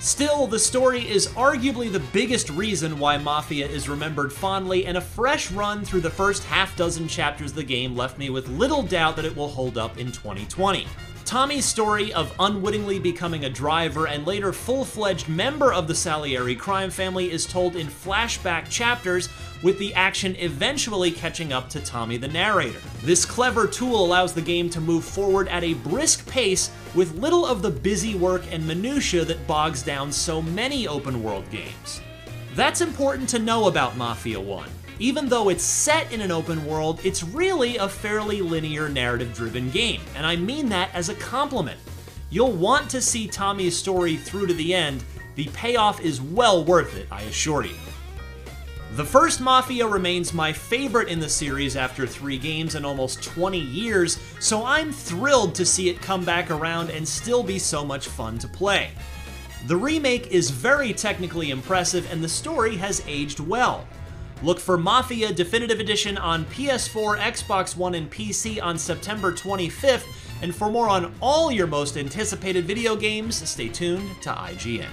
Still, the story is arguably the biggest reason why Mafia is remembered fondly, and a fresh run through the first half dozen chapters of the game left me with little doubt that it will hold up in 2020. Tommy's story of unwittingly becoming a driver and later full-fledged member of the Salieri crime family is told in flashback chapters, with the action eventually catching up to Tommy the narrator. This clever tool allows the game to move forward at a brisk pace with little of the busy work and minutia that bogs down so many open-world games. That's important to know about Mafia 1. Even though it's set in an open world, it's really a fairly linear narrative-driven game, and I mean that as a compliment. You'll want to see Tommy's story through to the end. The payoff is well worth it, I assure you. The first Mafia remains my favorite in the series after 3 games and almost 20 years, so I'm thrilled to see it come back around and still be so much fun to play. The remake is very technically impressive, and the story has aged well. Look for Mafia Definitive Edition on PS4, Xbox One, and PC on September 25th, and for more on all your most anticipated video games, stay tuned to IGN.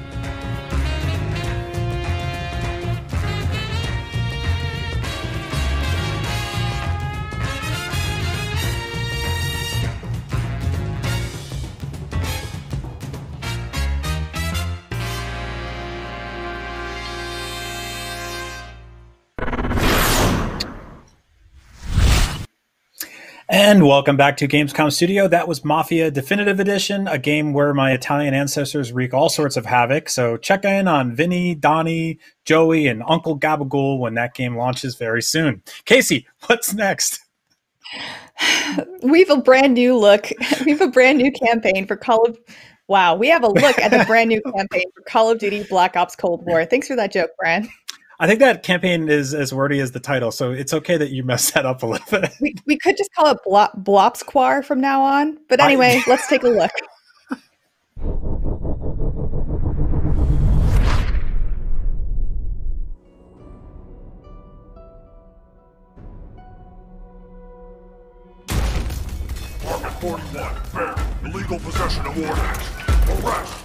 And welcome back to Gamescom Studio. That was Mafia Definitive Edition, a game where my Italian ancestors wreak all sorts of havoc. So check in on Vinny, Donnie, Joey, and Uncle Gabagool when that game launches very soon. Casey, what's next? We have a brand new look. We have a brand new campaign for Call of... Wow, we have a look at the brand new campaign for Call of Duty Black Ops Cold War. Thanks for that joke, Brian. I think that campaign is as wordy as the title, so it's okay that you messed that up a little bit. We could just call it Blopsquar from now on. But anyway, let's take a look. Market 41, fair. Illegal possession of ordnance. Arrest!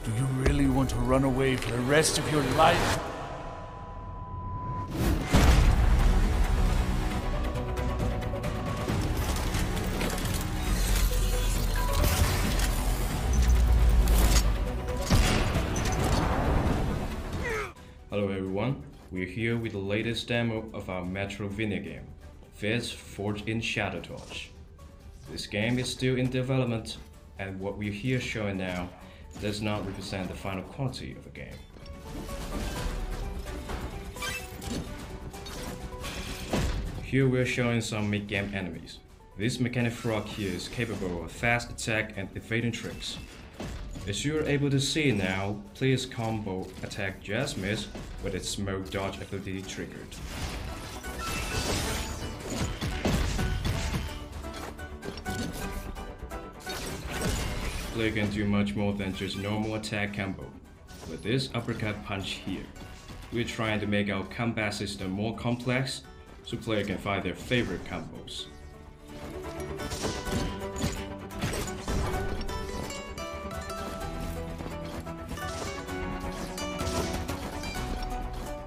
Do you really want to run away for the rest of your life? Hello everyone, we're here with the latest demo of our Metroidvania game, Fez Forged in Shadowtorch. This game is still in development, and what we're here showing now does not represent the final quality of the game. Here we're showing some mid-game enemies. This mechanic frog here is capable of fast attack and evading tricks. As you are able to see now, players combo attack just miss with its smoke dodge ability triggered. Player can do much more than just normal attack combo. With this uppercut punch here, we're trying to make our combat system more complex so player can find their favorite combos.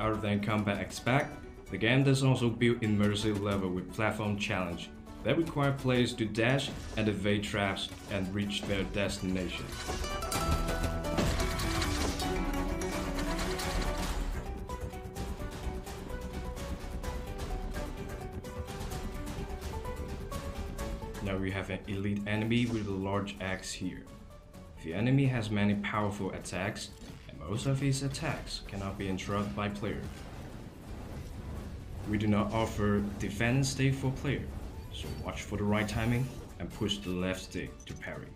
Other than combat aspect, the game does also build immersive level with platform challenge that require players to dash and evade traps and reach their destination. Now we have an elite enemy with a large axe here. The enemy has many powerful attacks, and most of his attacks cannot be interrupted by player. We do not offer defense state for player, so watch for the right timing and push the left stick to parry.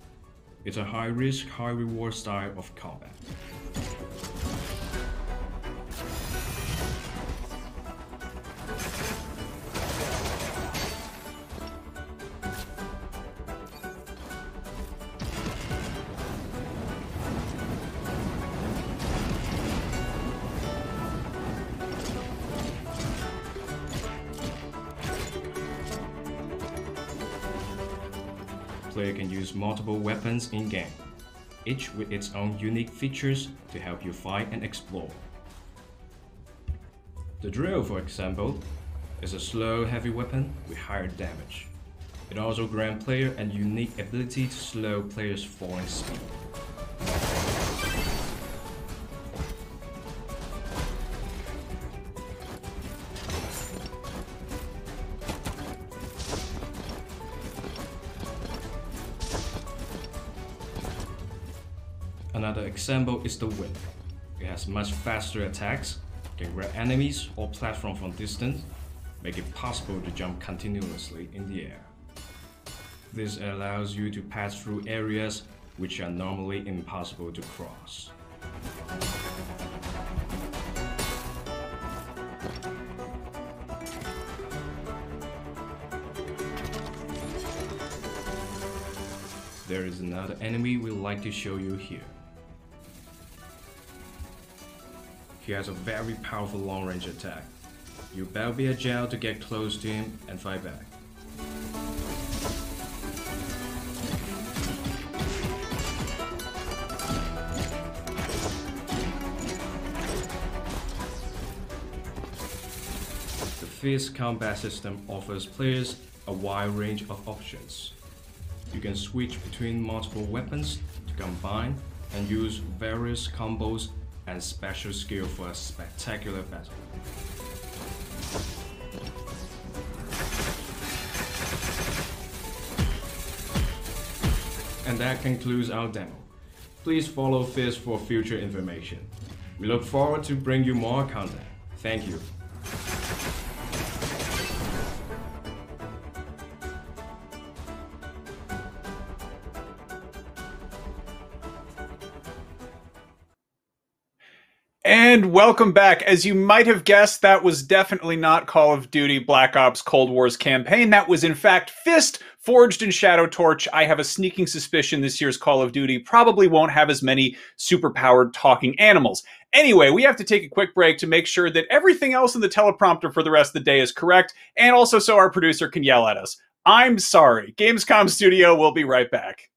It's a high risk, high reward style of combat. Player can use multiple weapons in-game, each with its own unique features to help you fight and explore. The drill, for example, is a slow, heavy weapon with higher damage. It also grants player a unique ability to slow players' falling speed. Another example is the whip. It has much faster attacks, can grab enemies or platform from distance, make it possible to jump continuously in the air. This allows you to pass through areas which are normally impossible to cross. There is another enemy we'd like to show you here. He has a very powerful long-range attack. You better be agile to get close to him and fight back. The Fizz combat system offers players a wide range of options. You can switch between multiple weapons to combine and use various combos and special skill for a spectacular battle. And that concludes our demo. Please follow this for future information. We look forward to bring you more content. Thank you. And welcome back. As you might have guessed, that was definitely not Call of Duty Black Ops Cold War's campaign. That was in fact Fist, forged in Shadow Torch. I have a sneaking suspicion this year's Call of Duty probably won't have as many superpowered talking animals. Anyway, we have to take a quick break to make sure that everything else in the teleprompter for the rest of the day is correct, and also so our producer can yell at us. I'm sorry. Gamescom Studio will be right back.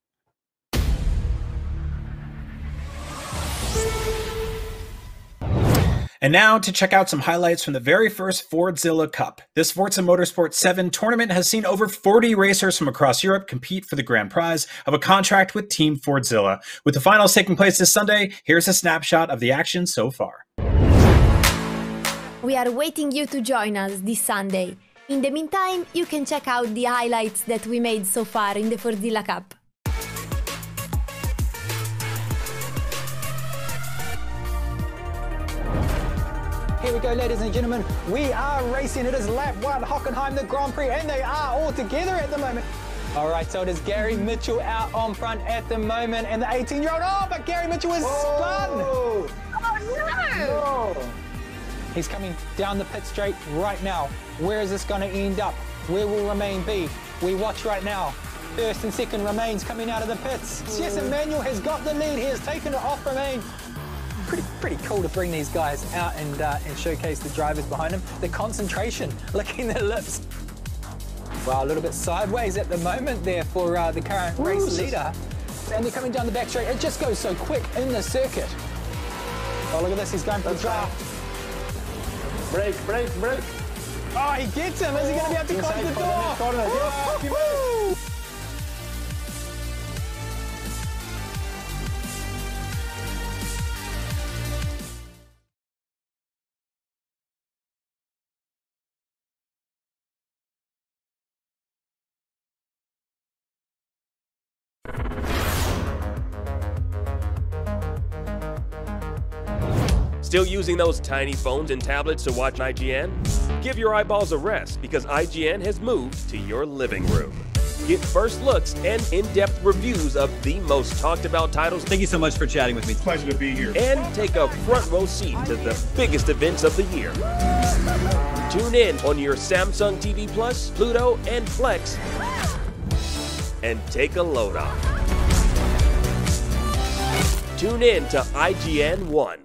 And now to check out some highlights from the very first Fordzilla Cup. This Forza Motorsport 7 tournament has seen over 40 racers from across Europe compete for the grand prize of a contract with Team Fordzilla. With the finals taking place this Sunday, here's a snapshot of the action so far. We are waiting you to join us this Sunday. In the meantime, you can check out the highlights that we made so far in the Fordzilla Cup. Here we go, ladies and gentlemen. We are racing. It is lap 1, Hockenheim, the Grand Prix, and they are all together at the moment. All right, so it is Gary Mitchell out on front at the moment, and the 18-year-old. Oh, but Gary Mitchell is spun. Oh, no. He's coming down the pit straight right now. Where is this going to end up? Where will Romain be? We watch right now. First and second Romain's coming out of the pits. Yes, Emmanuel has got the lead. He has taken it off Romain. Pretty cool to bring these guys out and showcase the drivers behind them. The concentration, licking their lips. Wow, a little bit sideways at the moment there for the current race leader. And they're coming down the back straight. It just goes so quick in the circuit. Oh, look at this, he's going for the draft. Break. Oh, he gets him. Is he going to be able to close the door? Woo! Still using those tiny phones and tablets to watch IGN? Give your eyeballs a rest because IGN has moved to your living room. Get first looks and in-depth reviews of the most talked about titles. Thank you so much for chatting with me. Pleasure to be here. And take a front row seat to the biggest events of the year. Tune in on your Samsung TV Plus, Pluto, and Flex, and take a load off. Tune in to IGN 1.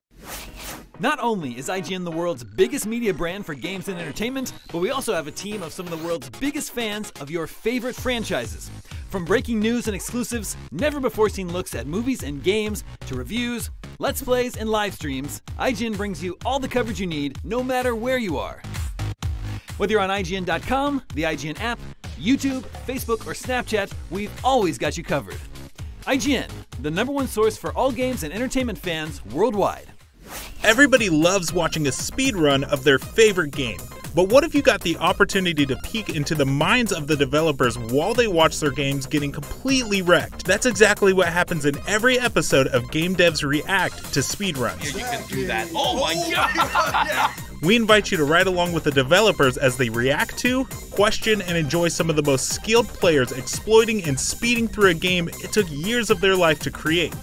Not only is IGN the world's biggest media brand for games and entertainment, but we also have a team of some of the world's biggest fans of your favorite franchises. From breaking news and exclusives, never-before-seen looks at movies and games, to reviews, let's plays, and live streams, IGN brings you all the coverage you need, no matter where you are. Whether you're on IGN.com, the IGN app, YouTube, Facebook, or Snapchat, we've always got you covered. IGN, the #1 source for all games and entertainment fans worldwide. Everybody loves watching a speedrun of their favorite game. But what if you got the opportunity to peek into the minds of the developers while they watch their games getting completely wrecked? That's exactly what happens in every episode of Game Devs React to speedruns. You can do that. Oh my god! We invite you to ride along with the developers as they react to, question, and enjoy some of the most skilled players exploiting and speeding through a game it took years of their life to create.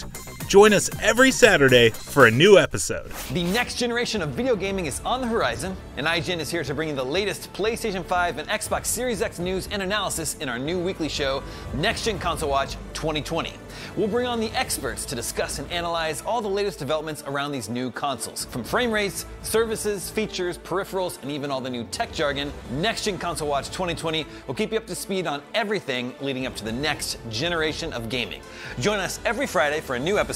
Join us every Saturday for a new episode. The next generation of video gaming is on the horizon, and IGN is here to bring you the latest PlayStation 5 and Xbox Series X news and analysis in our new weekly show, Next Gen Console Watch 2020. We'll bring on the experts to discuss and analyze all the latest developments around these new consoles. From frame rates, services, features, peripherals, and even all the new tech jargon, Next Gen Console Watch 2020 will keep you up to speed on everything leading up to the next generation of gaming. Join us every Friday for a new episode.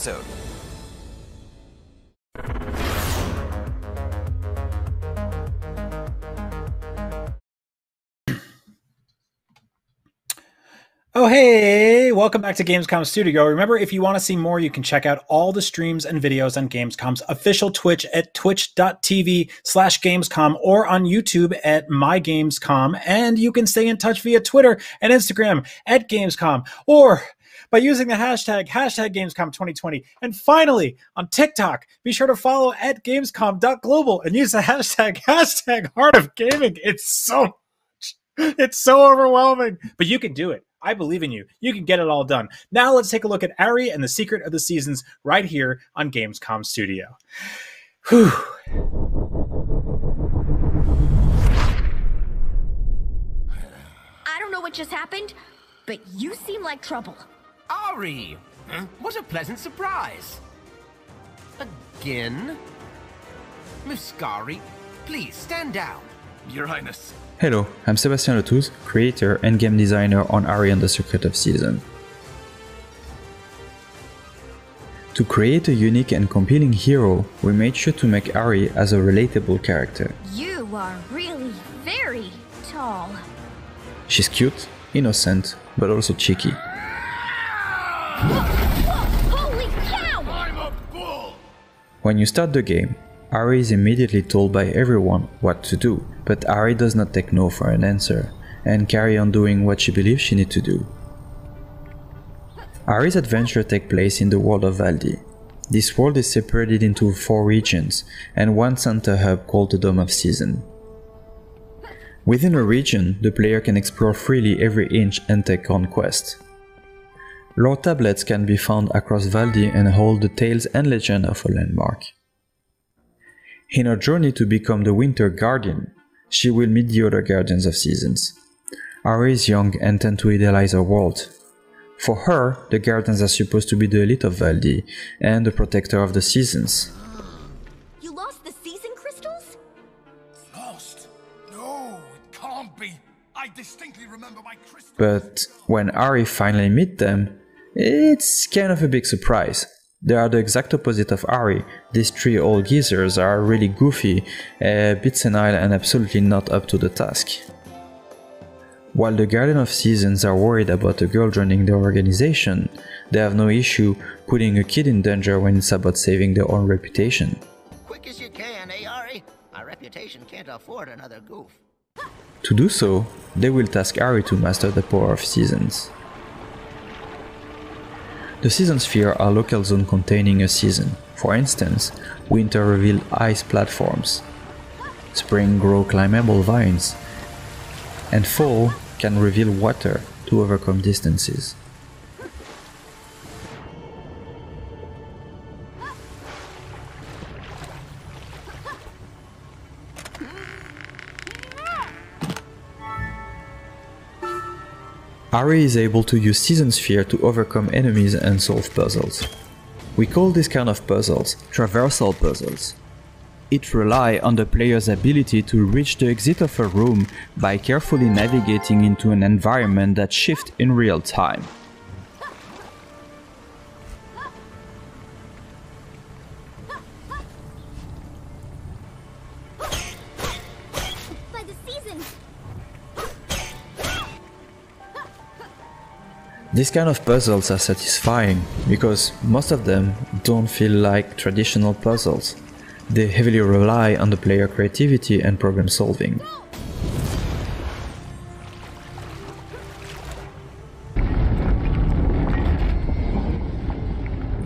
Oh, hey! Welcome back to Gamescom Studio. Remember, if you want to see more, you can check out all the streams and videos on Gamescom's official Twitch at twitch.tv/Gamescom or on YouTube at MyGamescom. And you can stay in touch via Twitter and Instagram at Gamescom or by using the hashtag Gamescom2020. And finally, on TikTok, be sure to follow at Gamescom.global and use the hashtag Heart of Gaming. It's so overwhelming, but you can do it. I believe in you. You can get it all done. Now let's take a look at Ari and the Secret of the Seasons right here on Gamescom Studio. Whew. I don't know what just happened, but you seem like trouble. Ari! What a pleasant surprise! Again? Muscari, please stand down. Your Highness. Hello, I'm Sebastian Letouze, creator and game designer on Ari and the Secret of Season. To create a unique and compelling hero, we made sure to make Ari as a relatable character. You are really very tall. She's cute, innocent, but also cheeky. Holy cow! I'm a bull! When you start the game, Ari is immediately told by everyone what to do, but Ari does not take no for an answer, and carry on doing what she believes she needs to do. Ari's adventure takes place in the world of Valdi. This world is separated into 4 regions, and one center hub called the Dome of Season. Within a region, the player can explore freely every inch and take on quests. Lore tablets can be found across Valdi and hold the tales and legend of a landmark. In her journey to become the Winter Guardian, she will meet the other Guardians of Seasons. Ari is young and tends to idealize her world. For her, the Guardians are supposed to be the elite of Valdi and the protector of the seasons. You lost the season crystals? Lost? No, it can't be. I distinctly remember my crystals. But when Ari finally meets them, it's kind of a big surprise. They are the exact opposite of Ari. These 3 old geezers are really goofy, a bit senile and absolutely not up to the task. While the Guardian of Seasons are worried about a girl joining their organization, they have no issue putting a kid in danger when it's about saving their own reputation. Quick as you can, eh, Ari? Our reputation can't afford another goof. To do so, they will task Ari to master the power of seasons. The season sphere are local zones containing a season. For instance, winter reveal ice platforms, spring grow climbable vines, and fall can reveal water to overcome distances. Ari is able to use Season Sphere to overcome enemies and solve puzzles. We call this kind of puzzles traversal puzzles. It relies on the player's ability to reach the exit of a room by carefully navigating into an environment that shifts in real time. These kind of puzzles are satisfying because most of them don't feel like traditional puzzles. They heavily rely on the player creativity and problem solving.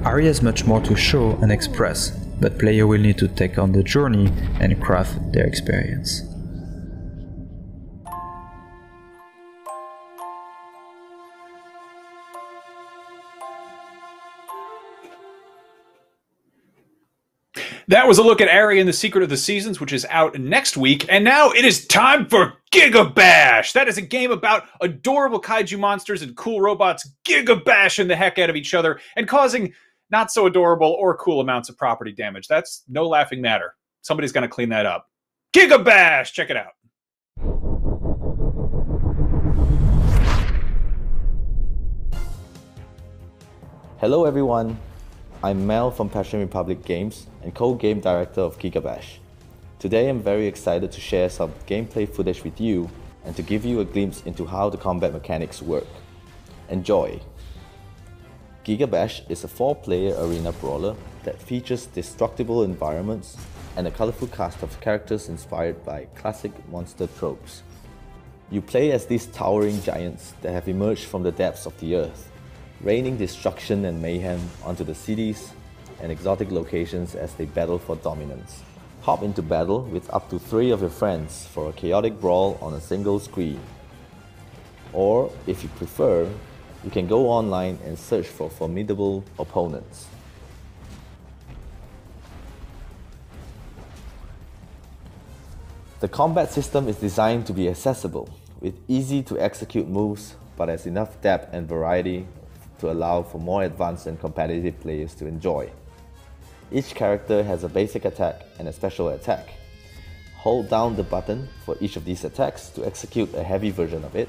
Ari has much more to show and express, but player will need to take on the journey and craft their experience. That was a look at Ari and the Secret of the Seasons, which is out next week. And now it is time for Gigabash! That is a game about adorable kaiju monsters and cool robots gigabashing the heck out of each other and causing not so adorable or cool amounts of property damage. That's no laughing matter. Somebody's going to clean that up. Gigabash! Check it out. Hello everyone, I'm Mel from Passion Republic Games and co-game director of Gigabash. Today I'm very excited to share some gameplay footage with you and to give you a glimpse into how the combat mechanics work. Enjoy! Giga Bash is a 4-player arena brawler that features destructible environments and a colorful cast of characters inspired by classic monster tropes. You play as these towering giants that have emerged from the depths of the earth, raining destruction and mayhem onto the cities and exotic locations as they battle for dominance. Hop into battle with up to 3 of your friends for a chaotic brawl on a single screen. Or, if you prefer, you can go online and search for formidable opponents. The combat system is designed to be accessible, with easy to execute moves, but has enough depth and variety to allow for more advanced and competitive players to enjoy. Each character has a basic attack and a special attack. Hold down the button for each of these attacks to execute a heavy version of it,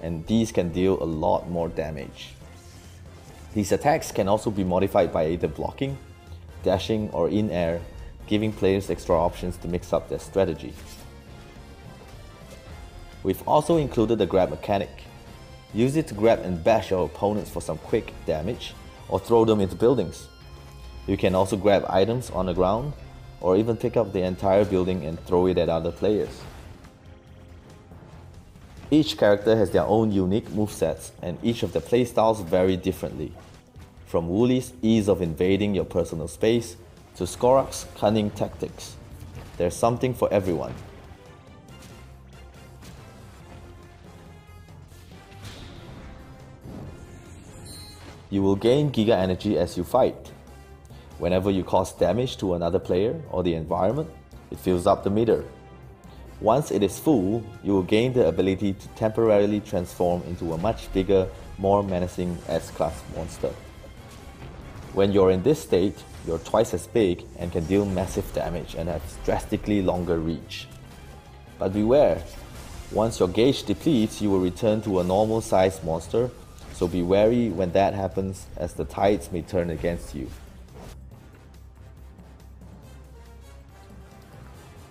and these can deal a lot more damage. These attacks can also be modified by either blocking, dashing, or in air, giving players extra options to mix up their strategy. We've also included the grab mechanic. Use it to grab and bash your opponents for some quick damage, or throw them into buildings. You can also grab items on the ground, or even pick up the entire building and throw it at other players. Each character has their own unique movesets, and each of the playstyles vary differently. From Woolie's ease of invading your personal space, to Skorak's cunning tactics. There's something for everyone. You will gain Giga Energy as you fight. Whenever you cause damage to another player or the environment, it fills up the meter. Once it is full, you will gain the ability to temporarily transform into a much bigger, more menacing S-Class monster. When you're in this state, you're twice as big and can deal massive damage and have drastically longer reach. But beware, once your gauge depletes, you will return to a normal sized monster, so be wary when that happens, as the tides may turn against you.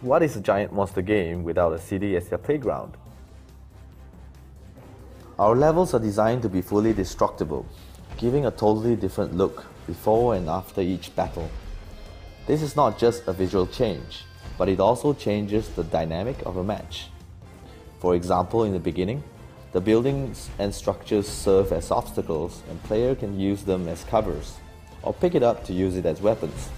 What is a giant monster game without a city as your playground? Our levels are designed to be fully destructible, giving a totally different look before and after each battle. This is not just a visual change, but it also changes the dynamic of a match. For example, in the beginning, the buildings and structures serve as obstacles and player can use them as covers, or pick it up to use it as weapons.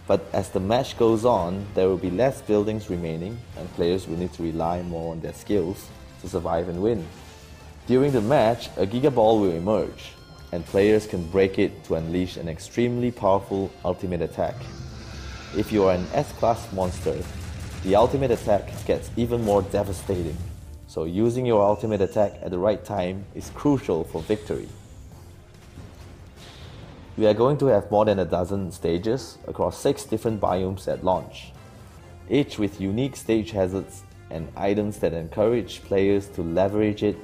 But as the match goes on, there will be less buildings remaining and players will need to rely more on their skills to survive and win. During the match, a Giga Ball will emerge, and players can break it to unleash an extremely powerful ultimate attack. If you are an S-Class monster, the ultimate attack gets even more devastating, so using your ultimate attack at the right time is crucial for victory. We are going to have more than a dozen stages across 6 different biomes at launch, each with unique stage hazards and items that encourage players to leverage it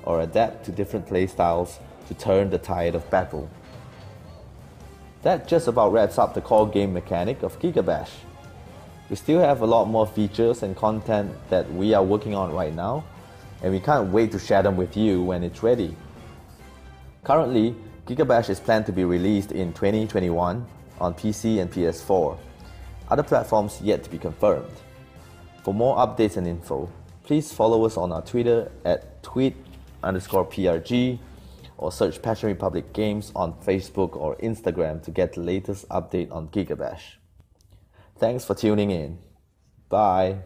or adapt to different playstyles to turn the tide of battle. That just about wraps up the core game mechanic of Giga Bash. We still have a lot more features and content that we are working on right now, and we can't wait to share them with you when it's ready. Currently, Giga Bash is planned to be released in 2021 on PC and PS4. Other platforms yet to be confirmed. For more updates and info, please follow us on our Twitter at tweet_PRG or search Passion Republic Games on Facebook or Instagram to get the latest update on Giga Bash. Thanks for tuning in. Bye.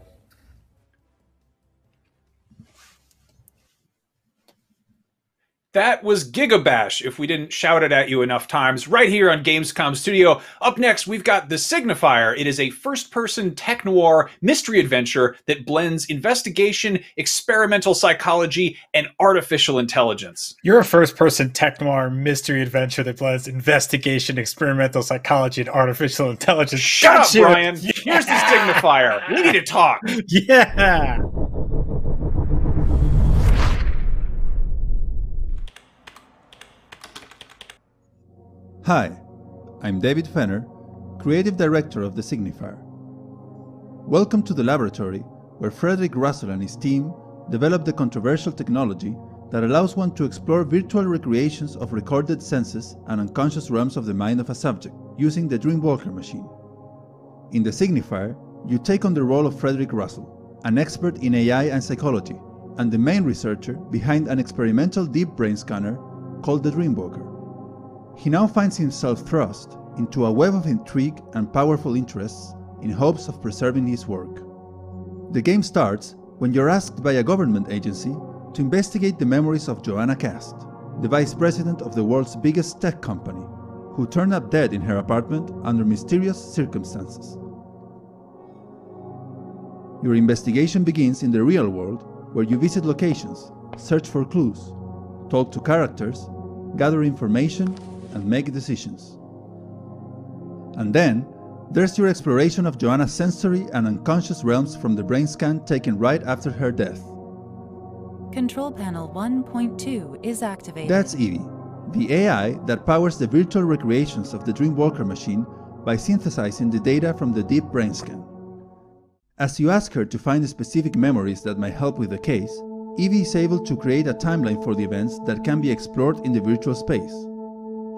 That was Giga Bash, if we didn't shout it at you enough times, right here on Gamescom Studio. Up next, we've got The Signifier. It is a first-person tech-noir mystery adventure that blends investigation, experimental psychology, and artificial intelligence. You're a first-person tech-noir mystery adventure that blends investigation, experimental psychology, and artificial intelligence. Shut up, Brian! Yeah. Here's The Signifier. We need to talk. Yeah! Hi, I'm David Fenner, Creative Director of The Signifier. Welcome to the laboratory where Frederick Russell and his team developed the controversial technology that allows one to explore virtual recreations of recorded senses and unconscious realms of the mind of a subject, using the Dreamwalker machine. In the Signifier, you take on the role of Frederick Russell, an expert in AI and psychology, and the main researcher behind an experimental deep brain scanner called the Dreamwalker. He now finds himself thrust into a web of intrigue and powerful interests in hopes of preserving his work. The game starts when you're asked by a government agency to investigate the memories of Joanna Cast, the vice president of the world's biggest tech company, who turned up dead in her apartment under mysterious circumstances. Your investigation begins in the real world, where you visit locations, search for clues, talk to characters, gather information, and make decisions. And then, there's your exploration of Joanna's sensory and unconscious realms from the brain scan taken right after her death. Control panel 1.2 is activated. That's Evie, the AI that powers the virtual recreations of the Dreamwalker machine by synthesizing the data from the deep brain scan. As you ask her to find the specific memories that might help with the case, Evie is able to create a timeline for the events that can be explored in the virtual space.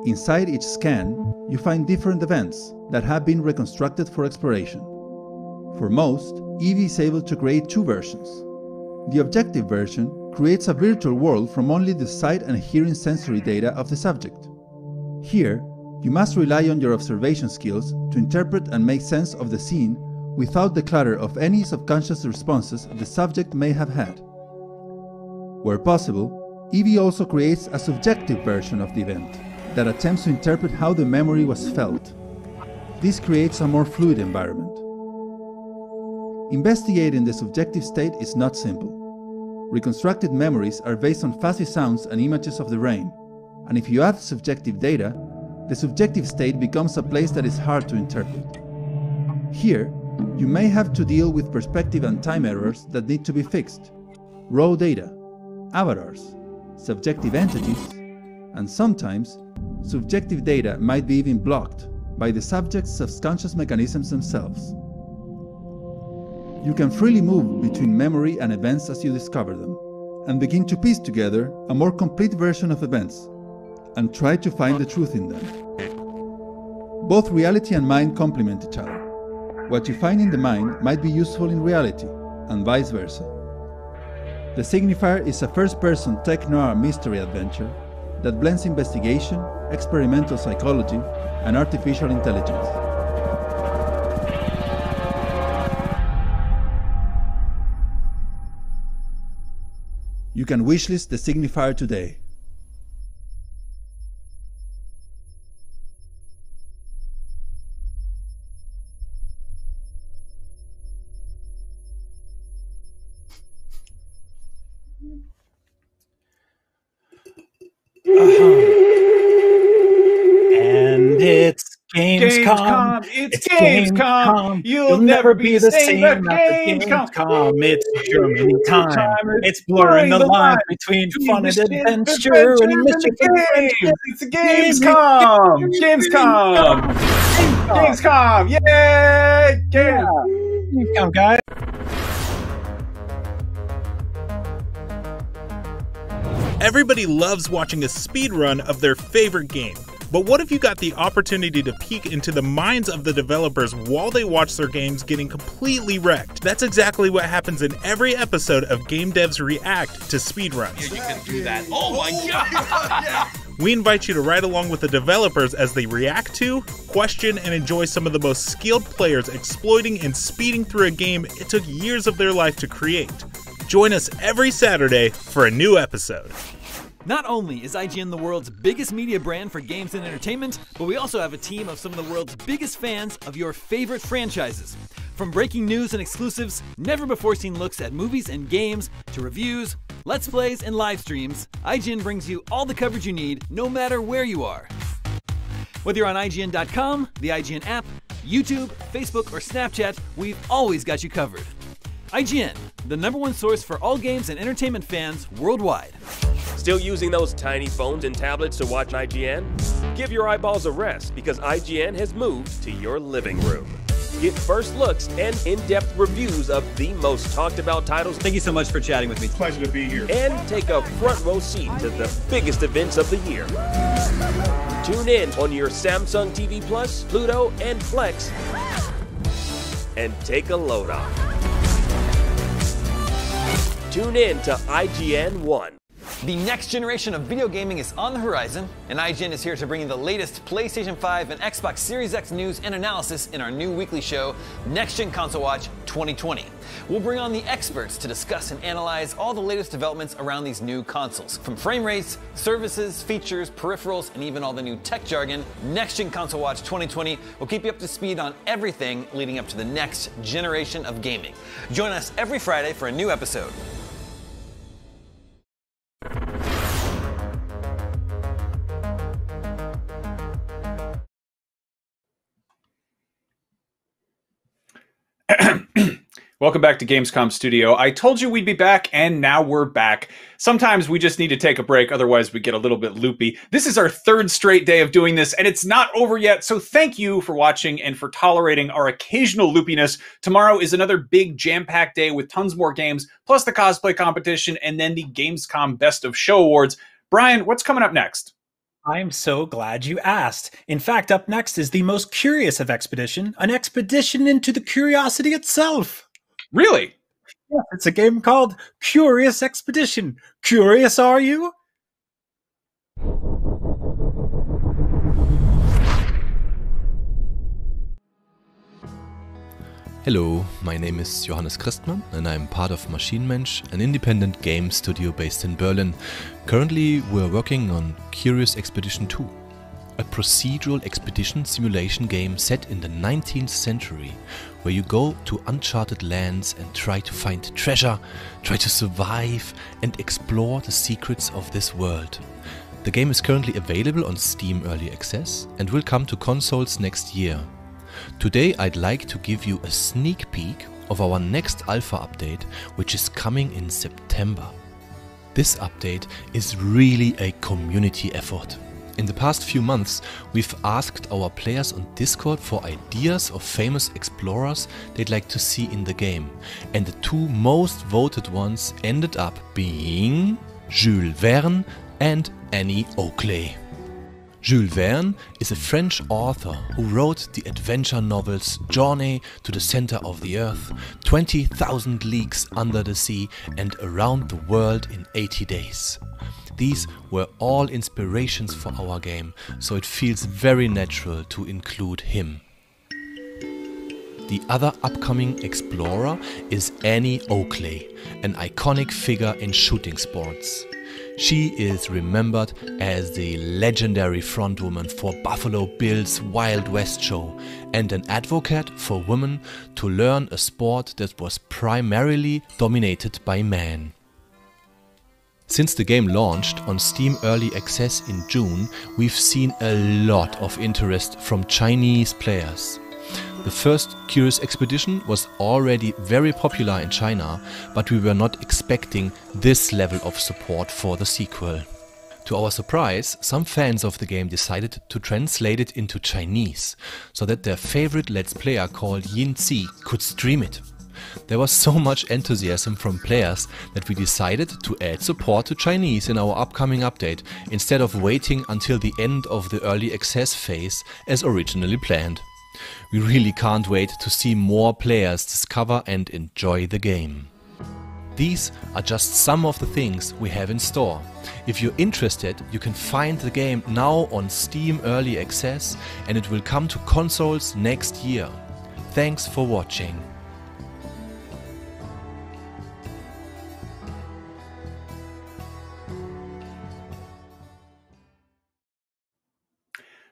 Inside each scan, you find different events that have been reconstructed for exploration. For most, Evie is able to create two versions. The objective version creates a virtual world from only the sight and hearing sensory data of the subject. Here, you must rely on your observation skills to interpret and make sense of the scene without the clutter of any subconscious responses the subject may have had. Where possible, Evie also creates a subjective version of the event that attempts to interpret how the memory was felt. This creates a more fluid environment. Investigating the subjective state is not simple. Reconstructed memories are based on fuzzy sounds and images of the brain, and if you add subjective data, the subjective state becomes a place that is hard to interpret. Here, you may have to deal with perspective and time errors that need to be fixed, raw data, avatars, subjective entities, and sometimes, subjective data might be even blocked by the subject's subconscious mechanisms themselves. You can freely move between memory and events as you discover them, and begin to piece together a more complete version of events, and try to find the truth in them. Both reality and mind complement each other. What you find in the mind might be useful in reality, and vice versa. The Signifier is a first-person tech-noir mystery adventure that blends investigation, experimental psychology, and artificial intelligence. You can wishlist the Signifier today. And it's Gamescom. It's Gamescom. You'll never be the same at Gamescom. It's Germany time. It's blurring the line between fun and adventure and mischief and friendship. It's Gamescom. Gamescom. Gamescom. Yay! Gamescom, guys. Everybody loves watching a speedrun of their favorite game. But what if you got the opportunity to peek into the minds of the developers while they watch their games getting completely wrecked? That's exactly what happens in every episode of Game Devs React to speedruns. Yeah, you can do that. Oh my god! We invite you to ride along with the developers as they react to, question, and enjoy some of the most skilled players exploiting and speeding through a game it took years of their life to create. Join us every Saturday for a new episode. Not only is IGN the world's biggest media brand for games and entertainment, but we also have a team of some of the world's biggest fans of your favorite franchises. From breaking news and exclusives, never-before-seen looks at movies and games, to reviews, let's plays, and live streams, IGN brings you all the coverage you need, no matter where you are. Whether you're on IGN.com, the IGN app, YouTube, Facebook, or Snapchat, we've always got you covered. IGN, the #1 source for all games and entertainment fans worldwide. Still using those tiny phones and tablets to watch IGN? Give your eyeballs a rest because IGN has moved to your living room. Get first looks and in-depth reviews of the most talked about titles. Thank you so much for chatting with me. Pleasure to be here. And take a front row seat to the biggest events of the year. Tune in on your Samsung TV Plus, Pluto, and Flex, and take a load off. Tune in to IGN 1. The next generation of video gaming is on the horizon, and IGN is here to bring you the latest PlayStation 5 and Xbox Series X news and analysis in our new weekly show, Next Gen Console Watch 2020. We'll bring on the experts to discuss and analyze all the latest developments around these new consoles. From frame rates, services, features, peripherals, and even all the new tech jargon, Next Gen Console Watch 2020 will keep you up to speed on everything leading up to the next generation of gaming. Join us every Friday for a new episode. Welcome back to Gamescom Studio. I told you we'd be back, and now we're back. Sometimes we just need to take a break, otherwise we get a little bit loopy. This is our third straight day of doing this, and it's not over yet, so thank you for watching and for tolerating our occasional loopiness. Tomorrow is another big jam-packed day with tons more games, plus the cosplay competition, and then the Gamescom Best of Show Awards. Brian, what's coming up next? I'm so glad you asked. In fact, up next is the most curious of Expedition, an expedition into the curiosity itself. Really? Yeah, it's a game called Curious Expedition. Curious, are you? Hello, my name is Johannes Christmann and I'm part of Machine Mensch, an independent game studio based in Berlin. Currently we're working on Curious Expedition 2, a procedural expedition simulation game set in the 19th century, where you go to uncharted lands and try to find treasure, try to survive and explore the secrets of this world. The game is currently available on Steam Early Access and will come to consoles next year. Today I'd like to give you a sneak peek of our next alpha update, which is coming in September. This update is really a community effort. In the past few months, we've asked our players on Discord for ideas of famous explorers they'd like to see in the game, and the two most voted ones ended up being Jules Verne and Annie Oakley. Jules Verne is a French author who wrote the adventure novels Journey to the Center of the Earth, 20,000 Leagues Under the Sea and Around the World in 80 Days. These were all inspirations for our game, so it feels very natural to include him. The other upcoming explorer is Annie Oakley, an iconic figure in shooting sports. She is remembered as the legendary frontwoman for Buffalo Bill's Wild West show and an advocate for women to learn a sport that was primarily dominated by men. Since the game launched on Steam Early Access in June, we've seen a lot of interest from Chinese players. The first Curious Expedition was already very popular in China, but we were not expecting this level of support for the sequel. To our surprise, some fans of the game decided to translate it into Chinese, so that their favorite Let's Player called Yinzi could stream it. There was so much enthusiasm from players that we decided to add support to Chinese in our upcoming update, instead of waiting until the end of the early access phase as originally planned. We really can't wait to see more players discover and enjoy the game. These are just some of the things we have in store. If you're interested, you can find the game now on Steam Early Access, and it will come to consoles next year. Thanks for watching.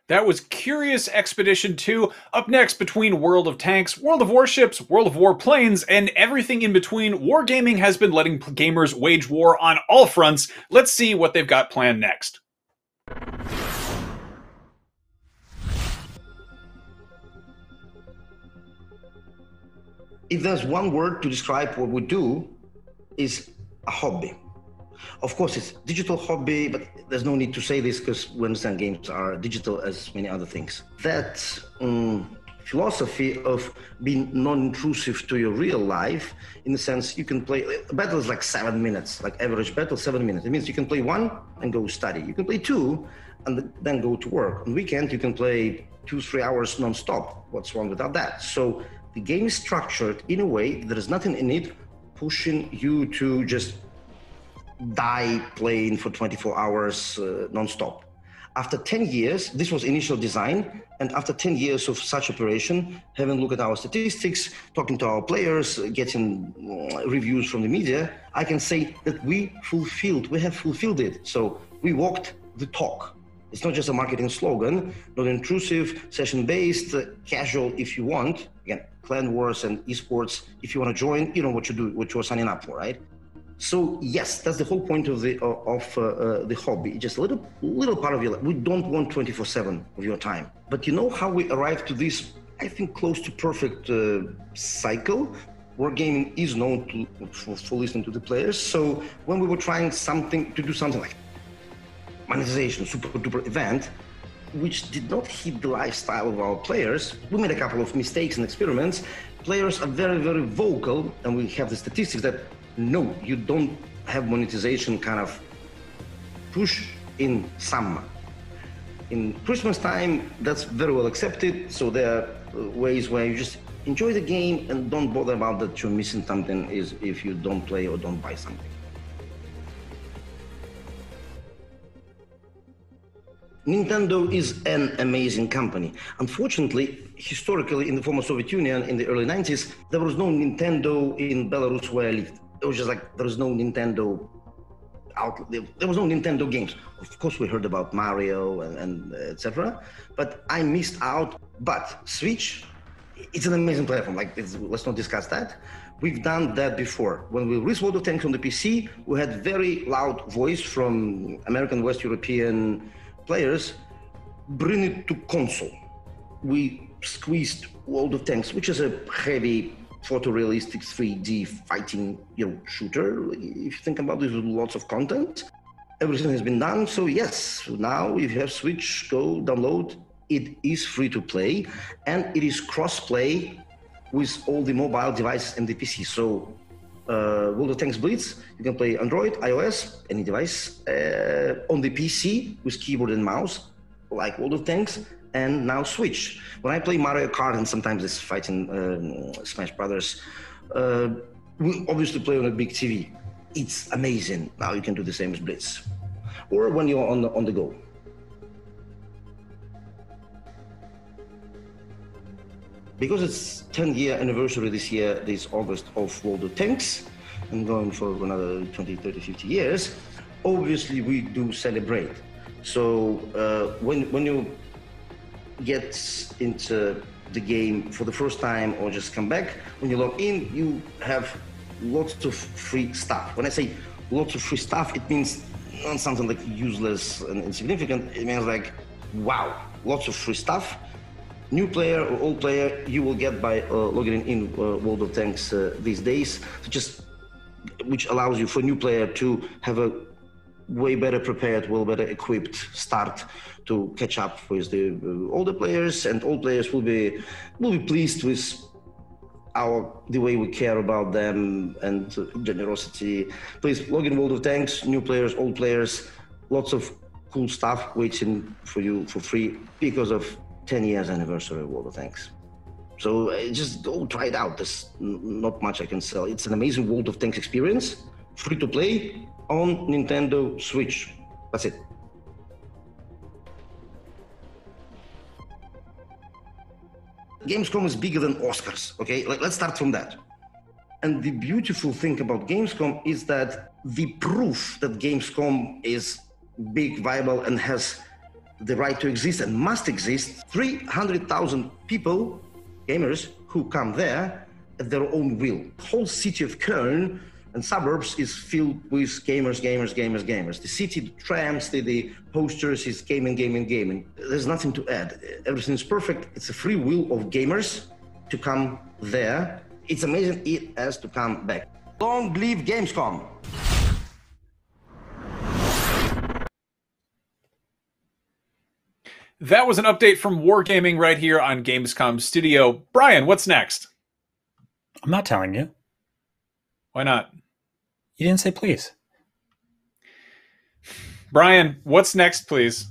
That was Curious Expedition 2. Up next, between World of Tanks, World of Warships, World of Warplanes, and everything in between, Wargaming has been letting gamers wage war on all fronts. Let's see what they've got planned next. If there's one word to describe what we do, is a hobby. Of course, it's digital hobby, but there's no need to say this because we understand games are digital as many other things. That philosophy of being non-intrusive to your real life, in the sense you can play, a battle is like 7 minutes, like average battle, 7 minutes. It means you can play 1 and go study. You can play 2 and then go to work. On weekend, you can play 2-3 hours non-stop. What's wrong without that? So the game is structured in a way, there is nothing in it pushing you to just die playing for 24 hours non-stop. After 10 years, this was initial design, and after 10 years of such operation, having a look at our statistics, talking to our players, getting reviews from the media, I can say that we have fulfilled it. So we walked the talk. It's not just a marketing slogan, not intrusive, session-based, casual if you want. Again, clan wars and esports, if you want to join, you know what you do, what you're signing up for, right? So yes, that's the whole point of the hobby. Just a little part of your life. We don't want 24/7 of your time. But you know how we arrived to this, I think, close to perfect cycle? Wargaming is known for listening to the players. So when we were trying to do something like monetization, super duper event, which did not hit the lifestyle of our players, we made a couple of mistakes and experiments. Players are very, very vocal, and we have the statistics that no, you don't have monetization kind of push in summer. In Christmas time, that's very well accepted. So there are ways where you just enjoy the game and don't bother about that you're missing something is if you don't play or don't buy something. Nintendo is an amazing company. Unfortunately, historically, in the former Soviet Union in the early 90s, there was no Nintendo in Belarus where I lived. It was just like, there was no Nintendo outlet. There was no Nintendo games. Of course, we heard about Mario and etc. But I missed out. But Switch, it's an amazing platform. Like, let's not discuss that. We've done that before. When we released World of Tanks on the PC, we had very loud voice from American, West European players, bring it to console. We squeezed World of Tanks, which is a heavy photorealistic 3D fighting shooter. If you think about this, with lots of content, everything has been done. So yes, now if you have Switch, go download. It is free to play, and it is cross-play with all the mobile devices and the PC. So World of Tanks Blitz, you can play Android, iOS, any device, on the PC with keyboard and mouse, like World of Tanks, and now Switch. When I play Mario Kart and sometimes it's fighting Smash Brothers, we obviously play on a big TV. It's amazing. Now you can do the same as Blitz, or when you're on the go. Because it's 10-year anniversary this year, this August, of World of Tanks, and going for another 20, 30, 50 years, obviously we do celebrate. So when you get into the game for the first time or just come back, when you log in, you have lots of free stuff. When I say lots of free stuff, it means not something like useless and insignificant. It means like, wow, lots of free stuff. New player or old player, you will get by logging in World of Tanks these days, which allows you for new player to have a way better prepared, well better equipped start to catch up with the older players, and old players will be pleased with the way we care about them and generosity. Please log in World of Tanks, new players, old players, lots of cool stuff waiting for you for free because of 10 years anniversary of World of Tanks. So just go try it out. There's not much I can sell. It's an amazing World of Tanks experience, free to play on Nintendo Switch. That's it. Gamescom is bigger than Oscars, okay? Let's start from that. And the beautiful thing about Gamescom is that the proof that Gamescom is big, viable, and has the right to exist and must exist, 300,000 people, gamers, who come there at their own will. The whole city of Köln and suburbs is filled with gamers. The city, the trams, the posters is gaming. There's nothing to add. Everything is perfect. It's a free will of gamers to come there. It's amazing it has to come back. Long live Gamescom! That was an update from Wargaming right here on Gamescom Studio. Brian, what's next? I'm not telling you. Why not? You didn't say please. Brian, what's next, please?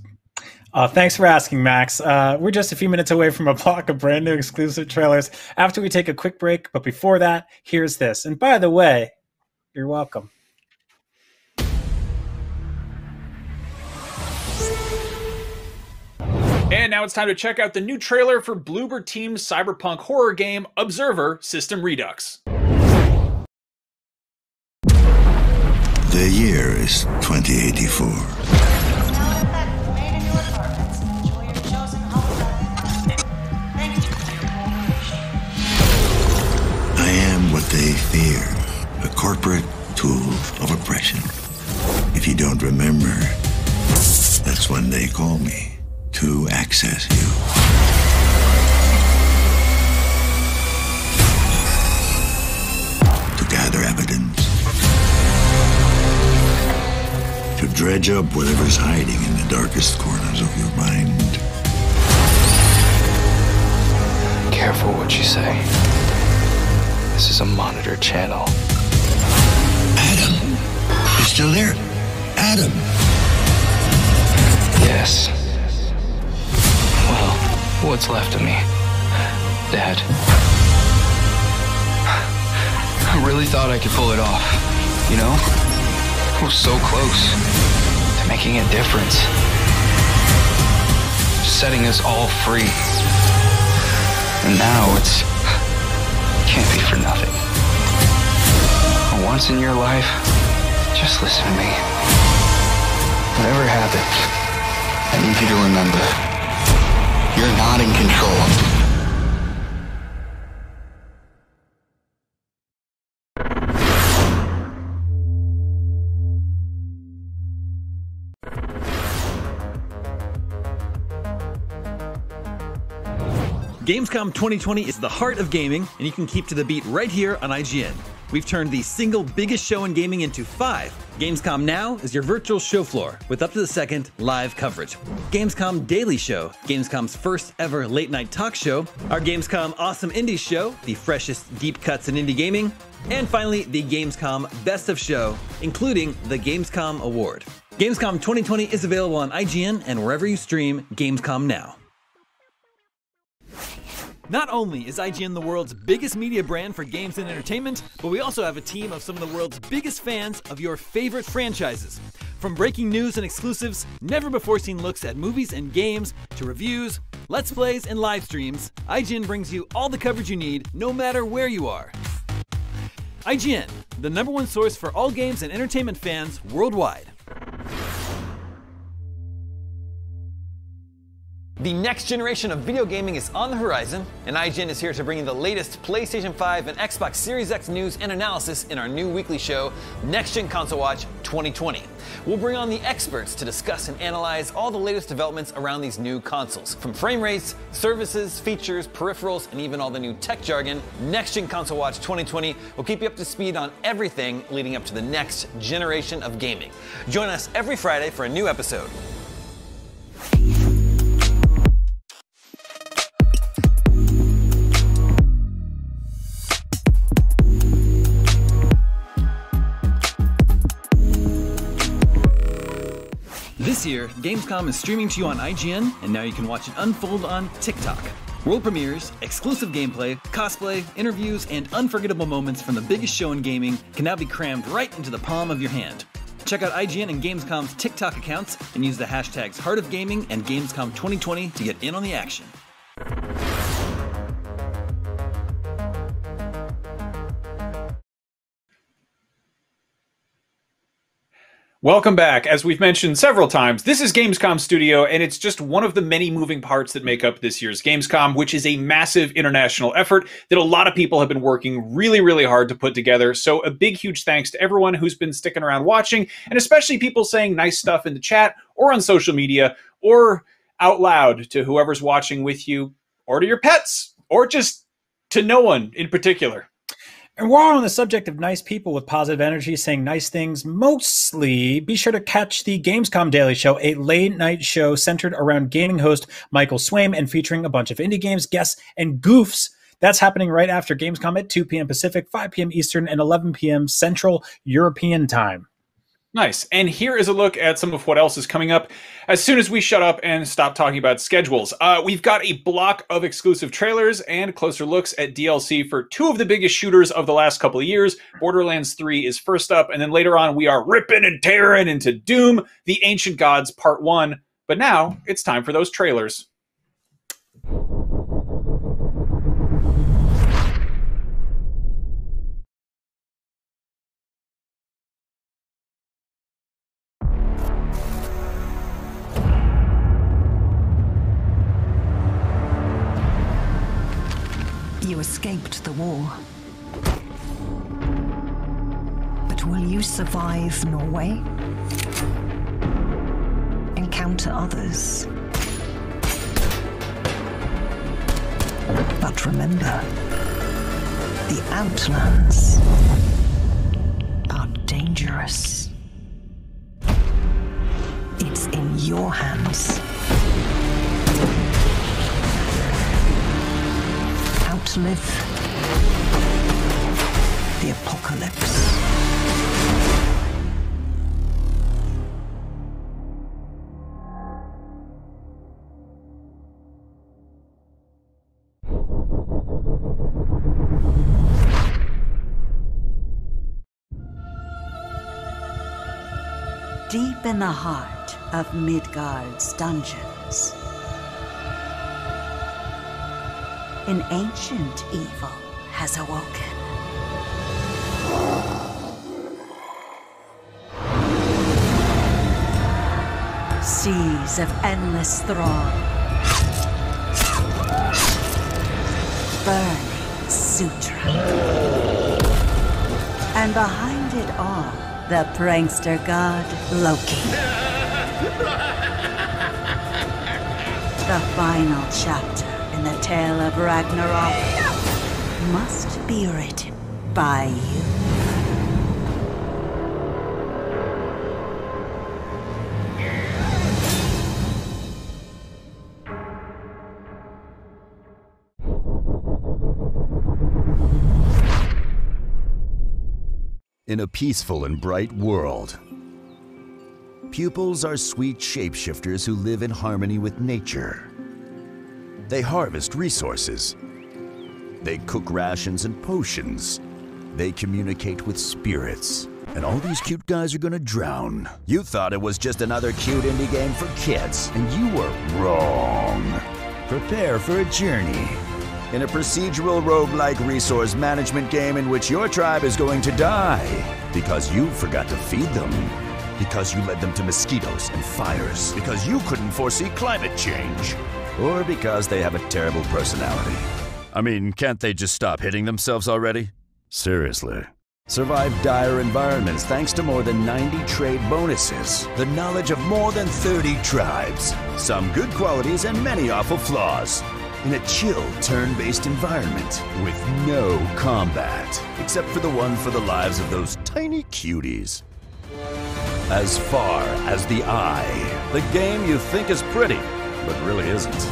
Thanks for asking, Max. We're just a few minutes away from a block of brand new exclusive trailers after we take a quick break. But before that, here's this. And by the way, you're welcome. And now it's time to check out the new trailer for Bloober Team's cyberpunk horror game, Observer System Redux. The year is 2084. I am what they fear, a corporate tool of oppression. If you don't remember, that's when they call me. To access you. To gather evidence. To dredge up whatever's hiding in the darkest corners of your mind. Careful what you say. This is a monitor channel. Adam! You're still there? Adam! Yes. Well, what's left of me? Dad. I really thought I could pull it off, you know? I was so close to making a difference. Setting us all free. And now can't be for nothing. Once in your life, just listen to me. Whatever happens, I need you to remember, you're not in control. Gamescom 2020 is the heart of gaming, and you can keep to the beat right here on IGN. We've turned the single biggest show in gaming into 5. Gamescom Now is your virtual show floor with up-to-the-second live coverage. Gamescom Daily Show, Gamescom's first ever late-night talk show. Our Gamescom Awesome Indies Show, the freshest deep cuts in indie gaming. And finally, the Gamescom Best of Show, including the Gamescom Award. Gamescom 2020 is available on IGN and wherever you stream Gamescom Now. Not only is IGN the world's biggest media brand for games and entertainment, but we also have a team of some of the world's biggest fans of your favorite franchises. From breaking news and exclusives, never-before-seen looks at movies and games, to reviews, let's plays, and live streams, IGN brings you all the coverage you need, no matter where you are. IGN, the #1 source for all games and entertainment fans worldwide. The next generation of video gaming is on the horizon, and IGN is here to bring you the latest PlayStation 5 and Xbox Series X news and analysis in our new weekly show, Next Gen Console Watch 2020. We'll bring on the experts to discuss and analyze all the latest developments around these new consoles. From frame rates, services, features, peripherals, and even all the new tech jargon, Next Gen Console Watch 2020 will keep you up to speed on everything leading up to the next generation of gaming. Join us every Friday for a new episode. This year, Gamescom is streaming to you on IGN, and now you can watch it unfold on TikTok. World premieres, exclusive gameplay, cosplay, interviews, and unforgettable moments from the biggest show in gaming can now be crammed right into the palm of your hand. Check out IGN and Gamescom's TikTok accounts and use the hashtags Heart of Gaming and Gamescom 2020 to get in on the action. Welcome back. As we've mentioned several times, this is Gamescom Studio, and it's just one of the many moving parts that make up this year's Gamescom, which is a massive international effort that a lot of people have been working really, really hard to put together. So a big, huge thanks to everyone who's been sticking around watching, and especially people saying nice stuff in the chat or on social media or out loud to whoever's watching with you or to your pets or just to no one in particular. And while on the subject of nice people with positive energy saying nice things mostly, be sure to catch the Gamescom Daily Show, a late-night show centered around gaming host Michael Swaim and featuring a bunch of indie games, guests, and goofs. That's happening right after Gamescom at 2 p.m. Pacific, 5 p.m. Eastern, and 11 p.m. Central European Time. Nice. And here is a look at some of what else is coming up as soon as we shut up and stop talking about schedules. We've got a block of exclusive trailers and closer looks at DLC for two of the biggest shooters of the last couple of years. Borderlands 3 is first up, and then later on we are ripping and tearing into Doom, The Ancient Gods Part 1. But now it's time for those trailers. You escaped the war. But will you survive Norway? Encounter others? But remember, the Outlands are dangerous. It's in your hands. Outlive the apocalypse. Deep in the heart of Midgard's dungeons, an ancient evil has awoken. Seas of endless thrall, burning sutra, and behind it all, the prankster god Loki. The final chapter in the tale of Ragnarok must be written by you. In a peaceful and bright world, pupils are sweet shapeshifters who live in harmony with nature. They harvest resources. They cook rations and potions. They communicate with spirits. And all these cute guys are gonna drown. You thought it was just another cute indie game for kids, and you were wrong. Prepare for a journey in a procedural roguelike resource management game in which your tribe is going to die because you forgot to feed them, because you led them to mosquitoes and fires, because you couldn't foresee climate change, or because they have a terrible personality. I mean, can't they just stop hitting themselves already? Seriously. Survive dire environments thanks to more than 90 trade bonuses, the knowledge of more than 30 tribes, some good qualities and many awful flaws, in a chill, turn-based environment with no combat, except for the one for the lives of those tiny cuties. As far as the eye, the game you think is pretty, but really isn't.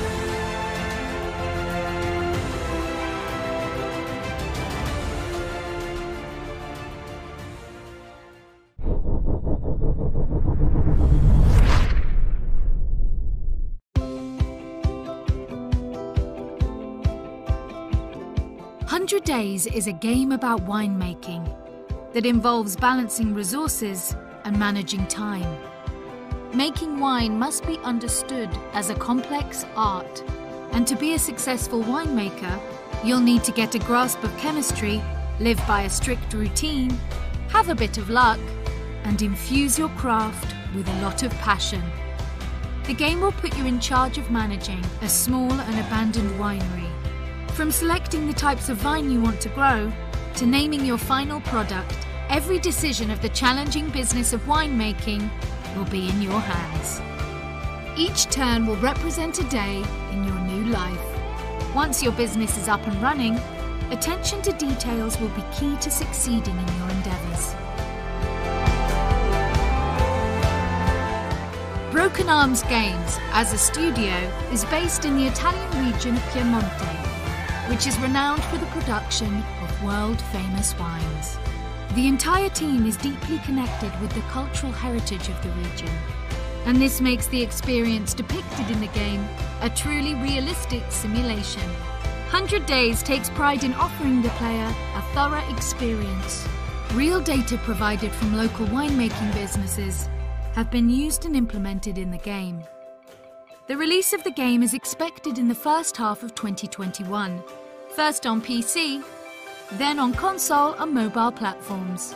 "100 Days" is a game about winemaking that involves balancing resources and managing time. Making wine must be understood as a complex art, and to be a successful winemaker, you'll need to get a grasp of chemistry, live by a strict routine, have a bit of luck, and infuse your craft with a lot of passion. The game will put you in charge of managing a small and abandoned winery. From selecting the types of vine you want to grow, to naming your final product, every decision of the challenging business of winemaking will be in your hands. Each turn will represent a day in your new life. Once your business is up and running, Attention to details will be key to succeeding in your endeavours. Broken Arms Games, as a studio, is based in the Italian region of Piemonte, which is renowned for the production of world-famous wines. The entire team is deeply connected with the cultural heritage of the region, and this makes the experience depicted in the game a truly realistic simulation. 100 Days takes pride in offering the player a thorough experience. Real data provided from local winemaking businesses have been used and implemented in the game. The release of the game is expected in the first half of 2021, first on PC, then on console and mobile platforms.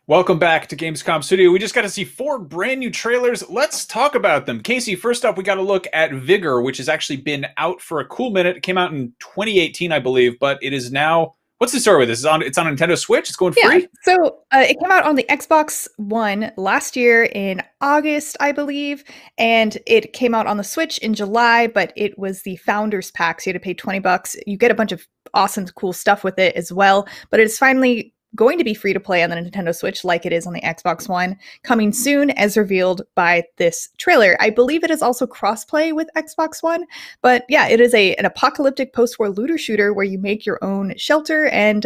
Welcome back to Gamescom Studio. We just got to see 4 brand new trailers. Let's talk about them. Casey, first up, we got to look at Vigor, which has actually been out for a cool minute. It came out in 2018, I believe, but it is now... What's the story with this? It's on Nintendo Switch? It's going free? So it came out on the Xbox One last year in August, I believe, and it came out on the Switch in July, but it was the Founders Pack, so you had to pay $20. You get a bunch of awesome, cool stuff with it as well, but it's finally going to be free to play on the Nintendo Switch like it is on the Xbox One, coming soon as revealed by this trailer. I believe it is also cross-play with Xbox One, but yeah, it is an apocalyptic post-war looter shooter where you make your own shelter and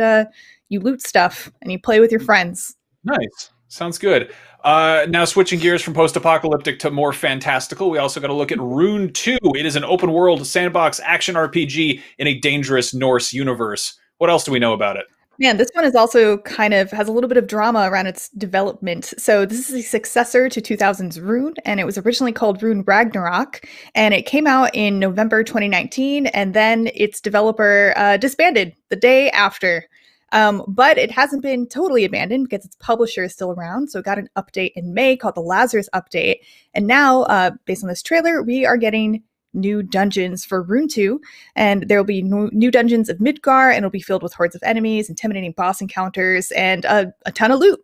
you loot stuff and you play with your friends. Nice. Sounds good. Now switching gears from post-apocalyptic to more fantastical, we also got to look at Rune 2. It is an open-world sandbox action RPG in a dangerous Norse universe. What else do we know about it? Man, this one is also kind of has a little bit of drama around its development. So this is a successor to 2000's Rune, and it was originally called Rune Ragnarok, and it came out in November 2019, and then its developer disbanded the day after. But it hasn't been totally abandoned because its publisher is still around. So it got an update in May called the Lazarus Update. And now, based on this trailer, we are getting new dungeons for Rune 2, and there will be new dungeons of Midgar, and it'll be filled with hordes of enemies, intimidating boss encounters, and a ton of loot.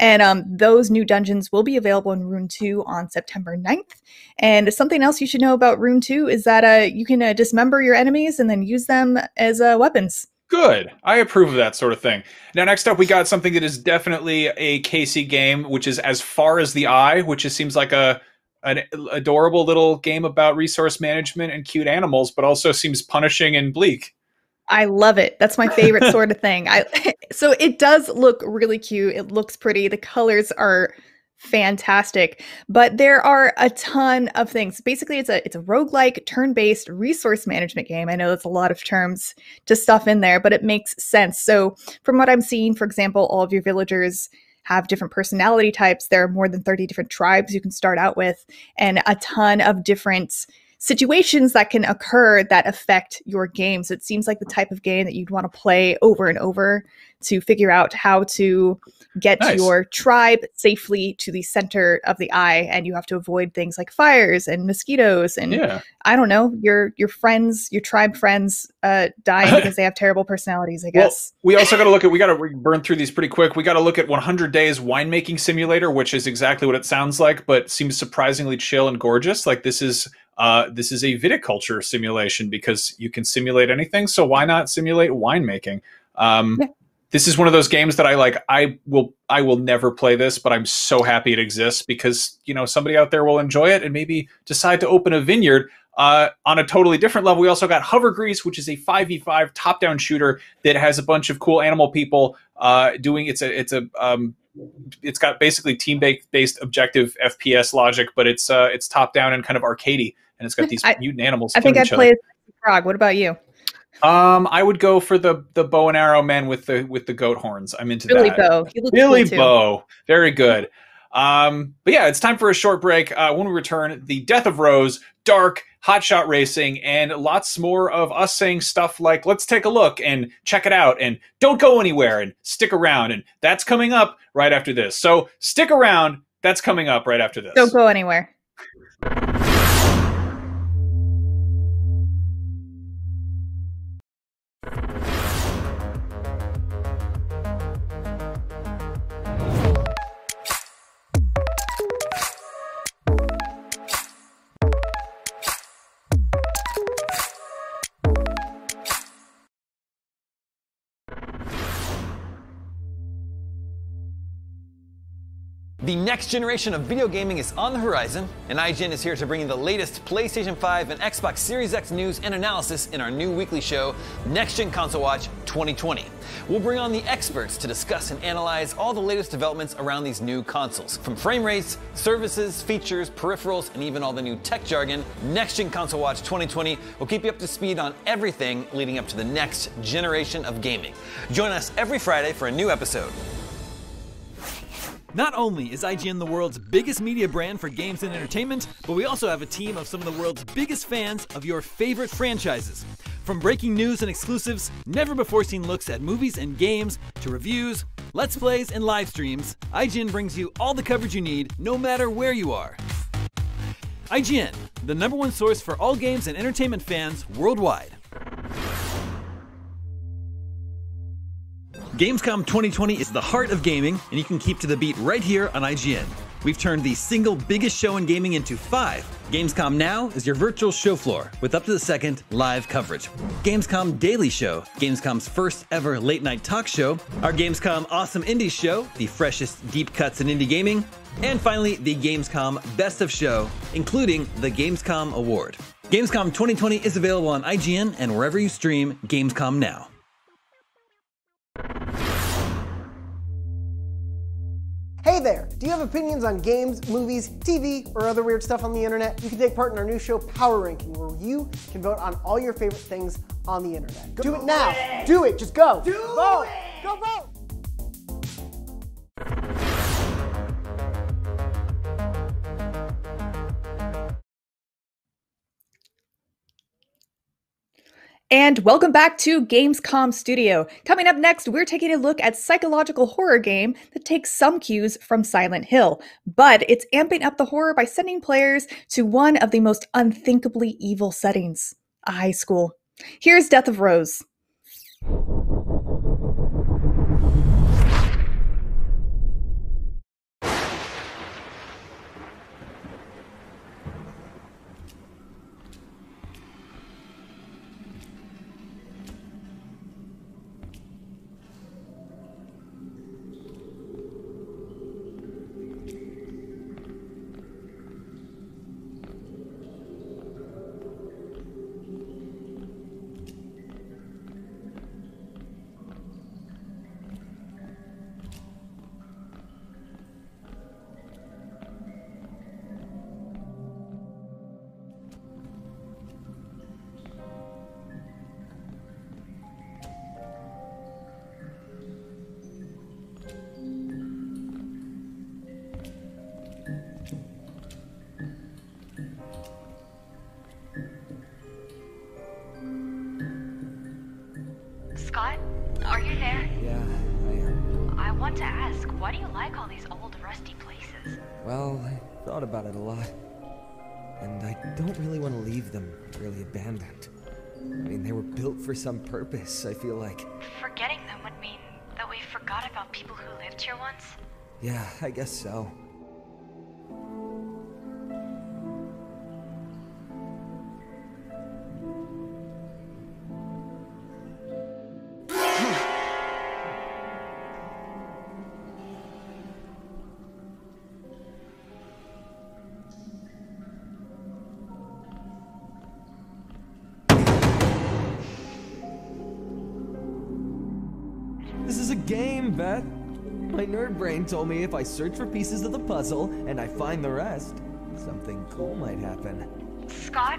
And those new dungeons will be available in Rune 2 on September 9th. And something else you should know about Rune 2 is that you can dismember your enemies and then use them as weapons. Good. I approve of that sort of thing. Now, next up, we got something that is definitely a Casey game, which is As Far as the Eye, which just seems like an adorable little game about resource management and cute animals, but also seems punishing and bleak. I love it. That's my favorite sort of thing. So it does look really cute. It looks pretty. The colors are fantastic, but there are a ton of things. Basically, it's a roguelike turn-based resource management game. I know that's a lot of terms to stuff in there, but it makes sense. So from what I'm seeing, for example, all of your villagers have different personality types. There are more than 30 different tribes you can start out with, and a ton of different situations that can occur that affect your game. So it seems like the type of game that you'd want to play over and over to figure out how to get your tribe safely to the center of the eye. And you have to avoid things like fires and mosquitoes and I don't know, your friends, your tribe friends dying because they have terrible personalities, I guess. Well, we also got to look at, we got to burn through these pretty quick. We got to look at 100 Days Winemaking Simulator, which is exactly what it sounds like, but seems surprisingly chill and gorgeous. Like this is a viticulture simulation because you can simulate anything. So why not simulate winemaking? This is one of those games that I will never play this, but I'm so happy it exists because, you know, somebody out there will enjoy it and maybe decide to open a vineyard. On a totally different level, we also got Hover Grease, which is a 5v5 top-down shooter that has a bunch of cool animal people doing. It's got basically team-based objective FPS logic, but it's top-down and kind of arcadey, and it's got these mutant animals. I think I'd play as Frog. What about you? I would go for the bow and arrow man with the goat horns. I'm into Billy that. Bow. He looks Billy cool too. Bow. Very good. But yeah, it's time for a short break. When we return, the death of Rose, dark, hotshot racing, and lots more of us saying stuff like, let's take a look and check it out and don't go anywhere and stick around. And that's coming up right after this. So stick around. That's coming up right after this. Don't go anywhere. The next generation of video gaming is on the horizon, and IGN is here to bring you the latest PlayStation 5 and Xbox Series X news and analysis in our new weekly show, Next Gen Console Watch 2020. We'll bring on the experts to discuss and analyze all the latest developments around these new consoles. From frame rates, services, features, peripherals, and even all the new tech jargon, Next Gen Console Watch 2020 will keep you up to speed on everything leading up to the next generation of gaming. Join us every Friday for a new episode. Not only is IGN the world's biggest media brand for games and entertainment, but we also have a team of some of the world's biggest fans of your favorite franchises. From breaking news and exclusives, never-before-seen looks at movies and games, to reviews, let's plays, and live streams, IGN brings you all the coverage you need, no matter where you are. IGN, the #1 source for all games and entertainment fans worldwide. Gamescom 2020 is the heart of gaming, and you can keep to the beat right here on IGN. We've turned the single biggest show in gaming into 5. Gamescom Now is your virtual show floor with up-to-the-second live coverage. Gamescom Daily Show, Gamescom's first ever late-night talk show. Our Gamescom Awesome Indies Show, the freshest deep cuts in indie gaming. And finally, the Gamescom Best of Show, including the Gamescom Award. Gamescom 2020 is available on IGN and wherever you stream Gamescom Now. Hey there! Do you have opinions on games, movies, TV, or other weird stuff on the internet? You can take part in our new show, Power Ranking, where you can vote on all your favorite things on the internet. Do it now! Do it! Just go! Vote! Go vote! And welcome back to Gamescom Studio. Coming up next, we're taking a look at psychological horror game that takes some cues from Silent Hill, but it's amping up the horror by sending players to one of the most unthinkably evil settings, a high school. Here's Death of Rose. Scott, are you there? Yeah, I am. I want to ask, why do you like all these old, rusty places? Well, I thought about it a lot. And I don't really want to leave them really abandoned. I mean, they were built for some purpose, I feel like. Forgetting them would mean that we forgot about people who lived here once? Yeah, I guess so. This is a game, Beth. My nerd brain told me if I search for pieces of the puzzle and I find the rest, something cool might happen. Scott,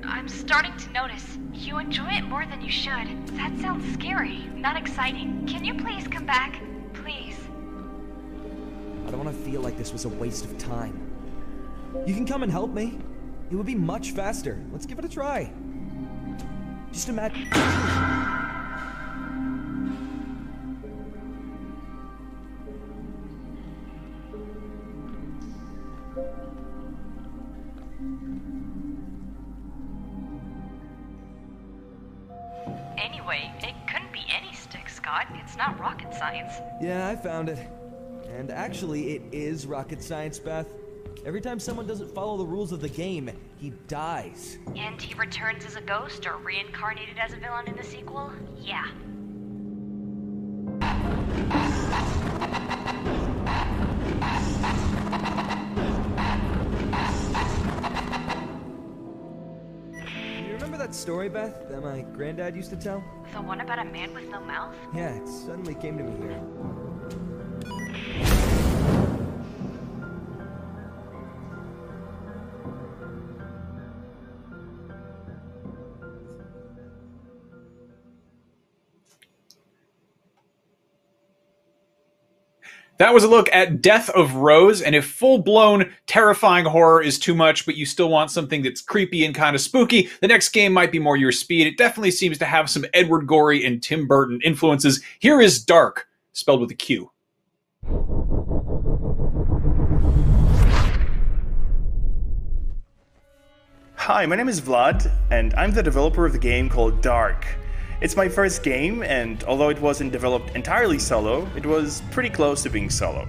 I'm starting to notice you enjoy it more than you should. That sounds scary, not exciting. Can you please come back? Please. I don't want to feel like this was a waste of time. You can come and help me. It would be much faster. Let's give it a try. Just imagine... Anyway, it couldn't be any stick, Scott. It's not rocket science. Yeah, I found it. And actually, it is rocket science, Beth. Every time someone doesn't follow the rules of the game, he dies. And he returns as a ghost or reincarnated as a villain in the sequel? Yeah. You remember that story, Beth, that my granddad used to tell? The one about a man with no mouth? Yeah, it suddenly came to me here. That was a look at Death of Rose, and if full-blown, terrifying horror is too much, but you still want something that's creepy and kind of spooky, the next game might be more your speed. It definitely seems to have some Edward Gorey and Tim Burton influences. Here is Dark, spelled with a Q. Hi, my name is Vlad, and I'm the developer of the game called Dark. It's my first game, and although it wasn't developed entirely solo, it was pretty close to being solo.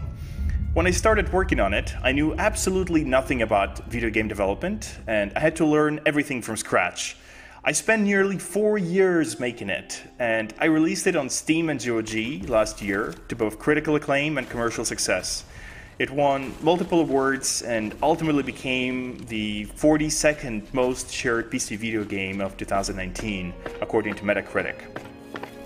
When I started working on it, I knew absolutely nothing about video game development, and I had to learn everything from scratch. I spent nearly 4 years making it, and I released it on Steam and GOG last year to both critical acclaim and commercial success. It won multiple awards and ultimately became the 42nd most shared PC video game of 2019, according to Metacritic.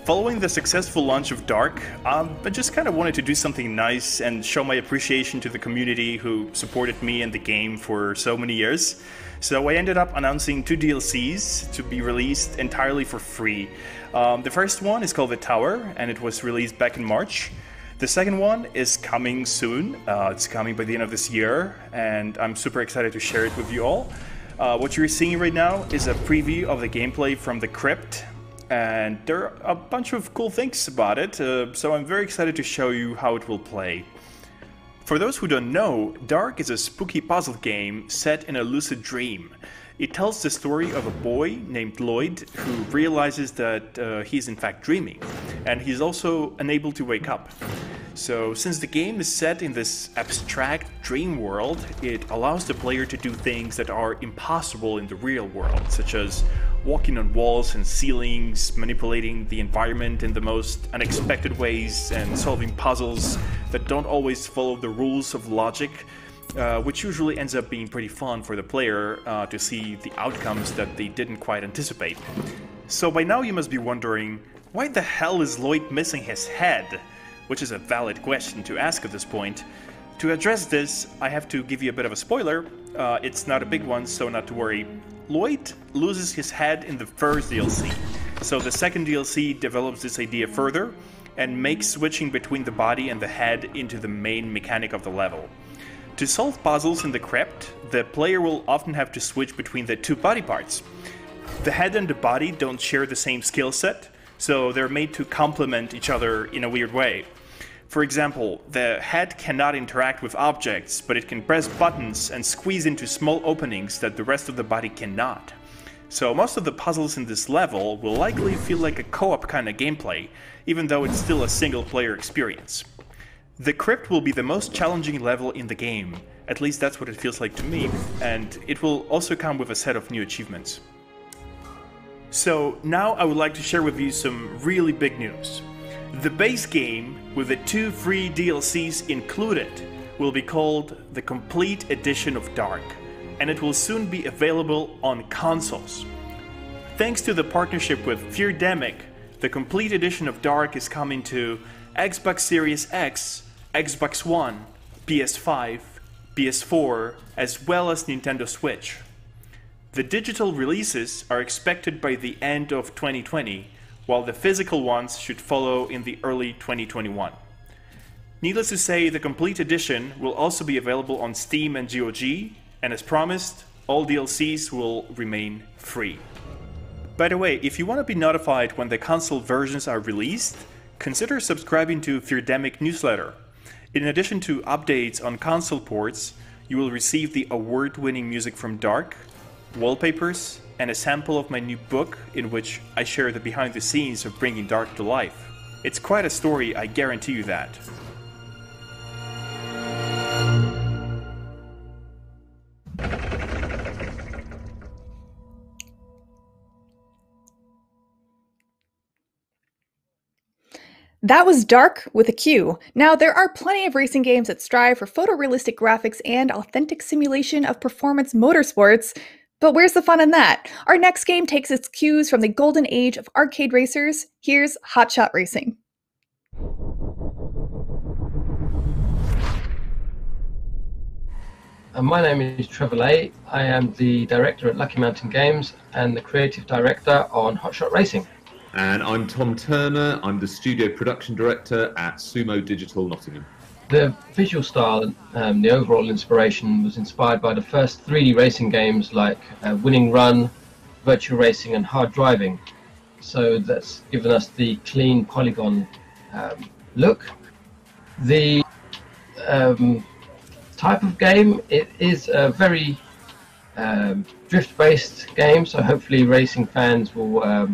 Following the successful launch of Dark, I just kind of wanted to do something nice and show my appreciation to the community who supported me and the game for so many years. So I ended up announcing 2 DLCs to be released entirely for free. The first one is called The Tower, and it was released back in March. The second one is coming soon. It's coming by the end of this year, and I'm super excited to share it with you all. What you're seeing right now is a preview of the gameplay from The Crypt. And there are a bunch of cool things about it, so I'm very excited to show you how it will play. For those who don't know, Dark is a spooky puzzle game set in a lucid dream. It tells the story of a boy named Lloyd who realizes that he's in fact dreaming, and he's also unable to wake up. So since the game is set in this abstract dream world, it allows the player to do things that are impossible in the real world, such as walking on walls and ceilings, manipulating the environment in the most unexpected ways, and solving puzzles that don't always follow the rules of logic, which usually ends up being pretty fun for the player to see the outcomes that they didn't quite anticipate. So by now you must be wondering, why the hell is Lloyd missing his head? Which is a valid question to ask at this point. To address this, I have to give you a bit of a spoiler. It's not a big one, so not to worry. Lloyd loses his head in the first DLC, so the second DLC develops this idea further and makes switching between the body and the head into the main mechanic of the level. To solve puzzles in the crypt, the player will often have to switch between the 2 body parts. The head and the body don't share the same skill set, so they're made to complement each other in a weird way. For example, the head cannot interact with objects, but it can press buttons and squeeze into small openings that the rest of the body cannot. So most of the puzzles in this level will likely feel like a co-op kind of gameplay, even though it's still a single-player experience. The Crypt will be the most challenging level in the game, at least that's what it feels like to me, and it will also come with a set of new achievements. So now I would like to share with you some really big news. The base game, with the 2 free DLCs included, will be called the Complete Edition of Dark, and it will soon be available on consoles. Thanks to the partnership with Feardemic, the Complete Edition of Dark is coming to Xbox Series X, Xbox One, PS5, PS4, as well as Nintendo Switch. The digital releases are expected by the end of 2020, while the physical ones should follow in the early 2021. Needless to say, the Complete Edition will also be available on Steam and GOG, and as promised, all DLCs will remain free. By the way, if you want to be notified when the console versions are released, consider subscribing to Feardemic newsletter. In addition to updates on console ports, you will receive the award-winning music from Dark, wallpapers, and a sample of my new book in which I share the behind the scenes of bringing Dark to life. It's quite a story, I guarantee you that. That was Dark with a Q. Now, there are plenty of racing games that strive for photorealistic graphics and authentic simulation of performance motorsports, but where's the fun in that? Our next game takes its cues from the golden age of arcade racers. Here's Hot Shot Racing. My name is Trevor Lay. I am the director at Lucky Mountain Games and the creative director on Hot Shot Racing. And I'm Tom Turner. I'm the studio production director at Sumo Digital Nottingham. The visual style and the overall inspiration was inspired by the first 3D racing games like Winning Run, Virtua Racing and Hard Driving. So that's given us the clean polygon look. The type of game, it is a very drift-based game, so hopefully racing fans will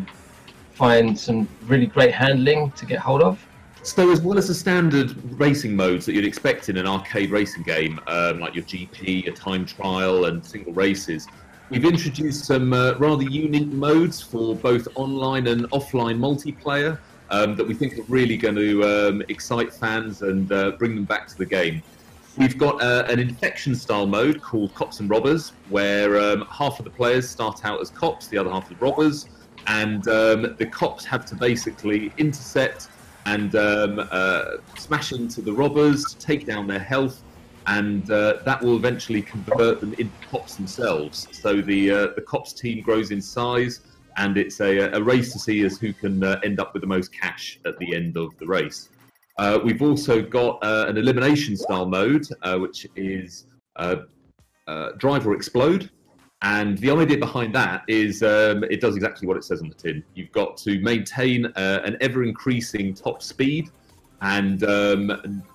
find some really great handling to get hold of. So as well as the standard racing modes that you'd expect in an arcade racing game, like your GP, your time trial and single races, we've introduced some rather unique modes for both online and offline multiplayer that we think are really going to excite fans and bring them back to the game. We've got an infection style mode called Cops and Robbers, where half of the players start out as cops, the other half as robbers, and the cops have to basically intercept and smash into the robbers, take down their health, and that will eventually convert them into cops themselves. So the cops team grows in size, and it's a race to see as who can end up with the most cash at the end of the race. We've also got an elimination style mode, which is Drive or Explode. And the idea behind that is it does exactly what it says on the tin. You've got to maintain an ever-increasing top speed and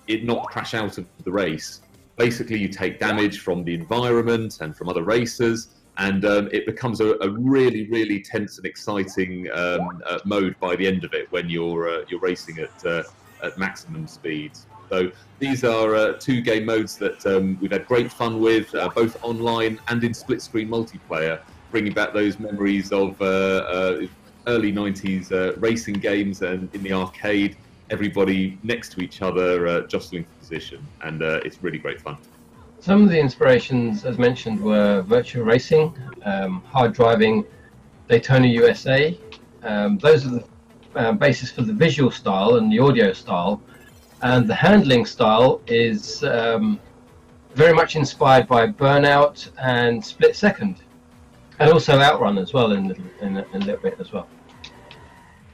it not crash out of the race. Basically, you take damage from the environment and from other racers, and it becomes a really, really tense and exciting mode by the end of it when you're racing at maximum speed. So these are two game modes that we've had great fun with, both online and in split-screen multiplayer, bringing back those memories of early 90s racing games and in the arcade, everybody next to each other jostling for position, and it's really great fun. Some of the inspirations, as mentioned, were virtual racing, hard driving, Daytona USA. Those are the basis for the visual style and the audio style. And the handling style is very much inspired by Burnout and Split Second, and also Outrun as well in a little bit as well.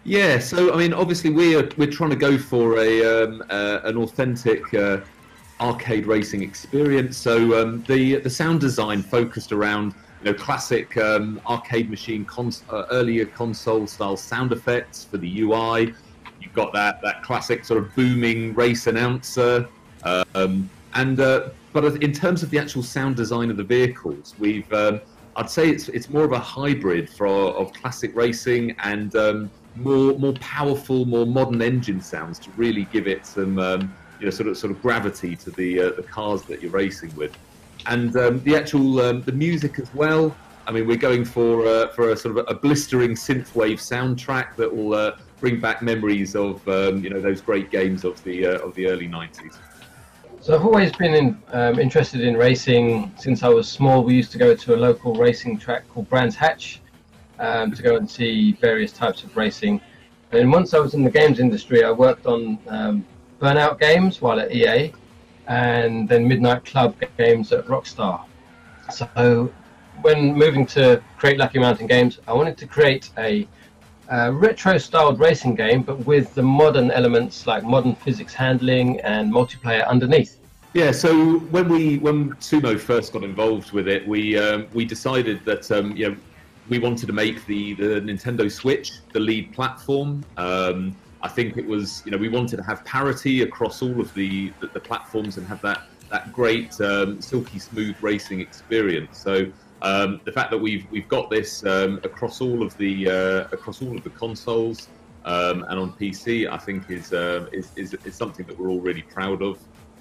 Yeah, so I mean, obviously we're trying to go for an authentic arcade racing experience. So the sound design focused around classic arcade machine earlier console style sound effects for the UI. You've got that classic sort of booming race announcer, but in terms of the actual sound design of the vehicles, we've I'd say it's more of a hybrid of classic racing and more powerful, more modern engine sounds to really give it some sort of gravity to the cars that you're racing with, and the actual the music as well. I mean, we're going for a sort of a blistering synthwave soundtrack that will bring back memories of those great games of the early 90s. So I've always been interested in racing since I was small. We used to go to a local racing track called Brands Hatch to go and see various types of racing. And once I was in the games industry, I worked on Burnout games while at EA, and then Midnight Club games at Rockstar. So when moving to create Lucky Mountain Games, I wanted to create a retro-styled racing game, but with the modern elements like modern physics handling and multiplayer underneath. Yeah, so when Sumo first got involved with it, we decided that we wanted to make the Nintendo Switch the lead platform. I think it was we wanted to have parity across all of the platforms and have that great silky smooth racing experience. So the fact that we've got this across all of the consoles and on PC, I think is something that we're all really proud of.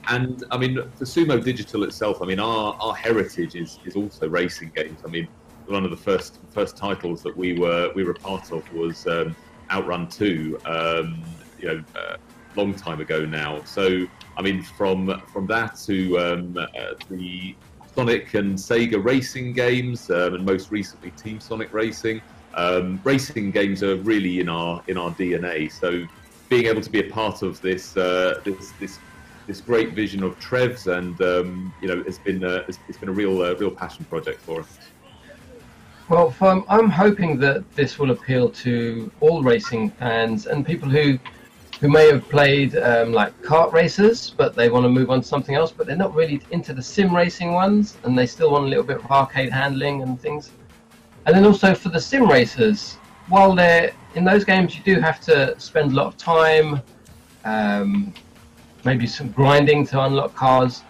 And I mean, for Sumo Digital itself, I mean, our heritage is also racing games. I mean, one of the first titles that we were part of was Outrun 2, long time ago now. So I mean, from that to the Sonic and Sega racing games, and most recently Team Sonic Racing. Racing games are really in our DNA. So being able to be a part of this great vision of Trev's, and it's been a real passion project for us. Well, I'm hoping that this will appeal to all racing fans and people who may have played like kart racers, but they want to move on to something else, but they're not really into the sim racing ones, and they still want a little bit of arcade handling and things. And then also for the sim racers, while they're in those games, you do have to spend a lot of time, maybe some grinding to unlock cars,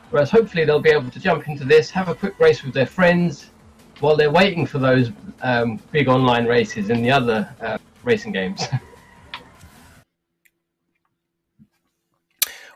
whereas hopefully they'll be able to jump into this, have a quick race with their friends, while they're waiting for those big online races in the other racing games.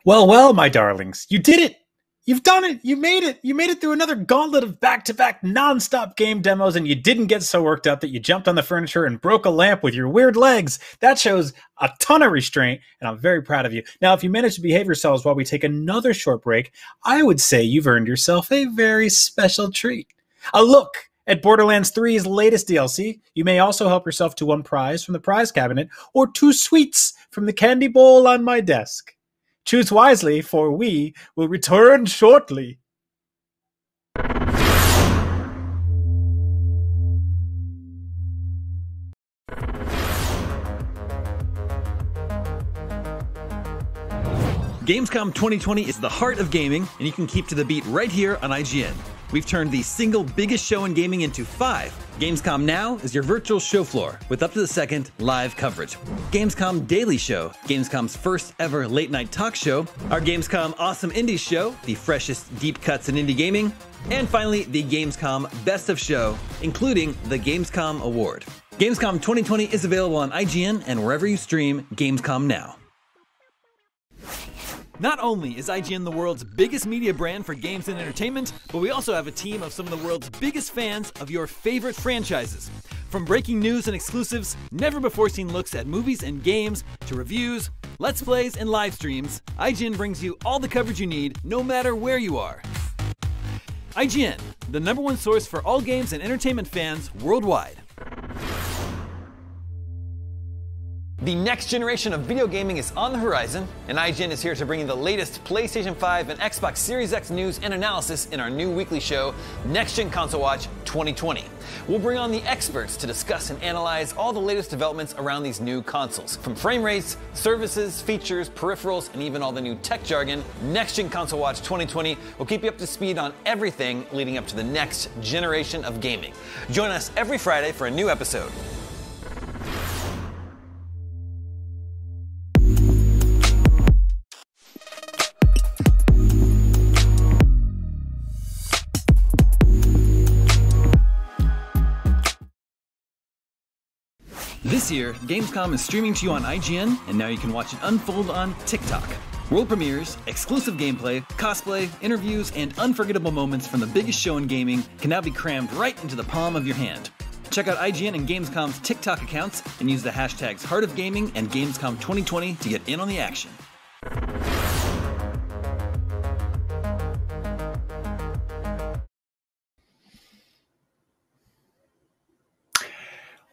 Well, my darlings, you did it! You've done it! You made it! You made it through another gauntlet of back-to-back non-stop game demos, and you didn't get so worked up that you jumped on the furniture and broke a lamp with your weird legs. That shows a ton of restraint, and I'm very proud of you. Now, if you manage to behave yourselves while we take another short break, I would say you've earned yourself a very special treat. A look At Borderlands 3's latest DLC, you may also help yourself to one prize from the prize cabinet or 2 sweets from the candy bowl on my desk. Choose wisely, for we will return shortly. Gamescom 2020 is the heart of gaming, and you can keep to the beat right here on IGN. We've turned the single biggest show in gaming into 5. Gamescom Now is your virtual show floor with up to the second live coverage. Gamescom Daily Show, Gamescom's first ever late night talk show. Our Gamescom Awesome Indies Show, the freshest deep cuts in indie gaming. And finally, the Gamescom Best of Show, including the Gamescom Award. Gamescom 2020 is available on IGN and wherever you stream Gamescom Now. Not only is IGN the world's biggest media brand for games and entertainment, but we also have a team of some of the world's biggest fans of your favorite franchises. From breaking news and exclusives, never-before-seen looks at movies and games, to reviews, let's plays, and live streams, IGN brings you all the coverage you need, no matter where you are. IGN, the #1 source for all games and entertainment fans worldwide. The next generation of video gaming is on the horizon, and IGN is here to bring you the latest PlayStation 5 and Xbox Series X news and analysis in our new weekly show, Next Gen Console Watch 2020. We'll bring on the experts to discuss and analyze all the latest developments around these new consoles. From frame rates, services, features, peripherals, and even all the new tech jargon, Next Gen Console Watch 2020 will keep you up to speed on everything leading up to the next generation of gaming. Join us every Friday for a new episode. This year, Gamescom is streaming to you on IGN, and now you can watch it unfold on TikTok. World premieres, exclusive gameplay, cosplay, interviews, and unforgettable moments from the biggest show in gaming can now be crammed right into the palm of your hand. Check out IGN and Gamescom's TikTok accounts and use the hashtags Heart of Gaming and Gamescom 2020 to get in on the action.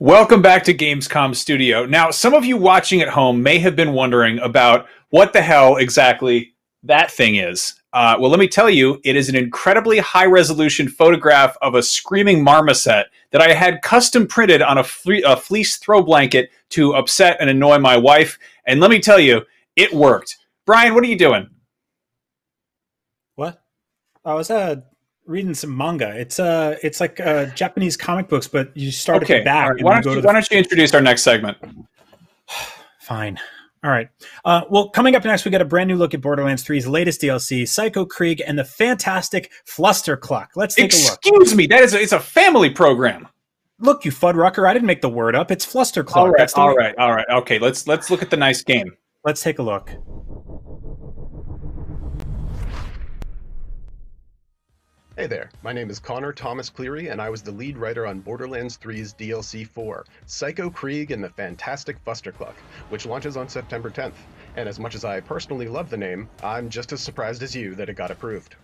Welcome back to Gamescom Studio. Now, some of you watching at home may have been wondering about what the hell exactly that thing is. Well, let me tell you, it is an incredibly high-resolution photograph of a screaming marmoset that I had custom printed on a fleece throw blanket to upset and annoy my wife. And let me tell you, it worked. Brian, what are you doing? What? I was reading some manga. It's like Japanese comic books, but you start at the back. Right. Why don't you introduce our next segment? Fine. All right. Well, coming up next, we got a brand new look at Borderlands 3's latest DLC, Psycho Krieg, and the fantastic Flustercluck. Let's take a look. Excuse me, it's a family program. Look, you fuddrucker! I didn't make the word up. It's Flustercluck. All right. Okay, let's look at the nice game. Let's take a look. Hey there, my name is Connor Thomas Cleary, and I was the lead writer on Borderlands 3's DLC 4, Psycho Krieg and the Fantastic Flustercluck, which launches on September 10th. And as much as I personally love the name, I'm just as surprised as you that it got approved.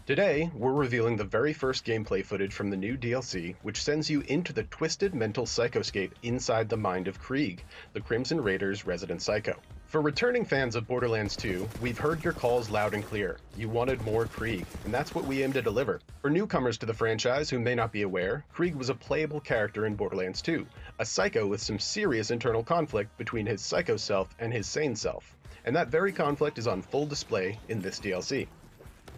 Today, we're revealing the very first gameplay footage from the new DLC, which sends you into the twisted mental psychoscape inside the mind of Krieg, the Crimson Raiders' resident psycho. For returning fans of Borderlands 2, we've heard your calls loud and clear. You wanted more Krieg, and that's what we aim to deliver. For newcomers to the franchise who may not be aware, Krieg was a playable character in Borderlands 2, a psycho with some serious internal conflict between his psycho self and his sane self. And that very conflict is on full display in this DLC.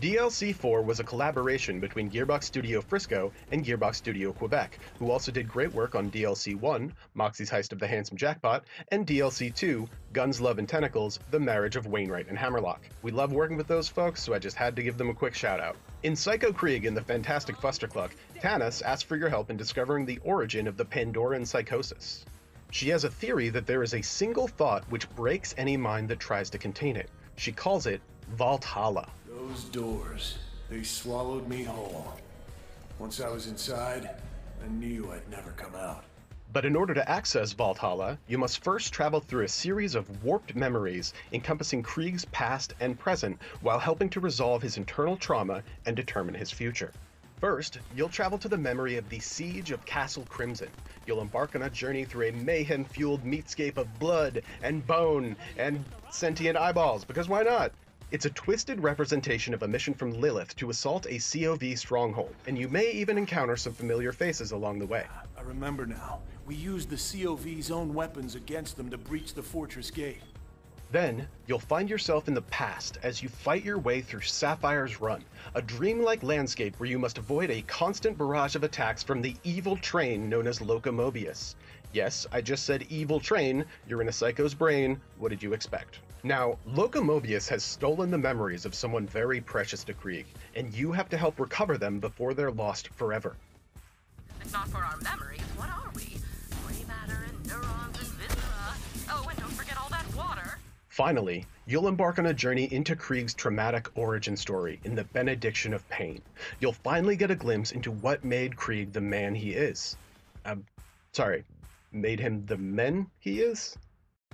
DLC 4 was a collaboration between Gearbox Studio Frisco and Gearbox Studio Quebec, who also did great work on DLC 1, Moxie's Heist of the Handsome Jackpot, and DLC 2, Guns, Love, and Tentacles, The Marriage of Wainwright and Hammerlock. We love working with those folks, so I just had to give them a quick shout out. In Psycho Krieg and the Fantastic Flustercluck, Tanis asks for your help in discovering the origin of the Pandoran psychosis. She has a theory that there is a single thought which breaks any mind that tries to contain it. She calls it Valhalla. Those doors, they swallowed me whole. Once I was inside, I knew I'd never come out. But in order to access Valhalla, you must first travel through a series of warped memories encompassing Krieg's past and present while helping to resolve his internal trauma and determine his future. First, you'll travel to the memory of the Siege of Castle Crimson. You'll embark on a journey through a mayhem-fueled meatscape of blood and bone and sentient eyeballs, because why not? It's a twisted representation of a mission from Lilith to assault a COV stronghold, and you may even encounter some familiar faces along the way. I remember now. We used the COV's own weapons against them to breach the fortress gate. Then, you'll find yourself in the past as you fight your way through Sapphire's Run, a dreamlike landscape where you must avoid a constant barrage of attacks from the evil train known as Locomobius. Yes, I just said evil train, you're in a psycho's brain, what did you expect? Now, Locomobius has stolen the memories of someone very precious to Krieg, and you have to help recover them before they're lost forever. If not for our memories, what are we? Gray matter and neurons and viscera. Oh, and don't forget all that water. Finally, you'll embark on a journey into Krieg's traumatic origin story in the Benediction of Pain. You'll finally get a glimpse into what made Krieg the man he is. Made him the men he is?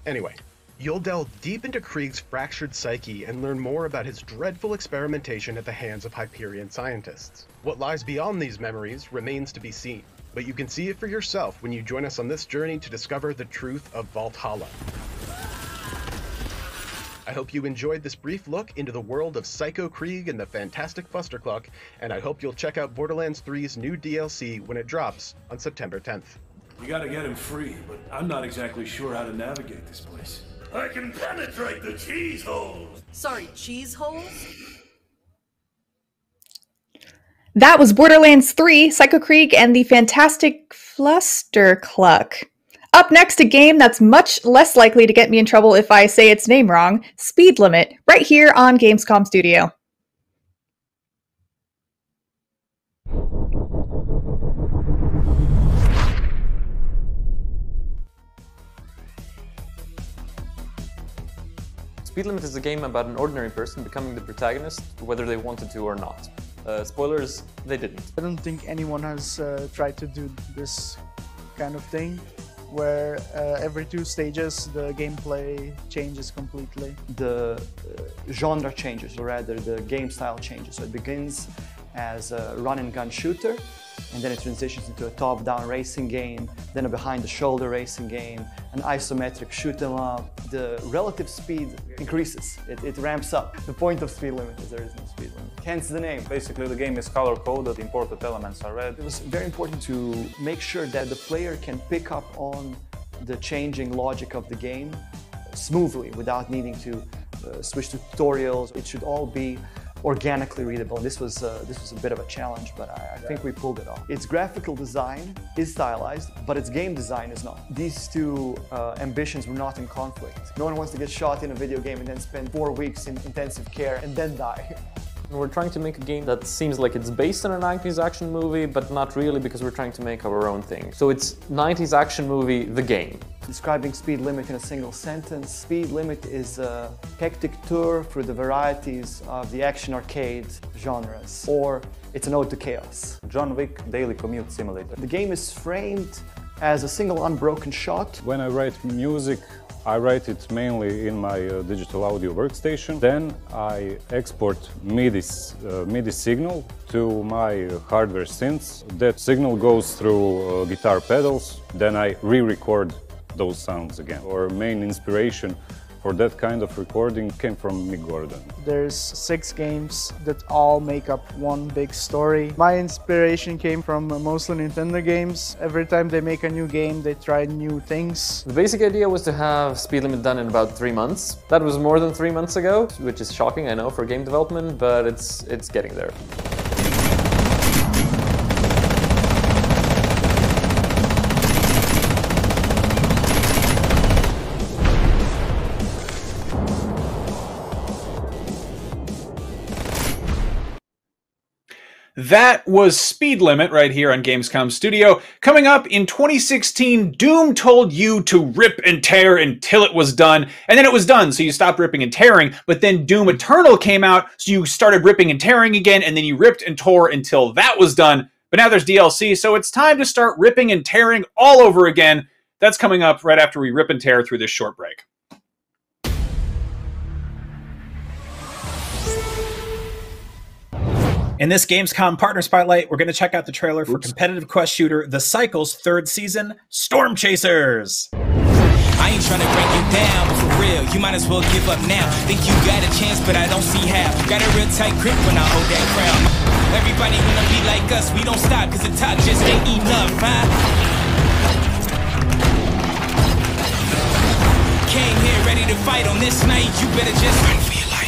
Anyway, you'll delve deep into Krieg's fractured psyche and learn more about his dreadful experimentation at the hands of Hyperion scientists. What lies beyond these memories remains to be seen, but you can see it for yourself when you join us on this journey to discover the truth of Valhalla. I hope you enjoyed this brief look into the world of Psycho Krieg and the Fantastic Fustercluck, and I hope you'll check out Borderlands 3's new DLC when it drops on September 10th. You gotta get him free, but I'm not exactly sure how to navigate this place. I can penetrate the cheese hole! Sorry, cheese holes? That was Borderlands 3, Psycho Krieg, and the Fantastic Fustercluck. Up next, a game that's much less likely to get me in trouble if I say its name wrong, Speed Limit, right here on Gamescom Studio. Speed Limit is a game about an ordinary person becoming the protagonist, whether they wanted to or not. Spoilers, they didn't. I don't think anyone has tried to do this kind of thing, where every 2 stages the gameplay changes completely. The genre changes, or rather the game style changes. So it begins as a run-and-gun shooter, and then it transitions into a top-down racing game, then a behind-the-shoulder racing game, an isometric shoot-'em-up. The relative speed increases, it ramps up. The point of Speed Limit is there is no speed limit, hence the name. Basically the game is color-coded, imported elements are red. It was very important to make sure that the player can pick up on the changing logic of the game smoothly without needing to switch to tutorials. It should all be organically readable. And this was a bit of a challenge, but I think we pulled it off. Its graphical design is stylized, but its game design is not. These two ambitions were not in conflict. No one wants to get shot in a video game and then spend 4 weeks in intensive care and then die. We're trying to make a game that seems like it's based on a 90s action movie, but not really, because we're trying to make our own thing. So it's 90s action movie, the game. Describing Speed Limit in a single sentence, Speed Limit is a hectic tour through the varieties of the action arcade genres, or it's an ode to chaos. John Wick Daily Commute Simulator. The game is framed as a single unbroken shot. When I write music, I write it mainly in my digital audio workstation. Then I export MIDI signal to my hardware synths. That signal goes through guitar pedals. Then I re-record those sounds again. Our main inspiration for that kind of recording came from Mick Gordon. There's 6 games that all make up one big story. My inspiration came from mostly Nintendo games. Every time they make a new game, they try new things. The basic idea was to have Speed Limit done in about 3 months. That was more than 3 months ago, which is shocking, I know, for game development, but it's getting there. That was Speed Limit right here on Gamescom Studio. Coming up in 2016, Doom told you to rip and tear until it was done, and then it was done, so you stopped ripping and tearing, but then Doom Eternal came out, so you started ripping and tearing again, and then you ripped and tore until that was done, but now there's DLC, so it's time to start ripping and tearing all over again. That's coming up right after we rip and tear through this short break. In this Gamescom Partner Spotlight, we're going to check out the trailer for competitive quest shooter The Cycle's third season, Storm Chasers. I ain't trying to break you down, but for real, you might as well give up now. Think you got a chance, but I don't see how. Got a real tight grip when I hold that crown. Everybody wanna be like us, we don't stop, cause the top just ain't enough, huh? Came here ready to fight on this night, you better just run for your life.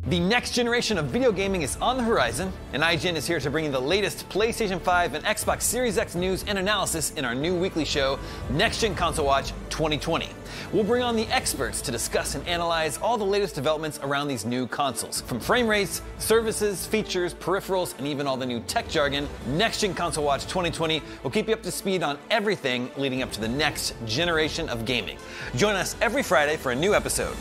The next generation of video gaming is on the horizon, and IGN is here to bring you the latest PlayStation 5 and Xbox Series X news and analysis in our new weekly show, Next Gen Console Watch 2020. We'll bring on the experts to discuss and analyze all the latest developments around these new consoles. From frame rates, services, features, peripherals, and even all the new tech jargon, Next Gen Console Watch 2020 will keep you up to speed on everything leading up to the next generation of gaming. Join us every Friday for a new episode.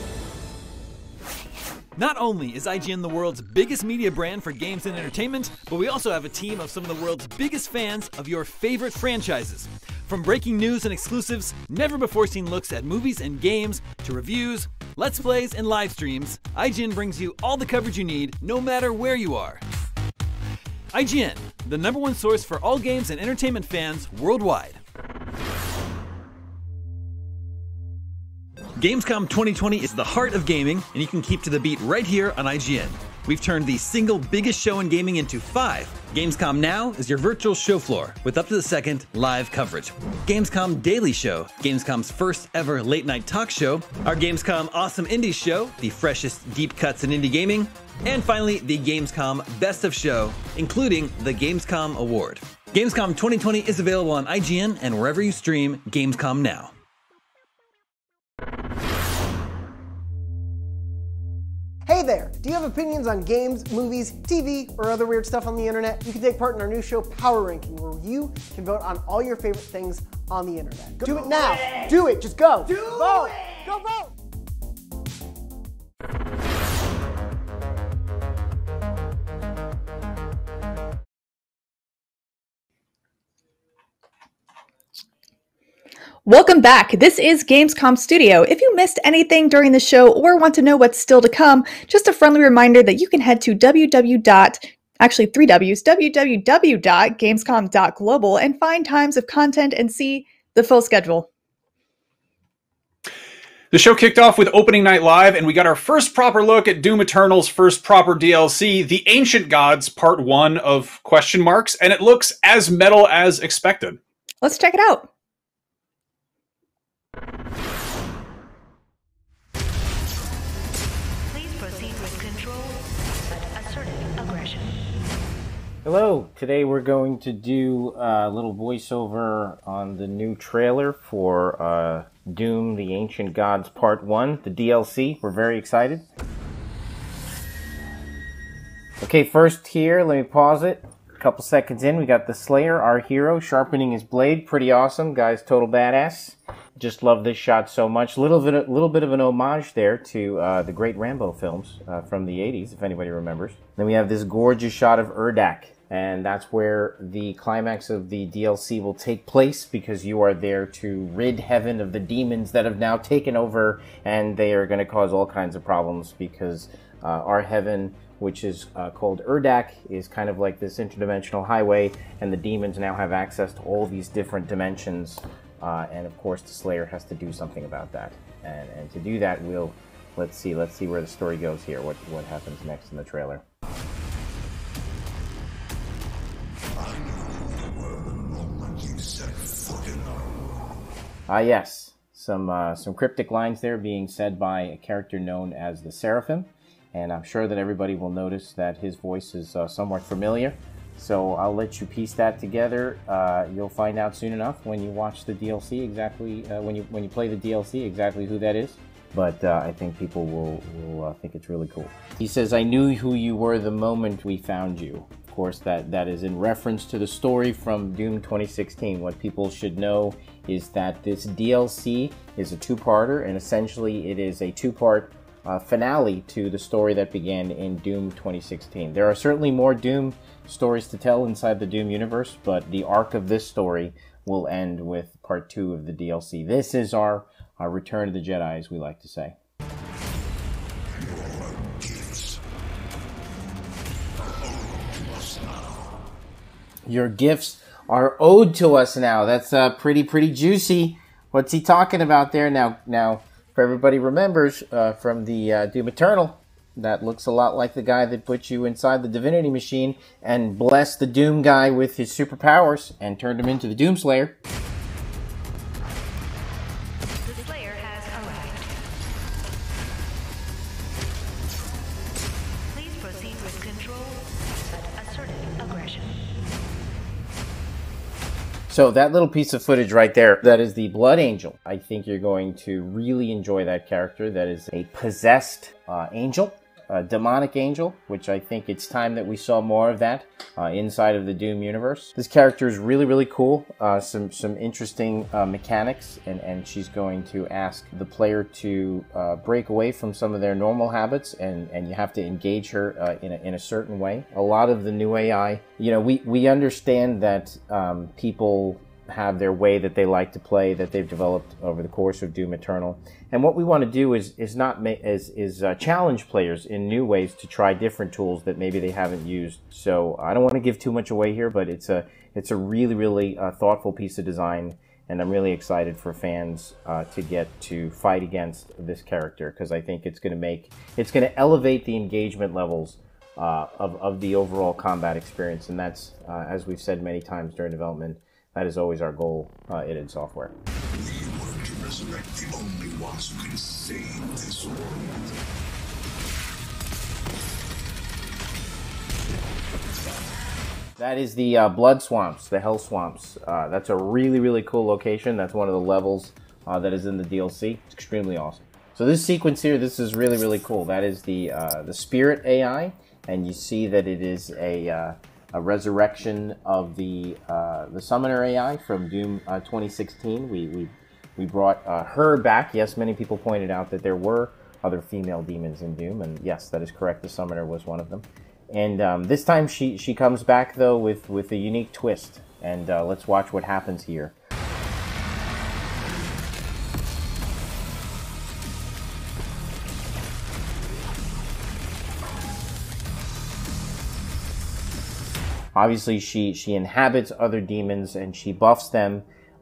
Not only is IGN the world's biggest media brand for games and entertainment, but we also have a team of some of the world's biggest fans of your favorite franchises. From breaking news and exclusives, never-before-seen looks at movies and games, to reviews, let's plays, and live streams, IGN brings you all the coverage you need, no matter where you are. IGN, the #1 source for all games and entertainment fans worldwide. Gamescom 2020 is the heart of gaming, and you can keep to the beat right here on IGN. We've turned the single biggest show in gaming into 5. Gamescom Now is your virtual show floor with up-to-the-second live coverage. Gamescom Daily Show, Gamescom's first ever late-night talk show. Our Gamescom Awesome Indies Show, the freshest deep cuts in indie gaming. And finally, the Gamescom Best of Show, including the Gamescom Award. Gamescom 2020 is available on IGN and wherever you stream Gamescom Now. Hey there! Do you have opinions on games, movies, TV, or other weird stuff on the internet? You can take part in our new show, Power Ranking, where you can vote on all your favorite things on the internet. Do it now! Do it! Just go! Vote! Go vote! Welcome back. This is Gamescom Studio. If you missed anything during the show or want to know what's still to come, just a friendly reminder that you can head to www.gamescom.global and find times of content and see the full schedule. The show kicked off with Opening Night Live, and we got our first proper look at Doom Eternal's first proper DLC, The Ancient Gods Part 1 of question marks, and it looks as metal as expected. Let's check it out. Please proceed with control, but assertive aggression. Hello, today we're going to do a little voiceover on the new trailer for Doom, The Ancient Gods Part 1, the DLC. We're very excited. Okay, first here, let me pause it. A couple seconds in, we got the Slayer, our hero, sharpening his blade. Pretty awesome, guy's total badass. Just love this shot so much. Little bit of an homage there to the great Rambo films from the 80s, if anybody remembers. Then we have this gorgeous shot of Urdak, and that's where the climax of the DLC will take place, because you are there to rid heaven of the demons that have now taken over, and they are going to cause all kinds of problems, because our heaven, which is called Urdak, is kind of like this interdimensional highway, and the demons now have access to all these different dimensions. And of course, the Slayer has to do something about that. And to do that, let's see where the story goes here. What happens next in the trailer? Yes, some cryptic lines there being said by a character known as the Seraphim, and I'm sure that everybody will notice that his voice is somewhat familiar. So I'll let you piece that together. You'll find out soon enough when you watch the DLC exactly, when you play the DLC, exactly who that is. but I think people will think it's really cool. He says, "I knew who you were the moment we found you." Of course, that is in reference to the story from Doom 2016. What people should know is that this DLC is a two-parter, and essentially it is a two-part finale to the story that began in Doom 2016. There are certainly more Doom stories to tell inside the Doom universe, but the arc of this story will end with part 2 of the DLC. This is our Return of the Jedi, as we like to say. Your gifts are owed to us now. That's pretty juicy. What's he talking about there? Now, if everybody remembers from the Doom Eternal, that looks a lot like the guy that put you inside the Divinity Machine and blessed the Doom guy with his superpowers and turned him into the Doom Slayer. The Slayer has arrived. Please proceed with control, but assertive aggression. So that little piece of footage right there, that is the Blood Angel. I think you're going to really enjoy that character. That is a possessed angel. A demonic angel, which I think it's time that we saw more of that inside of the Doom universe. This character is really cool. Some interesting mechanics, and she's going to ask the player to break away from some of their normal habits, and you have to engage her in a certain way. A lot of the new AI, you know, we understand that people have their way that they like to play, that they've developed over the course of Doom Eternal. And what we want to do is challenge players in new ways to try different tools that maybe they haven't used. So I don't want to give too much away here, but it's a really thoughtful piece of design, and I'm really excited for fans to get to fight against this character, because I think it's going to elevate the engagement levels of the overall combat experience, and that's as we've said many times during development. That is always our goal at id Software. We work to resurrect the only ones who can save this world. That is the Blood Swamps, the Hell Swamps. That's a really cool location. That's one of the levels that is in the DLC. It's extremely awesome. So this sequence here, this is really cool. That is the Spirit AI, and you see that it is a resurrection of the Summoner AI from Doom 2016. We brought her back. Yes, many people pointed out that there were other female demons in Doom, and yes, that is correct. The Summoner was one of them. And this time she comes back, though, with a unique twist. And let's watch what happens here. Obviously, she inhabits other demons, and she buffs them,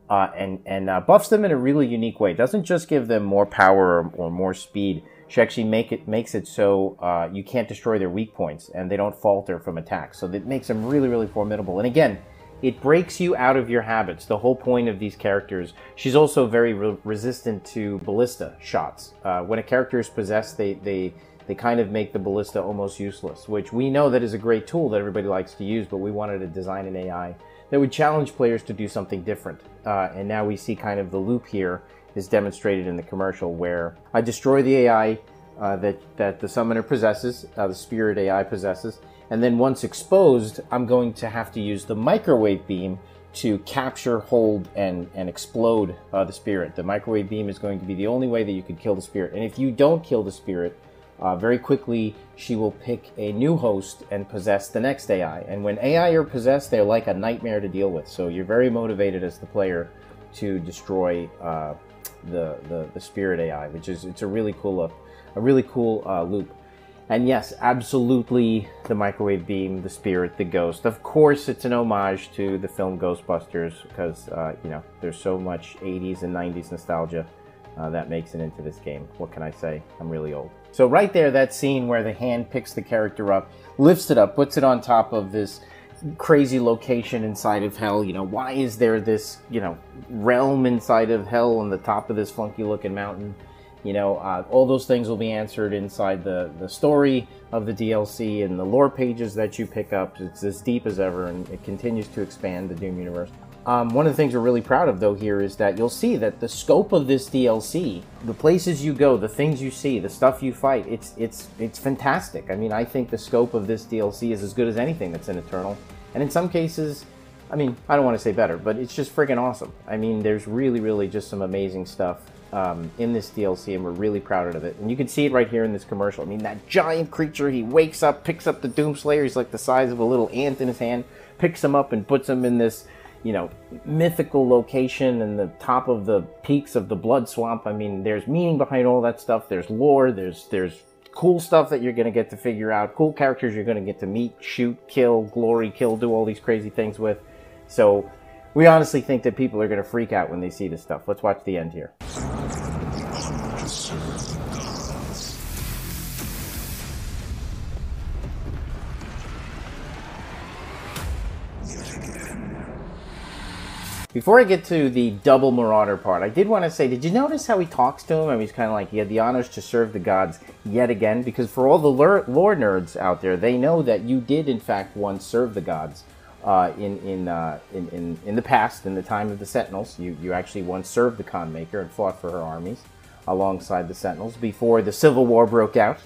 and buffs them in a really unique way. It doesn't just give them more power or more speed. She actually makes it so you can't destroy their weak points, and they don't falter from attacks. So that makes them really formidable. And again, it breaks you out of your habits. The whole point of these characters. She's also very resistant to ballista shots. When a character is possessed, they kind of make the ballista almost useless, which we know that is a great tool that everybody likes to use, but we wanted to design an AI that would challenge players to do something different. And now we see kind of the loop here is demonstrated in the commercial, where I destroy the AI that the Summoner possesses, the Spirit AI possesses, and then once exposed, I'm going to have to use the Microwave Beam to capture, hold, and explode the Spirit. The Microwave Beam is going to be the only way that you could kill the Spirit. And if you don't kill the Spirit, very quickly, she will pick a new host and possess the next AI. And when AI are possessed, they're like a nightmare to deal with. So you're very motivated as the player to destroy the Spirit AI, which is a really cool loop. And yes, absolutely, the Microwave Beam, the Spirit, the Ghost. Of course, it's an homage to the film Ghostbusters, because you know, there's so much 80s and 90s nostalgia that makes it into this game. What can I say? I'm really old. So right there, that scene where the hand picks the character up, lifts it up, puts it on top of this crazy location inside of hell. You know, why is there this, you know, realm inside of hell on the top of this funky looking mountain? You know, all those things will be answered inside the story of the DLC and the lore pages that you pick up. It's as deep as ever, and it continues to expand the Doom universe. One of the things we're really proud of, though, here is that you'll see that the scope of this DLC, the places you go, the things you see, the stuff you fight, it's fantastic. I mean, I think the scope of this DLC is as good as anything that's in Eternal. And in some cases, I mean, I don't want to say better, but it's just friggin' awesome. I mean, there's really, really just some amazing stuff in this DLC, and we're really proud of it. And you can see it right here in this commercial. I mean, that giant creature, he wakes up, picks up the Doomslayer, he's like the size of a little ant in his hand, picks him up and puts him in this, you know, mythical location in the top of the peaks of the Blood Swamp. I mean, there's meaning behind all that stuff. There's lore, there's cool stuff that you're going to get to figure out, cool characters you're going to get to meet, shoot, kill, glory, kill, do all these crazy things with. So we honestly think that people are going to freak out when they see this stuff. Let's watch the end here. Before I get to the double Marauder part, I did want to say, did you notice how he talks to him? I mean, he's kind of like, he had the honors to serve the gods yet again, because for all the lore nerds out there, they know that you did, in fact, once serve the gods in the past, in the time of the Sentinels. You actually once served the Khan Maker and fought for her armies alongside the Sentinels before the Civil War broke out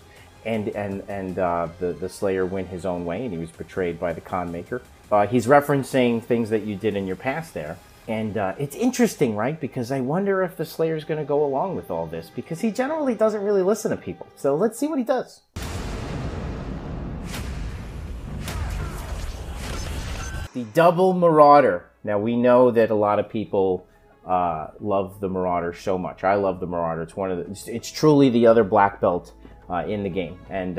and the Slayer went his own way and he was betrayed by the Khan Maker. He's referencing things that you did in your past there. And it's interesting, right? Because I wonder if the Slayer's going to go along with all this, because he generally doesn't really listen to people. So let's see what he does. The double Marauder. Now, we know that a lot of people love the Marauder so much. I love the Marauder. It's truly the other black belt in the game, and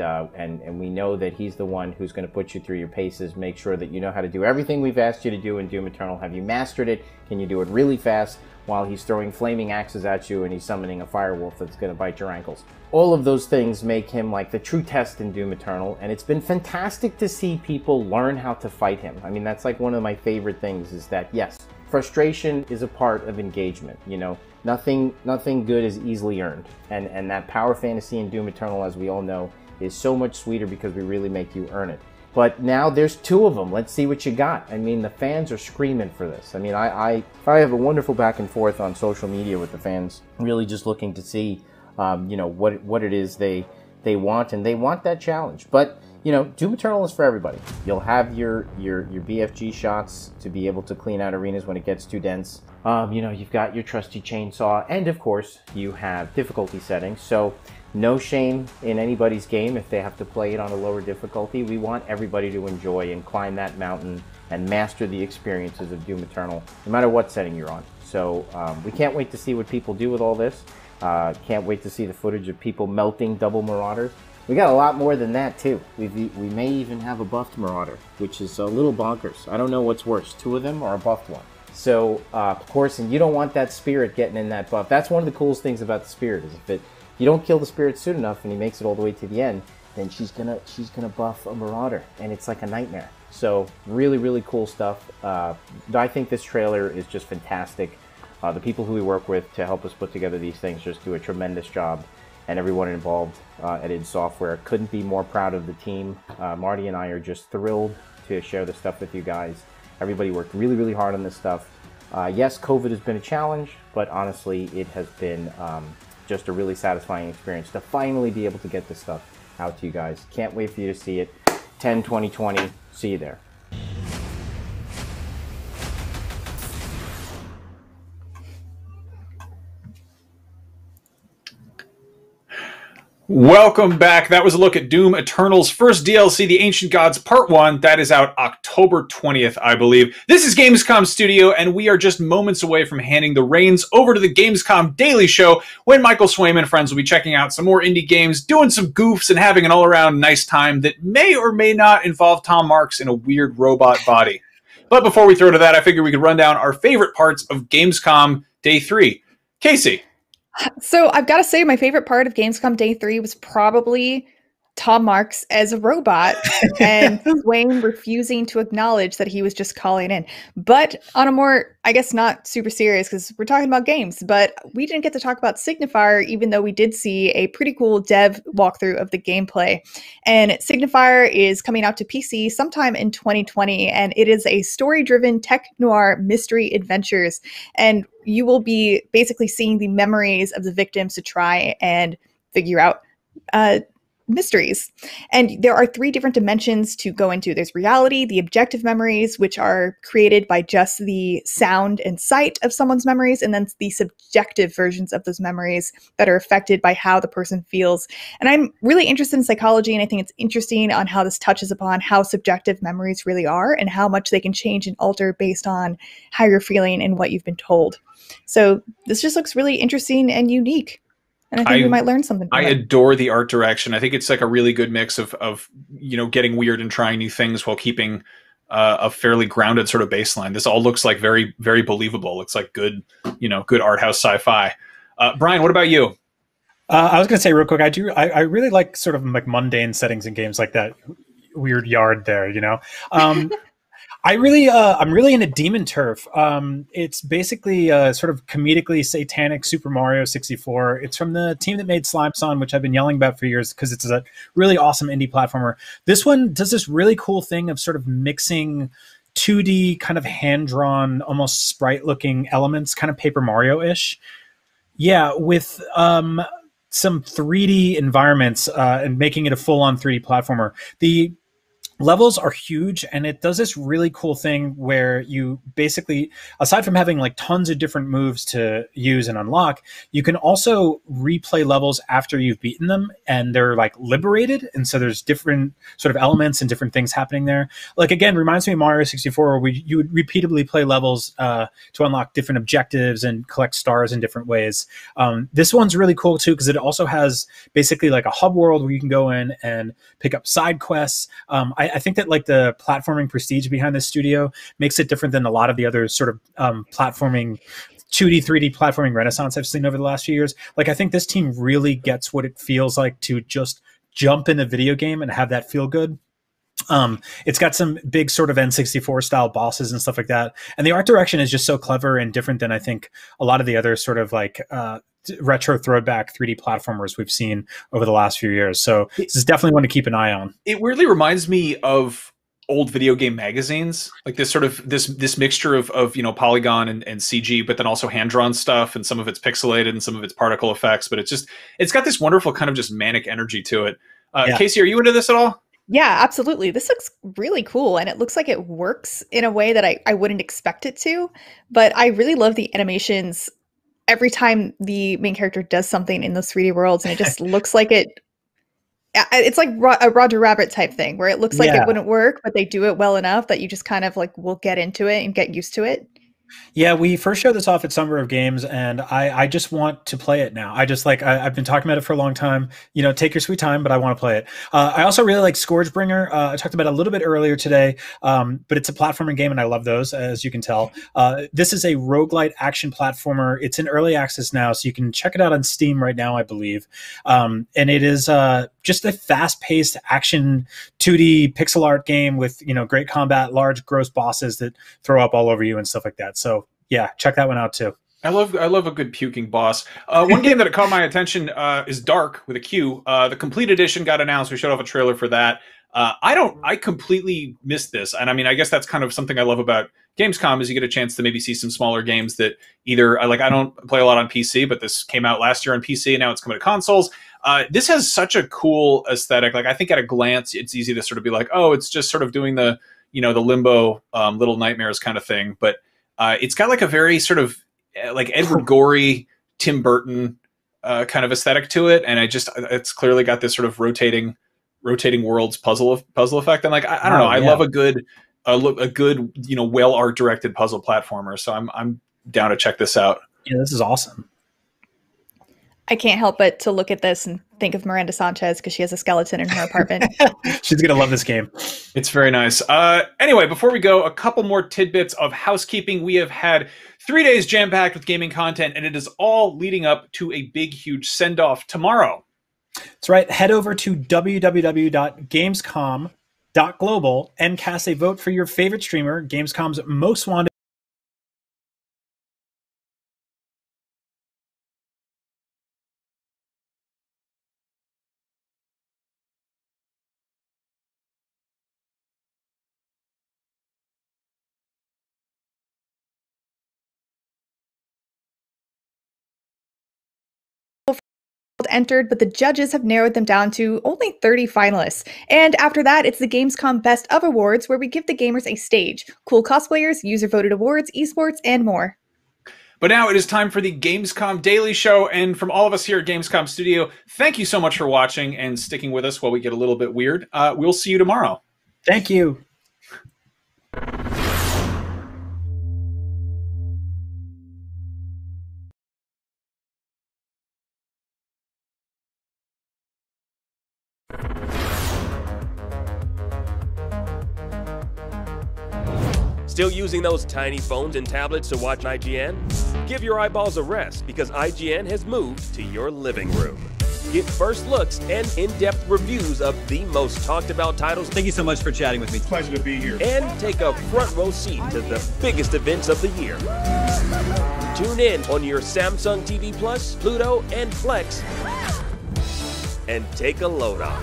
we know that he's the one who's going to put you through your paces, make sure that you know how to do everything we've asked you to do in Doom Eternal. Have you mastered it? Can you do it really fast while he's throwing flaming axes at you and he's summoning a firewolf that's going to bite your ankles? All of those things make him like the true test in Doom Eternal, and it's been fantastic to see people learn how to fight him. I mean, that's like one of my favorite things, is that, yes, frustration is a part of engagement, you know. Nothing good is easily earned. And that power fantasy in Doom Eternal, as we all know, is so much sweeter because we really make you earn it. But now there's two of them. Let's see what you got. I mean, the fans are screaming for this. I mean, I have a wonderful back and forth on social media with the fans, really just looking to see, you know, what it is they want, and they want that challenge. But you know, Doom Eternal is for everybody. You'll have your BFG shots to be able to clean out arenas when it gets too dense. You know, you've got your trusty chainsaw, and of course, you have difficulty settings. So no shame in anybody's game if they have to play it on a lower difficulty. We want everybody to enjoy and climb that mountain and master the experiences of Doom Eternal, no matter what setting you're on. So we can't wait to see what people do with all this. Can't wait to see the footage of people melting double Marauders. We got a lot more than that, too. We may even have a buffed Marauder, which is a little bonkers. I don't know what's worse, two of them or a buffed one. So, of course, and you don't want that Spirit getting in that buff. That's one of the coolest things about the Spirit, is if you don't kill the Spirit soon enough and he makes it all the way to the end, then she's gonna buff a Marauder, and it's like a nightmare. So, really, really cool stuff. I think this trailer is just fantastic. The people who we work with to help us put together these things just do a tremendous job. And everyone involved at id Software. Couldn't be more proud of the team. Marty and I are just thrilled to share this stuff with you guys. Everybody worked really, really hard on this stuff. Yes, COVID has been a challenge, but honestly, it has been just a really satisfying experience to finally be able to get this stuff out to you guys. Can't wait for you to see it. 10/20/20. See you there. Welcome back. That was a look at Doom Eternal's first DLC, The Ancient Gods Part 1. That is out October 20th, I believe. This is Gamescom Studio, and we are just moments away from handing the reins over to the Gamescom Daily Show, when Michael Swayman and friends will be checking out some more indie games, doing some goofs, and having an all-around nice time that may or may not involve Tom Marks in a weird robot body. But before we throw to that, I figured we could run down our favorite parts of Gamescom Day 3. Casey. So I've got to say, my favorite part of Gamescom Day 3 was probably Tom Marks as a robot and Swain refusing to acknowledge that he was just calling in. But on a more, I guess not super serious because we're talking about games, but we didn't get to talk about Signifier, even though we did see a pretty cool dev walkthrough of the gameplay. And Signifier is coming out to PC sometime in 2020, and it is a story-driven tech noir mystery adventures. And you will be basically seeing the memories of the victims to try and figure out mysteries. And there are 3 different dimensions to go into. There's reality, the objective memories, which are created by just the sound and sight of someone's memories, and then the subjective versions of those memories that are affected by how the person feels. And I'm really interested in psychology, and I think it's interesting on how this touches upon how subjective memories really are and how much they can change and alter based on how you're feeling and what you've been told. So this just looks really interesting and unique. And I think we might learn something from it. Adore the art direction. I think it's like a really good mix of getting weird and trying new things while keeping a fairly grounded sort of baseline. This all looks like very, very believable. Looks like good, good art house sci-fi. Brian, what about you? I was going to say real quick, I really like sort of like mundane settings in games like that weird yard there, I'm really into Demon Turf. It's basically sort of comedically satanic Super Mario 64. It's from the team that made Slime Song, which I've been yelling about for years because it's a really awesome indie platformer. This one does this really cool thing of sort of mixing 2D kind of hand-drawn, almost sprite-looking elements, kind of Paper Mario-ish. Yeah, with some 3D environments and making it a full-on 3D platformer. The levels are huge, and it does this really cool thing where you basically, aside from having like tons of different moves to use and unlock, you can also replay levels after you've beaten them, and they're like liberated. And so there's different sort of elements and different things happening there. Like, again, reminds me of Mario 64, where you would repeatedly play levels to unlock different objectives and collect stars in different ways. This one's really cool too, because it also has basically like a hub world where you can go in and pick up side quests. I think that like the platforming prestige behind this studio makes it different than a lot of the other sort of platforming 2D, 3D platforming renaissance I've seen over the last few years. Like, I think this team really gets what it feels like to just jump in a video game and have that feel good. It's got some big sort of N64 style bosses and stuff like that. And the art direction is just so clever and different than I think a lot of the other sort of like retro throwback 3D platformers we've seen over the last few years. So this is definitely one to keep an eye on. It weirdly reminds me of old video game magazines, like this sort of this mixture of polygon and CG, but then also hand-drawn stuff, and some of it's pixelated and some of it's particle effects, but it's got this wonderful kind of just manic energy to it. Yeah. Casey, are you into this at all? Yeah, absolutely. This looks really cool, and it looks like it works in a way that I wouldn't expect it to, but I really love the animations every time the main character does something in those 3D worlds, and it just looks like it's like a Roger Rabbit type thing, where it looks like it wouldn't work, but they do it well enough that you just kind of like will get into it and get used to it. Yeah, we first showed this off at Summer of Games, and I just want to play it now. I've been talking about it for a long time. Take your sweet time, but I want to play it. I also really like Scourgebringer. I talked about it a little bit earlier today, but it's a platforming game, and I love those, as you can tell. This is a roguelite action platformer. It's in early access now, so you can check it out on Steam right now, I believe. And it is just a fast-paced action 2D pixel art game with great combat, large gross bosses that throw up all over you and stuff like that. So yeah, check that one out too. I love a good puking boss. One game that caught my attention is Dark with a Q. The complete edition got announced. We showed off a trailer for that. I completely missed this, and I mean, I guess that's kind of something I love about Gamescom is you get a chance to maybe see some smaller games that either I don't play a lot on PC, but this came out last year on PC, and now it's coming to consoles. This has such a cool aesthetic. Like, I think at a glance, it's easy to sort of be like, oh, it's just sort of doing the the Limbo Little Nightmares kind of thing, but it's got like a very sort of like Edward Gorey, Tim Burton kind of aesthetic to it, and it's clearly got this sort of rotating worlds puzzle effect. And like I don't know, I love a good well art directed puzzle platformer. So I'm down to check this out. Yeah, this is awesome. I can't help but to look at this and think of Miranda Sanchez because she has a skeleton in her apartment. She's going to love this game. It's very nice. Anyway, before we go, a couple more tidbits of housekeeping. We have had 3 days jam-packed with gaming content, and it is all leading up to a big, huge send-off tomorrow. That's right. Head over to www.gamescom.global and cast a vote for your favorite streamer, Gamescom's most wanted. Entered, but the judges have narrowed them down to only 30 finalists. And after that, it's the Gamescom Best of Awards, where we give the gamers a stage. Cool cosplayers, user-voted awards, esports, and more. But now it is time for the Gamescom Daily Show, and from all of us here at Gamescom Studio, thank you so much for watching and sticking with us while we get a little bit weird. We'll see you tomorrow. Thank you. Still using those tiny phones and tablets to watch IGN? Give your eyeballs a rest, because IGN has moved to your living room. Get first looks and in-depth reviews of the most talked about titles. Thank you so much for chatting with me. Pleasure to be here. And take a front row seat to the biggest events of the year. Tune in on your Samsung TV Plus, Pluto, and Flex, and take a load off.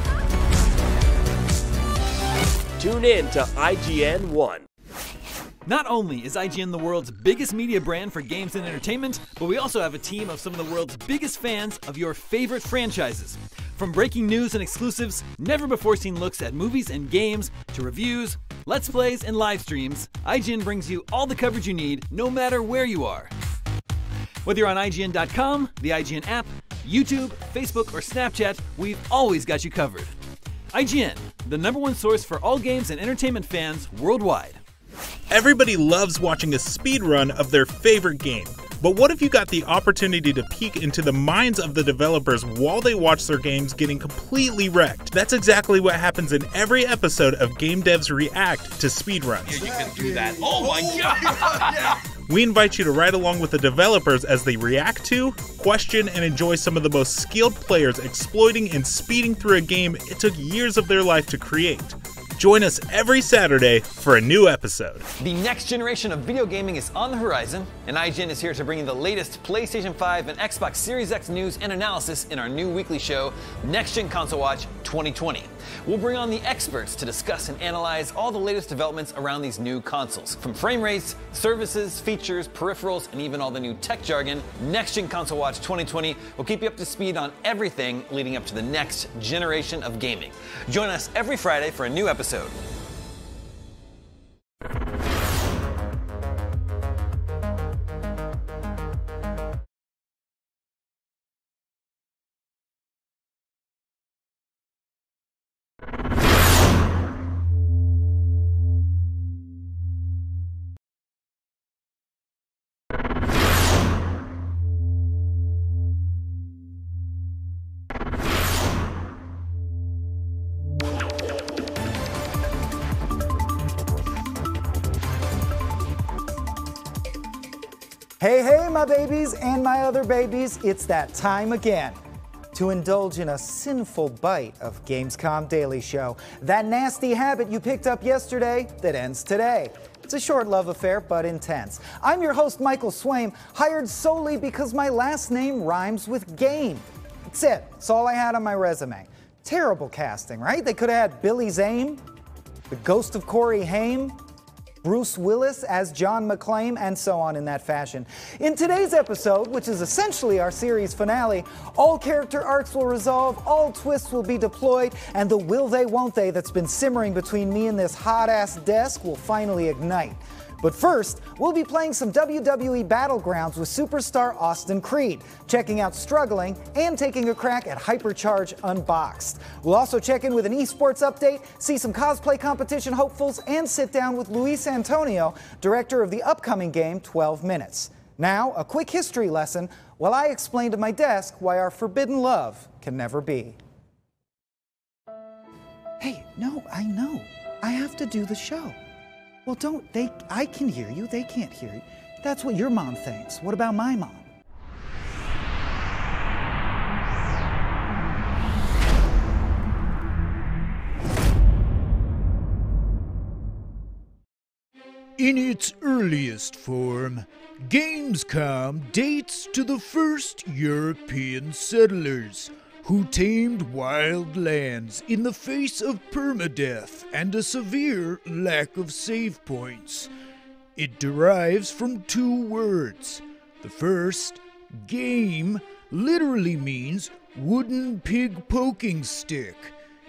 Tune in to IGN 1. Not only is IGN the world's biggest media brand for games and entertainment, but we also have a team of some of the world's biggest fans of your favorite franchises. From breaking news and exclusives, never-before-seen looks at movies and games, to reviews, let's plays, and live streams, IGN brings you all the coverage you need, no matter where you are. Whether you're on IGN.com, the IGN app, YouTube, Facebook, or Snapchat, we've always got you covered. IGN, the #1 source for all games and entertainment fans worldwide. Everybody loves watching a speedrun of their favorite game. But what if you got the opportunity to peek into the minds of the developers while they watch their games getting completely wrecked? That's exactly what happens in every episode of Game Devs React to speedruns. Yeah, you can do that. Oh my god! We invite you to ride along with the developers as they react to, question, and enjoy some of the most skilled players exploiting and speeding through a game it took years of their life to create. Join us every Saturday for a new episode. The next generation of video gaming is on the horizon, and IGN is here to bring you the latest PlayStation 5 and Xbox Series X news and analysis in our new weekly show, Next Gen Console Watch 2020. We'll bring on the experts to discuss and analyze all the latest developments around these new consoles. From frame rates, services, features, peripherals, and even all the new tech jargon, Next Gen Console Watch 2020 will keep you up to speed on everything leading up to the next generation of gaming. Join us every Friday for a new episode. Hey, hey, my babies and my other babies, it's that time again to indulge in a sinful bite of Gamescom Daily Show, that nasty habit you picked up yesterday that ends today. It's a short love affair, but intense. I'm your host, Michael Swaim, hired solely because my last name rhymes with game. That's it. That's all I had on my resume. Terrible casting, right? They could have had Billy Zane, the ghost of Corey Haim, Bruce Willis as John McClane, and so on in that fashion. In today's episode, which is essentially our series finale, all character arcs will resolve, all twists will be deployed, and the will they won't they that's been simmering between me and this hot-ass desk will finally ignite. But first, we'll be playing some WWE Battlegrounds with superstar Austin Creed, checking out Struggling, and taking a crack at Hypercharge Unboxed. We'll also check in with an esports update, see some cosplay competition hopefuls, and sit down with Luis Antonio, director of the upcoming game 12 Minutes. Now, a quick history lesson while I explain to my desk why our forbidden love can never be. Hey, no, I know. I have to do the show. Well, I can hear you, they can't hear you. That's what your mom thinks. What about my mom? In its earliest form, Gamescom dates to the first European settlers who tamed wild lands in the face of permadeath and a severe lack of save points. It derives from two words. The first, game, literally means wooden pig poking stick,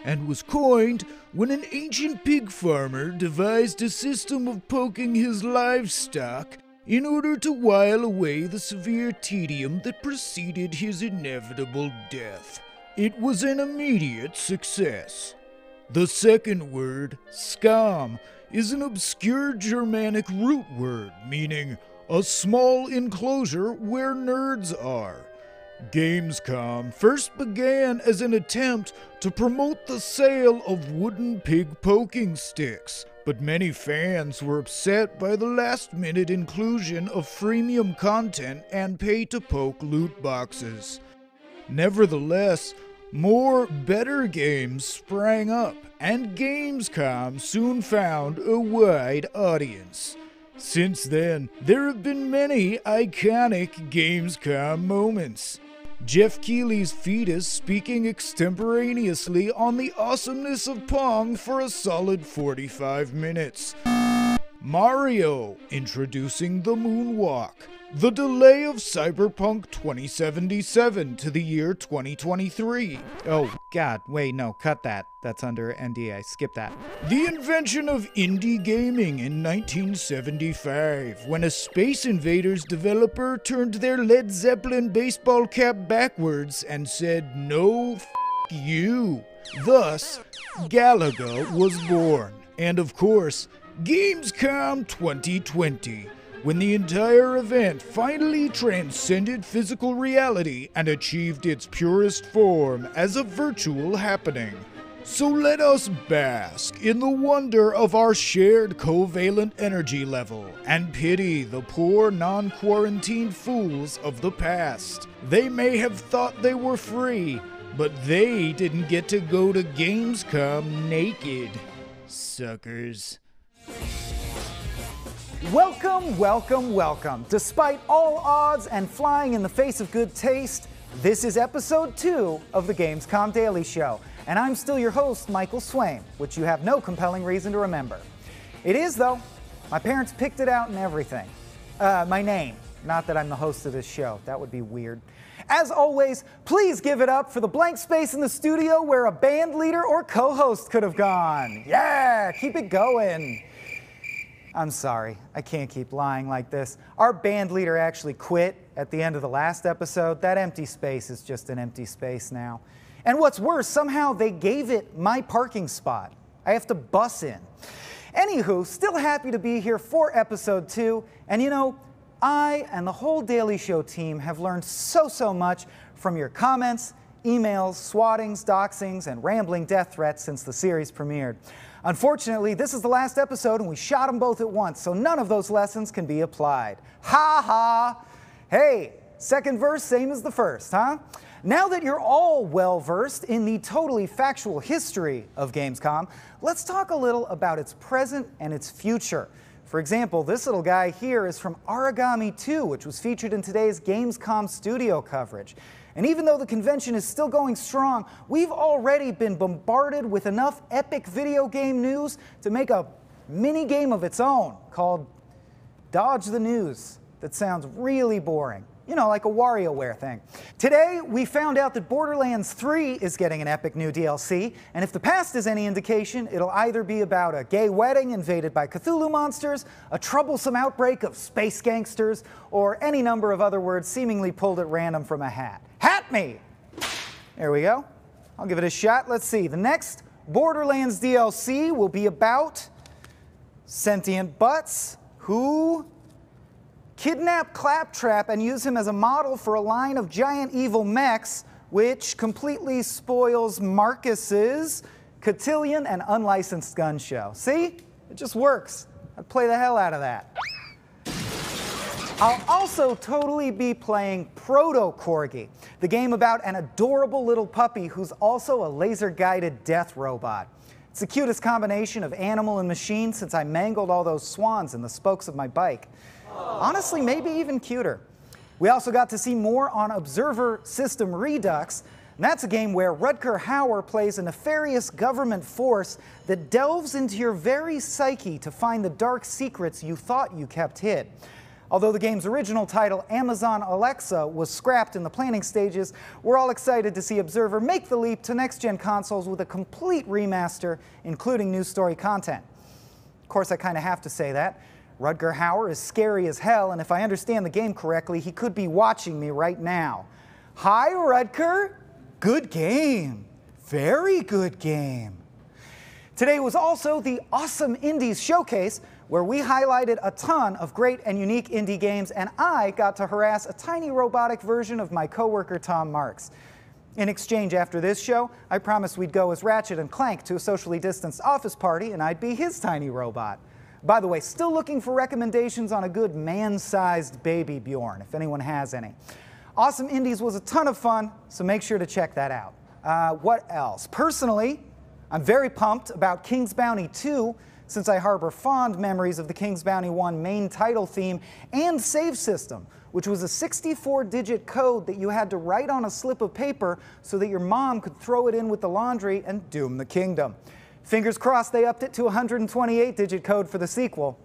and was coined when an ancient pig farmer devised a system of poking his livestock in order to while away the severe tedium that preceded his inevitable death. It was an immediate success. The second word, skam, is an obscure Germanic root word meaning a small enclosure where nerds are. Gamescom first began as an attempt to promote the sale of wooden pig poking sticks, but many fans were upset by the last-minute inclusion of freemium content and pay-to-poke loot boxes. Nevertheless, more better games sprang up, and Gamescom soon found a wide audience. Since then, there have been many iconic Gamescom moments. Jeff Keighley's fetus speaking extemporaneously on the awesomeness of Pong for a solid 45 minutes. Mario introducing the moonwalk. The delay of Cyberpunk 2077 to the year 2023. Oh, God, wait, no, cut that. That's under NDA. Skip that. The invention of indie gaming in 1975, when a Space Invaders developer turned their Led Zeppelin baseball cap backwards and said, "No, f*** you." Thus, Galaga was born. And of course, Gamescom 2020. When the entire event finally transcended physical reality and achieved its purest form as a virtual happening. So let us bask in the wonder of our shared covalent energy level and pity the poor non-quarantined fools of the past. They may have thought they were free, but they didn't get to go to Gamescom naked. Suckers. Welcome, welcome, welcome. Despite all odds and flying in the face of good taste, this is episode 2 of the Gamescom Daily Show. And I'm still your host, Michael Swaim, which you have no compelling reason to remember. It is, though. My parents picked it out and everything. My name. Not that I'm the host of this show. That would be weird. As always, please give it up for the blank space in the studio where a band leader or co-host could have gone. Yeah, keep it going. I'm sorry, I can't keep lying like this. Our band leader actually quit at the end of the last episode. That empty space is just an empty space now. And what's worse, somehow they gave it my parking spot. I have to bus in. Anywho, still happy to be here for episode 2. And you know, I and the whole Daily Show team have learned so much from your comments, emails, swattings, doxings, and rambling death threats since the series premiered. Unfortunately, this is the last episode and we shot them both at once, so none of those lessons can be applied. Ha ha! Hey, second verse, same as the first, huh? Now that you're all well-versed in the totally factual history of Gamescom, let's talk a little about its present and its future. For example, this little guy here is from Origami 2, which was featured in today's Gamescom studio coverage. And even though the convention is still going strong, we've already been bombarded with enough epic video game news to make a mini game of its own called Dodge the News that sounds really boring. You know, like a WarioWare thing. Today, we found out that Borderlands 3 is getting an epic new DLC, and if the past is any indication, it'll either be about a gay wedding invaded by Cthulhu monsters, a troublesome outbreak of space gangsters, or any number of other words seemingly pulled at random from a hat. Hat me! There we go. I'll give it a shot. Let's see. The next Borderlands DLC will be about sentient butts who kidnap Claptrap and use him as a model for a line of giant evil mechs, which completely spoils Marcus's cotillion and unlicensed gun show. See? It just works. I'd play the hell out of that. I'll also totally be playing Proto Corgi, the game about an adorable little puppy who's also a laser-guided death robot. It It's the cutest combination of animal and machine since I mangled all those swans in the spokes of my bike. Honestly, maybe even cuter. We also got to see more on Observer System Redux, and that's a game where Rutger Hauer plays a nefarious government force that delves into your very psyche to find the dark secrets you thought you kept hid. Although the game's original title, Amazon Alexa, was scrapped in the planning stages, we're all excited to see Observer make the leap to next-gen consoles with a complete remaster, including new story content. Of course, I kind of have to say that. Rutger Hauer is scary as hell, and if I understand the game correctly, he could be watching me right now. Hi, Rutger. Good game. Very good game. Today was also the Awesome Indies Showcase, where we highlighted a ton of great and unique indie games, and I got to harass a tiny robotic version of my coworker Tom Marks. In exchange, after this show, I promised we'd go as Ratchet and Clank to a socially distanced office party, and I'd be his tiny robot. By the way, still looking for recommendations on a good man-sized baby Bjorn, if anyone has any. Awesome Indies was a ton of fun, so make sure to check that out. What else? Personally, I'm very pumped about King's Bounty 2, since I harbor fond memories of the King's Bounty 1 main title theme and save system, which was a 64-digit code that you had to write on a slip of paper so that your mom could throw it in with the laundry and doom the kingdom. Fingers crossed they upped it to a 128-digit code for the sequel.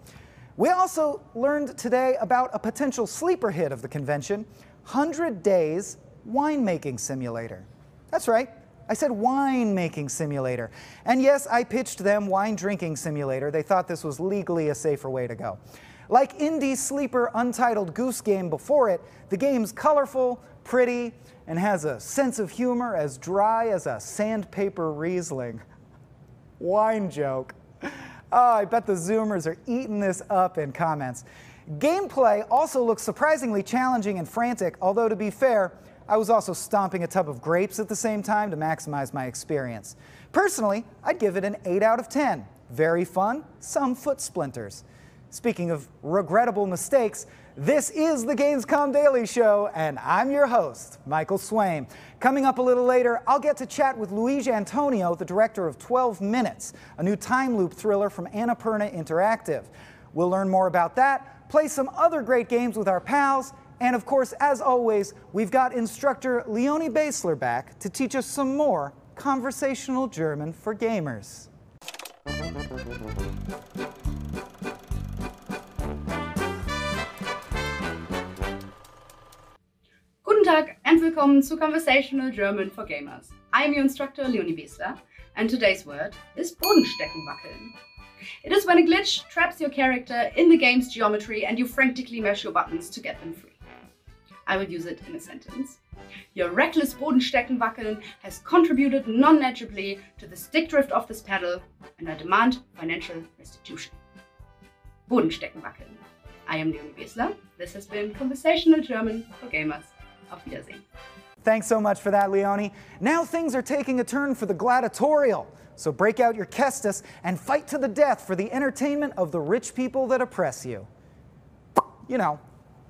We also learned today about a potential sleeper hit of the convention, 100 Days Winemaking Simulator. That's right, I said winemaking simulator. And yes, I pitched them wine drinking simulator. They thought this was legally a safer way to go. Like indie sleeper Untitled Goose Game before it, the game's colorful, pretty, and has a sense of humor as dry as a sandpaper Riesling. Wine joke. Oh, I bet the Zoomers are eating this up in comments. Gameplay also looks surprisingly challenging and frantic, although to be fair, I was also stomping a tub of grapes at the same time to maximize my experience. Personally, I'd give it an 8 out of 10. Very fun, some foot splinters. Speaking of regrettable mistakes, this is the Gamescom Daily Show, and I'm your host, Michael Swaim. Coming up a little later, I'll get to chat with Luigi Antonio, the director of 12 Minutes, a new time loop thriller from Annapurna Interactive. We'll learn more about that, play some other great games with our pals, and of course, as always, we've got instructor Leonie Basler back to teach us some more conversational German for gamers. Guten Tag and willkommen zu Conversational German for Gamers. I am your instructor Leonie Basler, and today's word is Bodenstecken wackeln. It is when a glitch traps your character in the game's geometry and you frantically mash your buttons to get them free. I will use it in a sentence. Your reckless Bodenstecken wackeln has contributed non-negligibly to the stick drift of this pedal, and I demand financial restitution. Bodenstecken wackeln. I am Leonie Basler. This has been Conversational German for Gamers. Auf Wiedersehen. Thanks so much for that, Leonie. Now things are taking a turn for the gladiatorial. So break out your Kestis and fight to the death for the entertainment of the rich people that oppress you. You know,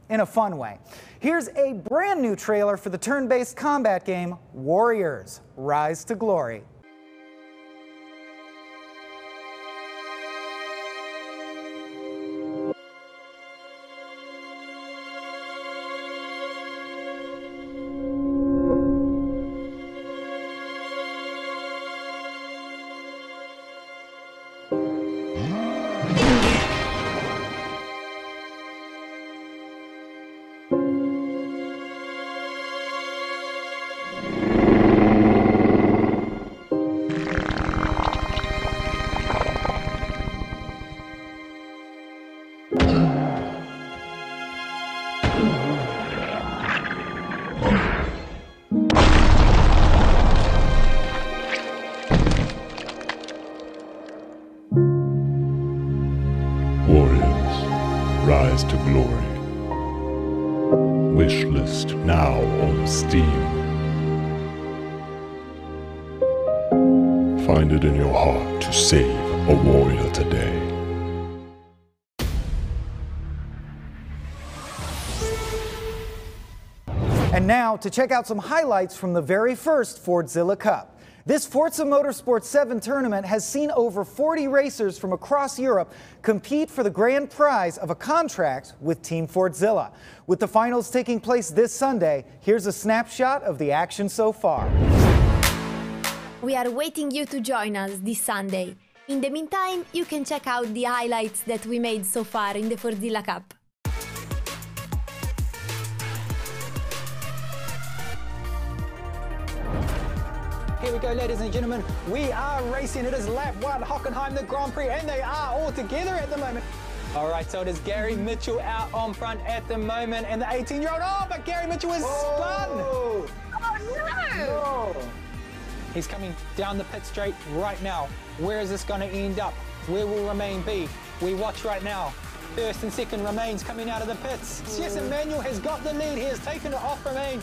in a fun way. Here's a brand new trailer for the turn-based combat game Warriors: Rise to Glory. Rise to Glory. Wishlist now on Steam. Find it in your heart to save a warrior today. And now to check out some highlights from the very first Fordzilla Cup. This Forza Motorsport 7 tournament has seen over 40 racers from across Europe compete for the grand prize of a contract with Team Fordzilla. With the finals taking place this Sunday, here's a snapshot of the action so far. We are waiting you to join us this Sunday. In the meantime, you can check out the highlights that we made so far in the Fordzilla Cup. Here we go, ladies and gentlemen. We are racing. It is lap 1, Hockenheim, the Grand Prix, and they are all together at the moment. All right, so it is Gary Mitchell out on front at the moment, and the 18-year-old. Oh, but Gary Mitchell is spun. Oh, no! He's coming down the pit straight right now. Where is this going to end up? Where will Romain be? We watch right now. First and second, Romain's coming out of the pits. Yes, Emmanuel has got the lead. He has taken it off Romain.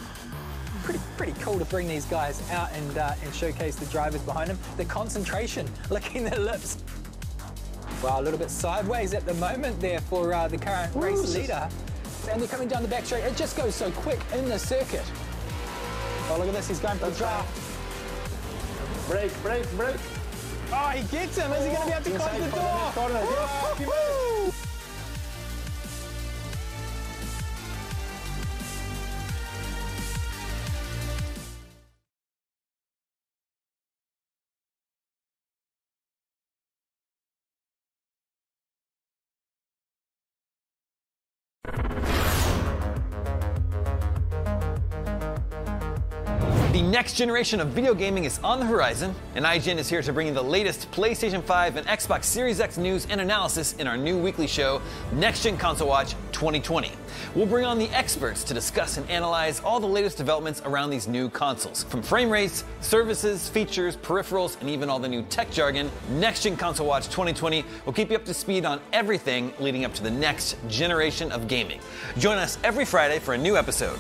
Pretty cool to bring these guys out and showcase the drivers behind them. The concentration, licking their lips. Well, a little bit sideways at the moment there for the current race leader. And they're coming down the back straight. It just goes so quick in the circuit. Oh, look at this. He's going for the draft. Break. Oh, he gets him. Is he going to be able to close the door? The next generation of video gaming is on the horizon, and IGN is here to bring you the latest PlayStation 5 and Xbox Series X news and analysis in our new weekly show, Next Gen Console Watch 2020. We'll bring on the experts to discuss and analyze all the latest developments around these new consoles. From frame rates, services, features, peripherals, and even all the new tech jargon, Next Gen Console Watch 2020 will keep you up to speed on everything leading up to the next generation of gaming. Join us every Friday for a new episode.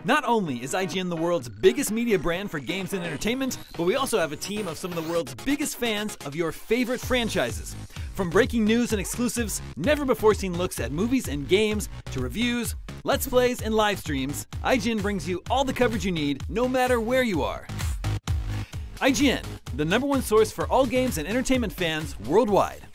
Not only is IGN the world's biggest media brand for games and entertainment, but we also have a team of some of the world's biggest fans of your favorite franchises. From breaking news and exclusives, never-before-seen looks at movies and games, to reviews, let's plays, and live streams, IGN brings you all the coverage you need, no matter where you are. IGN, the #1 source for all games and entertainment fans worldwide.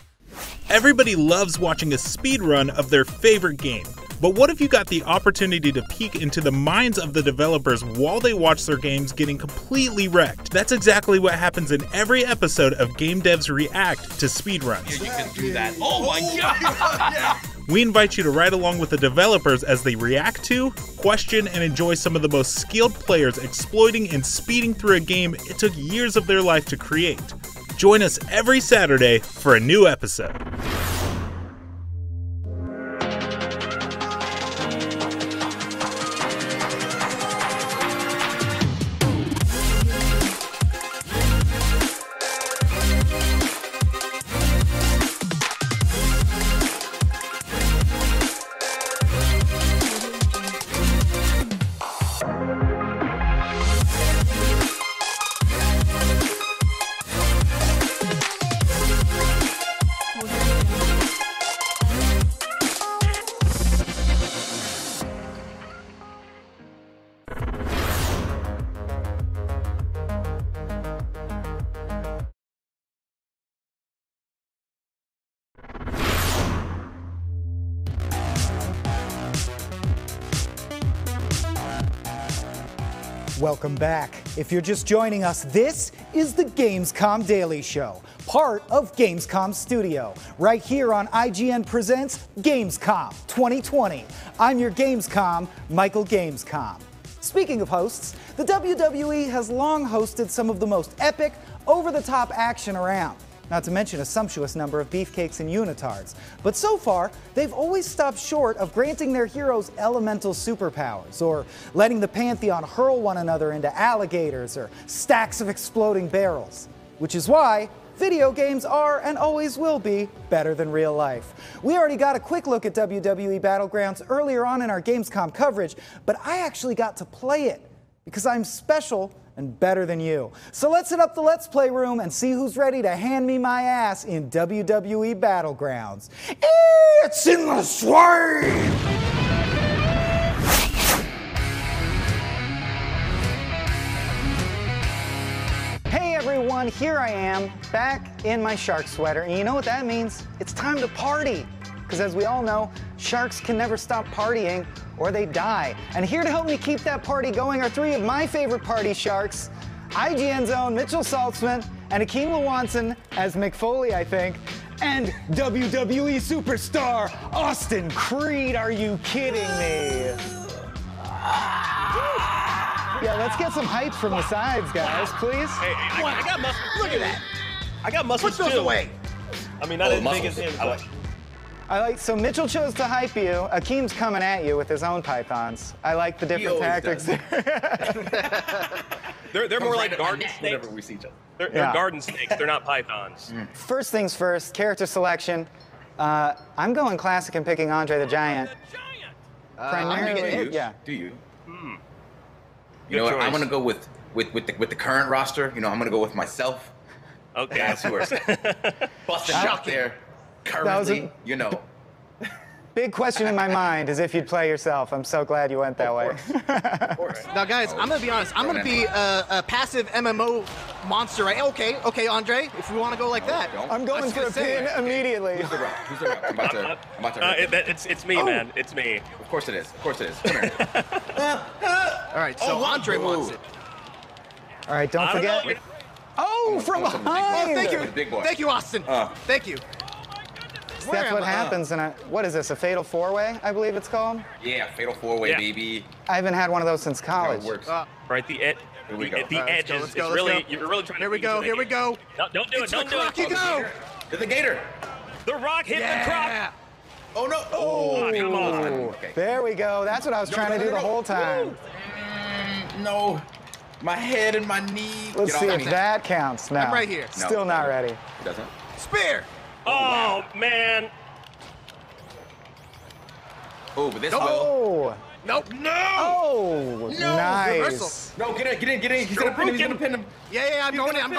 Everybody loves watching a speedrun of their favorite game. But what if you got the opportunity to peek into the minds of the developers while they watch their games getting completely wrecked? That's exactly what happens in every episode of Game Devs React to speedruns. Yeah, you can do that. Oh my god! We invite you to ride along with the developers as they react to, question, and enjoy some of the most skilled players exploiting and speeding through a game it took years of their life to create. Join us every Saturday for a new episode. Welcome back. If you're just joining us, this is the Gamescom Daily Show, part of Gamescom Studio, right here on IGN Presents Gamescom 2020. I'm your Gamescom, Michael Gamescom. Speaking of hosts, the WWE has long hosted some of the most epic, over-the-top action around. Not to mention a sumptuous number of beefcakes and unitards. But so far, they've always stopped short of granting their heroes elemental superpowers, or letting the Pantheon hurl one another into alligators or stacks of exploding barrels. Which is why video games are and always will be better than real life. We already got a quick look at WWE Battlegrounds earlier on in our Gamescom coverage, but I actually got to play it because I'm special and better than you. So let's hit up the Let's Play room and see who's ready to hand me my ass in WWE Battlegrounds. It's in the swing! here I am, back in my shark sweater. And you know what that means? It's time to party. Because as we all know, sharks can never stop partying or they die. And here to help me keep that party going are three of my favorite party sharks, IGN's own Mitchell Saltzman and Akeem Lawanson as McFoley, I think, and WWE superstar Austin Creed. Are you kidding me? Yeah, let's get some hype from the sides, guys, please. Hey, I got muscles. Look at that. I got muscles too. Put those away. I mean, not as big as him. So Mitchell chose to hype you. Akeem's coming at you with his own pythons. I like the different tactics there. They're more like garden snakes. Whenever we see each other. They're garden snakes. They're not pythons. First things first, character selection. I'm going classic and picking Andre the Giant. Primarily, yeah. Do you? You know what? I'm gonna go with the current roster. You know, I'm gonna go with myself. Okay. Guys who are busting out there currently. You know. Big question in my mind is if you'd play yourself. I'm so glad you went that way. Of course. Now, guys, I'm gonna be honest. I'm gonna be a passive MMO monster, right? Okay, Andre. If we want to go like that, I'm going for a pin immediately. Who's the rock? Who's the rock? I'm about to. It's me, man. It's me. Of course it is. Of course it is. Come here. All right. So Andre wants it. All right. Don't forget. Oh, from behind. Oh, thank you. Big boy. Thank you, Austin. Thank you. That's what happens. And what is this? A fatal four-way? I believe it's called. Yeah, fatal four-way, baby. I haven't had one of those since college. How it works. Right, the edge. Here we go. The edge is really. You're really trying to. Here we go. Here we go. No, don't do it. Don't do it. You go. The gator. The rock hit the croc. Oh no. Oh, come on. Okay. There we go. That's what I was trying to do the whole time. No. My head and my knee. Let's see if that counts. No. I'm right here. Still not ready. It doesn't. Spear. Oh man. Oh, but this will. Nope. No. Oh, nice. Reversal. No, get in. He's gonna pin him. Yeah, I'm going in.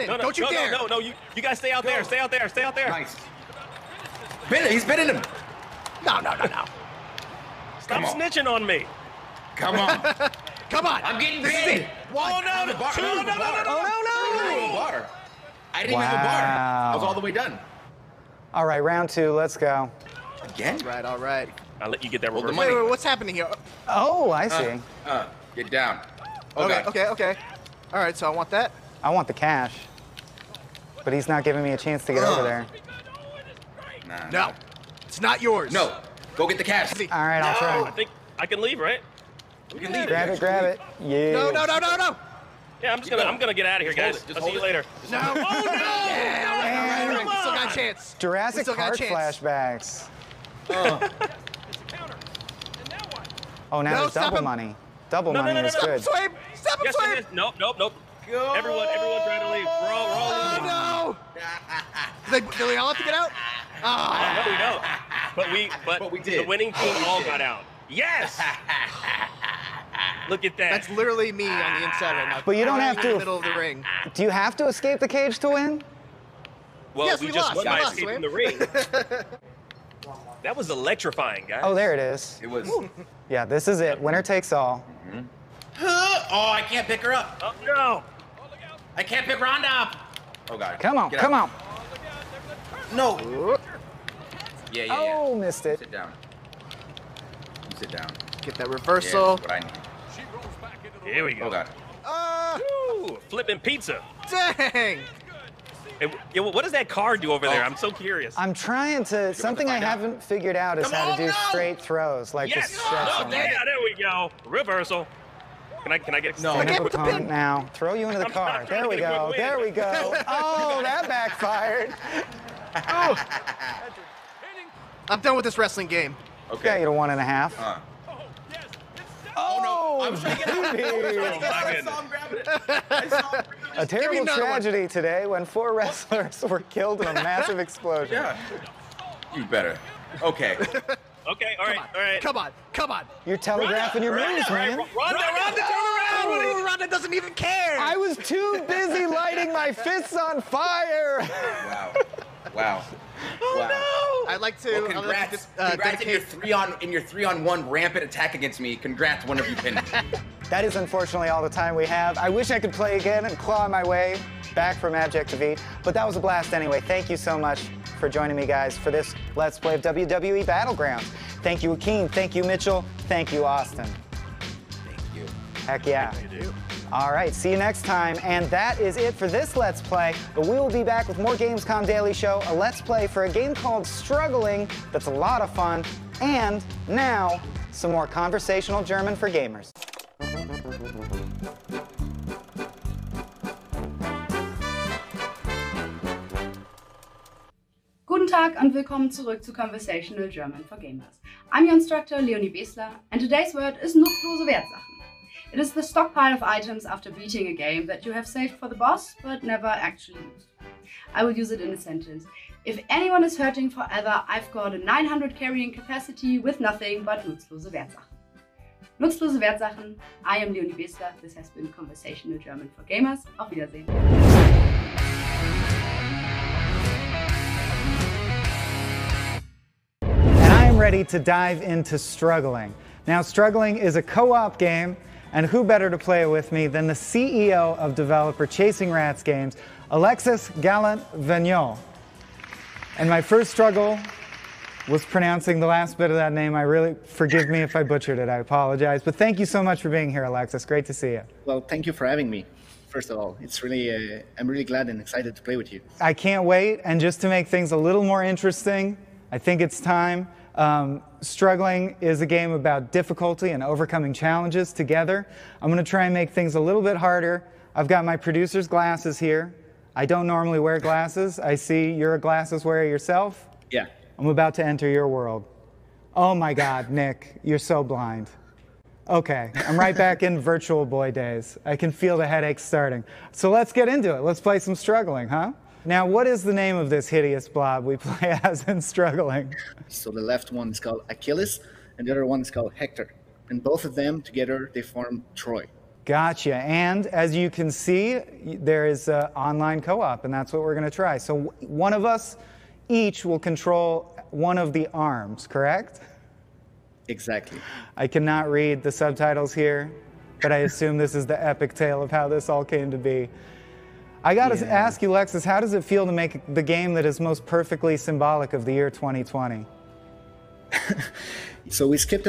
No, Don't you dare. No, you guys stay out there. Stay out there. Nice. He's pinning him. No. Stop snitching on me. Come on. Come on. I'm getting this paid. One, no. I didn't even have a bar. I was all the way done. All right, round two. Let's go. Again? All right. I'll let you get that reverse. Wait, what's happening here? Oh, I see. Get down. Okay. All right, so I want that. I want the cash. But he's not giving me a chance to get over there. Nah. No. It's not yours. No. Go get the cash. All right, I'll try. I think I can leave, right? We can leave. Grab it. Yeah. No. Yeah, I'm gonna get out of here, guys. I'll see you later. No. Oh no! Yeah, all right. Still got a chance. Jurassic Park flashbacks. Oh, now there's double money. Double money is good. Stop him, Swabe! Nope. Go. Everyone trying to leave. We're all leaving. Oh no! Do we all have to get out? No, we don't. But we did. The winning team all got out. Yes! Look at that. That's literally me on the inside right now. But you don't have to. In the middle of the ring. Do you have to escape the cage to win? Well, yes, we just won by escaping the ring. That was electrifying, guys. Oh, there it is. It was. Yeah, this is it. Winner takes all. Mm-hmm. Oh, I can't pick her up. Oh, no. I can't pick Ronda up. Oh, God. Come on. No. Yeah. Oh, missed it. Sit down. You sit down. Get that reversal. Yeah, that's what I need. Here we go. Oh, God. Woo, flipping pizza. Dang. Hey, what does that card do over there? I'm so curious. I'm trying to. Something I haven't figured out is how to do straight throws, like yes. the stretch. There we go. Reversal. Can I get? No. I can't pin now. Throw you into the car. There we go. Oh, that backfired. I'm done with this wrestling game. Okay. Yeah, you to 1.5. Oh no! I was trying to get out. I saw him grabbing it. A terrible tragedy today when 4 wrestlers were killed in a massive explosion. Yeah. You better. Okay. Okay, all right. Come on. You're telegraphing your moves, man. Ronda, turn around. Ronda doesn't even care. I was too busy lighting my fists on fire. Wow. Oh no! I'd like to. Well, congrats in your 3-on-1 rampant attack against me. Congrats, one of you pinned me. That is unfortunately all the time we have. I wish I could play again and claw my way back from Abject Defeat. But that was a blast anyway. Thank you so much for joining me, guys, for this Let's Play of WWE Battlegrounds. Thank you, Akeem. Thank you, Mitchell. Thank you, Austin. Thank you. Heck yeah. Thank you. All right, see you next time. And that is it for this Let's Play. But we will be back with more Gamescom Daily Show, a Let's Play for a game called Struggling that's a lot of fun. And now, some more conversational German for gamers. Guten Tag und willkommen zurück zu Conversational German for Gamers. I'm your instructor, Leonie Besler, and today's word is nutzlose Wertsachen. It is the stockpile of items after beating a game that you have saved for the boss, but never actually used. I will use it in a sentence. If anyone is hurting forever, I've got a 900 carrying capacity with nothing but nutzlose Wertsachen. Nutzlose Wertsachen, I am Leonie Besler. This has been Conversational German for Gamers. Auf Wiedersehen. And I am ready to dive into Struggling. Now, Struggling is a co-op game, and who better to play it with me than the CEO of developer Chasing Rats Games, Alexis Gallant-Vigneault. And my first struggle was pronouncing the last bit of that name. Forgive me if I butchered it, I apologize. But thank you so much for being here, Alexis. Great to see you. Well, thank you for having me. First of all, it's really, I'm really glad and excited to play with you. I can't wait, and just to make things a little more interesting, I think it's time. Struggling is a game about difficulty and overcoming challenges together. I'm going to try and make things a little bit harder. I've got my producer's glasses here. I don't normally wear glasses. I see you're a glasses wearer yourself. Yeah. I'm about to enter your world. Oh my God, Nick, you're so blind. Okay, I'm right back in Virtual Boy days. I can feel the headaches starting. So let's get into it. Let's play some Struggling, huh? Now, what is the name of this hideous blob we play as in Struggling? So the left one is called Achilles, and the other one is called Hector. And both of them together, they form Troy. Gotcha. And as you can see, there is online co-op, and that's what we're going to try. So one of us each will control one of the arms, correct? Exactly. I cannot read the subtitles here, but I assume this is the epic tale of how this all came to be. I got to ask you, Alexis, how does it feel to make the game that is most perfectly symbolic of the year 2020? So we skipped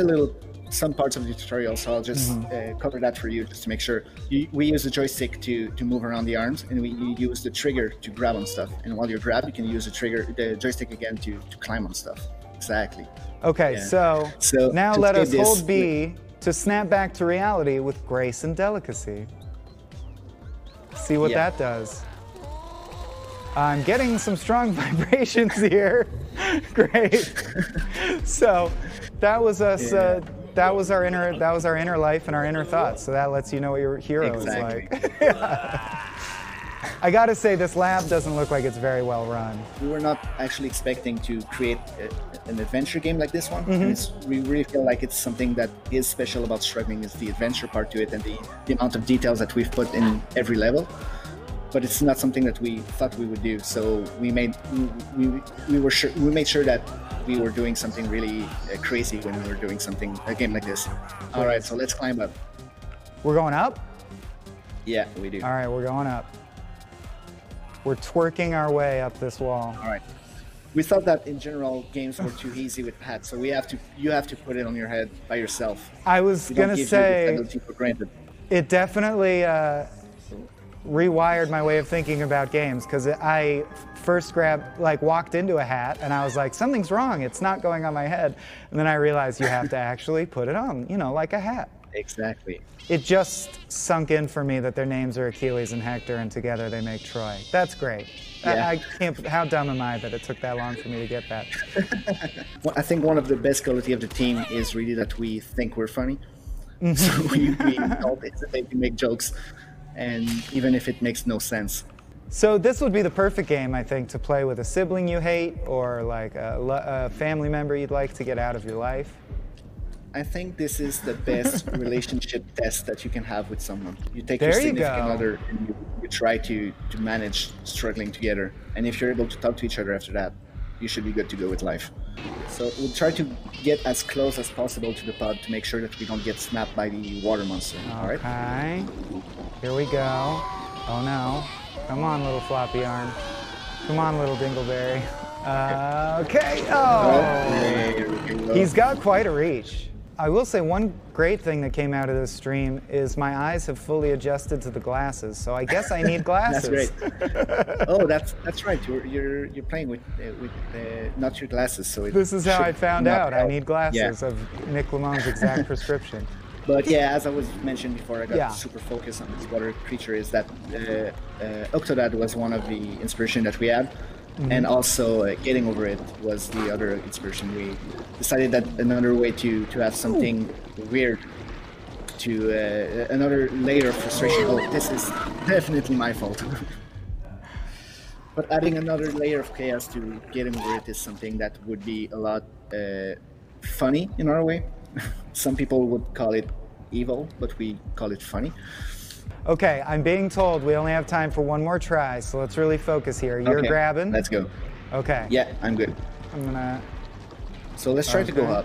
some parts of the tutorial, so I'll just cover that for you just to make sure. We use the joystick to move around the arms, and we use the trigger to grab on stuff. And while you grab, you can use the joystick again to climb on stuff. Exactly. Okay, so now let us hold B to snap back to reality with grace and delicacy. See what that does. I'm getting some strong vibrations here. Great. So that was us. That was our inner life and our inner thoughts. So that lets you know what your hero is like. I gotta say, this lab doesn't look like it's very well run. We were not actually expecting to create an adventure game like this one. And we really feel like it's something that is special about Struggling is the adventure part to it and the amount of details that we've put in every level. But it's not something that we thought we would do. So we made sure that we were doing something really crazy when we were doing a game like this. All right, so let's climb up. We're going up? Yeah, we do. All right, we're going up. We're twerking our way up this wall. All right. We thought that in general games were too easy with pads, so you have to put it on your head by yourself. I was gonna say for granted. It definitely rewired my way of thinking about games, because I first walked into a hat and I was like, something's wrong, it's not going on my head. And then I realized you have to actually put it on, like a hat. Exactly. It just sunk in for me that their names are Achilles and Hector, and together they make Troy. That's great. Yeah. I can't. How dumb am I that it took that long for me to get that? Well, I think one of the best quality of the team is really that we think we're funny. So we don't hesitate to make jokes, and even if it makes no sense. So this would be the perfect game, I think, to play with a sibling you hate, or like a family member you'd like to get out of your life. I think this is the best relationship test that you can have with someone. You take your significant other and you try to manage struggling together. And if you're able to talk to each other after that, you should be good to go with life. So we'll try to get as close as possible to the pod to make sure that we don't get snapped by the water monster. All right? Okay. Here we go. Oh no. Come on, little floppy arm. Come on, little dingleberry. Okay. Oh, he's got quite a reach. I will say one great thing that came out of this stream is my eyes have fully adjusted to the glasses, so I guess I need glasses. That's great. Oh, that's right. You're playing with not your glasses, so this is how I found out. I need glasses of Nick Lamone's exact prescription. But yeah, as I was mentioned before, I got super focused on this water creature. Is that Octodad was one of the inspiration that we had. And also, Getting Over It was the other inspiration. We decided that another way to have something weird, to another layer of frustration. Oh, this is definitely my fault. But adding another layer of chaos to Getting Over It is something that would be a lot funny in our way. Some people would call it evil, but we call it funny. Okay, I'm being told we only have time for one more try, so let's really focus here. You're grabbing? Let's go. Okay. Yeah, I'm good. I'm gonna... So let's try to go up.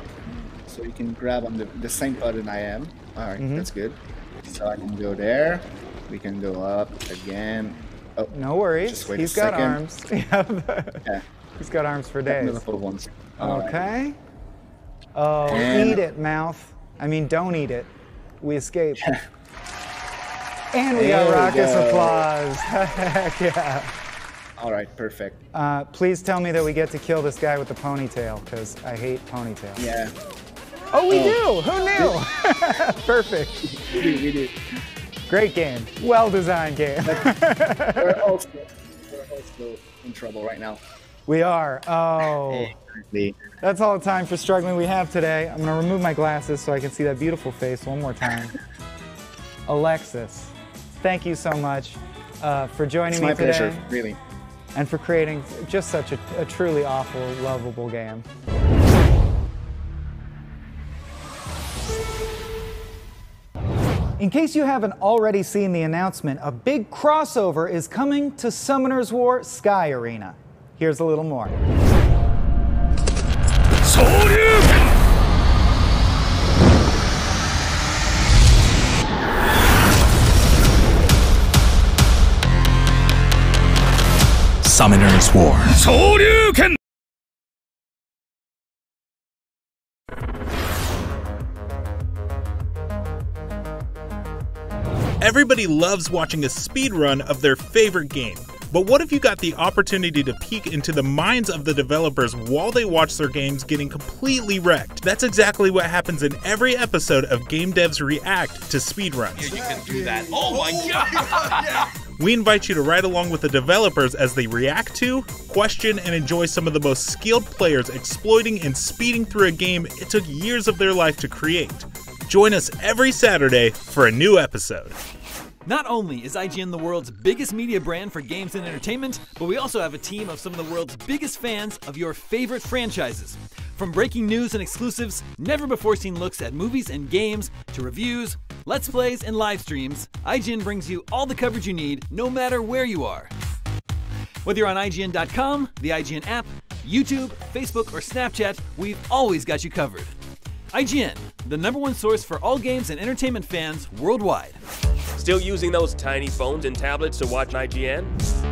So you can grab on the same button I am. All right, that's good. So I can go there. We can go up again. Oh, no worries. He's got arms. Yeah. He's got arms for days. Ones. Okay. Right. Oh, eat it, mouth. I mean, don't eat it. We escaped. And we got raucous applause. Heck yeah. All right, perfect. Please tell me that we get to kill this guy with the ponytail, because I hate ponytails. Yeah. Oh, we do! Who knew? Perfect. We do. Great game. Well-designed game. We're also in trouble right now. We are. Oh. Exactly. That's all the time for struggling we have today. I'm going to remove my glasses so I can see that beautiful face one more time. Alexis, thank you so much for joining me today. It's my pleasure, really. And for creating just such a truly awful, lovable game. In case you haven't already seen the announcement, a big crossover is coming to Summoner's War Sky Arena. Here's a little more. Summoner's War. Shoryuken! Everybody loves watching a speedrun of their favorite game. But what if you got the opportunity to peek into the minds of the developers while they watch their games getting completely wrecked? That's exactly what happens in every episode of Game Devs React to speedruns. Yeah, you can do that. Oh my god! We invite you to ride along with the developers as they react to, question, and enjoy some of the most skilled players exploiting and speeding through a game it took years of their life to create. Join us every Saturday for a new episode. Not only is IGN the world's biggest media brand for games and entertainment, but we also have a team of some of the world's biggest fans of your favorite franchises. From breaking news and exclusives, never-before-seen looks at movies and games, to reviews, let's plays, and live streams, IGN brings you all the coverage you need, no matter where you are. Whether you're on IGN.com, the IGN app, YouTube, Facebook, or Snapchat, we've always got you covered. IGN, the #1 source for all games and entertainment fans worldwide. Still using those tiny phones and tablets to watch IGN?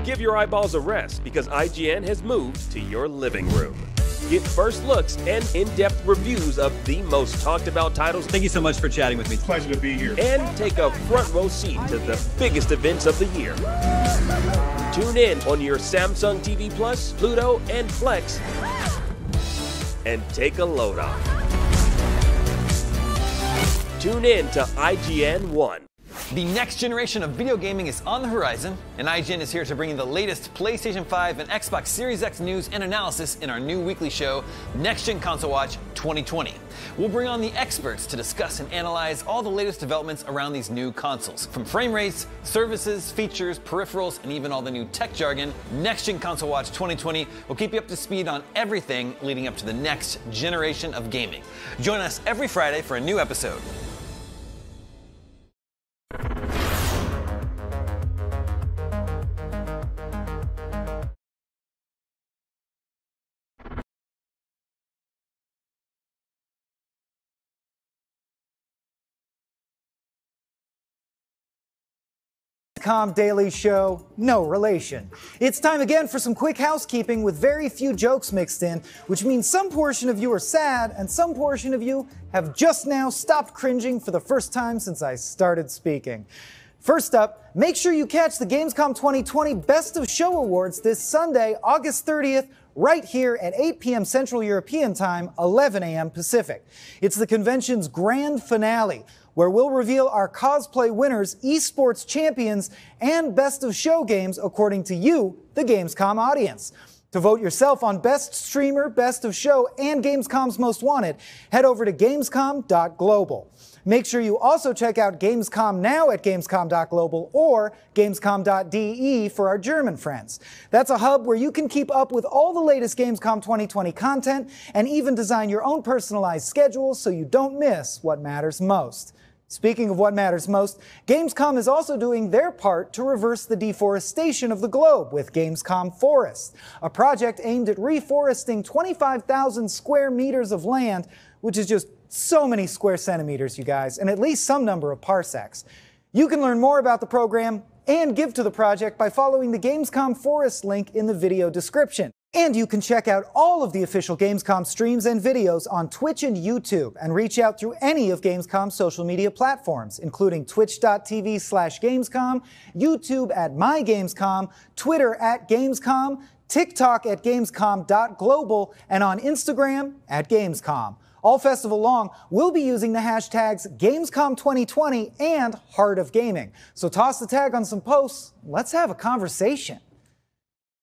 Give your eyeballs a rest because IGN has moved to your living room. Get first looks and in-depth reviews of the most talked about titles. Thank you so much for chatting with me. Pleasure to be here. And take a front row seat to the biggest events of the year. Tune in on your Samsung TV Plus, Pluto, and Flex, and take a load off. Tune in to IGN 1. The next generation of video gaming is on the horizon, and IGN is here to bring you the latest PlayStation 5 and Xbox Series X news and analysis in our new weekly show, Next Gen Console Watch 2020. We'll bring on the experts to discuss and analyze all the latest developments around these new consoles. From frame rates, services, features, peripherals, and even all the new tech jargon, Next Gen Console Watch 2020 will keep you up to speed on everything leading up to the next generation of gaming. Join us every Friday for a new episode. Gamescom Daily Show, no relation. It's time again for some quick housekeeping with very few jokes mixed in, which means some portion of you are sad and some portion of you have just now stopped cringing for the first time since I started speaking. First up, make sure you catch the Gamescom 2020 Best of Show Awards this Sunday, August 30th, right here at 8 p.m. Central European Time, 11 a.m. Pacific. It's the convention's grand finale, where we'll reveal our cosplay winners, esports champions, and Best of Show games according to you, the Gamescom audience. To vote yourself on Best Streamer, Best of Show, and Gamescom's Most Wanted, head over to gamescom.global. Make sure you also check out Gamescom now at gamescom.global or gamescom.de for our German friends. That's a hub where you can keep up with all the latest Gamescom 2020 content and even design your own personalized schedule so you don't miss what matters most. Speaking of what matters most, Gamescom is also doing their part to reverse the deforestation of the globe with Gamescom Forest, a project aimed at reforesting 25,000 square meters of land, which is just so many square centimeters, you guys, and at least some number of parsecs. You can learn more about the program and give to the project by following the Gamescom Forest link in the video description. And you can check out all of the official Gamescom streams and videos on Twitch and YouTube and reach out through any of Gamescom's social media platforms, including twitch.tv/Gamescom, YouTube at MyGamescom, Twitter at Gamescom, TikTok at Gamescom.global, and on Instagram at Gamescom. All festival long, we'll be using the hashtags Gamescom 2020 and Heart of Gaming. So toss the tag on some posts. Let's have a conversation.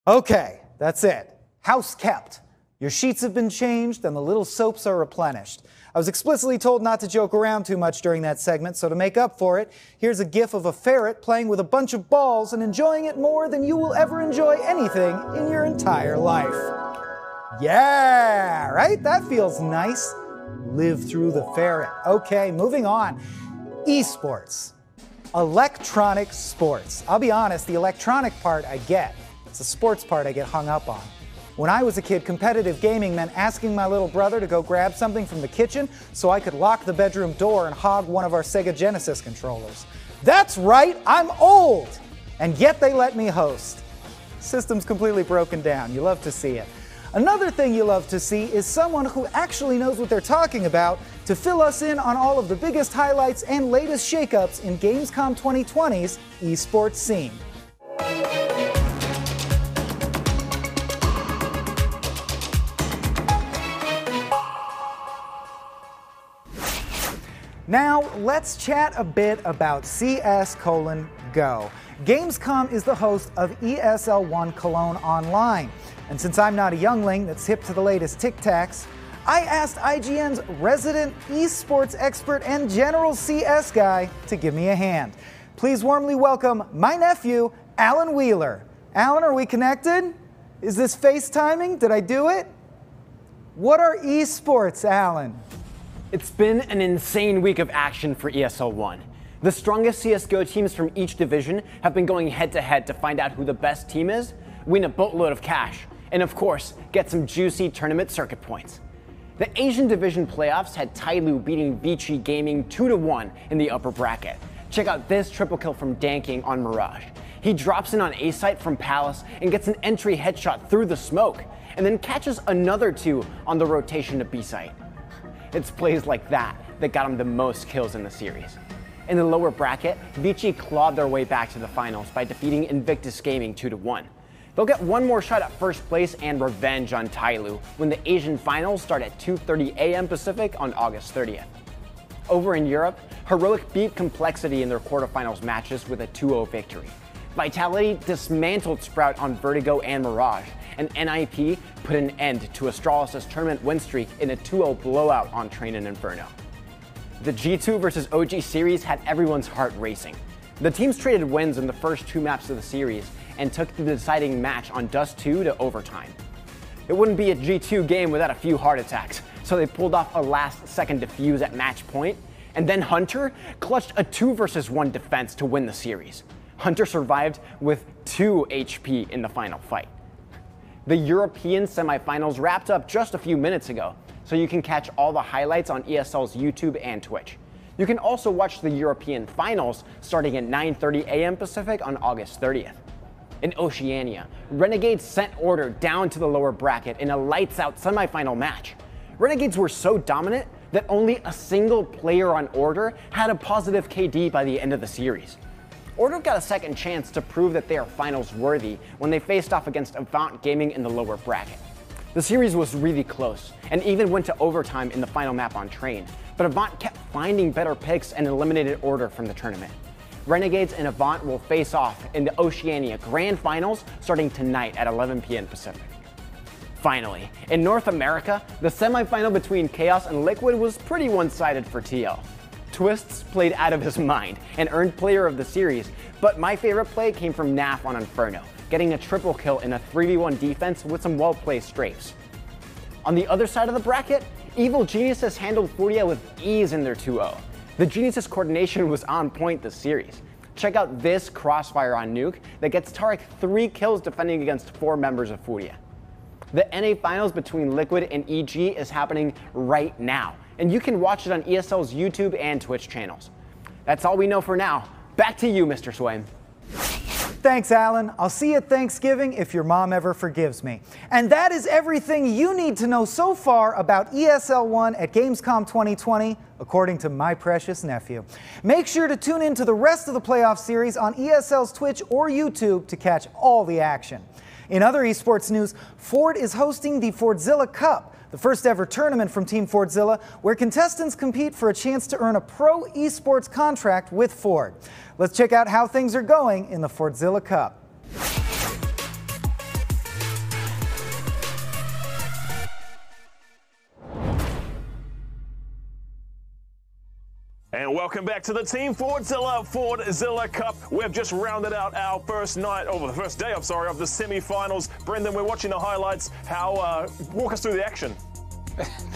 Okay, that's it. House kept. Your sheets have been changed and the little soaps are replenished. I was explicitly told not to joke around too much during that segment, so to make up for it, here's a gif of a ferret playing with a bunch of balls and enjoying it more than you will ever enjoy anything in your entire life. Yeah, right? That feels nice. Live through the ferret. Okay, moving on. Esports. Electronic sports. I'll be honest, the electronic part I get. It's the sports part I get hung up on. When I was a kid, competitive gaming meant asking my little brother to go grab something from the kitchen so I could lock the bedroom door and hog one of our Sega Genesis controllers. That's right, I'm old! And yet they let me host. System's completely broken down. You love to see it. Another thing you love to see is someone who actually knows what they're talking about to fill us in on all of the biggest highlights and latest shakeups in Gamescom 2020's esports scene. Now, let's chat a bit about CS:GO. Gamescom is the host of ESL1 Cologne Online. And since I'm not a youngling that's hip to the latest tic-tacs, I asked IGN's resident esports expert and general CS guy to give me a hand. Please warmly welcome my nephew, Alan Wheeler. Alan, are we connected? Is this FaceTiming? Did I do it? What are esports, Alan? It's been an insane week of action for ESL1. The strongest CSGO teams from each division have been going head-to-head to find out who the best team is, win a boatload of cash, and of course, get some juicy tournament circuit points. The Asian Division playoffs had Tyloo beating Vici Gaming 2-1 in the upper bracket. Check out this triple kill from Danking on Mirage. He drops in on A-site from Palace and gets an entry headshot through the smoke, and then catches another 2 on the rotation to B-site. It's plays like that that got him the most kills in the series. In the lower bracket, Vici clawed their way back to the finals by defeating Invictus Gaming 2-1. They'll get one more shot at first place and revenge on Tyloo when the Asian finals start at 2:30 a.m. Pacific on August 30th. Over in Europe, Heroic beat Complexity in their quarterfinals matches with a 2-0 victory. Vitality dismantled Sprout on Vertigo and Mirage, and NIP put an end to Astralis' tournament win streak in a 2-0 blowout on Train and Inferno. The G2 versus OG series had everyone's heart racing. The teams traded wins in the first 2 maps of the series and took the deciding match on Dust 2 to overtime. It wouldn't be a G2 game without a few heart attacks, so they pulled off a last-second defuse at match point, and then Hunter clutched a 2 versus 1 defense to win the series. Hunter survived with 2 HP in the final fight. The European semifinals wrapped up just a few minutes ago, so you can catch all the highlights on ESL's YouTube and Twitch. You can also watch the European finals starting at 9:30 a.m. Pacific on August 30th. In Oceania, Renegades sent Order down to the lower bracket in a lights-out semifinal match. Renegades were so dominant that only a single player on Order had a positive KD by the end of the series. Order got a second chance to prove that they are finals worthy when they faced off against Avant Gaming in the lower bracket. The series was really close and even went to overtime in the final map on Train, but Avant kept finding better picks and eliminated Order from the tournament. Renegades and Avant will face off in the Oceania Grand Finals starting tonight at 11 p.m. Pacific. Finally, in North America, the semifinal between Chaos and Liquid was pretty one-sided for TL. Twists played out of his mind and earned player of the series, but my favorite play came from Naf on Inferno, getting a triple kill in a 3v1 defense with some well-played strafes. On the other side of the bracket, Evil Geniuses handled Furia with ease in their 2-0. The Geniuses coordination was on point this series. Check out this crossfire on Nuke that gets Tarek 3 kills defending against 4 members of Furia. The NA Finals between Liquid and EG is happening right now, and you can watch it on ESL's YouTube and Twitch channels. That's all we know for now. Back to you, Mr. Swaim. Thanks, Alan. I'll see you at Thanksgiving if your mom ever forgives me. And that is everything you need to know so far about ESL One at Gamescom 2020, according to my precious nephew. Make sure to tune in to the rest of the playoff series on ESL's Twitch or YouTube to catch all the action. In other esports news, Ford is hosting the Fordzilla Cup, the first ever tournament from Team Fordzilla, where contestants compete for a chance to earn a pro esports contract with Ford. Let's check out how things are going in the Fordzilla Cup. And welcome back to the Team Fordzilla Cup. We've just rounded out our first night, or the first day, of the semi-finals. Brendan, we're watching the highlights. Walk us through the action.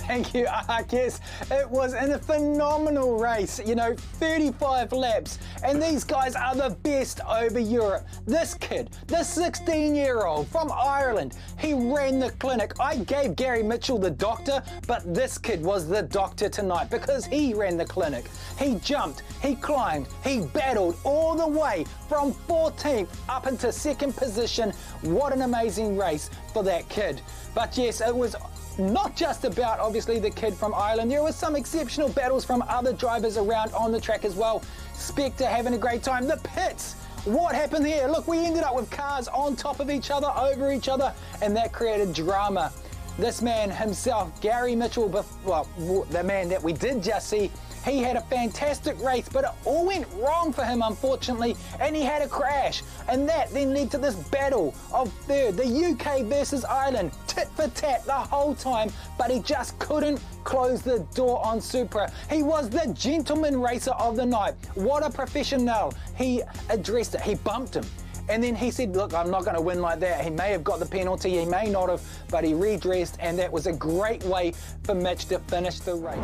Thank you, Arceus. It was a phenomenal race, 35 laps, and these guys are the best over Europe. This kid, the 16-year-old from Ireland, he ran the clinic. I gave Gary Mitchell the doctor, but this kid was the doctor tonight because he ran the clinic. He jumped, he climbed, he battled all the way from 14th up into 2nd position. What an amazing race for that kid. But yes, it was not just about, obviously, the kid from Ireland. There was some exceptional battles from other drivers around on the track as well. Spectre having a great time. The pits, what happened here? Look, we ended up with cars on top of each other, over each other, and that created drama. This man himself, Gary Mitchell, well, the man that we did just see, he had a fantastic race, but it all went wrong for him, unfortunately, and he had a crash. And that then led to this battle of third, the UK versus Ireland, tit for tat the whole time, but he just couldn't close the door on Supra. He was the gentleman racer of the night. What a professional. He addressed it, he bumped him. And then he said, look, I'm not going to win like that. He may have got the penalty, he may not have, but he redressed, and that was a great way for Mitch to finish the race.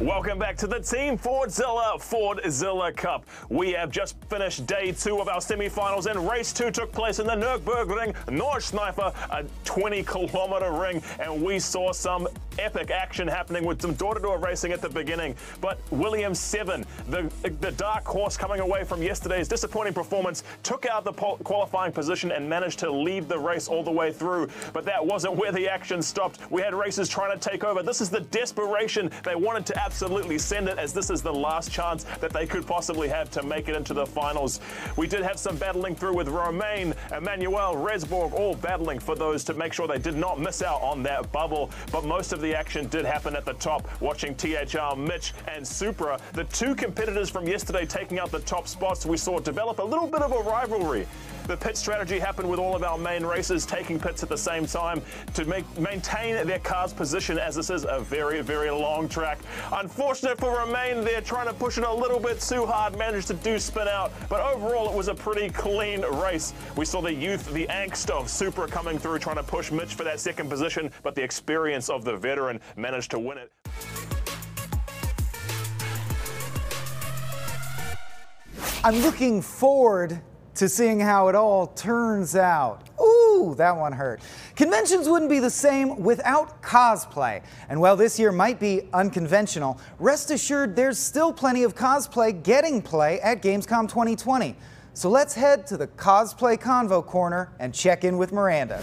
Welcome back to the Team Fordzilla Cup. We have just finished day 2 of our semi-finals, and race 2 took place in the Nürburgring Nordschleife, a 20-kilometer ring, and we saw some epic action happening with some door-to-door racing at the beginning. But Williams 7, the dark horse coming away from yesterday's disappointing performance, took out the qualifying position and managed to lead the race all the way through. But that wasn't where the action stopped. We had racers trying to take over. This is the desperation. They wanted to absolutely send it, as this is the last chance that they could possibly have to make it into the finals. We did have some battling through with Romain, Emmanuel, Resborg, all battling for those to make sure they did not miss out on that bubble. But most of the action did happen at the top, watching THR, Mitch, and Supra, the 2 competitors from yesterday taking out the top spots. We saw develop a little bit of a rivalry. The pit strategy happened with all of our main racers taking pits at the same time to maintain their car's position, as this is a very, very long track. Unfortunate for Romain, they're trying to push it a little bit too hard, managed to do spin out, but overall it was a pretty clean race. We saw the youth, the angst of Supra coming through, trying to push Mitch for that 2nd position, but the experience of the veteran managed to win it. I'm looking forward to seeing how it all turns out. Ooh, Ooh, that one hurt. Conventions wouldn't be the same without cosplay. And while this year might be unconventional, rest assured there's still plenty of cosplay getting play at Gamescom 2020. So let's head to the Cosplay Convo Corner and check in with Miranda.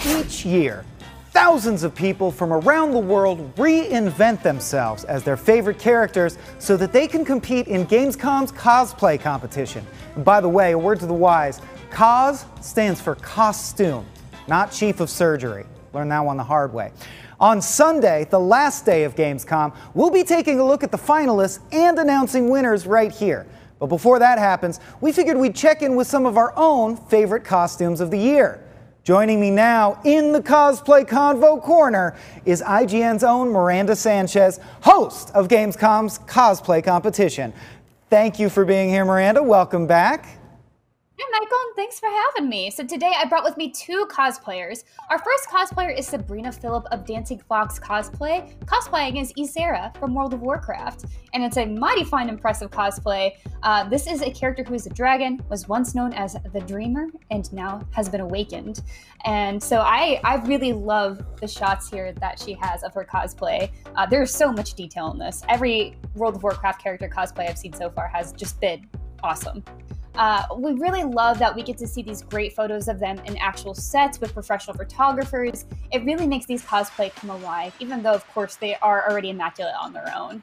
Each year, thousands of people from around the world reinvent themselves as their favorite characters so that they can compete in Gamescom's cosplay competition. And by the way, a word to the wise, COS stands for costume, not chief of surgery. Learned that one the hard way. On Sunday, the last day of Gamescom, we'll be taking a look at the finalists and announcing winners right here. But before that happens, we figured we'd check in with some of our own favorite costumes of the year. Joining me now in the Cosplay Convo Corner is IGN's own Miranda Sanchez, host of Gamescom's cosplay competition. Thank you for being here, Miranda. Welcome back. Hi, Michael, and thanks for having me. So today I brought with me two cosplayers. Our first cosplayer is Sabrina Phillip of Dancing Fox Cosplay, cosplaying as Ysera from World of Warcraft. And it's a mighty fine, impressive cosplay. This is a character who is a dragon, was once known as the Dreamer, and now has been awakened. And so I really love the shots here that she has of her cosplay. There's so much detail in this. Every World of Warcraft character cosplay I've seen so far has just been awesome. We really love that we get to see these great photos of them in actual sets with professional photographers. It really makes these cosplay come alive, even though, of course, they are already immaculate on their own.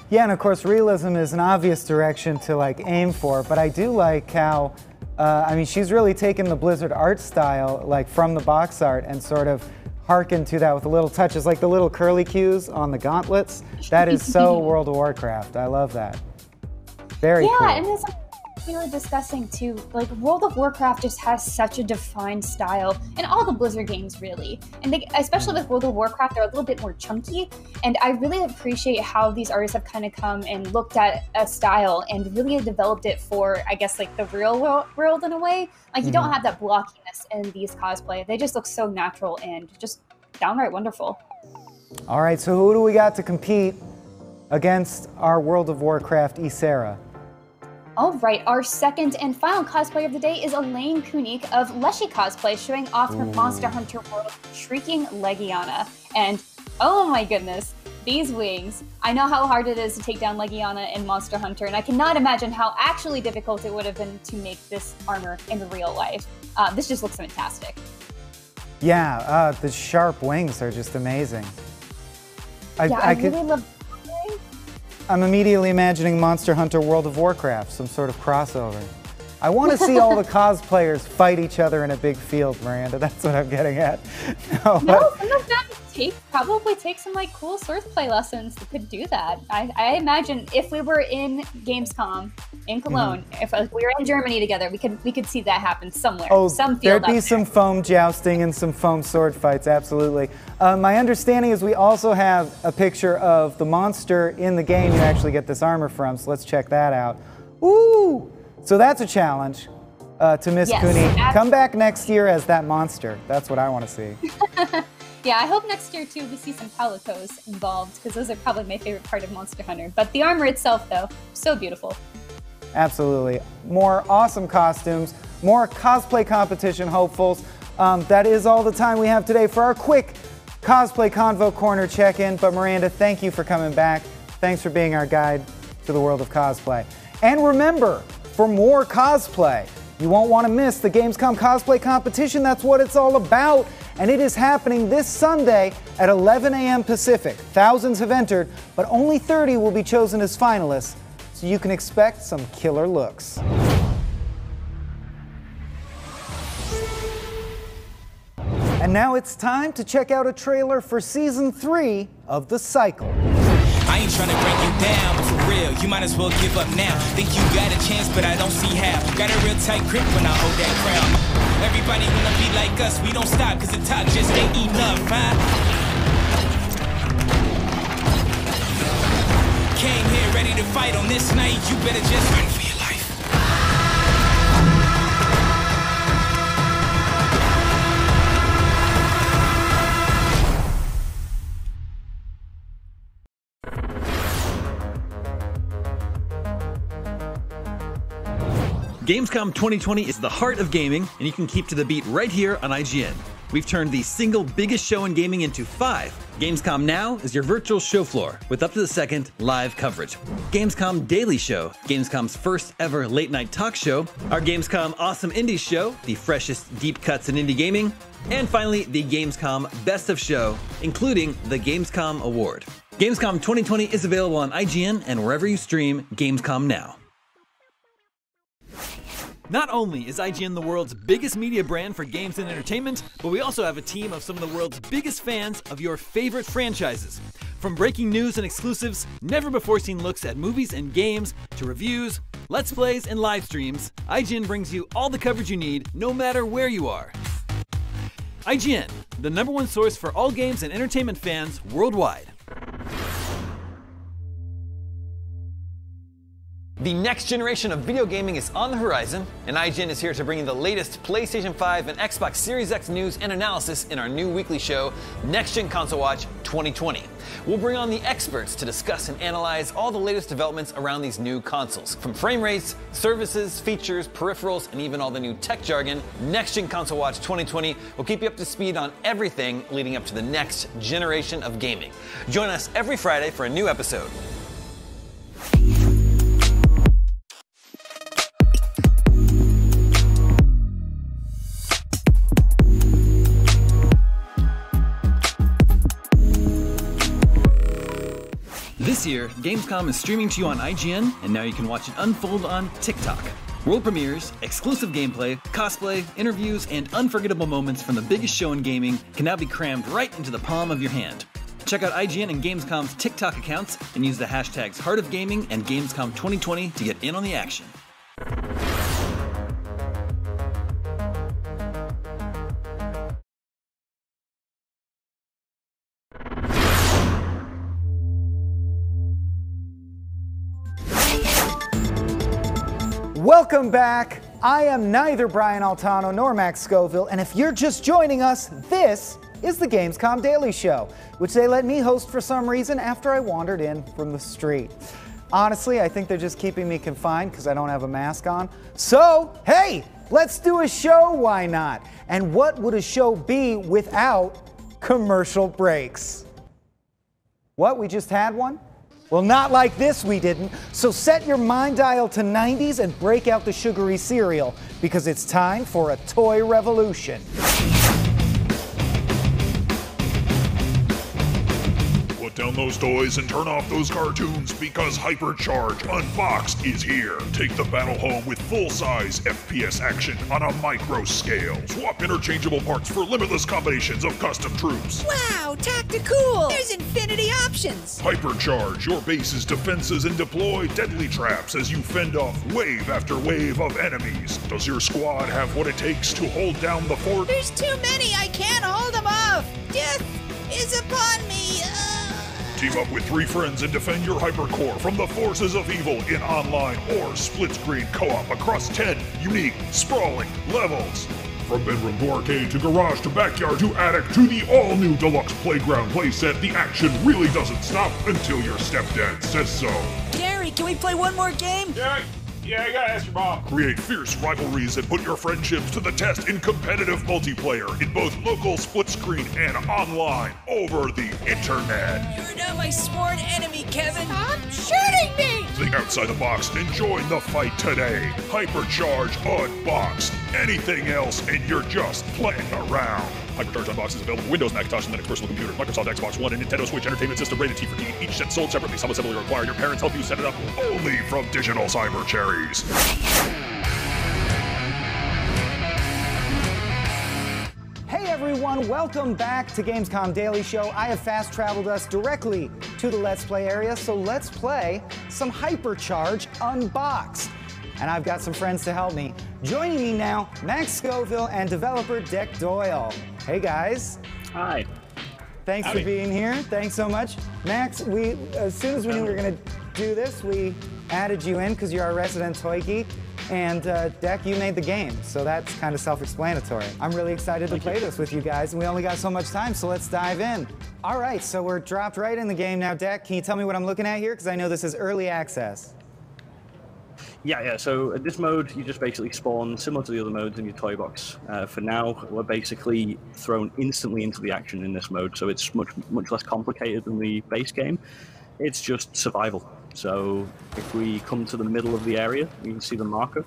Yeah, and of course, realism is an obvious direction to aim for, but I do like how, I mean, she's really taken the Blizzard art style, from the box art, and sort of hearkened to that with the little touches, like the little curly cues on the gauntlets. That is so World of Warcraft. I love that. Very cool. Yeah, and it's we were discussing too, World of Warcraft just has such a defined style, and all the Blizzard games really. And they, especially with World of Warcraft, they're a little bit more chunky. And I really appreciate how these artists have kind of come and looked at a style and really developed it for, I guess, the real world in a way. You don't have that blockiness in these cosplay. They just look so natural and just downright wonderful. All right, so who do we got to compete against our World of Warcraft Ysera? All right, our second and final cosplay of the day is Elaine Kunik of Leshy Cosplay, showing off her Monster Hunter World Shrieking Legiana. And oh my goodness, these wings. I know how hard it is to take down Legiana in Monster Hunter, and I cannot imagine how actually difficult it would have been to make this armor in real life. This just looks fantastic. Yeah, the sharp wings are just amazing. I really love. I'm immediately imagining Monster Hunter World of Warcraft, some sort of crossover. I want to see all the cosplayers fight each other in a big field, Miranda. That's what I'm getting at. No, some of them probably take some cool swordplay lessons that could do that. I imagine if we were in Gamescom in Cologne, if we were in Germany together, we could see that happen somewhere. Oh, some field there'd be some foam jousting and some foam sword fights, absolutely. My understanding is we also have a picture of the monster in the game you actually get this armor from, so let's check that out. Ooh! So that's a challenge to Miss Kunik. Come back next year as that monster. That's what I want to see. Yeah, I hope next year, too, we see some Palicos involved, because those are probably my favorite part of Monster Hunter. But the armor itself, though, so beautiful. Absolutely. More awesome costumes, more cosplay competition hopefuls. That is all the time we have today for our quick Cosplay Convo Corner check-in. But Miranda, thank you for coming back. Thanks for being our guide to the world of cosplay. And remember, for more cosplay, you won't want to miss the Gamescom Cosplay Competition. That's what it's all about. And it is happening this Sunday at 11 a.m. Pacific. Thousands have entered, but only 30 will be chosen as finalists, so you can expect some killer looks. And now it's time to check out a trailer for Season 3 of The Cycle. I ain't trying to break you down, but for real, you might as well give up now. Think you got a chance, but I don't see how. Got a real tight grip when I hold that crown. Everybody wanna be like us, we don't stop, cause the talk just ain't enough, huh? Came here ready to fight on this night, you better just run for your life. Gamescom 2020 is the heart of gaming, and you can keep to the beat right here on IGN. We've turned the single biggest show in gaming into 5. Gamescom Now is your virtual show floor with up to the second live coverage. Gamescom Daily Show, Gamescom's first ever late night talk show. Our Gamescom Awesome Indies show, the freshest deep cuts in indie gaming. And finally, the Gamescom Best of Show, including the Gamescom Award. Gamescom 2020 is available on IGN and wherever you stream Gamescom Now. Not only is IGN the world's biggest media brand for games and entertainment, but we also have a team of some of the world's biggest fans of your favorite franchises. From breaking news and exclusives, never-before-seen looks at movies and games, to reviews, let's plays, and live streams, IGN brings you all the coverage you need, no matter where you are. IGN, the #1 source for all games and entertainment fans worldwide. The next generation of video gaming is on the horizon, and IGN is here to bring you the latest PlayStation 5 and Xbox Series X news and analysis in our new weekly show, Next Gen Console Watch 2020. We'll bring on the experts to discuss and analyze all the latest developments around these new consoles. From frame rates, services, features, peripherals, and even all the new tech jargon, Next Gen Console Watch 2020 will keep you up to speed on everything leading up to the next generation of gaming. Join us every Friday for a new episode. This year, Gamescom is streaming to you on IGN, and now you can watch it unfold on TikTok. World premieres, exclusive gameplay, cosplay, interviews, and unforgettable moments from the biggest show in gaming can now be crammed right into the palm of your hand. Check out IGN and Gamescom's TikTok accounts and use the hashtags Heart of Gaming and Gamescom 2020 to get in on the action. Welcome back. I am neither Brian Altano nor Max Scoville, and if you're just joining us, this is the Gamescom Daily Show, which they let me host for some reason after I wandered in from the street. Honestly, I think they're just keeping me confined because I don't have a mask on. So, hey, let's do a show, why not? And what would a show be without commercial breaks? What, we just had one? Well, not like this, we didn't. So set your mind dial to 90s and break out the sugary cereal, because it's time for a toy revolution. Put down those toys and turn off those cartoons, because Hypercharge Unboxed is here. Take the battle home with full-size FPS action on a micro scale. Swap interchangeable parts for limitless combinations of custom troops. Wow, tactical! There's infinity options! Hypercharge your base's defenses and deploy deadly traps as you fend off wave after wave of enemies. Does your squad have what it takes to hold down the fort? There's too many, I can't hold them off! Death is upon me! Team up with 3 friends and defend your Hypercore from the forces of evil in online or split-screen co-op across 10 unique, sprawling levels. From bedroom to arcade to garage to backyard to attic to the all-new deluxe playground playset, the action really doesn't stop until your stepdad says so. Gary, can we play one more game? Yeah, I gotta ask your mom. Create fierce rivalries and put your friendships to the test in competitive multiplayer in both local, split screen, and online over the internet. You're not my sworn enemy, Kevin. Stop shooting me! Think outside the box and join the fight today. Hypercharge Unboxed. Anything else and you're just playing around. Hypercharge Unboxed is available for Windows, Macintosh, and Linux personal computers, Microsoft Xbox One, and Nintendo Switch Entertainment System rated T for T. Each set sold separately. Some assembly required. Your parents help you set it up. Only from Digital Cyber Cherries. Hey everyone, welcome back to Gamescom Daily Show. I have fast traveled us directly to the Let's Play area, so let's play some Hypercharge Unboxed. And I've got some friends to help me. Joining me now, Max Scoville and developer Deck Doyle. Hey guys. Hi. Thanks for being here. Thanks so much. Max, as soon as we knew we were going to do this, we added you in because you're our resident toy geek. And Deck, you made the game, so that's kind of self-explanatory. I'm really excited to play this with you guys, and we only got so much time, so let's dive in. All right, so we're dropped right in the game now. Deck, can you tell me what I'm looking at here? Because I know this is early access. Yeah. So at this mode, you just basically spawn similar to the other modes in your toy box. For now, we're basically thrown instantly into the action in this mode, so it's much less complicated than the base game. It's just survival. So if we come to the middle of the area, you can see the marker.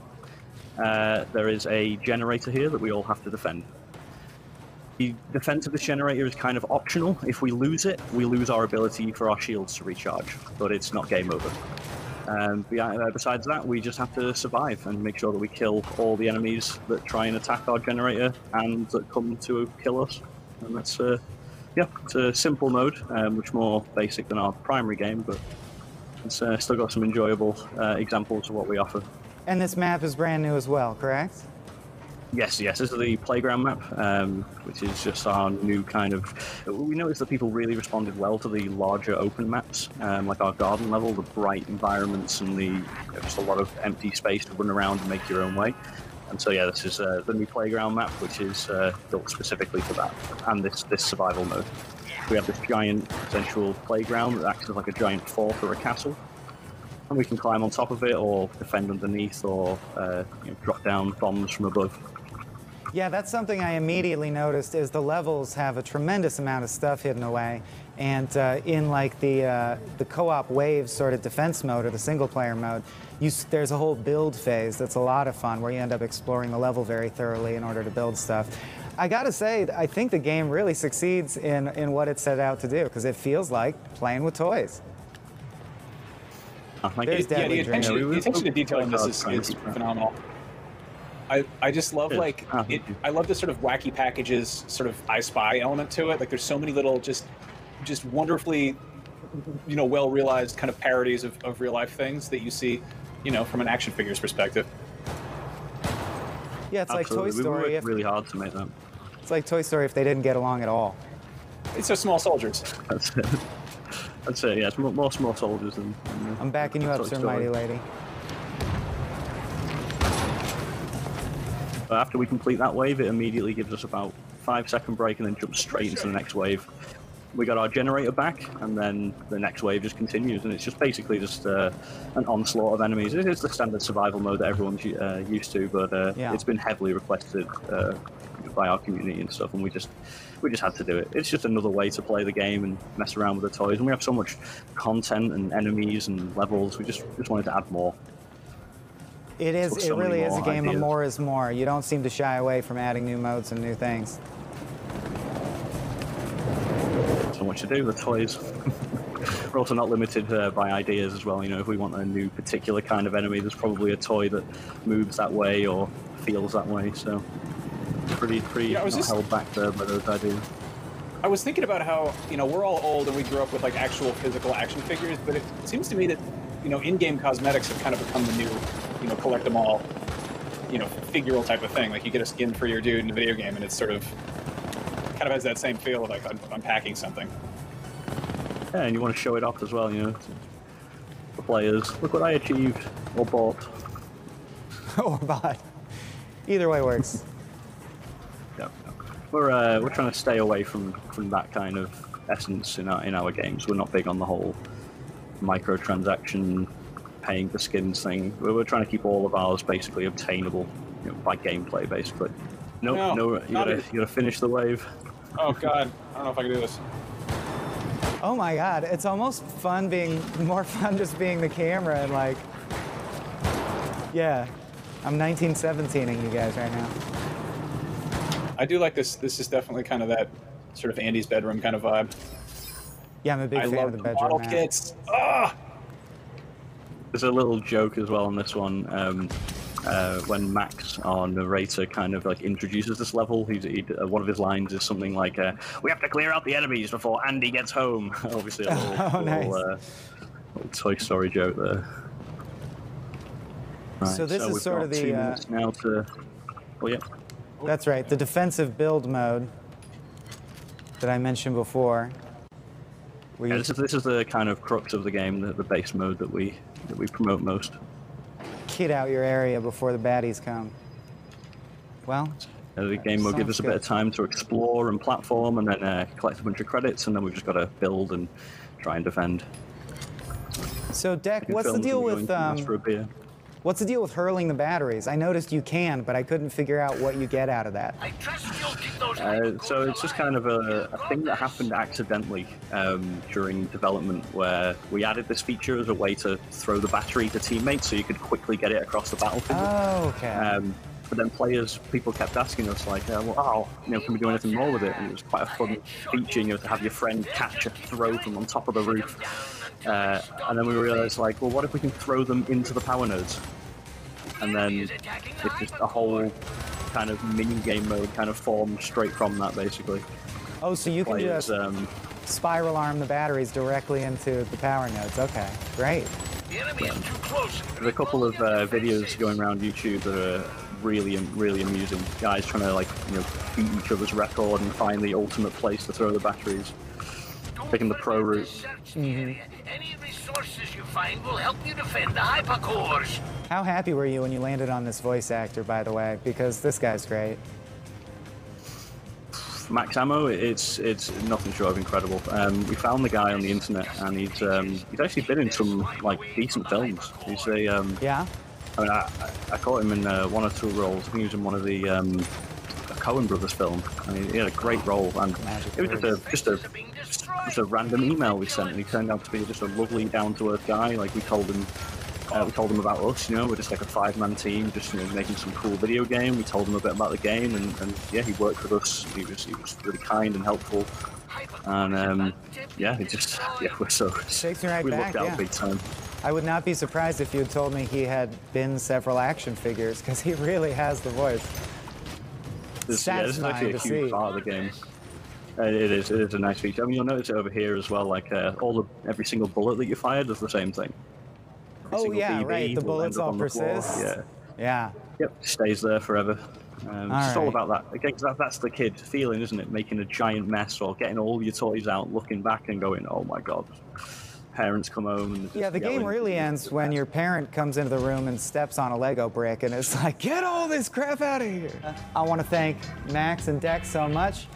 There is a generator here that we all have to defend. The defense of this generator is kind of optional. If we lose it, we lose our ability for our shields to recharge, but it's not game over. Besides that, we just have to survive and make sure that we kill all the enemies that try and attack our generator and that come to kill us. And that's, it's a simple mode, much more basic than our primary game, but it's still got some enjoyable examples of what we offer. And this map is brand new as well, correct? Yes, this is the playground map, which is just our new kind of... We noticed that people really responded well to the larger open maps, like our garden level, the bright environments and just a lot of empty space to run around and make your own way. And so yeah, this is the new playground map, which is built specifically for that, and this survival mode. We have this giant central playground that acts as like a giant fort or a castle. And we can climb on top of it, or defend underneath, or drop down bombs from above. Yeah, that's something I immediately noticed, is the levels have a tremendous amount of stuff hidden away. And in like the co-op waves sort of defense mode, or the single-player mode, there's a whole build phase that's a lot of fun, where you end up exploring the level very thoroughly in order to build stuff. I gotta say, I think the game really succeeds in what it set out to do, because it feels like playing with toys. The attention to detail in this is phenomenal. I just love I love the sort of wacky packages, sort of I Spy element to it. Like there's so many little just wonderfully, well realized kind of parodies of real life things that you see, from an action figures perspective. Yeah, it's like Toy Story. We worked really hard to make them. It's like Toy Story if they didn't get along at all. It's just small soldiers. That's it. I'd say, yeah, it's more small soldiers than... I'm backing you up, Sir Mighty Lady. After we complete that wave, it immediately gives us about 5-second break and then jumps straight into the next wave. We got our generator back, and then the next wave just continues, and it's just basically just an onslaught of enemies. It is the standard survival mode that everyone's used to, but it's been heavily requested by our community and stuff, and we just had to do it. It's just another way to play the game and mess around with the toys, and we have so much content and enemies and levels. We just wanted to add more. It really is a game of more is more. You don't seem to shy away from adding new modes and new things. So much to do with toys. We're also not limited by ideas as well. If we want a new particular kind of enemy, there's probably a toy that moves that way or feels that way. So pretty held back there by those ideas. I was thinking about how we're all old and we grew up with like actual physical action figures, but it seems to me that in-game cosmetics have kind of become the new collect them all figural type of thing. Like you get a skin for your dude in a video game, and it's sort of kind of has that same feel of like unpacking something. Yeah, and you want to show it off as well, to the players. Look what I achieved, or bought. Or bought. Either way works. Yeah. We're trying to stay away from that kind of essence in our games. We're not big on the whole microtransaction, paying for skins thing. We're trying to keep all of ours basically obtainable, by gameplay, basically. No, you gotta finish the wave. Oh God, I don't know if I can do this. Oh my God, it's almost more fun just being the camera and like, yeah, I'm 1917ing you guys right now. I do like this. This is definitely kind of that sort of Andy's bedroom kind of vibe. Yeah, I'm a big fan of the bedroom. Model kits. Ah! There's a little joke as well on this one. When Max, our narrator, kind of like introduces this level, one of his lines is something like, "We have to clear out the enemies before Andy gets home." Obviously, a little Toy Story joke there. Right, so this is sort of the 2 minutes now to. Oh yeah. That's right, the defensive build mode that I mentioned before. Yeah, this is the kind of crux of the game, the base mode that we promote most. Kit out your area before the baddies come. Well, the game will give us a bit of time to explore and platform, and then collect a bunch of credits, and then we've just got to build and try and defend. So, Deck, what's the deal with What's the deal with hurling the batteries? I noticed you can, but I couldn't figure out what you get out of that. So it's just kind of a thing that happened accidentally during development, where we added this feature as a way to throw the battery to teammates so you could quickly get it across the battlefield. Oh, okay. But then people kept asking us, like, well, can we do anything more with it? And it was quite a fun feature, to have your friend catch a throw from on top of the roof. And then we realized, like, well, what if we can throw them into the power nodes? And then it's just a whole kind of mini-game mode kind of formed straight from that, basically. Oh, so you can just spiral arm the batteries directly into the power nodes. Okay, great. Yeah. There's a couple of videos going around YouTube that are really amusing. Guys trying to, like, beat each other's record and find the ultimate place to throw the batteries. Taking the pro route. Any resources you find will help you defend the hypercores. How happy were you when you landed on this voice actor, by the way? Because this guy's great. Max Ammo, it's nothing short of incredible. We found the guy on the internet, and he's actually been in some, like, decent films. He's a yeah. I mean, I caught him in one or two roles. I think he was in one of the Coen Brothers film. I mean, he had a great role, and it was just a random email we sent, and he turned out to be just a lovely, down-to-earth guy. Like, we told him about us. We're just like a 5-man team, just making some cool video game. We told him a bit about the game, and yeah, he worked with us. He was really kind and helpful, and we're so takes me right we back. looked out big time. I would not be surprised if you had told me he had been several action figures, because he really has the voice. This is actually a huge part of the game. It is a nice feature. I mean, you'll notice it over here as well. Like every single bullet that you fire does the same thing. Every BB right. The bullets all persist. Yeah. Yep. Stays there forever. It's all right. about that. Again, that's the kid feeling, isn't it? Making a giant mess or getting all your toys out, looking back and going, "Oh my God." Parents come home and the game really ends when your parent comes into the room and steps on a Lego brick and it's like, get all this crap out of here. I want to thank Max and Deck so much.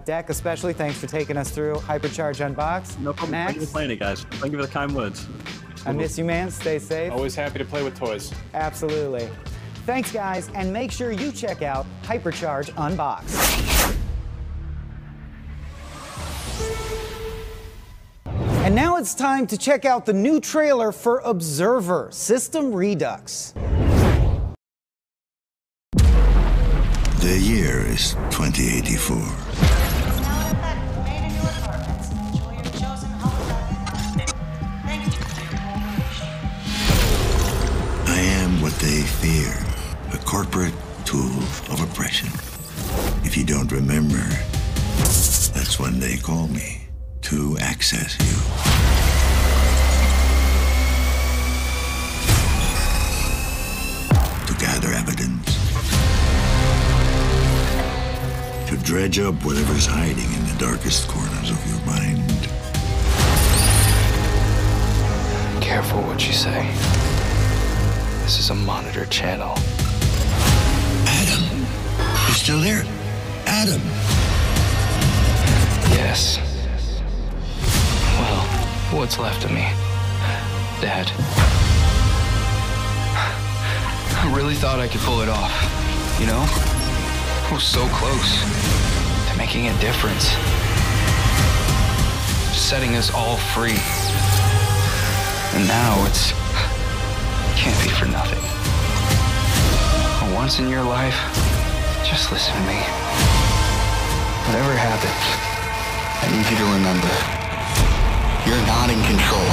Deck especially, thanks for taking us through Hypercharge Unboxed. No problem. Max, Thank you for playing it, guys. Thank you for the kind words. I miss you, man. Stay safe. Always happy to play with toys. Absolutely. Thanks, guys, and make sure you check out Hypercharge Unboxed. And now it's time to check out the new trailer for Observer System Redux. The year is 2084. I am what they fear, a corporate tool of oppression. If you don't remember, that's when they call me. To access you. To gather evidence. To dredge up whatever's hiding in the darkest corners of your mind. Careful what you say. This is a monitored channel. Adam, you're still there? Adam. Yes. Well, what's left of me? Dad. I really thought I could pull it off, you know? I was so close to making a difference. Setting us all free. And now can't be for nothing. For once in your life, just listen to me. Whatever happens, I need you to remember, you're not in control.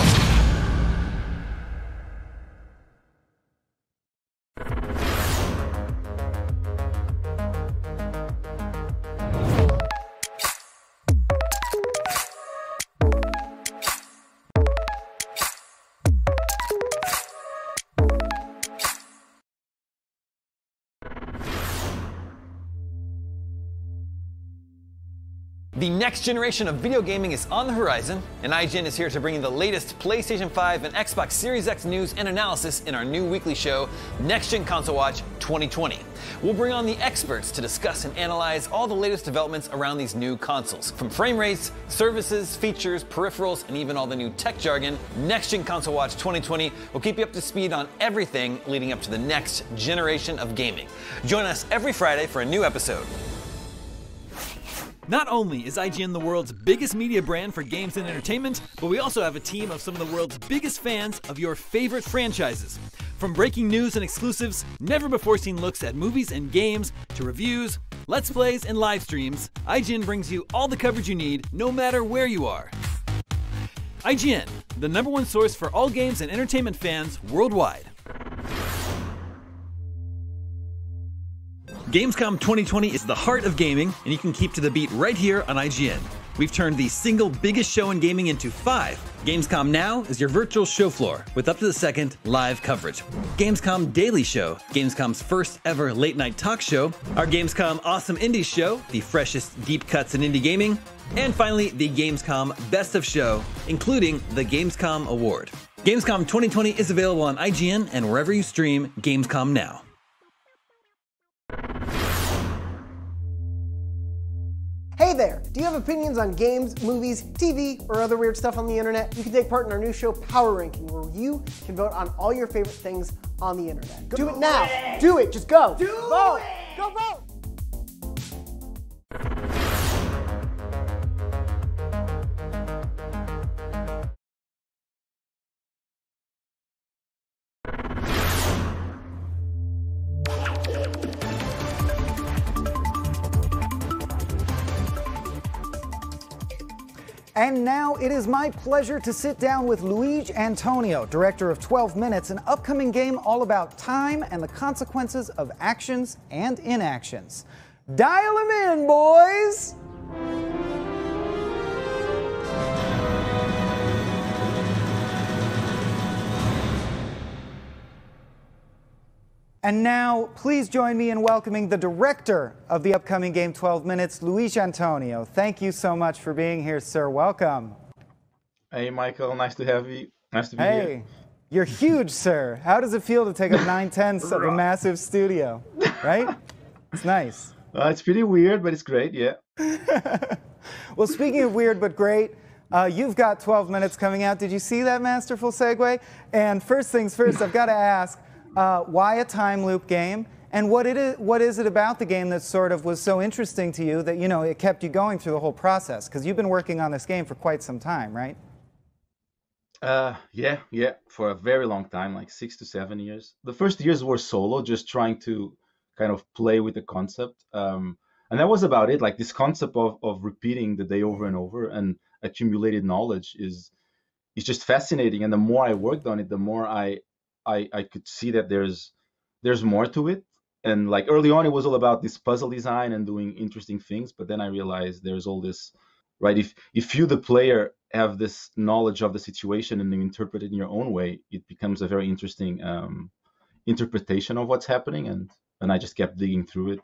The next generation of video gaming is on the horizon, and IGN is here to bring you the latest PlayStation 5 and Xbox Series X news and analysis in our new weekly show, Next Gen Console Watch 2020. We'll bring on the experts to discuss and analyze all the latest developments around these new consoles. From frame rates, services, features, peripherals, and even all the new tech jargon, Next Gen Console Watch 2020 will keep you up to speed on everything leading up to the next generation of gaming. Join us every Friday for a new episode. Not only is IGN the world's biggest media brand for games and entertainment, but we also have a team of some of the world's biggest fans of your favorite franchises. From breaking news and exclusives, never-before-seen looks at movies and games, to reviews, let's plays, and live streams, IGN brings you all the coverage you need, no matter where you are. IGN, the #1 source for all games and entertainment fans worldwide. Gamescom 2020 is the heart of gaming, and you can keep to the beat right here on IGN. We've turned the single biggest show in gaming into 5. Gamescom Now is your virtual show floor with up-to-the-second live coverage. Gamescom Daily Show, Gamescom's first ever late-night talk show. Our Gamescom Awesome Indies Show, the freshest deep cuts in indie gaming. And finally, the Gamescom Best of Show, including the Gamescom Award. Gamescom 2020 is available on IGN and wherever you stream Gamescom Now. Hey there! Do you have opinions on games, movies, TV, or other weird stuff on the internet? You can take part in our new show, Power Ranking, where you can vote on all your favorite things on the internet. Do it now! Do it! Just go! Vote! Go vote! And now it is my pleasure to sit down with Luigi Antonio, director of 12 Minutes, an upcoming game all about time and the consequences of actions and inactions. Dial them in, boys! And now, please join me in welcoming the director of the upcoming game 12 Minutes, Luigi Antonio. Thank you so much for being here, sir. Welcome. Hey, Michael. Nice to have you. Nice to be here. Hey, you're huge, sir. How does it feel to take up 9/10 of a massive studio, right? It's nice. It's pretty weird, but it's great, yeah. Well, speaking of weird but great, you've got 12 Minutes coming out. Did you see that masterful segue? And first things first, I've got to ask, why a time loop game, and what is it about the game that sort of was so interesting to you that, you know, it kept you going through the whole process? Because you've been working on this game for quite some time, right? Yeah, for a very long time, like 6 to 7 years. The first years were solo, just trying to kind of play with the concept. And that was about it. Like this concept of repeating the day over and over and accumulated knowledge is just fascinating. And the more I worked on it, the more I could see that there's more to it. And like early on, it was all about this puzzle design and doing interesting things. But then I realized there's all this, right? If you, the player, have this knowledge of the situation and you interpret it in your own way, it becomes a very interesting interpretation of what's happening. And I just kept digging through it.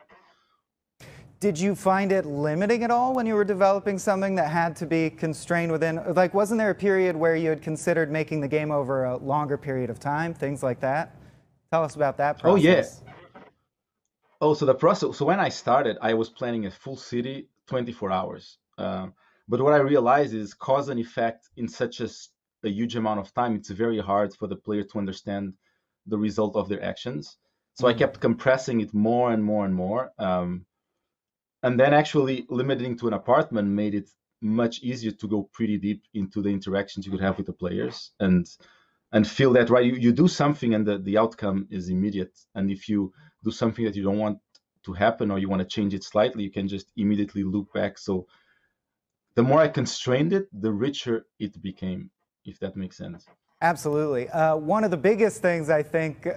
Did you find it limiting at all when you were developing something that had to be constrained within, like, wasn't there a period where you had considered making the game over a longer period of time, things like that? Tell us about that process. Oh, yeah. Oh, so the process, so when I started, I was planning a full city, 24 hours. But what I realized is cause and effect in such a huge amount of time, it's very hard for the player to understand the result of their actions. So I kept compressing it more and more and more. And then actually limiting to an apartment made it much easier to go pretty deep into the interactions you could have with the players and feel that, right, you do something and the outcome is immediate. And if you do something that you don't want to happen or you want to change it slightly, you can just immediately loop back. So the more I constrained it, the richer it became, if that makes sense. Absolutely. One of the biggest things I think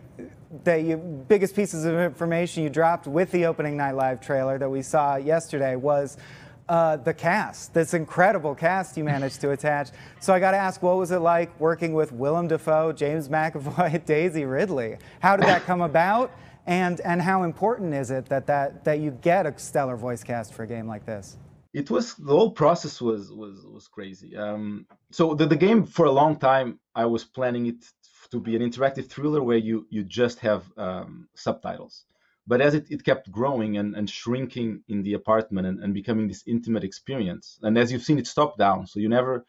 biggest pieces of information you dropped with the opening night live trailer that we saw yesterday was the cast, this incredible cast you managed to attach. So I got to ask, what was it like working with Willem Dafoe, James McAvoy, Daisy Ridley? How did that come about? And how important is it that you get a stellar voice cast for a game like this? It was the whole process was crazy. So the game for a long time I was planning it to be an interactive thriller where you just have subtitles. But as it kept growing and shrinking in the apartment and becoming this intimate experience, and as you've seen, it's top down, so you never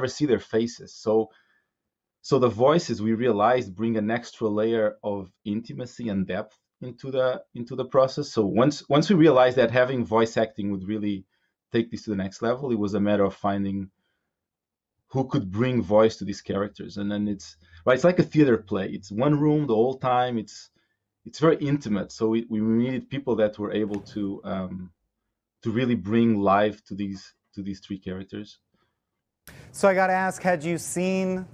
see their faces. So the voices, we realized, bring an extra layer of intimacy and depth into the process. So once we realized that having voice acting would really take this to the next level, it was a matter of finding who could bring voice to these characters. And then it's like a theater play. It's one room the whole time. It's very intimate. So we needed people that were able to really bring life to these three characters. So I got to ask, had you seen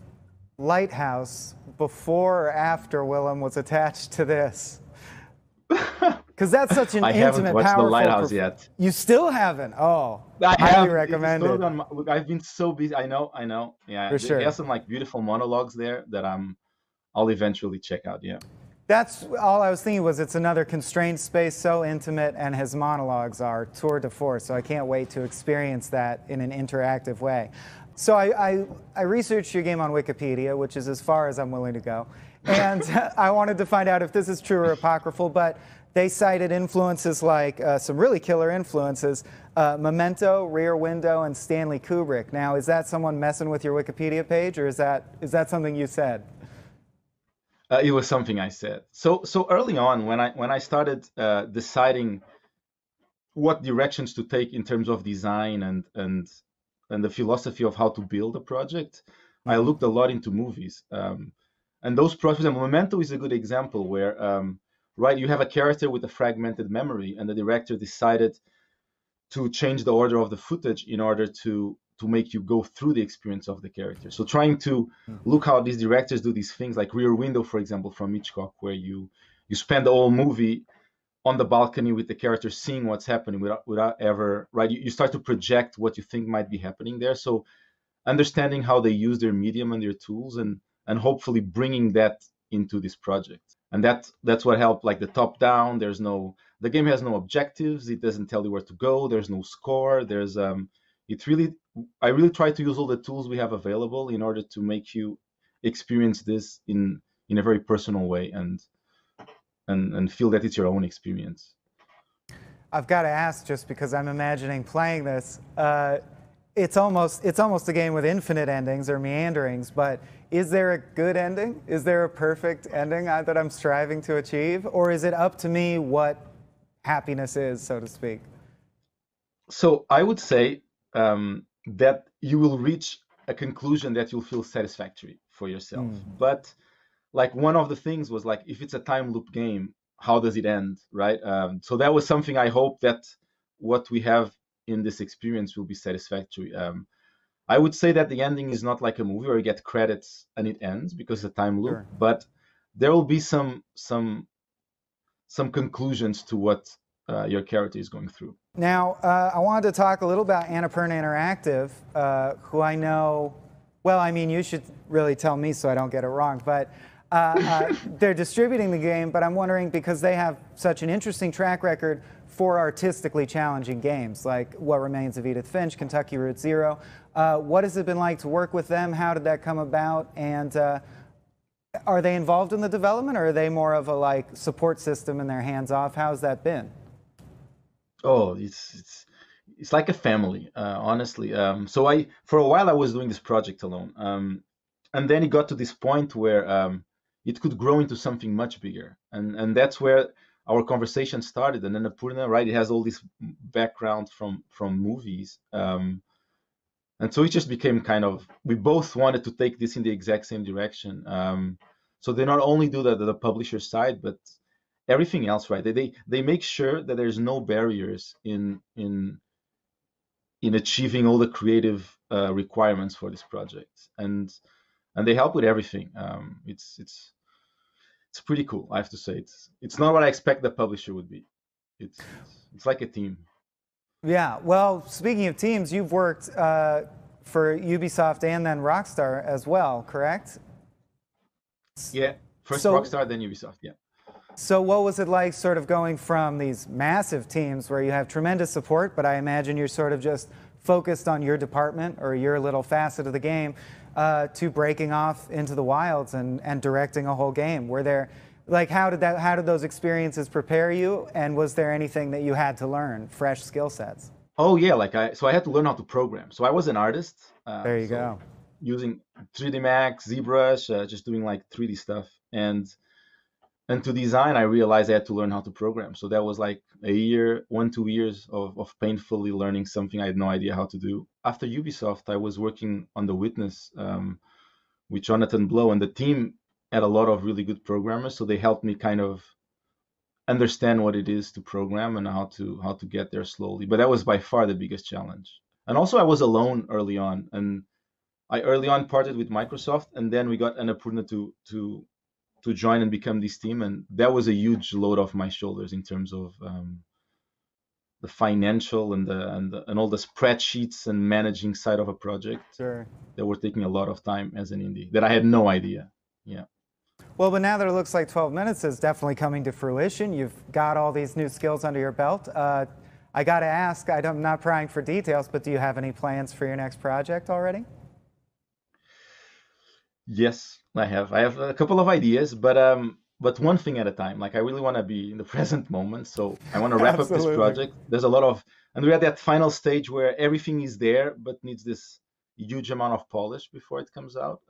Lighthouse before or after Willem was attached to this? Because that's such an I intimate, haven't watched powerful. The Lighthouse yet. You still haven't? Oh, I highly recommend it. Look, I've been so busy. I know. Yeah, For sure. There's some like beautiful monologues there that I'll eventually check out. Yeah. That's all I was thinking was it's another constrained space, so intimate, and his monologues are tour de force. So I can't wait to experience that in an interactive way. So I researched your game on Wikipedia, which is as far as I'm willing to go. And I wanted to find out if this is true or apocryphal, but they cited influences like some really killer influences, Memento, Rear Window, and Stanley Kubrick. Now, is that someone messing with your Wikipedia page, or is that something you said? It was something I said. So early on, when I started deciding what directions to take in terms of design and the philosophy of how to build a project, I looked a lot into movies. And those projects, and Memento is a good example where, you have a character with a fragmented memory, and the director decided to change the order of the footage in order to make you go through the experience of the character. So trying to look how these directors do these things, like Rear Window, for example, from Hitchcock, where you spend the whole movie on the balcony with the character seeing what's happening without ever, you start to project what you think might be happening there. So understanding how they use their medium and their tools and hopefully bringing that into this project. And that's what helped, like the top down. The game has no objectives. It doesn't tell you where to go. There's no score. I really try to use all the tools we have available in order to make you experience this in a very personal way and feel that it's your own experience. I've got to ask, just because I'm imagining playing this, it's almost a game with infinite endings or meanderings, but is there a good ending? Is there a perfect ending that I'm striving to achieve? Or is it up to me what happiness is, so to speak? So I would say that you will reach a conclusion that you'll feel satisfactory for yourself. But like one of the things was like, if it's a time loop game, how does it end, right? So that was something I hope that what we have in this experience will be satisfactory. I would say that the ending is not like a movie where you get credits and it ends because it's a time loop, Sure. but there will be some conclusions to what your character is going through. Now, I wanted to talk a little about Annapurna Interactive, who I know, well, I mean, you should really tell me so I don't get it wrong, but they're distributing the game, but I'm wondering, because they have such an interesting track record for artistically challenging games, like What Remains of Edith Finch, Kentucky Route Zero. What has it been like to work with them? How did that come about? And are they involved in the development, or are they more of a support system and they're hands off? How's that been? Oh, it's like a family, honestly. So for a while I was doing this project alone, and then it got to this point where it could grow into something much bigger, and that's where our conversation started. And then Annapurna, right? It has all this background from movies, and so it just became kind of, we both wanted to take this in the exact same direction. So they not only do the publisher side, but everything else, right? They make sure that there's no barriers in achieving all the creative requirements for this project, and they help with everything. It's pretty cool, I have to say. It's not what I expect the publisher would be. It's like a team. Yeah. Well, speaking of teams, you've worked for Ubisoft and then Rockstar as well, correct? Yeah. First Rockstar, then Ubisoft. Yeah. So what was it like sort of going from these massive teams where you have tremendous support, but I imagine you're sort of just focused on your department or your little facet of the game, to breaking off into the wilds and directing a whole game? Were there, like, how did those experiences prepare you, and was there anything that you had to learn, fresh skill sets? Oh yeah, so I had to learn how to program. So I was an artist. There you go. Using 3D Max, ZBrush, just doing like 3D stuff. And to design, I realized I had to learn how to program. So that was like 1-2 years of painfully learning something I had no idea how to do. After Ubisoft, I was working on The Witness with Jonathan Blow, and the team had a lot of really good programmers. So they helped me kind of understand what it is to program and how to get there slowly. But that was by far the biggest challenge. And also I was alone early on, and I early on parted with Microsoft, and then we got Annapurna to join and become this team, and that was a huge load off my shoulders in terms of the financial and all the spreadsheets and managing side of a project. Sure. That were taking a lot of time as an indie that I had no idea. Yeah. Well, but now that it looks like 12 Minutes is definitely coming to fruition, you've got all these new skills under your belt. I got to ask, I'm not prying for details, but do you have any plans for your next project already? Yes, I have. I have a couple of ideas, but one thing at a time. Like, I really want to be in the present moment, so I want to wrap up this project. There's a lot of, and we're at that final stage where everything is there, but needs this huge amount of polish before it comes out.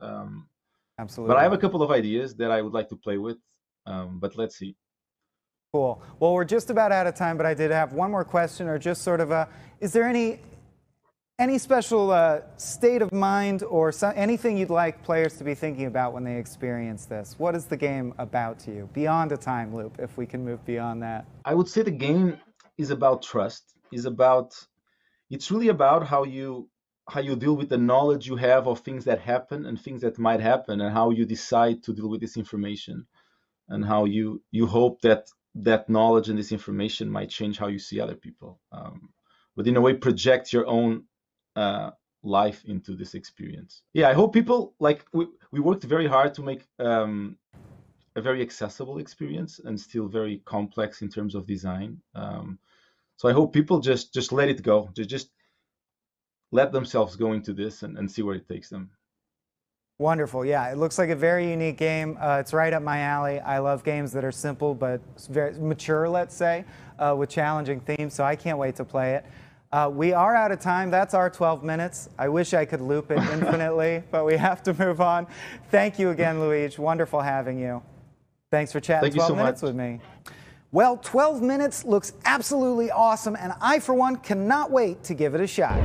Absolutely. But I have a couple of ideas that I would like to play with, but let's see. Cool. Well, we're just about out of time, but I did have one more question, or just sort of is there any special state of mind or anything you'd like players to be thinking about when they experience this? What is the game about to you, beyond a time loop, if we can move beyond that? I would say the game is about trust. It's really about how you deal with the knowledge you have of things that happen and things that might happen, and how you decide to deal with this information, and how you hope that knowledge and this information might change how you see other people. But in a way, project your own life into this experience. Yeah, I hope people, like, we worked very hard to make a very accessible experience and still very complex in terms of design. So I hope people just let it go. Just let themselves go into this and see where it takes them. Wonderful. Yeah, it looks like a very unique game. It's right up my alley. I love games that are simple but very mature, let's say, with challenging themes, so I can't wait to play it. We are out of time. That's our 12 minutes. I wish I could loop it infinitely, but we have to move on. Thank you again, Luigi. Wonderful having you. Thanks for chatting 12 minutes with me. Well, 12 minutes looks absolutely awesome, and I, for one, cannot wait to give it a shot.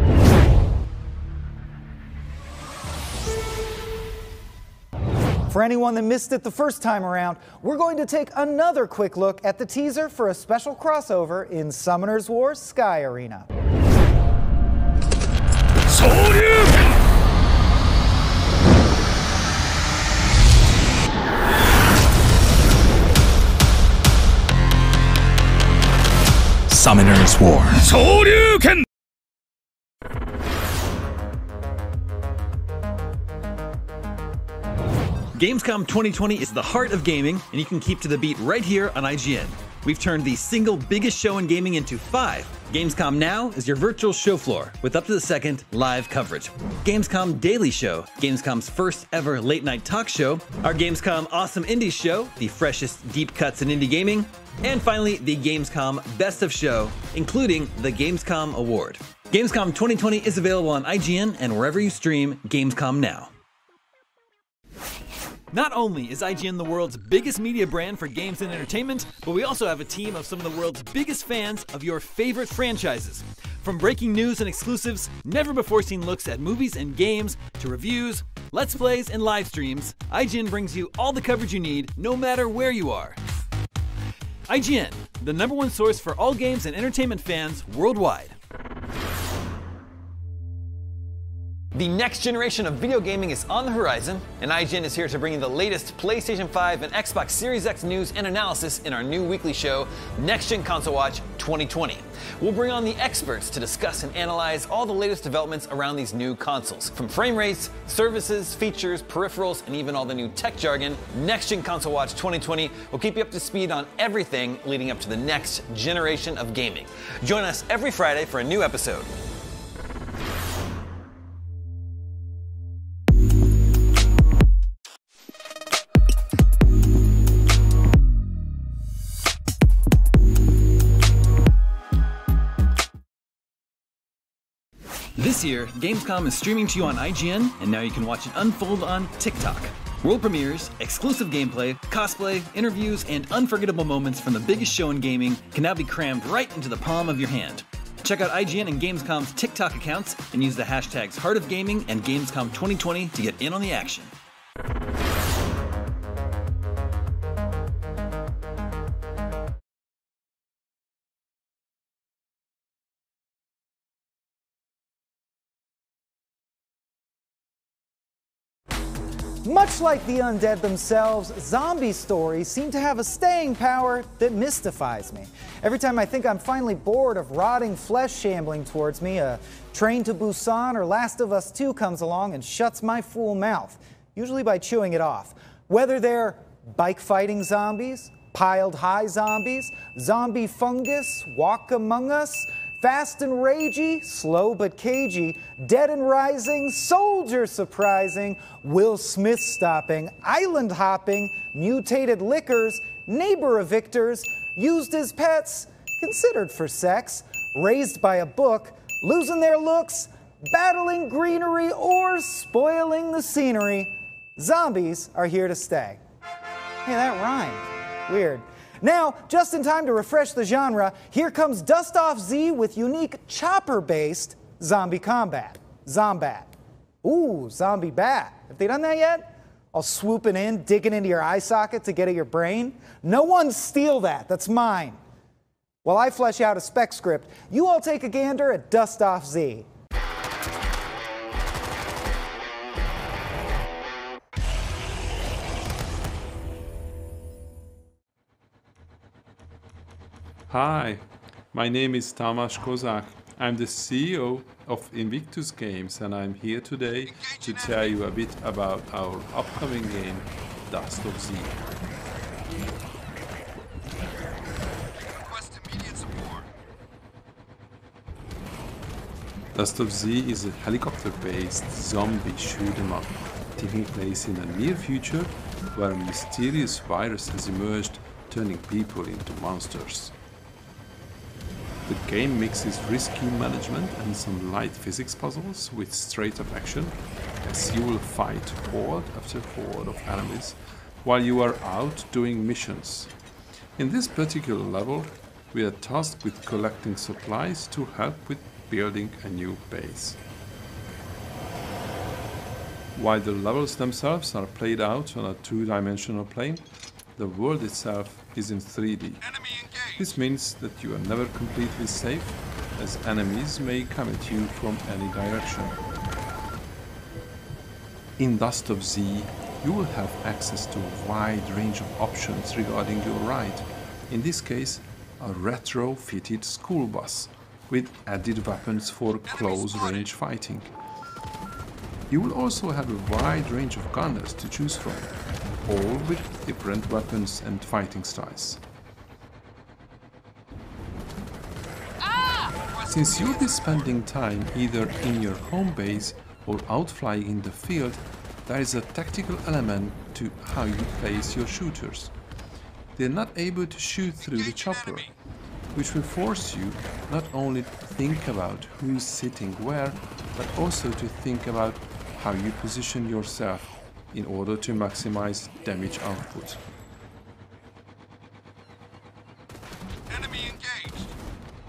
For anyone that missed it the first time around, we're going to take another quick look at the teaser for a special crossover in Summoner's War Sky Arena. Summoner's War. Shoryuken! Gamescom 2020 is the heart of gaming, and you can keep to the beat right here on IGN. We've turned the single biggest show in gaming into 5. Gamescom Now is your virtual show floor with up-to-the-second live coverage. Gamescom Daily Show, Gamescom's first ever late-night talk show. Our Gamescom Awesome Indies Show, the freshest deep cuts in indie gaming. And finally, the Gamescom Best of Show, including the Gamescom Award. Gamescom 2020 is available on IGN and wherever you stream Gamescom Now. Not only is IGN the world's biggest media brand for games and entertainment, but we also have a team of some of the world's biggest fans of your favorite franchises. From breaking news and exclusives, never-before-seen looks at movies and games, to reviews, let's plays, and live streams, IGN brings you all the coverage you need, no matter where you are. IGN, the #1 source for all games and entertainment fans worldwide. The next generation of video gaming is on the horizon, and IGN is here to bring you the latest PlayStation 5 and Xbox Series X news and analysis in our new weekly show, Next Gen Console Watch 2020. We'll bring on the experts to discuss and analyze all the latest developments around these new consoles. From frame rates, services, features, peripherals, and even all the new tech jargon, Next Gen Console Watch 2020 will keep you up to speed on everything leading up to the next generation of gaming. Join us every Friday for a new episode. This year, Gamescom is streaming to you on IGN, and now you can watch it unfold on TikTok. World premieres, exclusive gameplay, cosplay, interviews, and unforgettable moments from the biggest show in gaming can now be crammed right into the palm of your hand. Check out IGN and Gamescom's TikTok accounts and use the hashtags Heart of Gaming and Gamescom 2020 to get in on the action. Much like the undead themselves, zombie stories seem to have a staying power that mystifies me. Every time I think I'm finally bored of rotting flesh shambling towards me, a Train to Busan or Last of Us 2 comes along and shuts my fool mouth, usually by chewing it off. Whether they're bike-fighting zombies, piled high zombies, zombie fungus, walk among us, fast and ragey, slow but cagey, dead and rising, soldier surprising, Will Smith stopping, island hopping, mutated liquors, neighbor evictors, used as pets, considered for sex, raised by a book, losing their looks, battling greenery, or spoiling the scenery, zombies are here to stay. Hey, that rhymed. Weird. Now, just in time to refresh the genre, here comes Dust Off Z with unique chopper-based zombie combat. Zombat. Ooh, zombie bat. Have they done that yet? All swooping in, digging into your eye socket to get at your brain? No one steal that. That's mine. While I flesh out a spec script, you all take a gander at Dust Off Z. Hi, my name is Tamas Kozak. I'm the CEO of Invictus Games, and I'm here today to tell you a bit about our upcoming game, Dust of Z. Dust of Z is a helicopter-based zombie shoot-'em-up taking place in the near future, where a mysterious virus has emerged, turning people into monsters. The game mixes risky management and some light physics puzzles with straight-up action, as you will fight horde after horde of enemies while you are out doing missions. In this particular level, we are tasked with collecting supplies to help with building a new base. While the levels themselves are played out on a two-dimensional plane, the world itself is in 3D. This means that you are never completely safe, as enemies may come at you from any direction. In Dust of Z, you will have access to a wide range of options regarding your ride. In this case, a retro-fitted school bus with added weapons for close-range fighting. You will also have a wide range of gunners to choose from, all with different weapons and fighting styles. Since you'll be spending time either in your home base or out flying in the field, there is a tactical element to how you place your shooters. They're not able to shoot through the chopper, which will force you not only to think about who's sitting where, but also to think about how you position yourself in order to maximize damage output.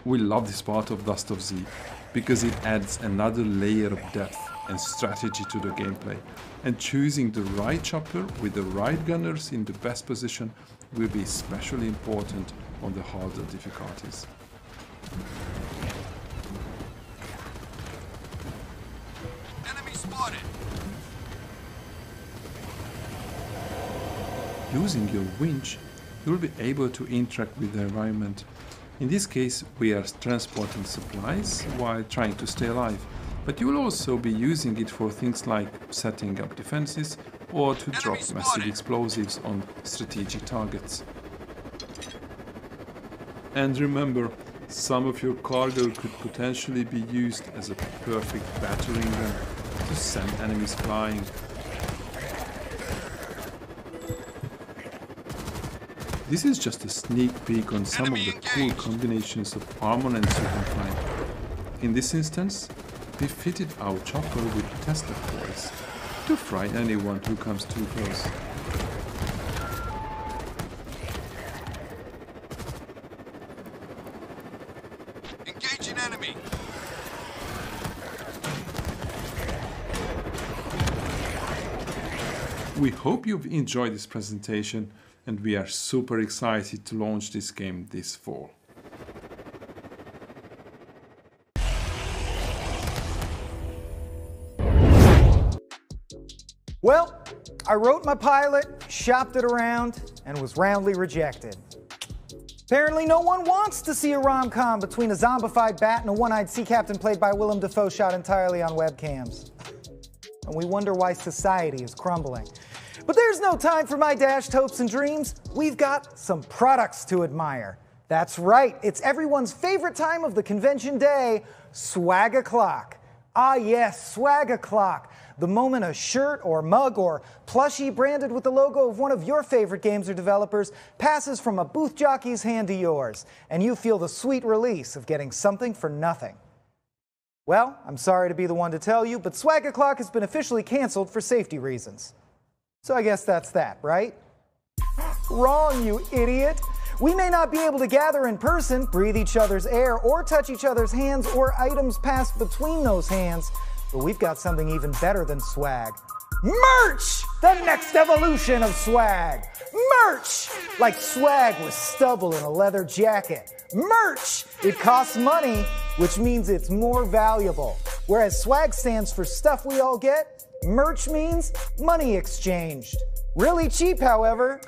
We love this part of Dust of Z because it adds another layer of depth and strategy to the gameplay, and choosing the right chopper with the right gunners in the best position will be especially important on the harder difficulties. Using your winch, you will be able to interact with the environment. In this case, we are transporting supplies while trying to stay alive, but you will also be using it for things like setting up defenses or to drop massive explosives on strategic targets. And remember, some of your cargo could potentially be used as a perfect battering ram to send enemies flying. This is just a sneak peek on some of the cool combinations of armaments you can find. In this instance, we fitted our chopper with Tesla coils to fry anyone who comes too close. Engage an enemy! We hope you've enjoyed this presentation, and we are super excited to launch this game this fall. Well, I wrote my pilot, shopped it around, and was roundly rejected. Apparently no one wants to see a rom-com between a zombified bat and a one-eyed sea captain played by Willem Dafoe shot entirely on webcams. And we wonder why society is crumbling. But there's no time for my dashed hopes and dreams. We've got some products to admire. That's right, it's everyone's favorite time of the convention day, Swag O'Clock. Ah yes, Swag O'Clock. The moment a shirt or mug or plushie branded with the logo of one of your favorite games or developers passes from a booth jockey's hand to yours, and you feel the sweet release of getting something for nothing. Well, I'm sorry to be the one to tell you, but Swag O'Clock has been officially canceled for safety reasons. So I guess that's that, right? Wrong, you idiot! We may not be able to gather in person, breathe each other's air, or touch each other's hands or items passed between those hands, but we've got something even better than swag. Merch! The next evolution of swag. Merch! Like swag with stubble and a leather jacket. Merch! It costs money, which means it's more valuable. Whereas swag stands for stuff we all get, merch means money exchanged. Really cheap, however.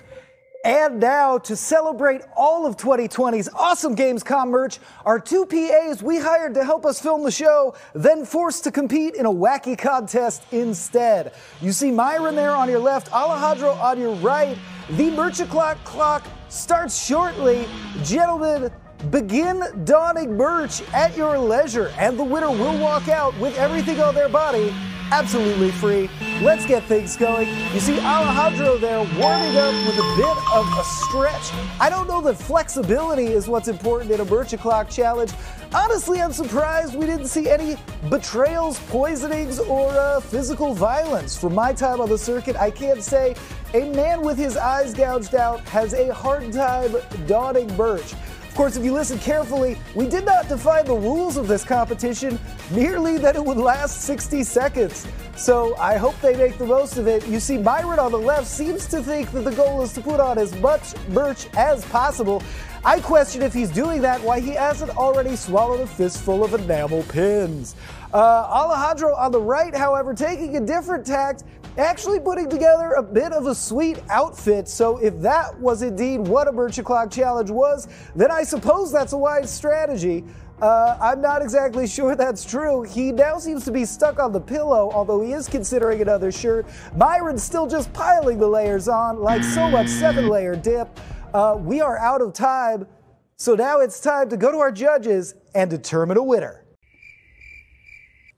And now, to celebrate all of 2020's awesome Gamescom merch, our two PAs we hired to help us film the show, then forced to compete in a wacky contest instead. You see Myron there on your left, Alejandro on your right. The Merch O'Clock starts shortly. Gentlemen, begin donning merch at your leisure, and the winner will walk out with everything on their body absolutely free. Let's get things going. You see Alejandro there warming up with a bit of a stretch. I don't know that flexibility is what's important in a Merch O'Clock challenge. Honestly, I'm surprised we didn't see any betrayals, poisonings, or physical violence. From my time on the circuit, I can't say a man with his eyes gouged out has a hard time donning merch. Of course, if you listen carefully, we did not define the rules of this competition, merely that it would last 60 seconds. So I hope they make the most of it. You see, Myron on the left seems to think that the goal is to put on as much merch as possible. I question if he's doing that, why he hasn't already swallowed a fistful of enamel pins. Alejandro on the right, however, taking a different tact, actually putting together a bit of a sweet outfit. So if that was indeed what a Merch O'Clock challenge was, then I suppose that's a wise strategy. I'm not exactly sure that's true. He now seems to be stuck on the pillow, although he is considering another shirt. Myron's still just piling the layers on like so much 7-layer dip. We are out of time, so now it's time to go to our judges and determine a winner.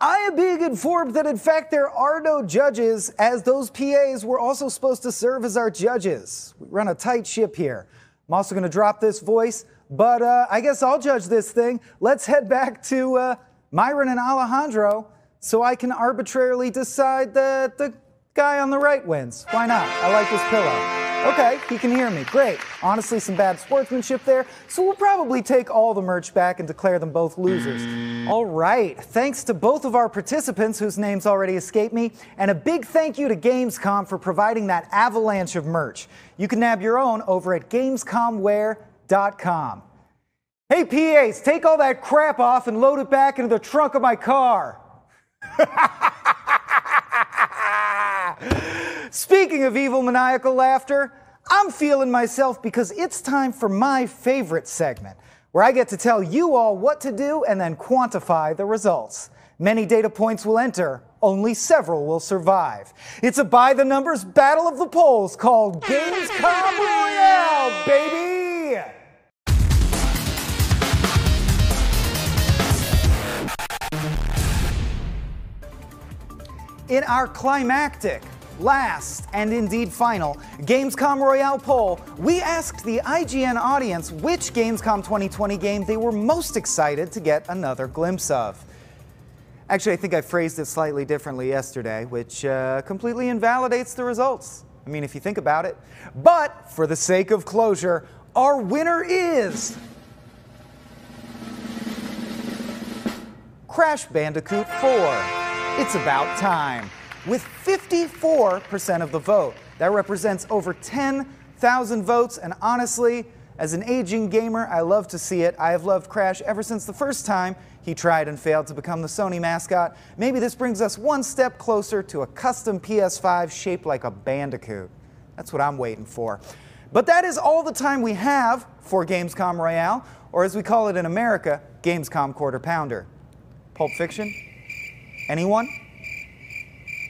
I am being informed that in fact there are no judges, as those PAs were also supposed to serve as our judges. We run a tight ship here. I'm also going to drop this voice, but I guess I'll judge this thing. Let's head back to Myron and Alejandro so I can arbitrarily decide that the guy on the right wins. Why not? I like this pillow. Okay, he can hear me. Great. Honestly, some bad sportsmanship there, so we'll probably take all the merch back and declare them both losers. All right, thanks to both of our participants whose names already escape me, and a big thank you to Gamescom for providing that avalanche of merch. You can nab your own over at gamescomwear.com. Hey PAs, take all that crap off and load it back into the trunk of my car. Speaking of evil, maniacal laughter, I'm feeling myself because it's time for my favorite segment, where I get to tell you all what to do and then quantify the results. Many data points will enter, only several will survive. It's a by-the-numbers battle of the polls called Gamescom Royale, baby! In our climactic, last, and indeed final Gamescom Royale poll, we asked the IGN audience which Gamescom 2020 game they were most excited to get another glimpse of. Actually, I think I phrased it slightly differently yesterday, which completely invalidates the results. I mean, if you think about it. But, for the sake of closure, our winner is Crash Bandicoot 4. It's about time. With 54% of the vote. That represents over 10,000 votes, and honestly, as an aging gamer, I love to see it. I have loved Crash ever since the first time he tried and failed to become the Sony mascot. Maybe this brings us one step closer to a custom PS5 shaped like a Bandicoot. That's what I'm waiting for. But that is all the time we have for Gamescom Royale, or as we call it in America, Gamescom Quarter Pounder. Pulp Fiction? Anyone?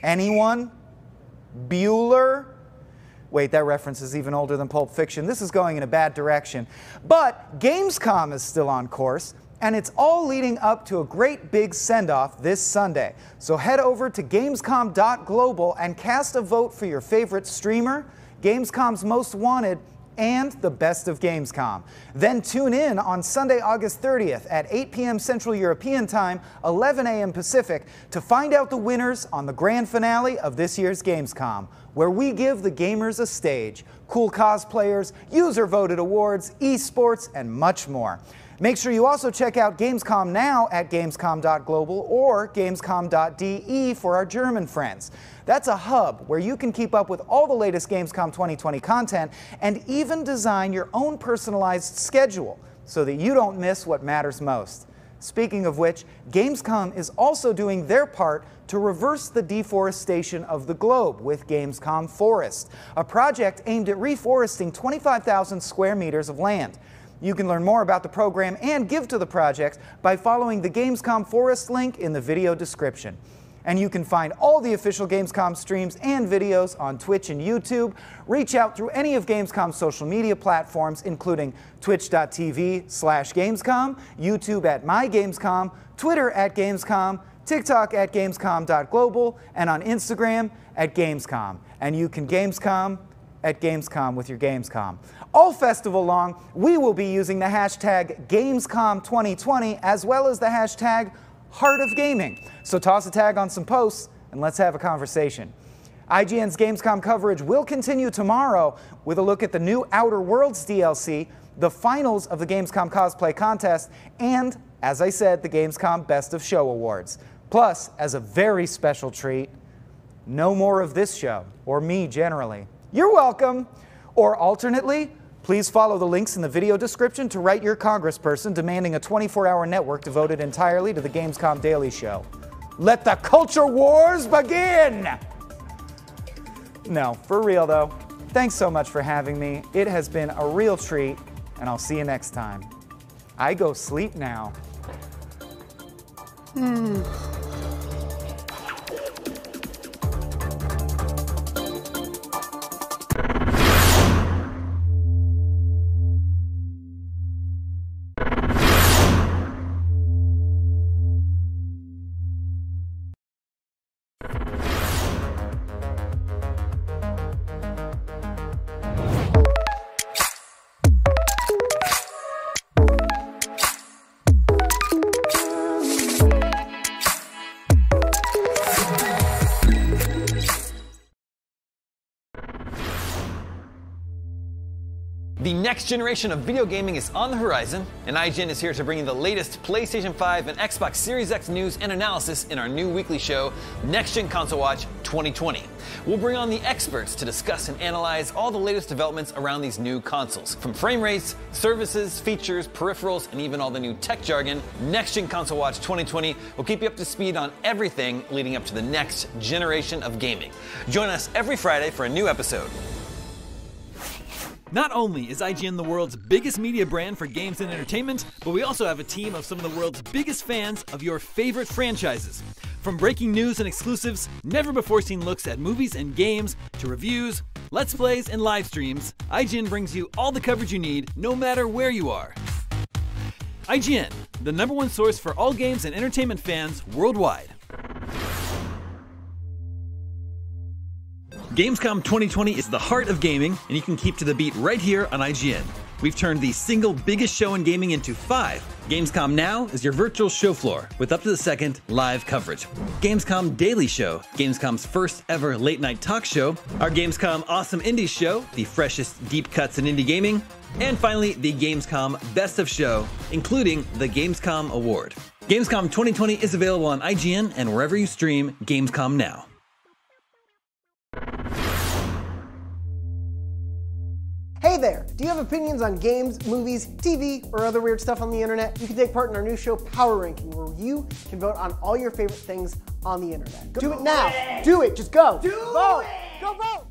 Anyone? Bueller? Wait, that reference is even older than Pulp Fiction. This is going in a bad direction. But Gamescom is still on course, and it's all leading up to a great big send-off this Sunday. So head over to Gamescom.global and cast a vote for your favorite streamer, Gamescom's Most Wanted, and the best of Gamescom. Then tune in on Sunday, August 30th at 8 p.m. Central European Time, 11 a.m. Pacific, to find out the winners on the grand finale of this year's Gamescom, where we give the gamers a stage, cool cosplayers, user-voted awards, esports, and much more. Make sure you also check out Gamescom Now at Gamescom.global or Gamescom.de for our German friends. That's a hub where you can keep up with all the latest Gamescom 2020 content and even design your own personalized schedule so that you don't miss what matters most. Speaking of which, Gamescom is also doing their part to reverse the deforestation of the globe with Gamescom Forest, a project aimed at reforesting 25,000 square meters of land. You can learn more about the program and give to the project by following the Gamescom Forest link in the video description. And you can find all the official Gamescom streams and videos on Twitch and YouTube. Reach out through any of Gamescom's social media platforms, including twitch.tv/Gamescom, YouTube at MyGamescom, Twitter at Gamescom, TikTok at Gamescom.global, and on Instagram at Gamescom. And you can Gamescom at Gamescom with your Gamescom. All festival long, we will be using the hashtag Gamescom2020 as well as the hashtag Heart of Gaming. So toss a tag on some posts and let's have a conversation. IGN's Gamescom coverage will continue tomorrow with a look at the new Outer Worlds DLC, the finals of the Gamescom Cosplay Contest, and, as I said, the Gamescom Best of Show Awards. Plus, as a very special treat, no more of this show, or me generally. You're welcome. Or alternately, please follow the links in the video description to write your congressperson demanding a 24-hour network devoted entirely to the Gamescom Daily Show. Let the culture wars begin! No, for real though, thanks so much for having me. It has been a real treat, and I'll see you next time. I go sleep now. The next generation of video gaming is on the horizon, and IGN is here to bring you the latest PlayStation 5 and Xbox Series X news and analysis in our new weekly show, Next Gen Console Watch 2020. 2020. We'll bring on the experts to discuss and analyze all the latest developments around these new consoles. From frame rates, services, features, peripherals, and even all the new tech jargon, Next Gen Console Watch 2020 will keep you up to speed on everything leading up to the next generation of gaming. Join us every Friday for a new episode. Not only is IGN the world's biggest media brand for games and entertainment, but we also have a team of some of the world's biggest fans of your favorite franchises. From breaking news and exclusives, never-before-seen looks at movies and games, to reviews, let's plays, and live streams, IGN brings you all the coverage you need, no matter where you are. IGN, the #1 source for all games and entertainment fans worldwide. Gamescom 2020 is the heart of gaming, and you can keep to the beat right here on IGN. We've turned the single biggest show in gaming into 5. Gamescom Now is your virtual show floor with up-to-the-second live coverage. Gamescom Daily Show, Gamescom's first ever late-night talk show. Our Gamescom Awesome Indies Show, the freshest deep cuts in indie gaming. And finally, the Gamescom Best of Show, including the Gamescom Award. Gamescom 2020 is available on IGN and wherever you stream Gamescom Now. Hey there! Do you have opinions on games, movies, TV, or other weird stuff on the internet? You can take part in our new show, Power Ranking, where you can vote on all your favorite things on the internet. Do it now! Do it! Just go! Vote! Go vote!